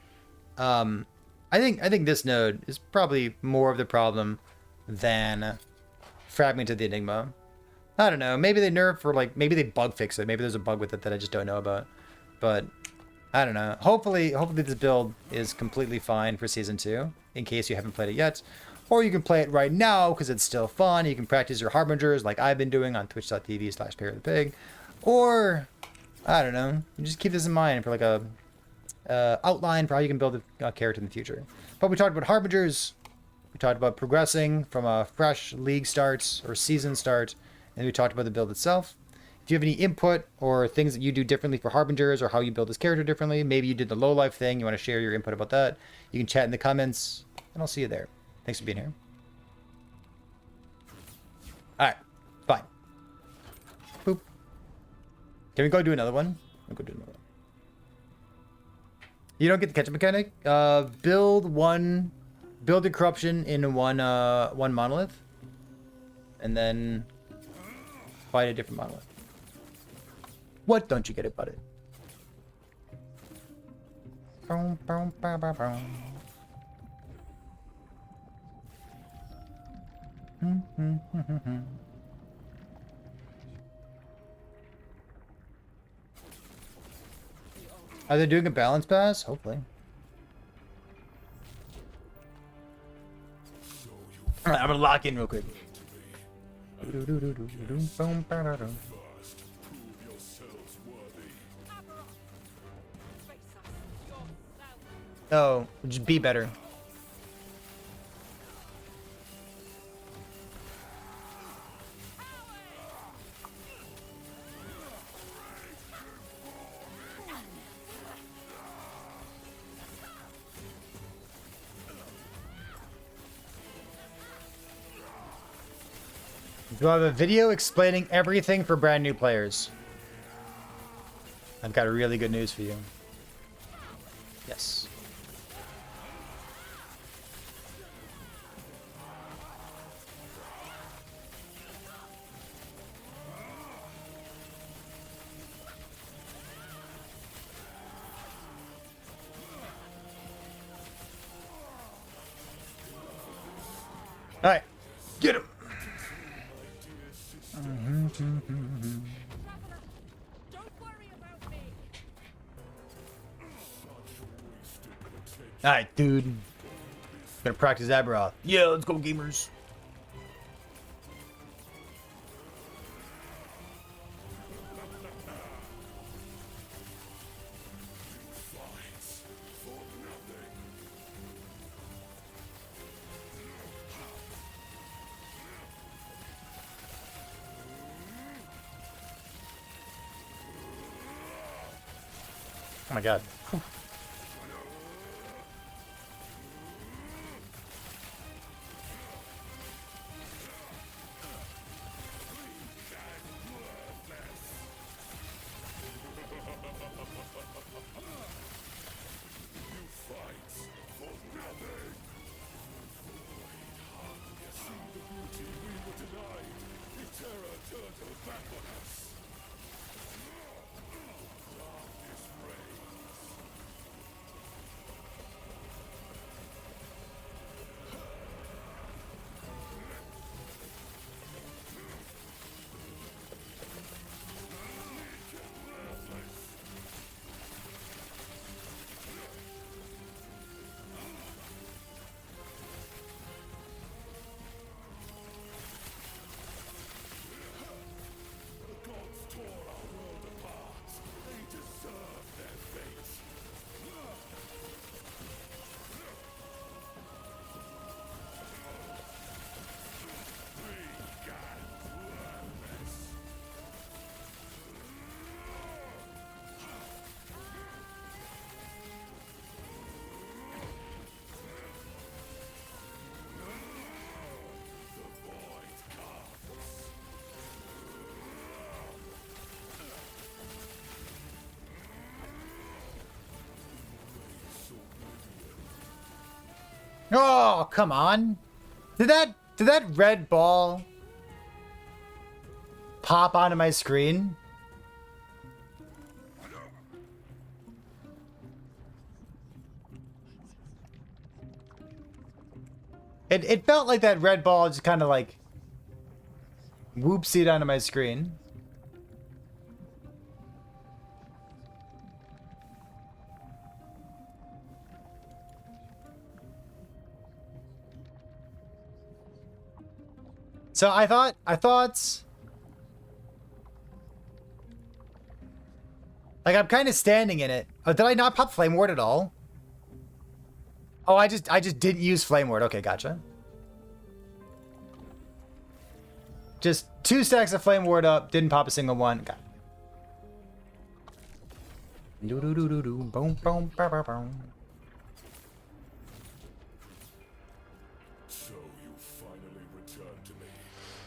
I think this node is probably more of the problem than Fragment of the Enigma. I don't know. Maybe they nerf or like maybe they bug fix it. Maybe there's a bug with it that I just don't know about. But I don't know. Hopefully this build is completely fine for season 2 in case you haven't played it yet. Or you can play it right now because it's still fun. You can practice your Harbingers like I've been doing on twitch.tv/ParryThePig. Or I don't know. You just keep this in mind for like a outline for how you can build a character in the future. But we talked about Harbingers. We talked about progressing from a fresh league start or season start. And we talked about the build itself. If you have any input or things that you do differently for Harbingers or how you build this character differently, maybe you did the low life thing, you want to share your input about that, you can chat in the comments, and I'll see you there. Thanks for being here. Alright, fine. Boop. Can we go do another one? We'll go do another one. You don't get the catch-up mechanic. Build your corruption in one monolith. And then fight a different monolith. What don't you get about it? Are they doing a balance pass? Hopefully. Alright, I'm gonna lock in real quick. First, prove yourselves worthy. Face us yourself. Oh, just be better. Do I have a video explaining everything for brand new players? I've got really good news for you. Yes. All right, get him. Don't worry about me. All right, dude. Gonna practice Aberoth. Yeah, let's go, gamers. Oh my god. Oh, come on. Did that red ball pop onto my screen? It felt like that red ball just kind of like whoopsied onto my screen. So I thought like I'm kind of standing in it. Oh, did I not pop Flame Ward at all? Oh, I just didn't use Flame Ward. Okay, gotcha. Just 2 stacks of Flame Ward up, didn't pop a single one. Got it. Do do do do do boom boom ba ba boom. So you finally returned to me,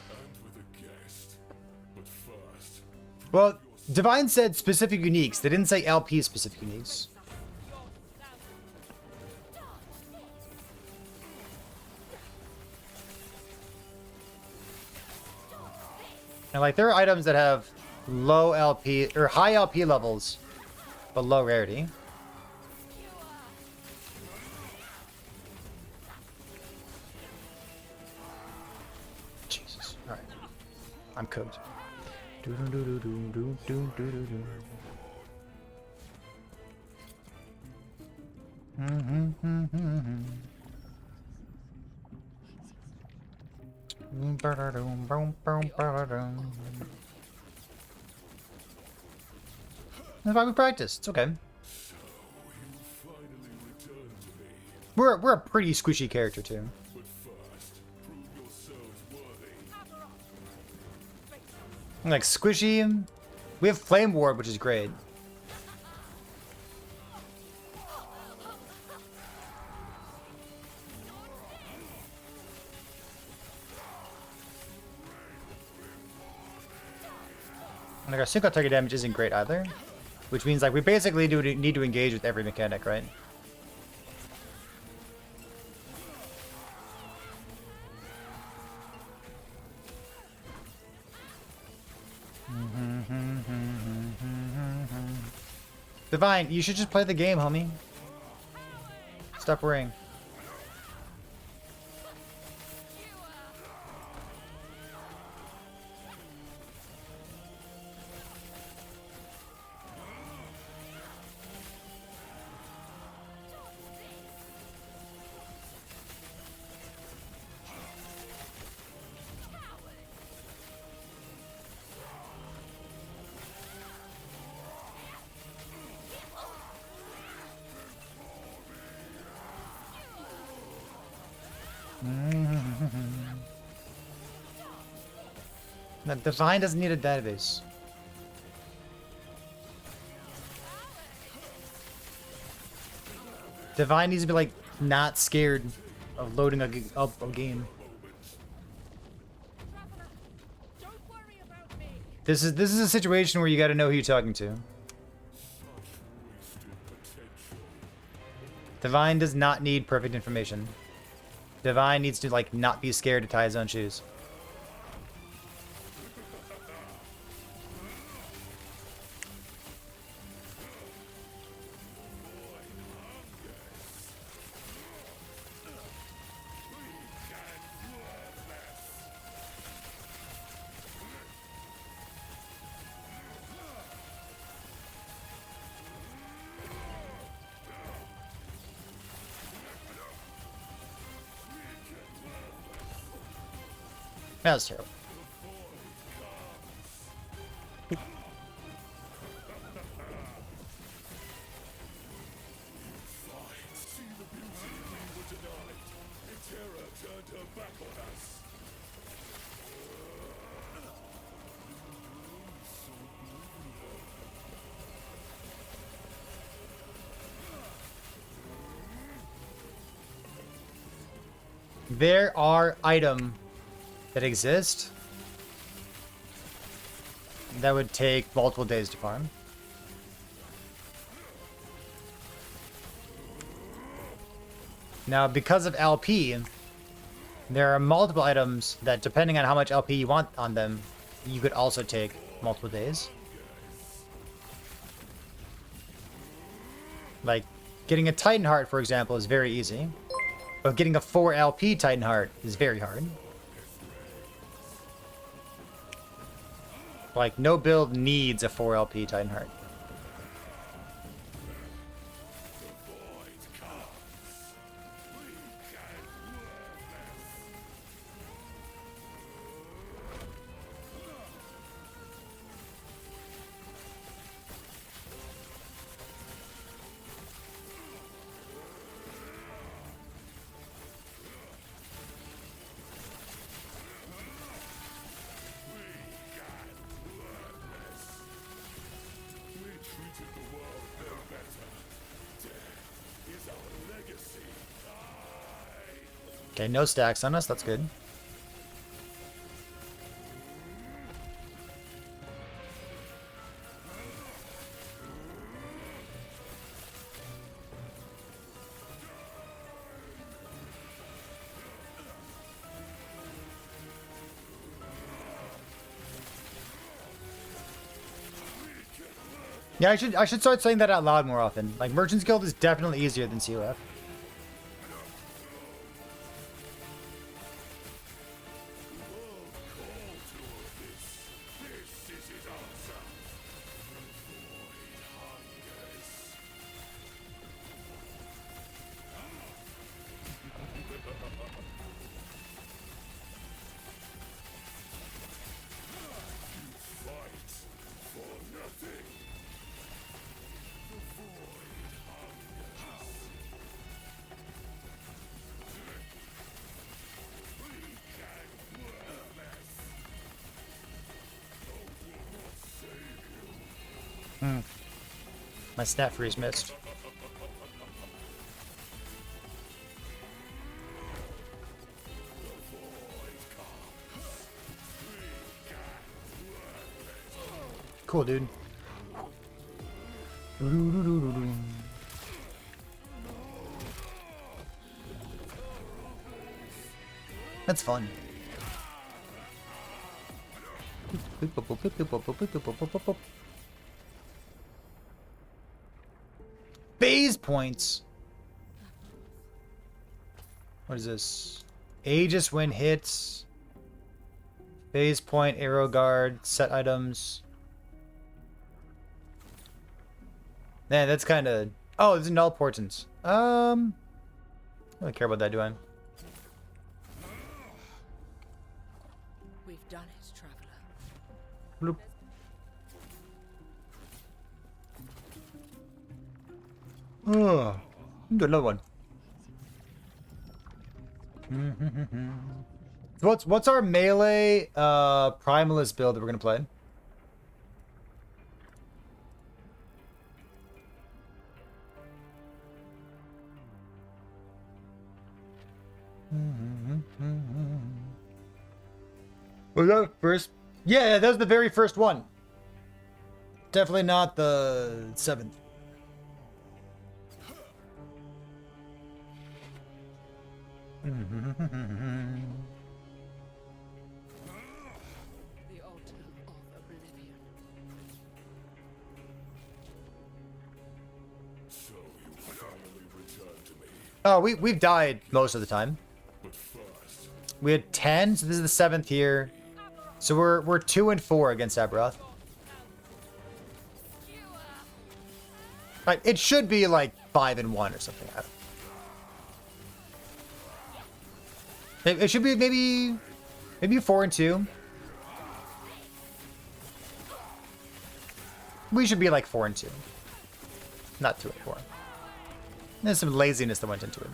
and with a guest. But first, Well, Divine said specific uniques. They didn't say LP specific uniques. And like there are items that have low LP or high LP levels, but low rarity. Jesus. Alright. I'm cooked. Do do do do do do do do do. That's why we practice. It's okay. so you finally returned to me. We're a pretty squishy character too. But first, prove yourselves worthy. Like squishy. We have Flame Ward, which is great. And like our single target damage isn't great either, which means like we basically need to engage with every mechanic, right? Divine, you should just play the game, homie. Stop worrying. The Divine doesn't need a database. Divine needs to be like not scared of loading a game. Don't worry about me. This is a situation where you got to know who you're talking to. Divine does not need perfect information. Divine needs to like not be scared to tie his own shoes. That was terrible. See the beauty we were denied. Terra turned her back on us. There are items that exist that would take multiple days to farm. Now, because of LP, there are multiple items that, depending on how much LP you want on them, you could also take multiple days. Like, getting a Titan Heart, for example, is very easy. But getting a 4 LP Titan Heart is very hard. Like, no build needs a 4 LP Titan Heart. Okay, no stacks on us. That's good. Yeah, I should start saying that out loud more often. Like, Merchant's Guild is definitely easier than COF. My snap freeze missed. Cool, dude. That's fun. Phase points. What is this? Aegis when hits. Phase point, arrow guard, set items. Man, that's kind of. Oh, there's null portents. I don't really care about that, do I? We've done it, traveler. Bloop. Oh, do another one. What's our melee primalist build that we're gonna play? Was that first? Yeah, that was the very first one. Definitely not the 7th. The altar of oblivion. So you finally returned to me. Oh, we've died most of the time. But first, We had 10, so this is the 7th here. So we're 2 and 4 against Aberoth. Right, it should be like 5 and 1 or something. I don't know. It should be maybe 4 and 2. We should be like 4 and 2, not 2 and 4. There's some laziness that went into it.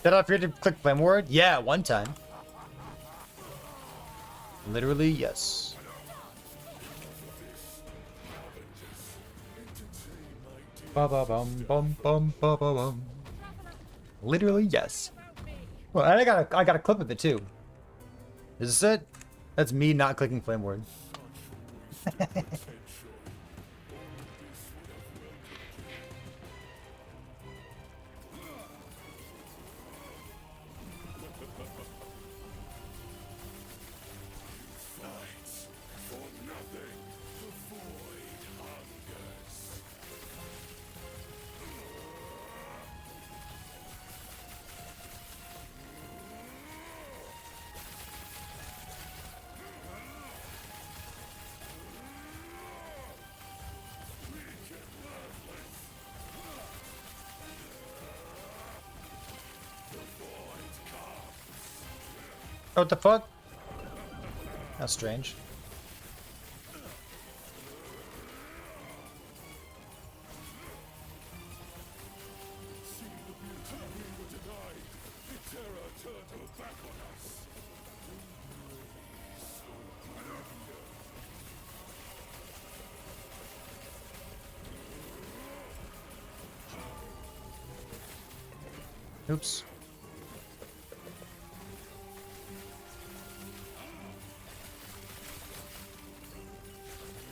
Did I forget to click flame ward? Yeah, one time. Literally, yes. Ba ba bum bum bum ba ba bum. Literally, yes. Well, and I got a clip of it too. Is this it? That's me not clicking flame ward. What the fuck? That's strange. Oops.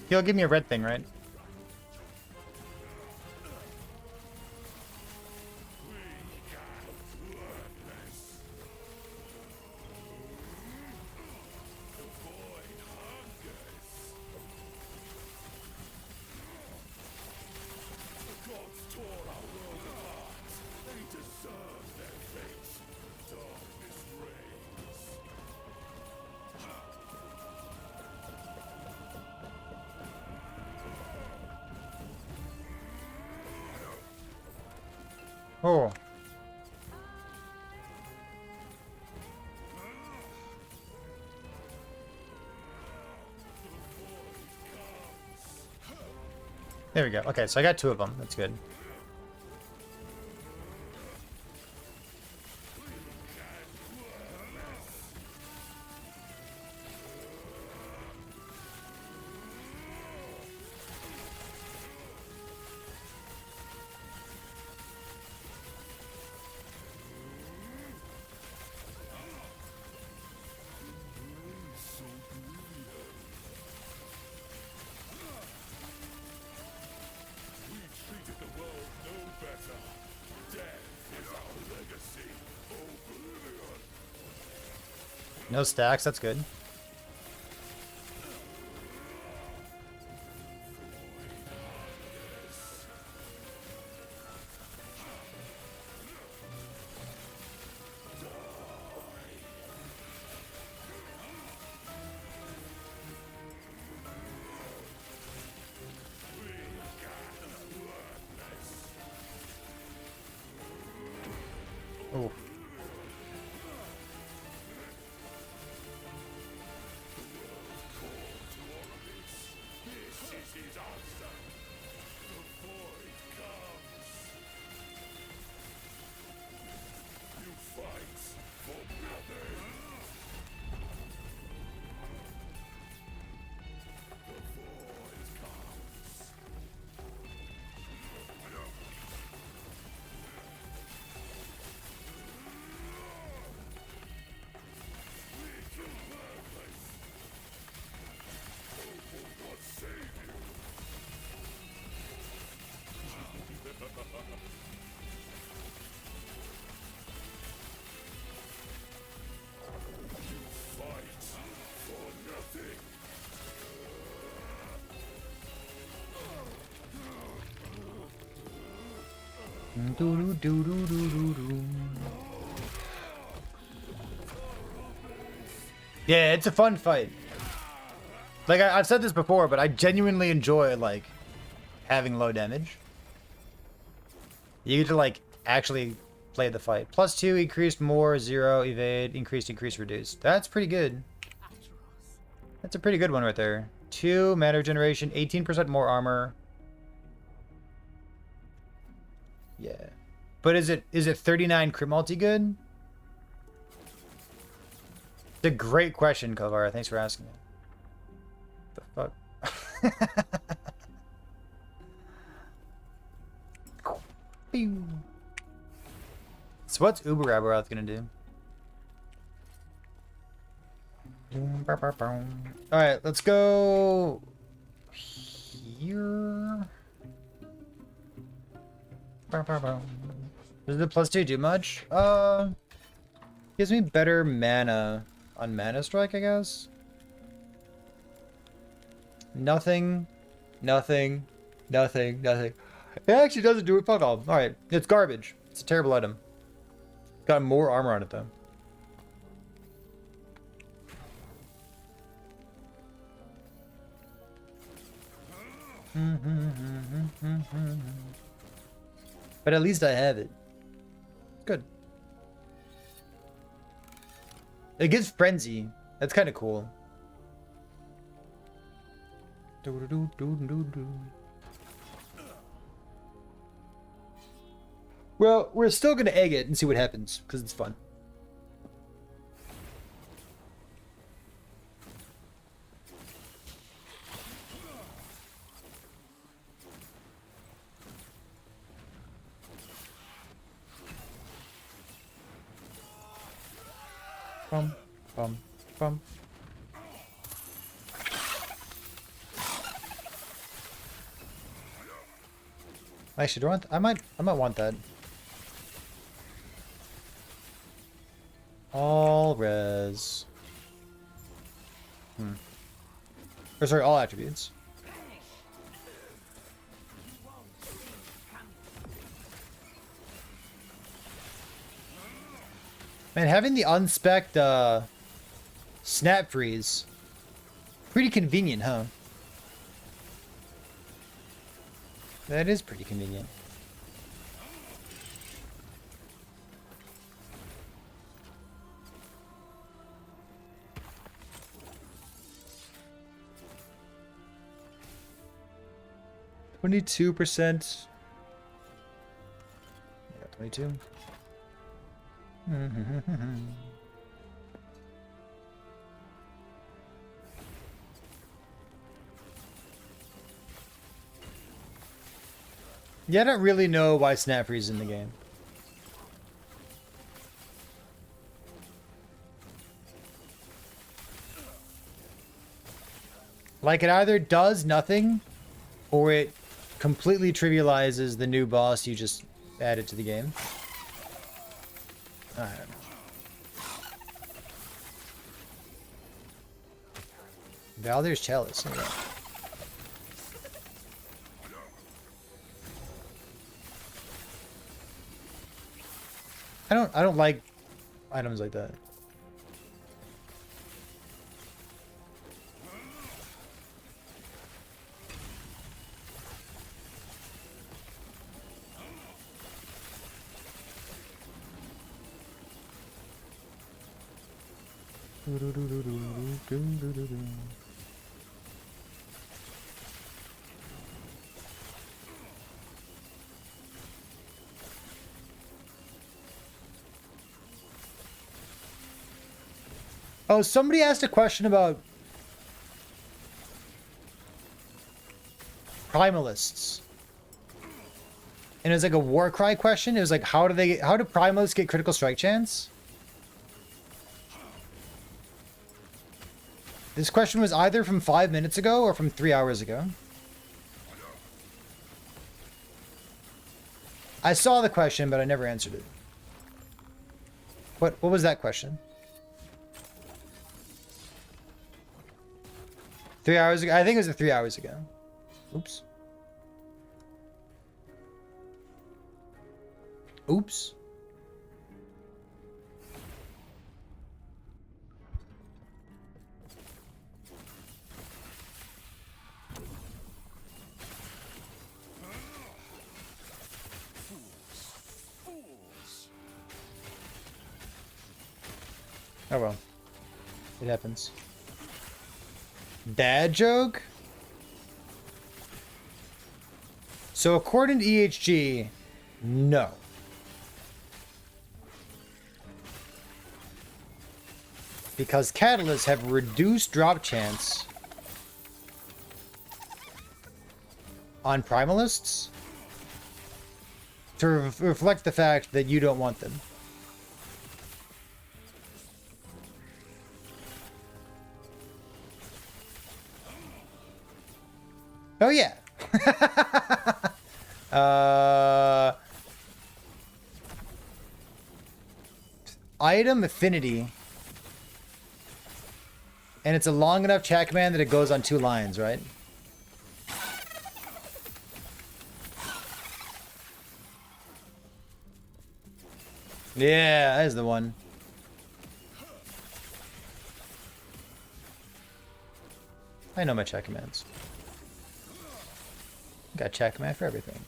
He'll give me a red thing, right? Oh. There we go. Okay, so I got two of them. That's good. No stacks, that's good. Oh. Yeah, it's a fun fight. Like, I've said this before, but I genuinely enjoy, like, having low damage. You get to, like, actually play the fight. +2, increased more, 0, evade, increased, reduced. That's pretty good. That's a pretty good one right there. 2, mana regeneration, 18% more armor. Yeah. But is it 39 crit multi good? a great question, Kovara. Thanks for asking it. The fuck? Pew. So what's Uber Raboroth gonna do? Alright, let's go here. Does the +2 do much? Gives me better mana on Mana Strike, I guess. Nothing. Nothing. Nothing. Nothing. It actually doesn't do it. Fuck all. Alright, it's garbage. It's a terrible item. Got more armor on it, though. But at least I have it. Good. It gives frenzy. That's kind of cool. Well, we're still gonna egg it and see what happens because it's fun. Bum, bum, bum. Actually, do I want? I might want that. All res. Or sorry, all attributes. Man, having the unspec'd snap freeze, pretty convenient, huh? That is pretty convenient. %. Yeah, 22. Yeah, I don't really know why Snap Freeze is in the game. Like, it either does nothing, or it completely trivializes the new boss you just added to the game. I don't know. Valdir's Chalice. Okay. I don't like items like that. Oh, somebody asked a question about primalists. And it was like a Warcry question. It was like, how do primalists get critical strike chance? This question was either from 5 minutes ago or from 3 hours ago. I saw the question, but I never answered it. What was that question? 3 hours ago? I think it was 3 hours ago. Oops. Oops. Oh well. It happens. Dad joke? So according to EHG, no. Because catalysts have reduced drop chance on primalists to reflect the fact that you don't want them. Oh yeah. Item affinity. And it's a long enough chat command that it goes on 2 lines, right? Yeah, that is the one. I know my chat commands. Got chat command for everything.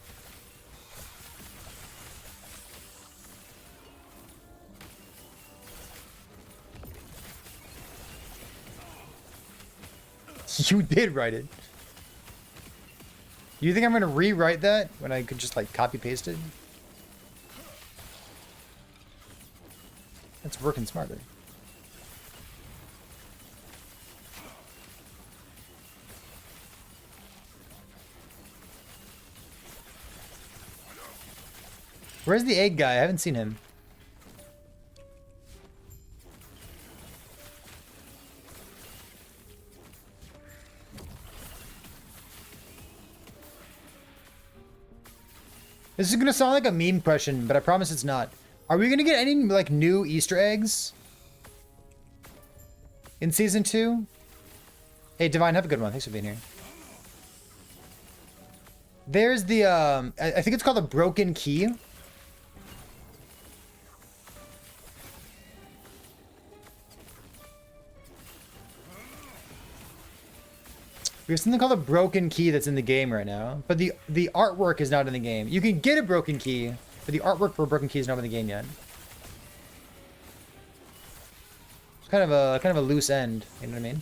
You did write it. You think I'm gonna rewrite that when I could just like copy paste it? That's working smarter. Where's the egg guy? I haven't seen him. This is gonna sound like a meme question, but I promise it's not. Are we gonna get any like new Easter eggs in season 2? Hey Divine, have a good one. Thanks for being here. There's the I think it's called a broken key. There's something called a broken key that's in the game right now, but the artwork is not in the game. You can get a broken key, but the artwork for a broken key is not in the game yet. It's kind of a loose end, you know what I mean?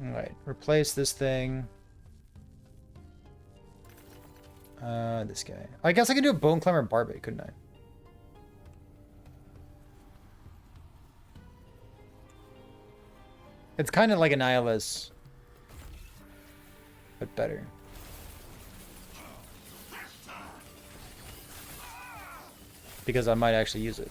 All right, replace this thing. This guy. I guess I can do a Bone Climber Barbate, couldn't I? It's kind of like a Nihilus, but better. Because I might actually use it.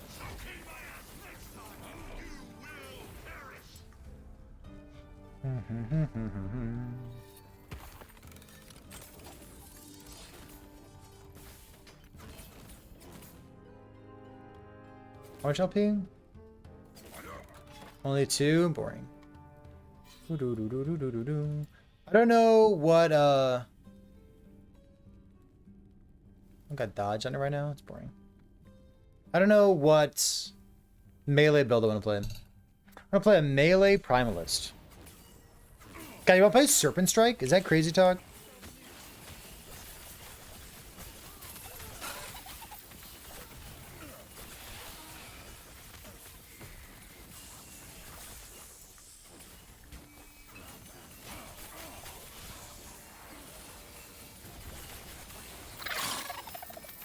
How much LP? Only 2? Boring. I don't know what, I got dodge on it right now. It's boring. I don't know what melee build I want to play. I'm going to play a melee primalist. Guy, you want to play Serpent Strike? Is that crazy talk?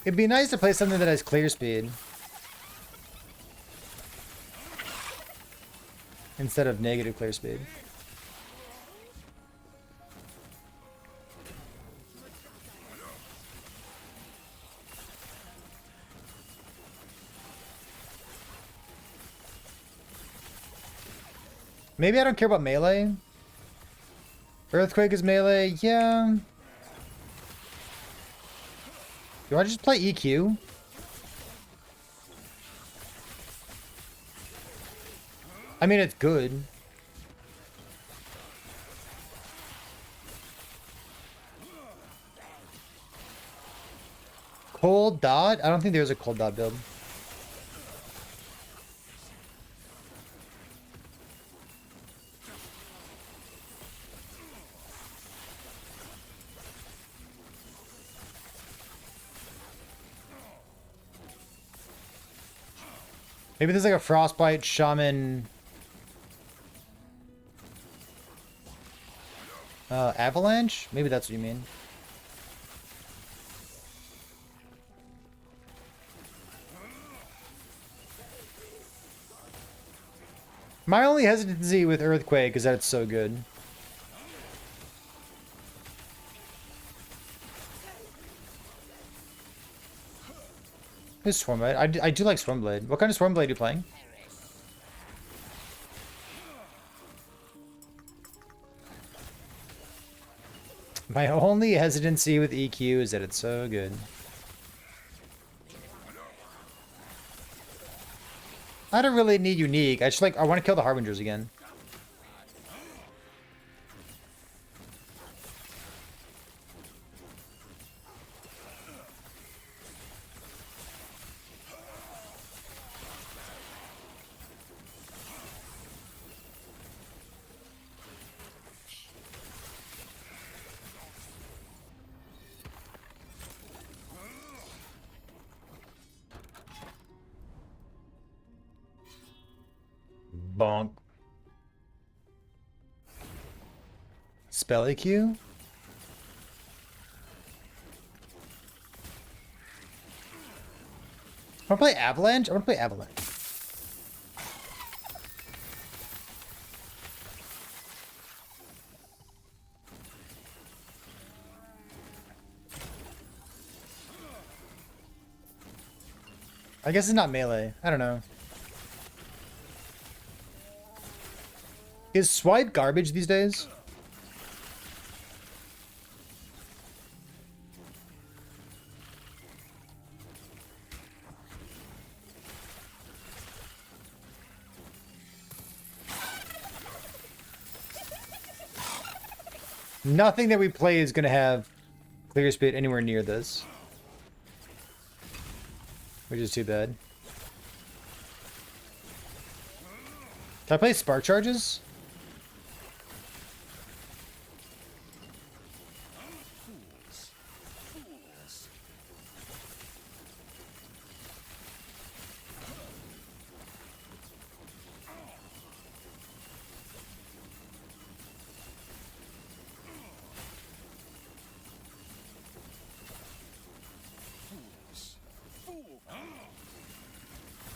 It'd be nice to play something that has clear speed. Instead of negative clear speed. Maybe I don't care about melee. Earthquake is melee, yeah. Do I just play EQ? I mean, it's good. Cold dot? I don't think there's a cold dot build. Maybe there's like a Frostbite Shaman Avalanche? Maybe that's what you mean. My only hesitancy with Earthquake is that it's so good. This Swarmblade. I do like Swarmblade. What kind of Swarmblade are you playing? My only hesitancy with EQ is that it's so good. I don't really need unique. I just like, I want to kill the Harbingers again. Bonk. Spell EQ? I want to play Avalanche? I want to play Avalanche. I guess it's not melee. I don't know. Is swipe garbage these days? Nothing that we play is going to have clear speed anywhere near this. Which is too bad. Can I play spark charges? Fools. Fool.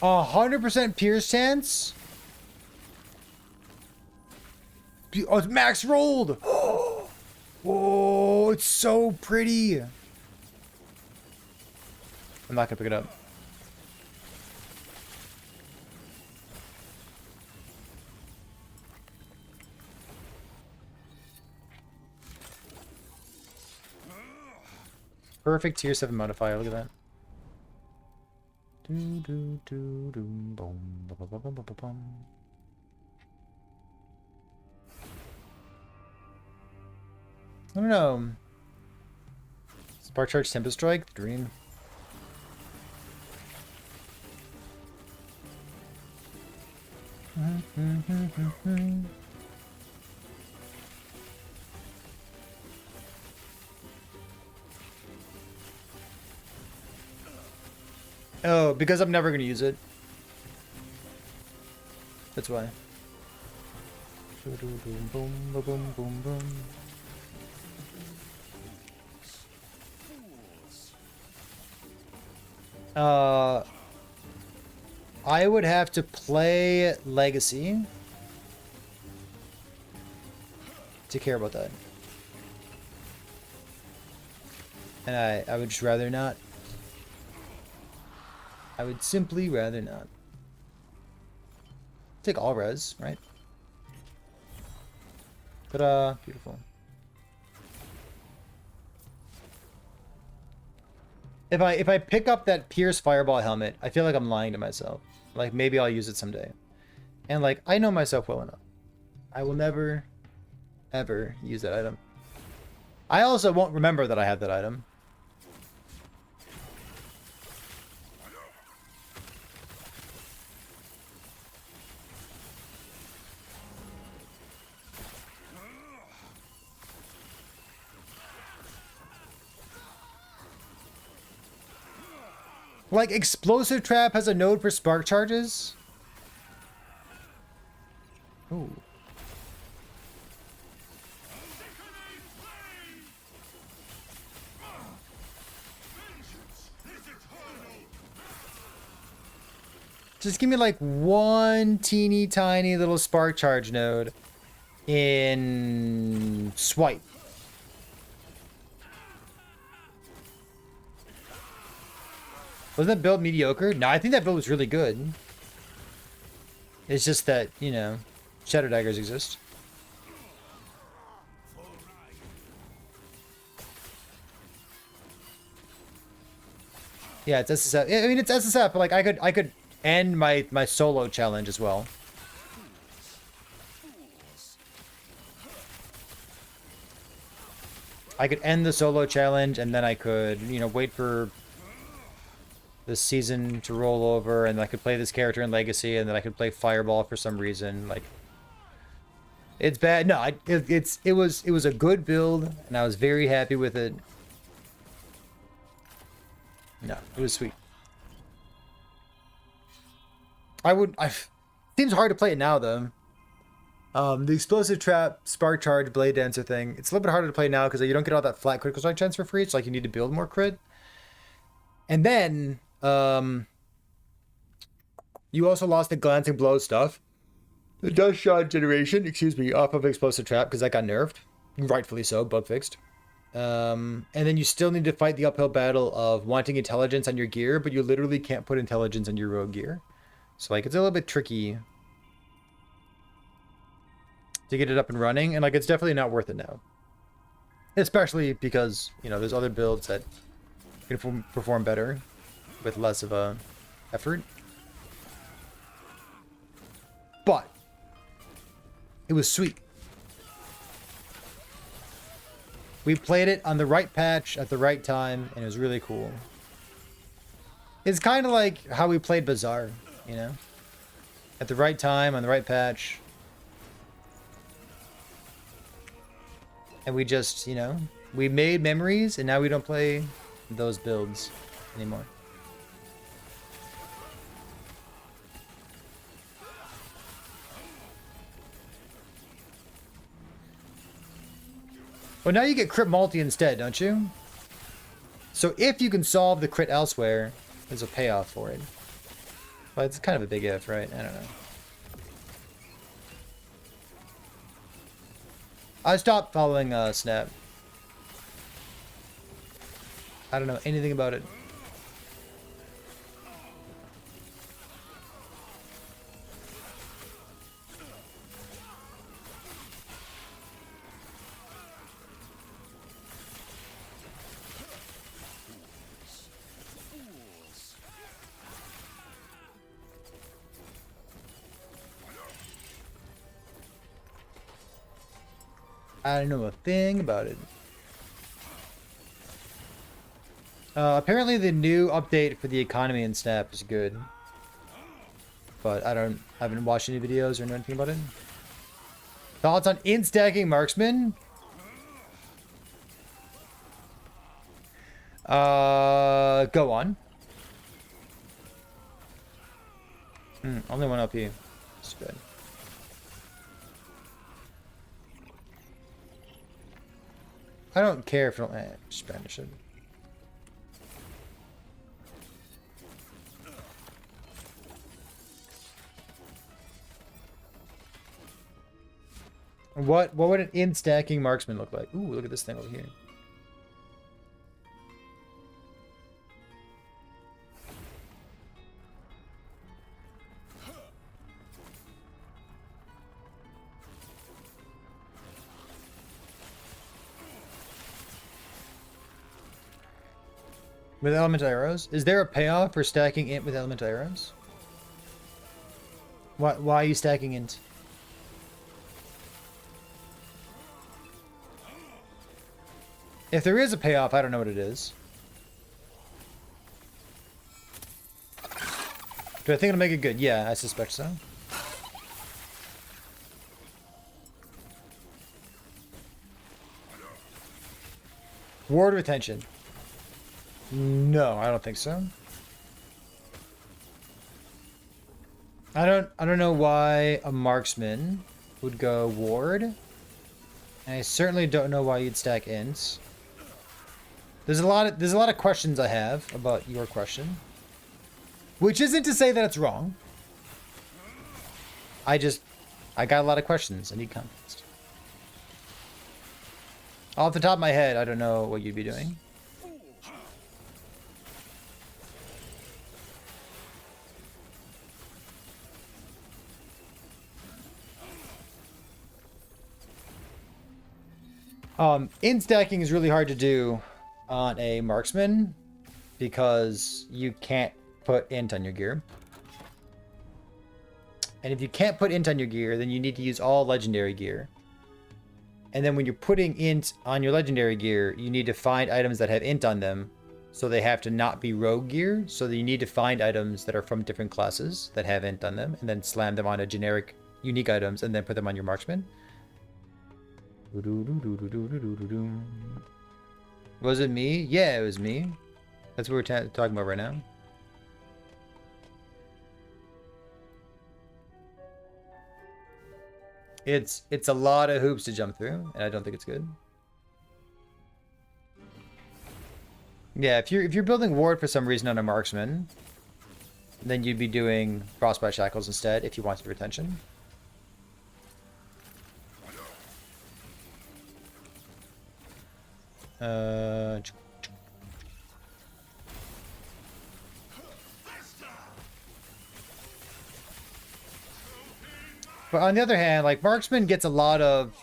100% pierce chance? Oh, it's max rolled! Oh, it's so pretty! I'm not gonna pick it up. Perfect tier 7 modifier, look at that. I don't know. Spark Charge Tempest Strike? Dream. Oh, because I'm never going to use it. That's why. I would have to play Legacy to care about that. And I would just rather not. I would simply rather not. Take all res, right? Ta-da! Beautiful. If I pick up that Pierce Fireball helmet, I feel like I'm lying to myself. Like, maybe I'll use it someday. And, like, I know myself well enough. I will never, ever use that item. I also won't remember that I had that item. Like, Explosive Trap has a node for spark charges? Ooh. Just give me like one teeny tiny little spark charge node in swipe. Wasn't that build mediocre? No, I think that build was really good. It's just that, you know, Shadow Daggers exist. Yeah, it's SSF. I mean, it's SSF, but like I could end my solo challenge as well. I could end the solo challenge and then I could, you know, wait for this season to roll over and I could play this character in Legacy and then I could play Fireball for some reason. Like, it's bad. No, it was a good build and I was very happy with it. No, it was sweet. Seems hard to play it now though. The Explosive Trap, Spark Charge, Blade Dancer thing, it's a little bit harder to play now because you don't get all that flat critical strike chance for free. It's like you need to build more crit. And then, you also lost the Glancing Blow stuff. The Dust Shot generation, off of Explosive Trap because that got nerfed. Rightfully so, bug fixed. And then you still need to fight the uphill battle of wanting intelligence on your gear, but you literally can't put intelligence on your rogue gear. So like it's a little bit tricky to get it up and running, and like it's definitely not worth it now. Especially because, you know, there's other builds that can perform better with less of a effort. But it was sweet. We played it on the right patch at the right time, and it was really cool. It's kind of like how we played Bazaar, you know? At the right time, on the right patch. And we just, you know, we made memories, and now we don't play those builds anymore. Well, now you get crit multi instead, don't you? So if you can solve the crit elsewhere, there's a payoff for it. But it's kind of a big if, right? I don't know. I stopped following Snap. I don't know anything about it. I don't know a thing about it. Apparently the new update for the economy in Snap is good. But I haven't watched any videos or know anything about it. Thoughts on in-stacking marksman? Go on. Only one LP. That's good. I don't care if I don't just banish it. What would an in-stacking marksman look like? Ooh, look at this thing over here. With elemental arrows? Is there a payoff for stacking int with elemental arrows? Why are you stacking int? If there is a payoff, I don't know what it is. Do I think it'll make it good? Yeah, I suspect so. Ward retention. No, I don't think so. I don't know why a marksman would go ward. And I certainly don't know why you'd stack ints. There's a lot of questions I have about your question. Which isn't to say that it's wrong. I got a lot of questions. I need context. Off the top of my head, I don't know what you'd be doing. In stacking is really hard to do on a marksman because you can't put int on your gear. And if you can't put int on your gear, then you need to use all legendary gear. And then when you're putting int on your legendary gear, you need to find items that have int on them. So they have to not be rogue gear. So that you need to find items that are from different classes that have int on them, and then slam them on a generic unique items and then put them on your marksman. Was it me? Yeah, it was me. That's what we're talking about right now. It's a lot of hoops to jump through, and I don't think it's good. Yeah, if you're building ward for some reason on a marksman, then you'd be doing frostbite shackles instead if you wanted retention. But on the other hand, like, marksman gets a lot of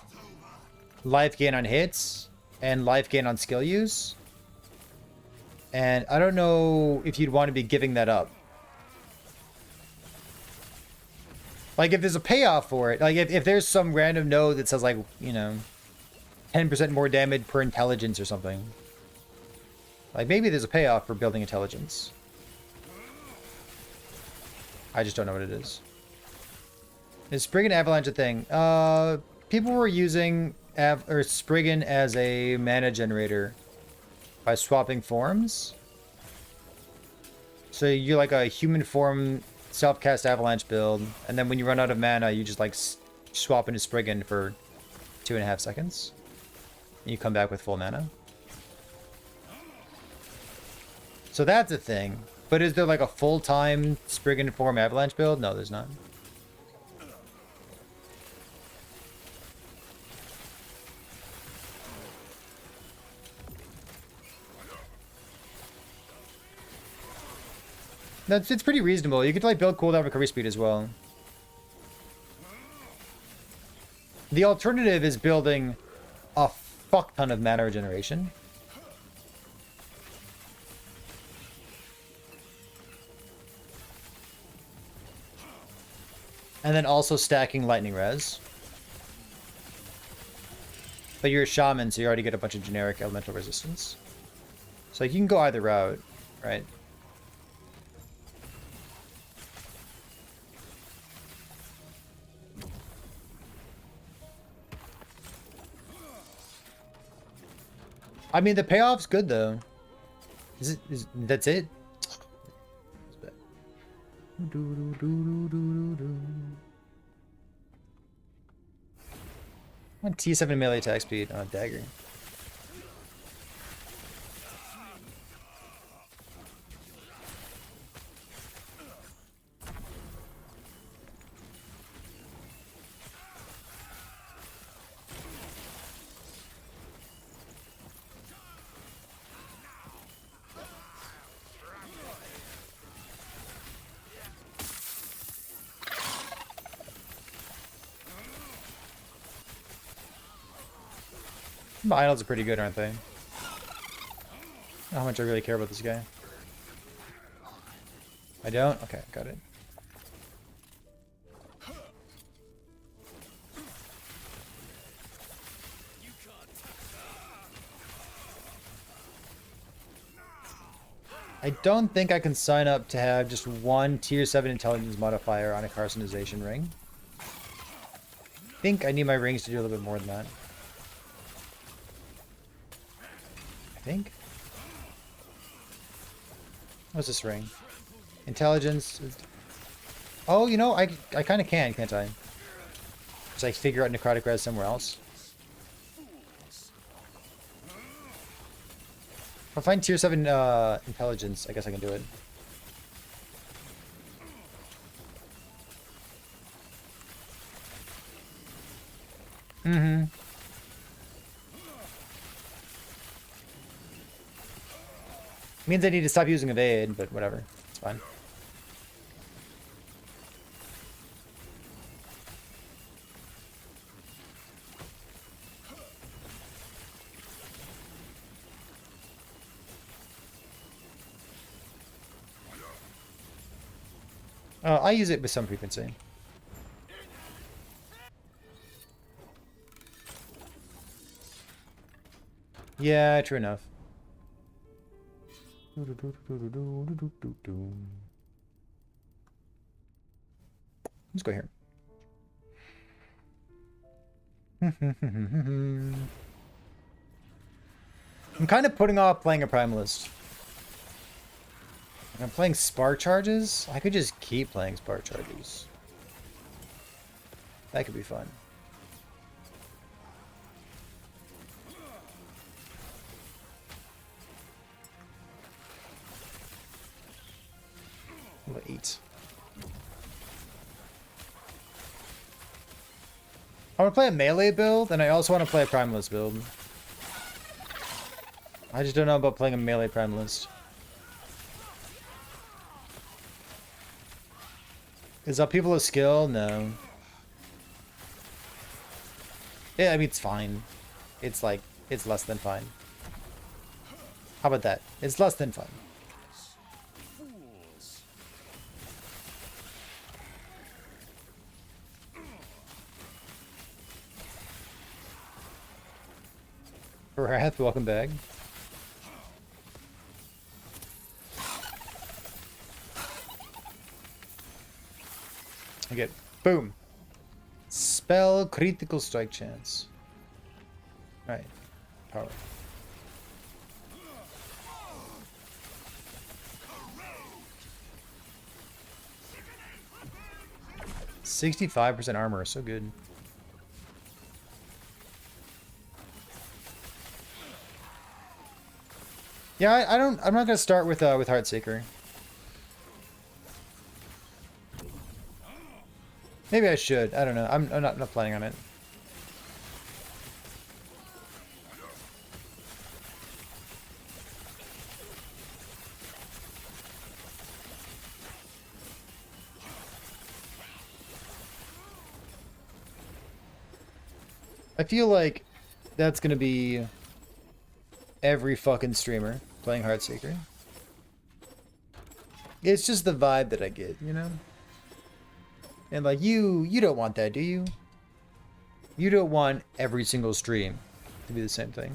life gain on hits and life gain on skill use. And I don't know if you'd want to be giving that up. Like, if there's a payoff for it, like, if there's some random node that says, like, you know, 10% more damage per intelligence or something. Like, maybe there's a payoff for building intelligence. I just don't know what it is. Is Spriggan Avalanche a thing? People were using Spriggan as a mana generator by swapping forms. So you're like a human form self-cast Avalanche build, and then when you run out of mana, you just like swap into Spriggan for 2.5 seconds. And you come back with full mana. So that's a thing. But is there like a full-time Spriggan form Avalanche build? No, there's not. It's pretty reasonable. You could like build cooldown recovery speed as well. The alternative is building a fuck ton of mana regeneration. And then also stacking lightning res. But you're a shaman, so you already get a bunch of generic elemental resistance. So you can go either route, right? I mean, the payoff's good though. That's it? I want T7 melee attack speed on a dagger. The idols are pretty good, aren't they? I don't know how much I really care about this guy. I don't? Okay, got it. I don't think I can sign up to have just one tier 7 intelligence modifier on a carcinization ring. I think I need my rings to do a little bit more than that. I think. What's this ring? Intelligence. Oh, you know, I kind of can, can't I? Just like figure out necrotic res somewhere else. If I find tier 7 intelligence, I guess I can do it. Mm-hmm. Means I need to stop using evade, but whatever. It's fine. I use it with some frequency. Yeah, true enough. Let's go here. I'm kind of putting off playing a Primalist. I'm playing Spark Charges. I could just keep playing Spark Charges. That could be fun. What about 8? I want to play a melee build, and I also want to play a Primalist build. I just don't know about playing a melee Primalist. Is upheaval a skill? No. Yeah, I mean, it's fine. It's like, it's less than fine. How about that? It's less than fun. Wrath, welcome back. I get boom. Spell critical strike chance. Alright. Power. %65 armor, so good. Yeah, I'm not gonna start with Heartseeker. Maybe I should. I don't know. I'm not planning on it. I feel like that's gonna be every fucking streamer playing Heartseeker. It's just the vibe that I get, you know? And like you don't want that, do you? You don't want every single stream to be the same thing.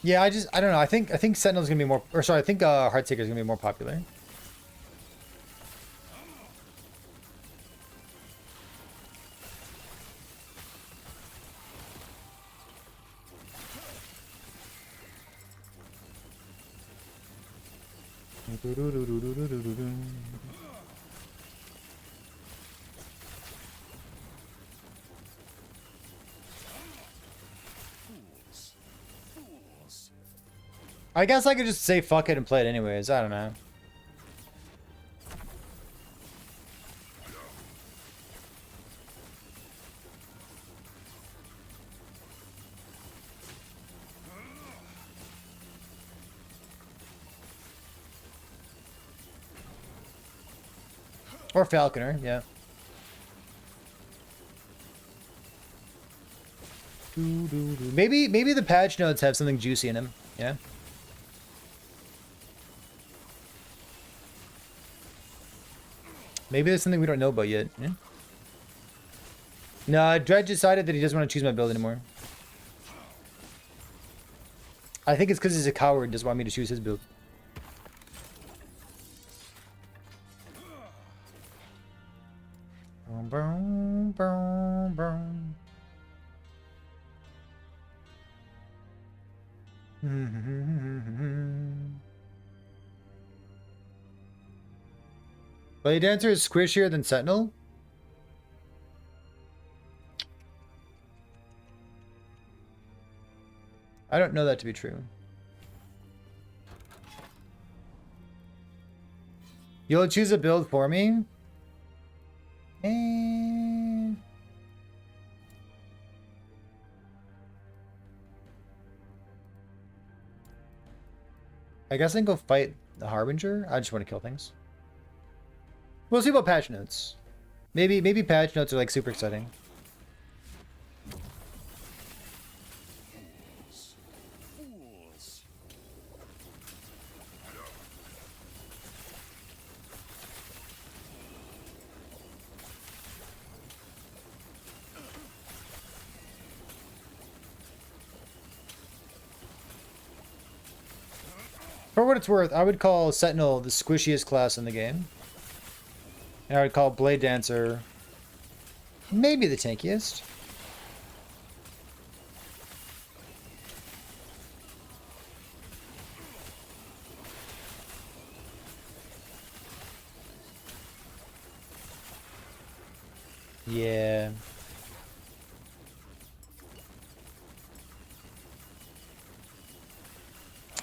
Yeah, I don't know. I think Sentinel's gonna be more, or sorry, I think Heartseeker's gonna be more popular. I guess I could just say fuck it and play it anyways. I don't know. Or Falconer, yeah. Maybe the patch notes have something juicy in them, yeah? Maybe there's something we don't know about yet. Yeah? No, Dredge decided that he doesn't want to choose my build anymore. I think it's because he's a coward and doesn't want me to choose his build. Boom, boom, boom. Blade Dancer is squishier than Sentinel? I don't know that to be true. You'll choose a build for me? And... I guess I can go fight the Harbinger. I just want to kill things. We'll see about patch notes. Maybe patch notes are like super exciting. Fools. For what it's worth, I would call Sentinel the squishiest class in the game. And I would call Blade Dancer maybe the tankiest. Yeah.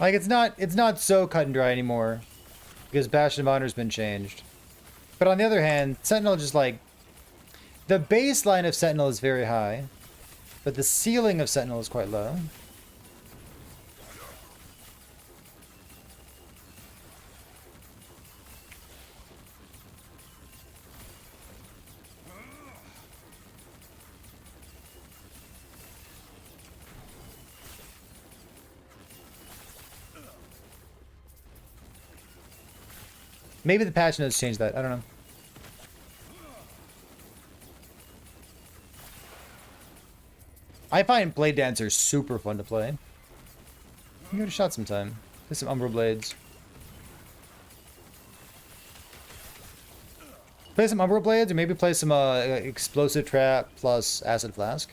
Like it's not so cut and dry anymore because Bastion of Honor's been changed. But on the other hand, Sentinel just like the baseline of Sentinel is very high, but the ceiling of Sentinel is quite low. Maybe the patch notes change that. I don't know. I find Blade Dancer super fun to play. Give it a shot sometime. Play some Umbral Blades. Play some Umbral Blades, or maybe play some Explosive Trap plus Acid Flask.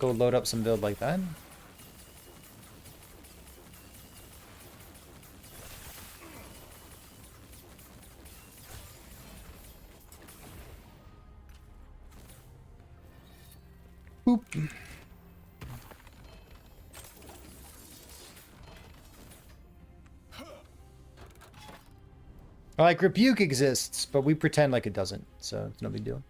Go load up some build like that. Boop. Like, Rebuke exists, but we pretend like it doesn't, so it's no big deal.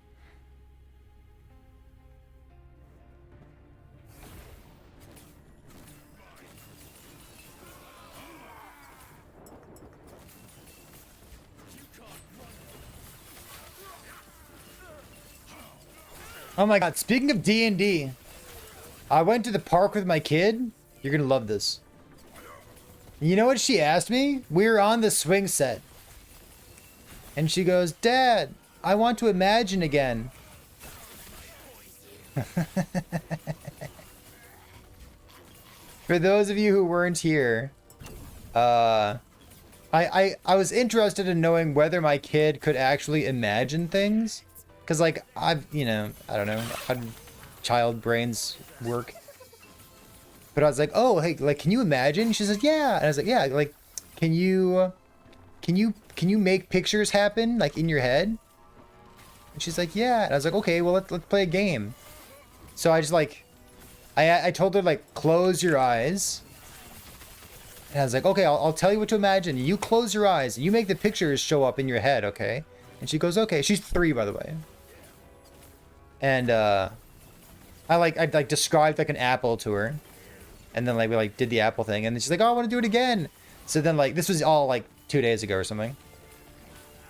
Oh my god, speaking of D&D, I went to the park with my kid. You're gonna love this. You know what she asked me? We were on the swing set. And she goes, Dad, I want to imagine again. For those of you who weren't here, I was interested in knowing whether my kid could actually imagine things. Because, like, I've, you know, I don't know how child brains work. But I was like, oh, hey, like, can you imagine? She said, yeah. And I was like, yeah, like, can you make pictures happen, like, in your head? And she's like, yeah. And I was like, okay, well, let's play a game. So I just, like, I told her, like, close your eyes. And I was like, okay, I'll tell you what to imagine. You close your eyes. And you make the pictures show up in your head, okay? And she goes, okay. She's 3, by the way. And I described like an apple to her, and then like we like did the apple thing, and then she's like, oh, I want to do it again. So then like this was all like 2 days ago or something,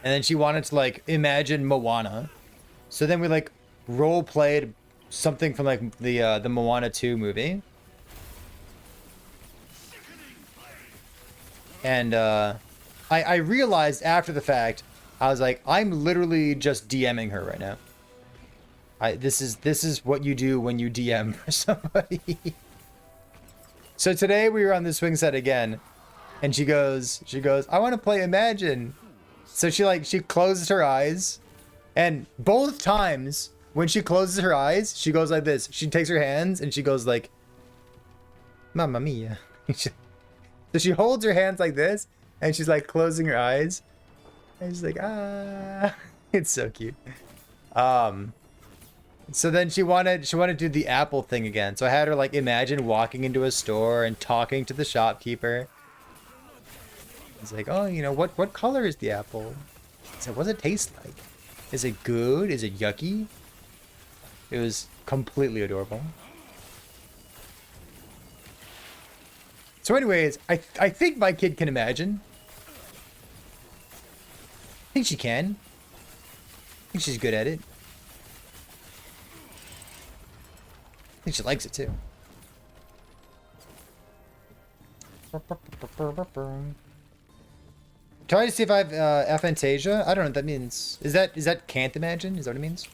and then she wanted to like imagine Moana. So then we like role played something from like the Moana 2 movie, and I realized after the fact, I was like, I'm literally just DMing her right now. This is what you do when you DM for somebody. So today we were on the swing set again, and she goes, I want to play Imagine. So she closes her eyes, and both times when she closes her eyes, she goes like this. She takes her hands and she goes like, Mamma mia. So she holds her hands like this, and she's like closing her eyes, and she's like, ah. It's so cute. So then she wanted to do the apple thing again. So I had her like imagine walking into a store and talking to the shopkeeper. He's like, oh, you know, what color is the apple? He said, what's it taste like? Is it good? Is it yucky? It was completely adorable. So anyways, I think my kid can imagine. I think she can. I think she's good at it. I think she likes it too. Try to see if I have aphantasia. I don't know what that means. Is that can't imagine? Is that what it means?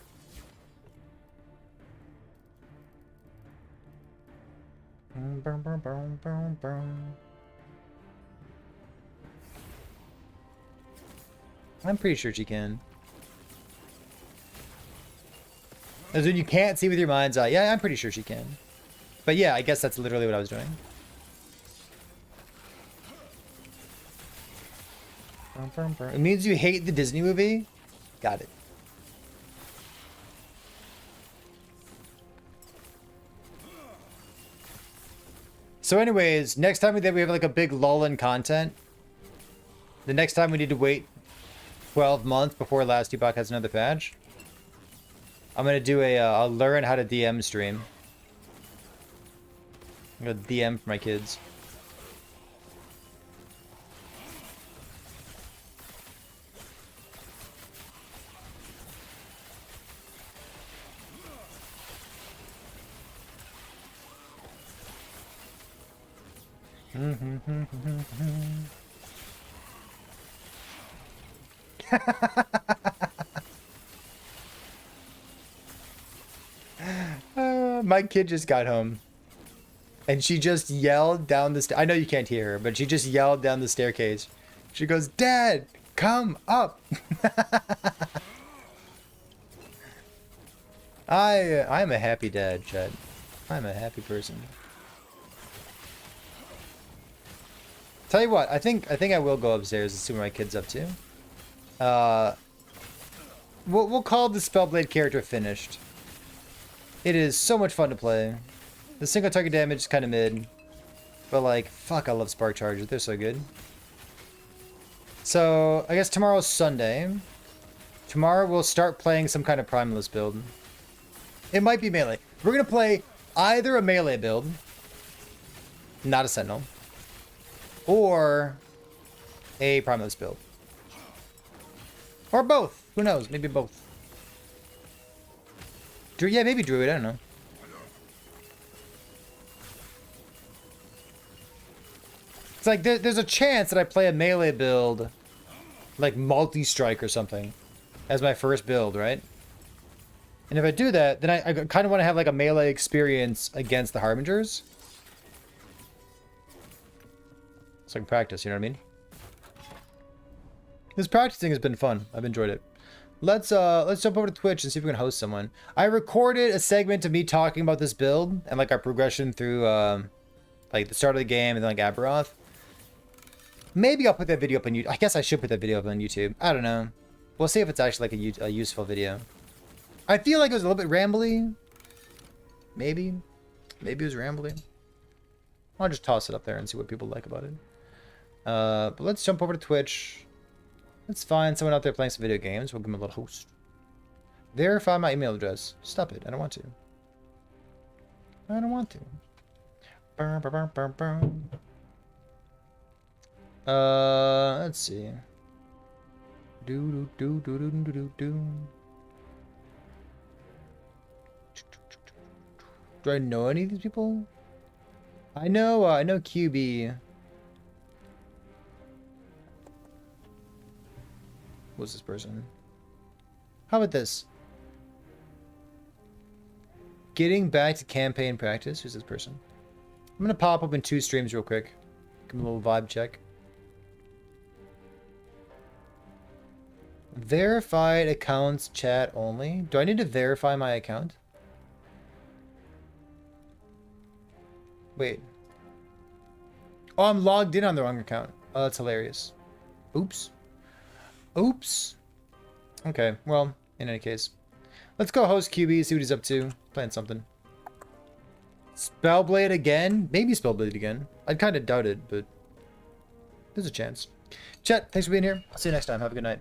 I'm pretty sure she can. As in you can't see with your mind's eye. Yeah, I'm pretty sure she can. But yeah, I guess that's literally what I was doing. It means you hate the Disney movie? Got it. So anyways, next time we have like a big lull in content. The next time we need to wait 12 months before Last Epoch has another patch. I'm gonna do a learn how to DM stream. I'm gonna DM for my kids. My kid just got home. And she just yelled down the I know you can't hear her, but she just yelled down the staircase. She goes, "Dad, come up." I'm a happy dad, Chad. I'm a happy person. Tell you what, I think I will go upstairs and see what my kid's up to. We'll call the Spellblade character finished. It is so much fun to play. The single target damage is kind of mid, but like, fuck, I love spark charges. They're so good. So I guess tomorrow's Sunday. Tomorrow we'll start playing some kind of primalist build. It might be melee. We're gonna play either a melee build, not a sentinel, or a primalist build. Or both. Who knows? Maybe both. Yeah, maybe Druid. I don't know. It's like there's a chance that I play a melee build, like multi-strike or something, as my first build, right? And if I do that, then I kind of want to have like a melee experience against the Harbingers. So I can practice, you know what I mean? This practicing has been fun. I've enjoyed it. Let's jump over to Twitch and see if we can host someone. I recorded a segment of me talking about this build and like our progression through like the start of the game and then like Aberoth. Maybe I'll put that video up on YouTube. I guess I should put that video up on YouTube. I don't know. We'll see if it's actually like a useful video. I feel like it was a little bit rambly. Maybe it was rambly. I'll just toss it up there and see what people like about it. But let's jump over to Twitch. Let's find someone out there playing some video games. We'll give them a little host. Verify my email address. Stop it. I don't want to. I don't want to. Burr, burr, burr, burr, burr. Let's see. Do do do do do do do. Do I know any of these people? I know QB. What's this person? How about this? Getting back to campaign practice. Who's this person? I'm gonna pop up in 2 streams real quick. Give me a little vibe check. Verified accounts chat only. Do I need to verify my account? Wait. Oh, I'm logged in on the wrong account. Oh, that's hilarious. Oops. Oops. Okay, well, in any case. Let's go host QB, see what he's up to. Playing something. Spellblade again? Maybe Spellblade again. I'd kind of doubt it, but there's a chance. Chat, thanks for being here. See you next time. Have a good night.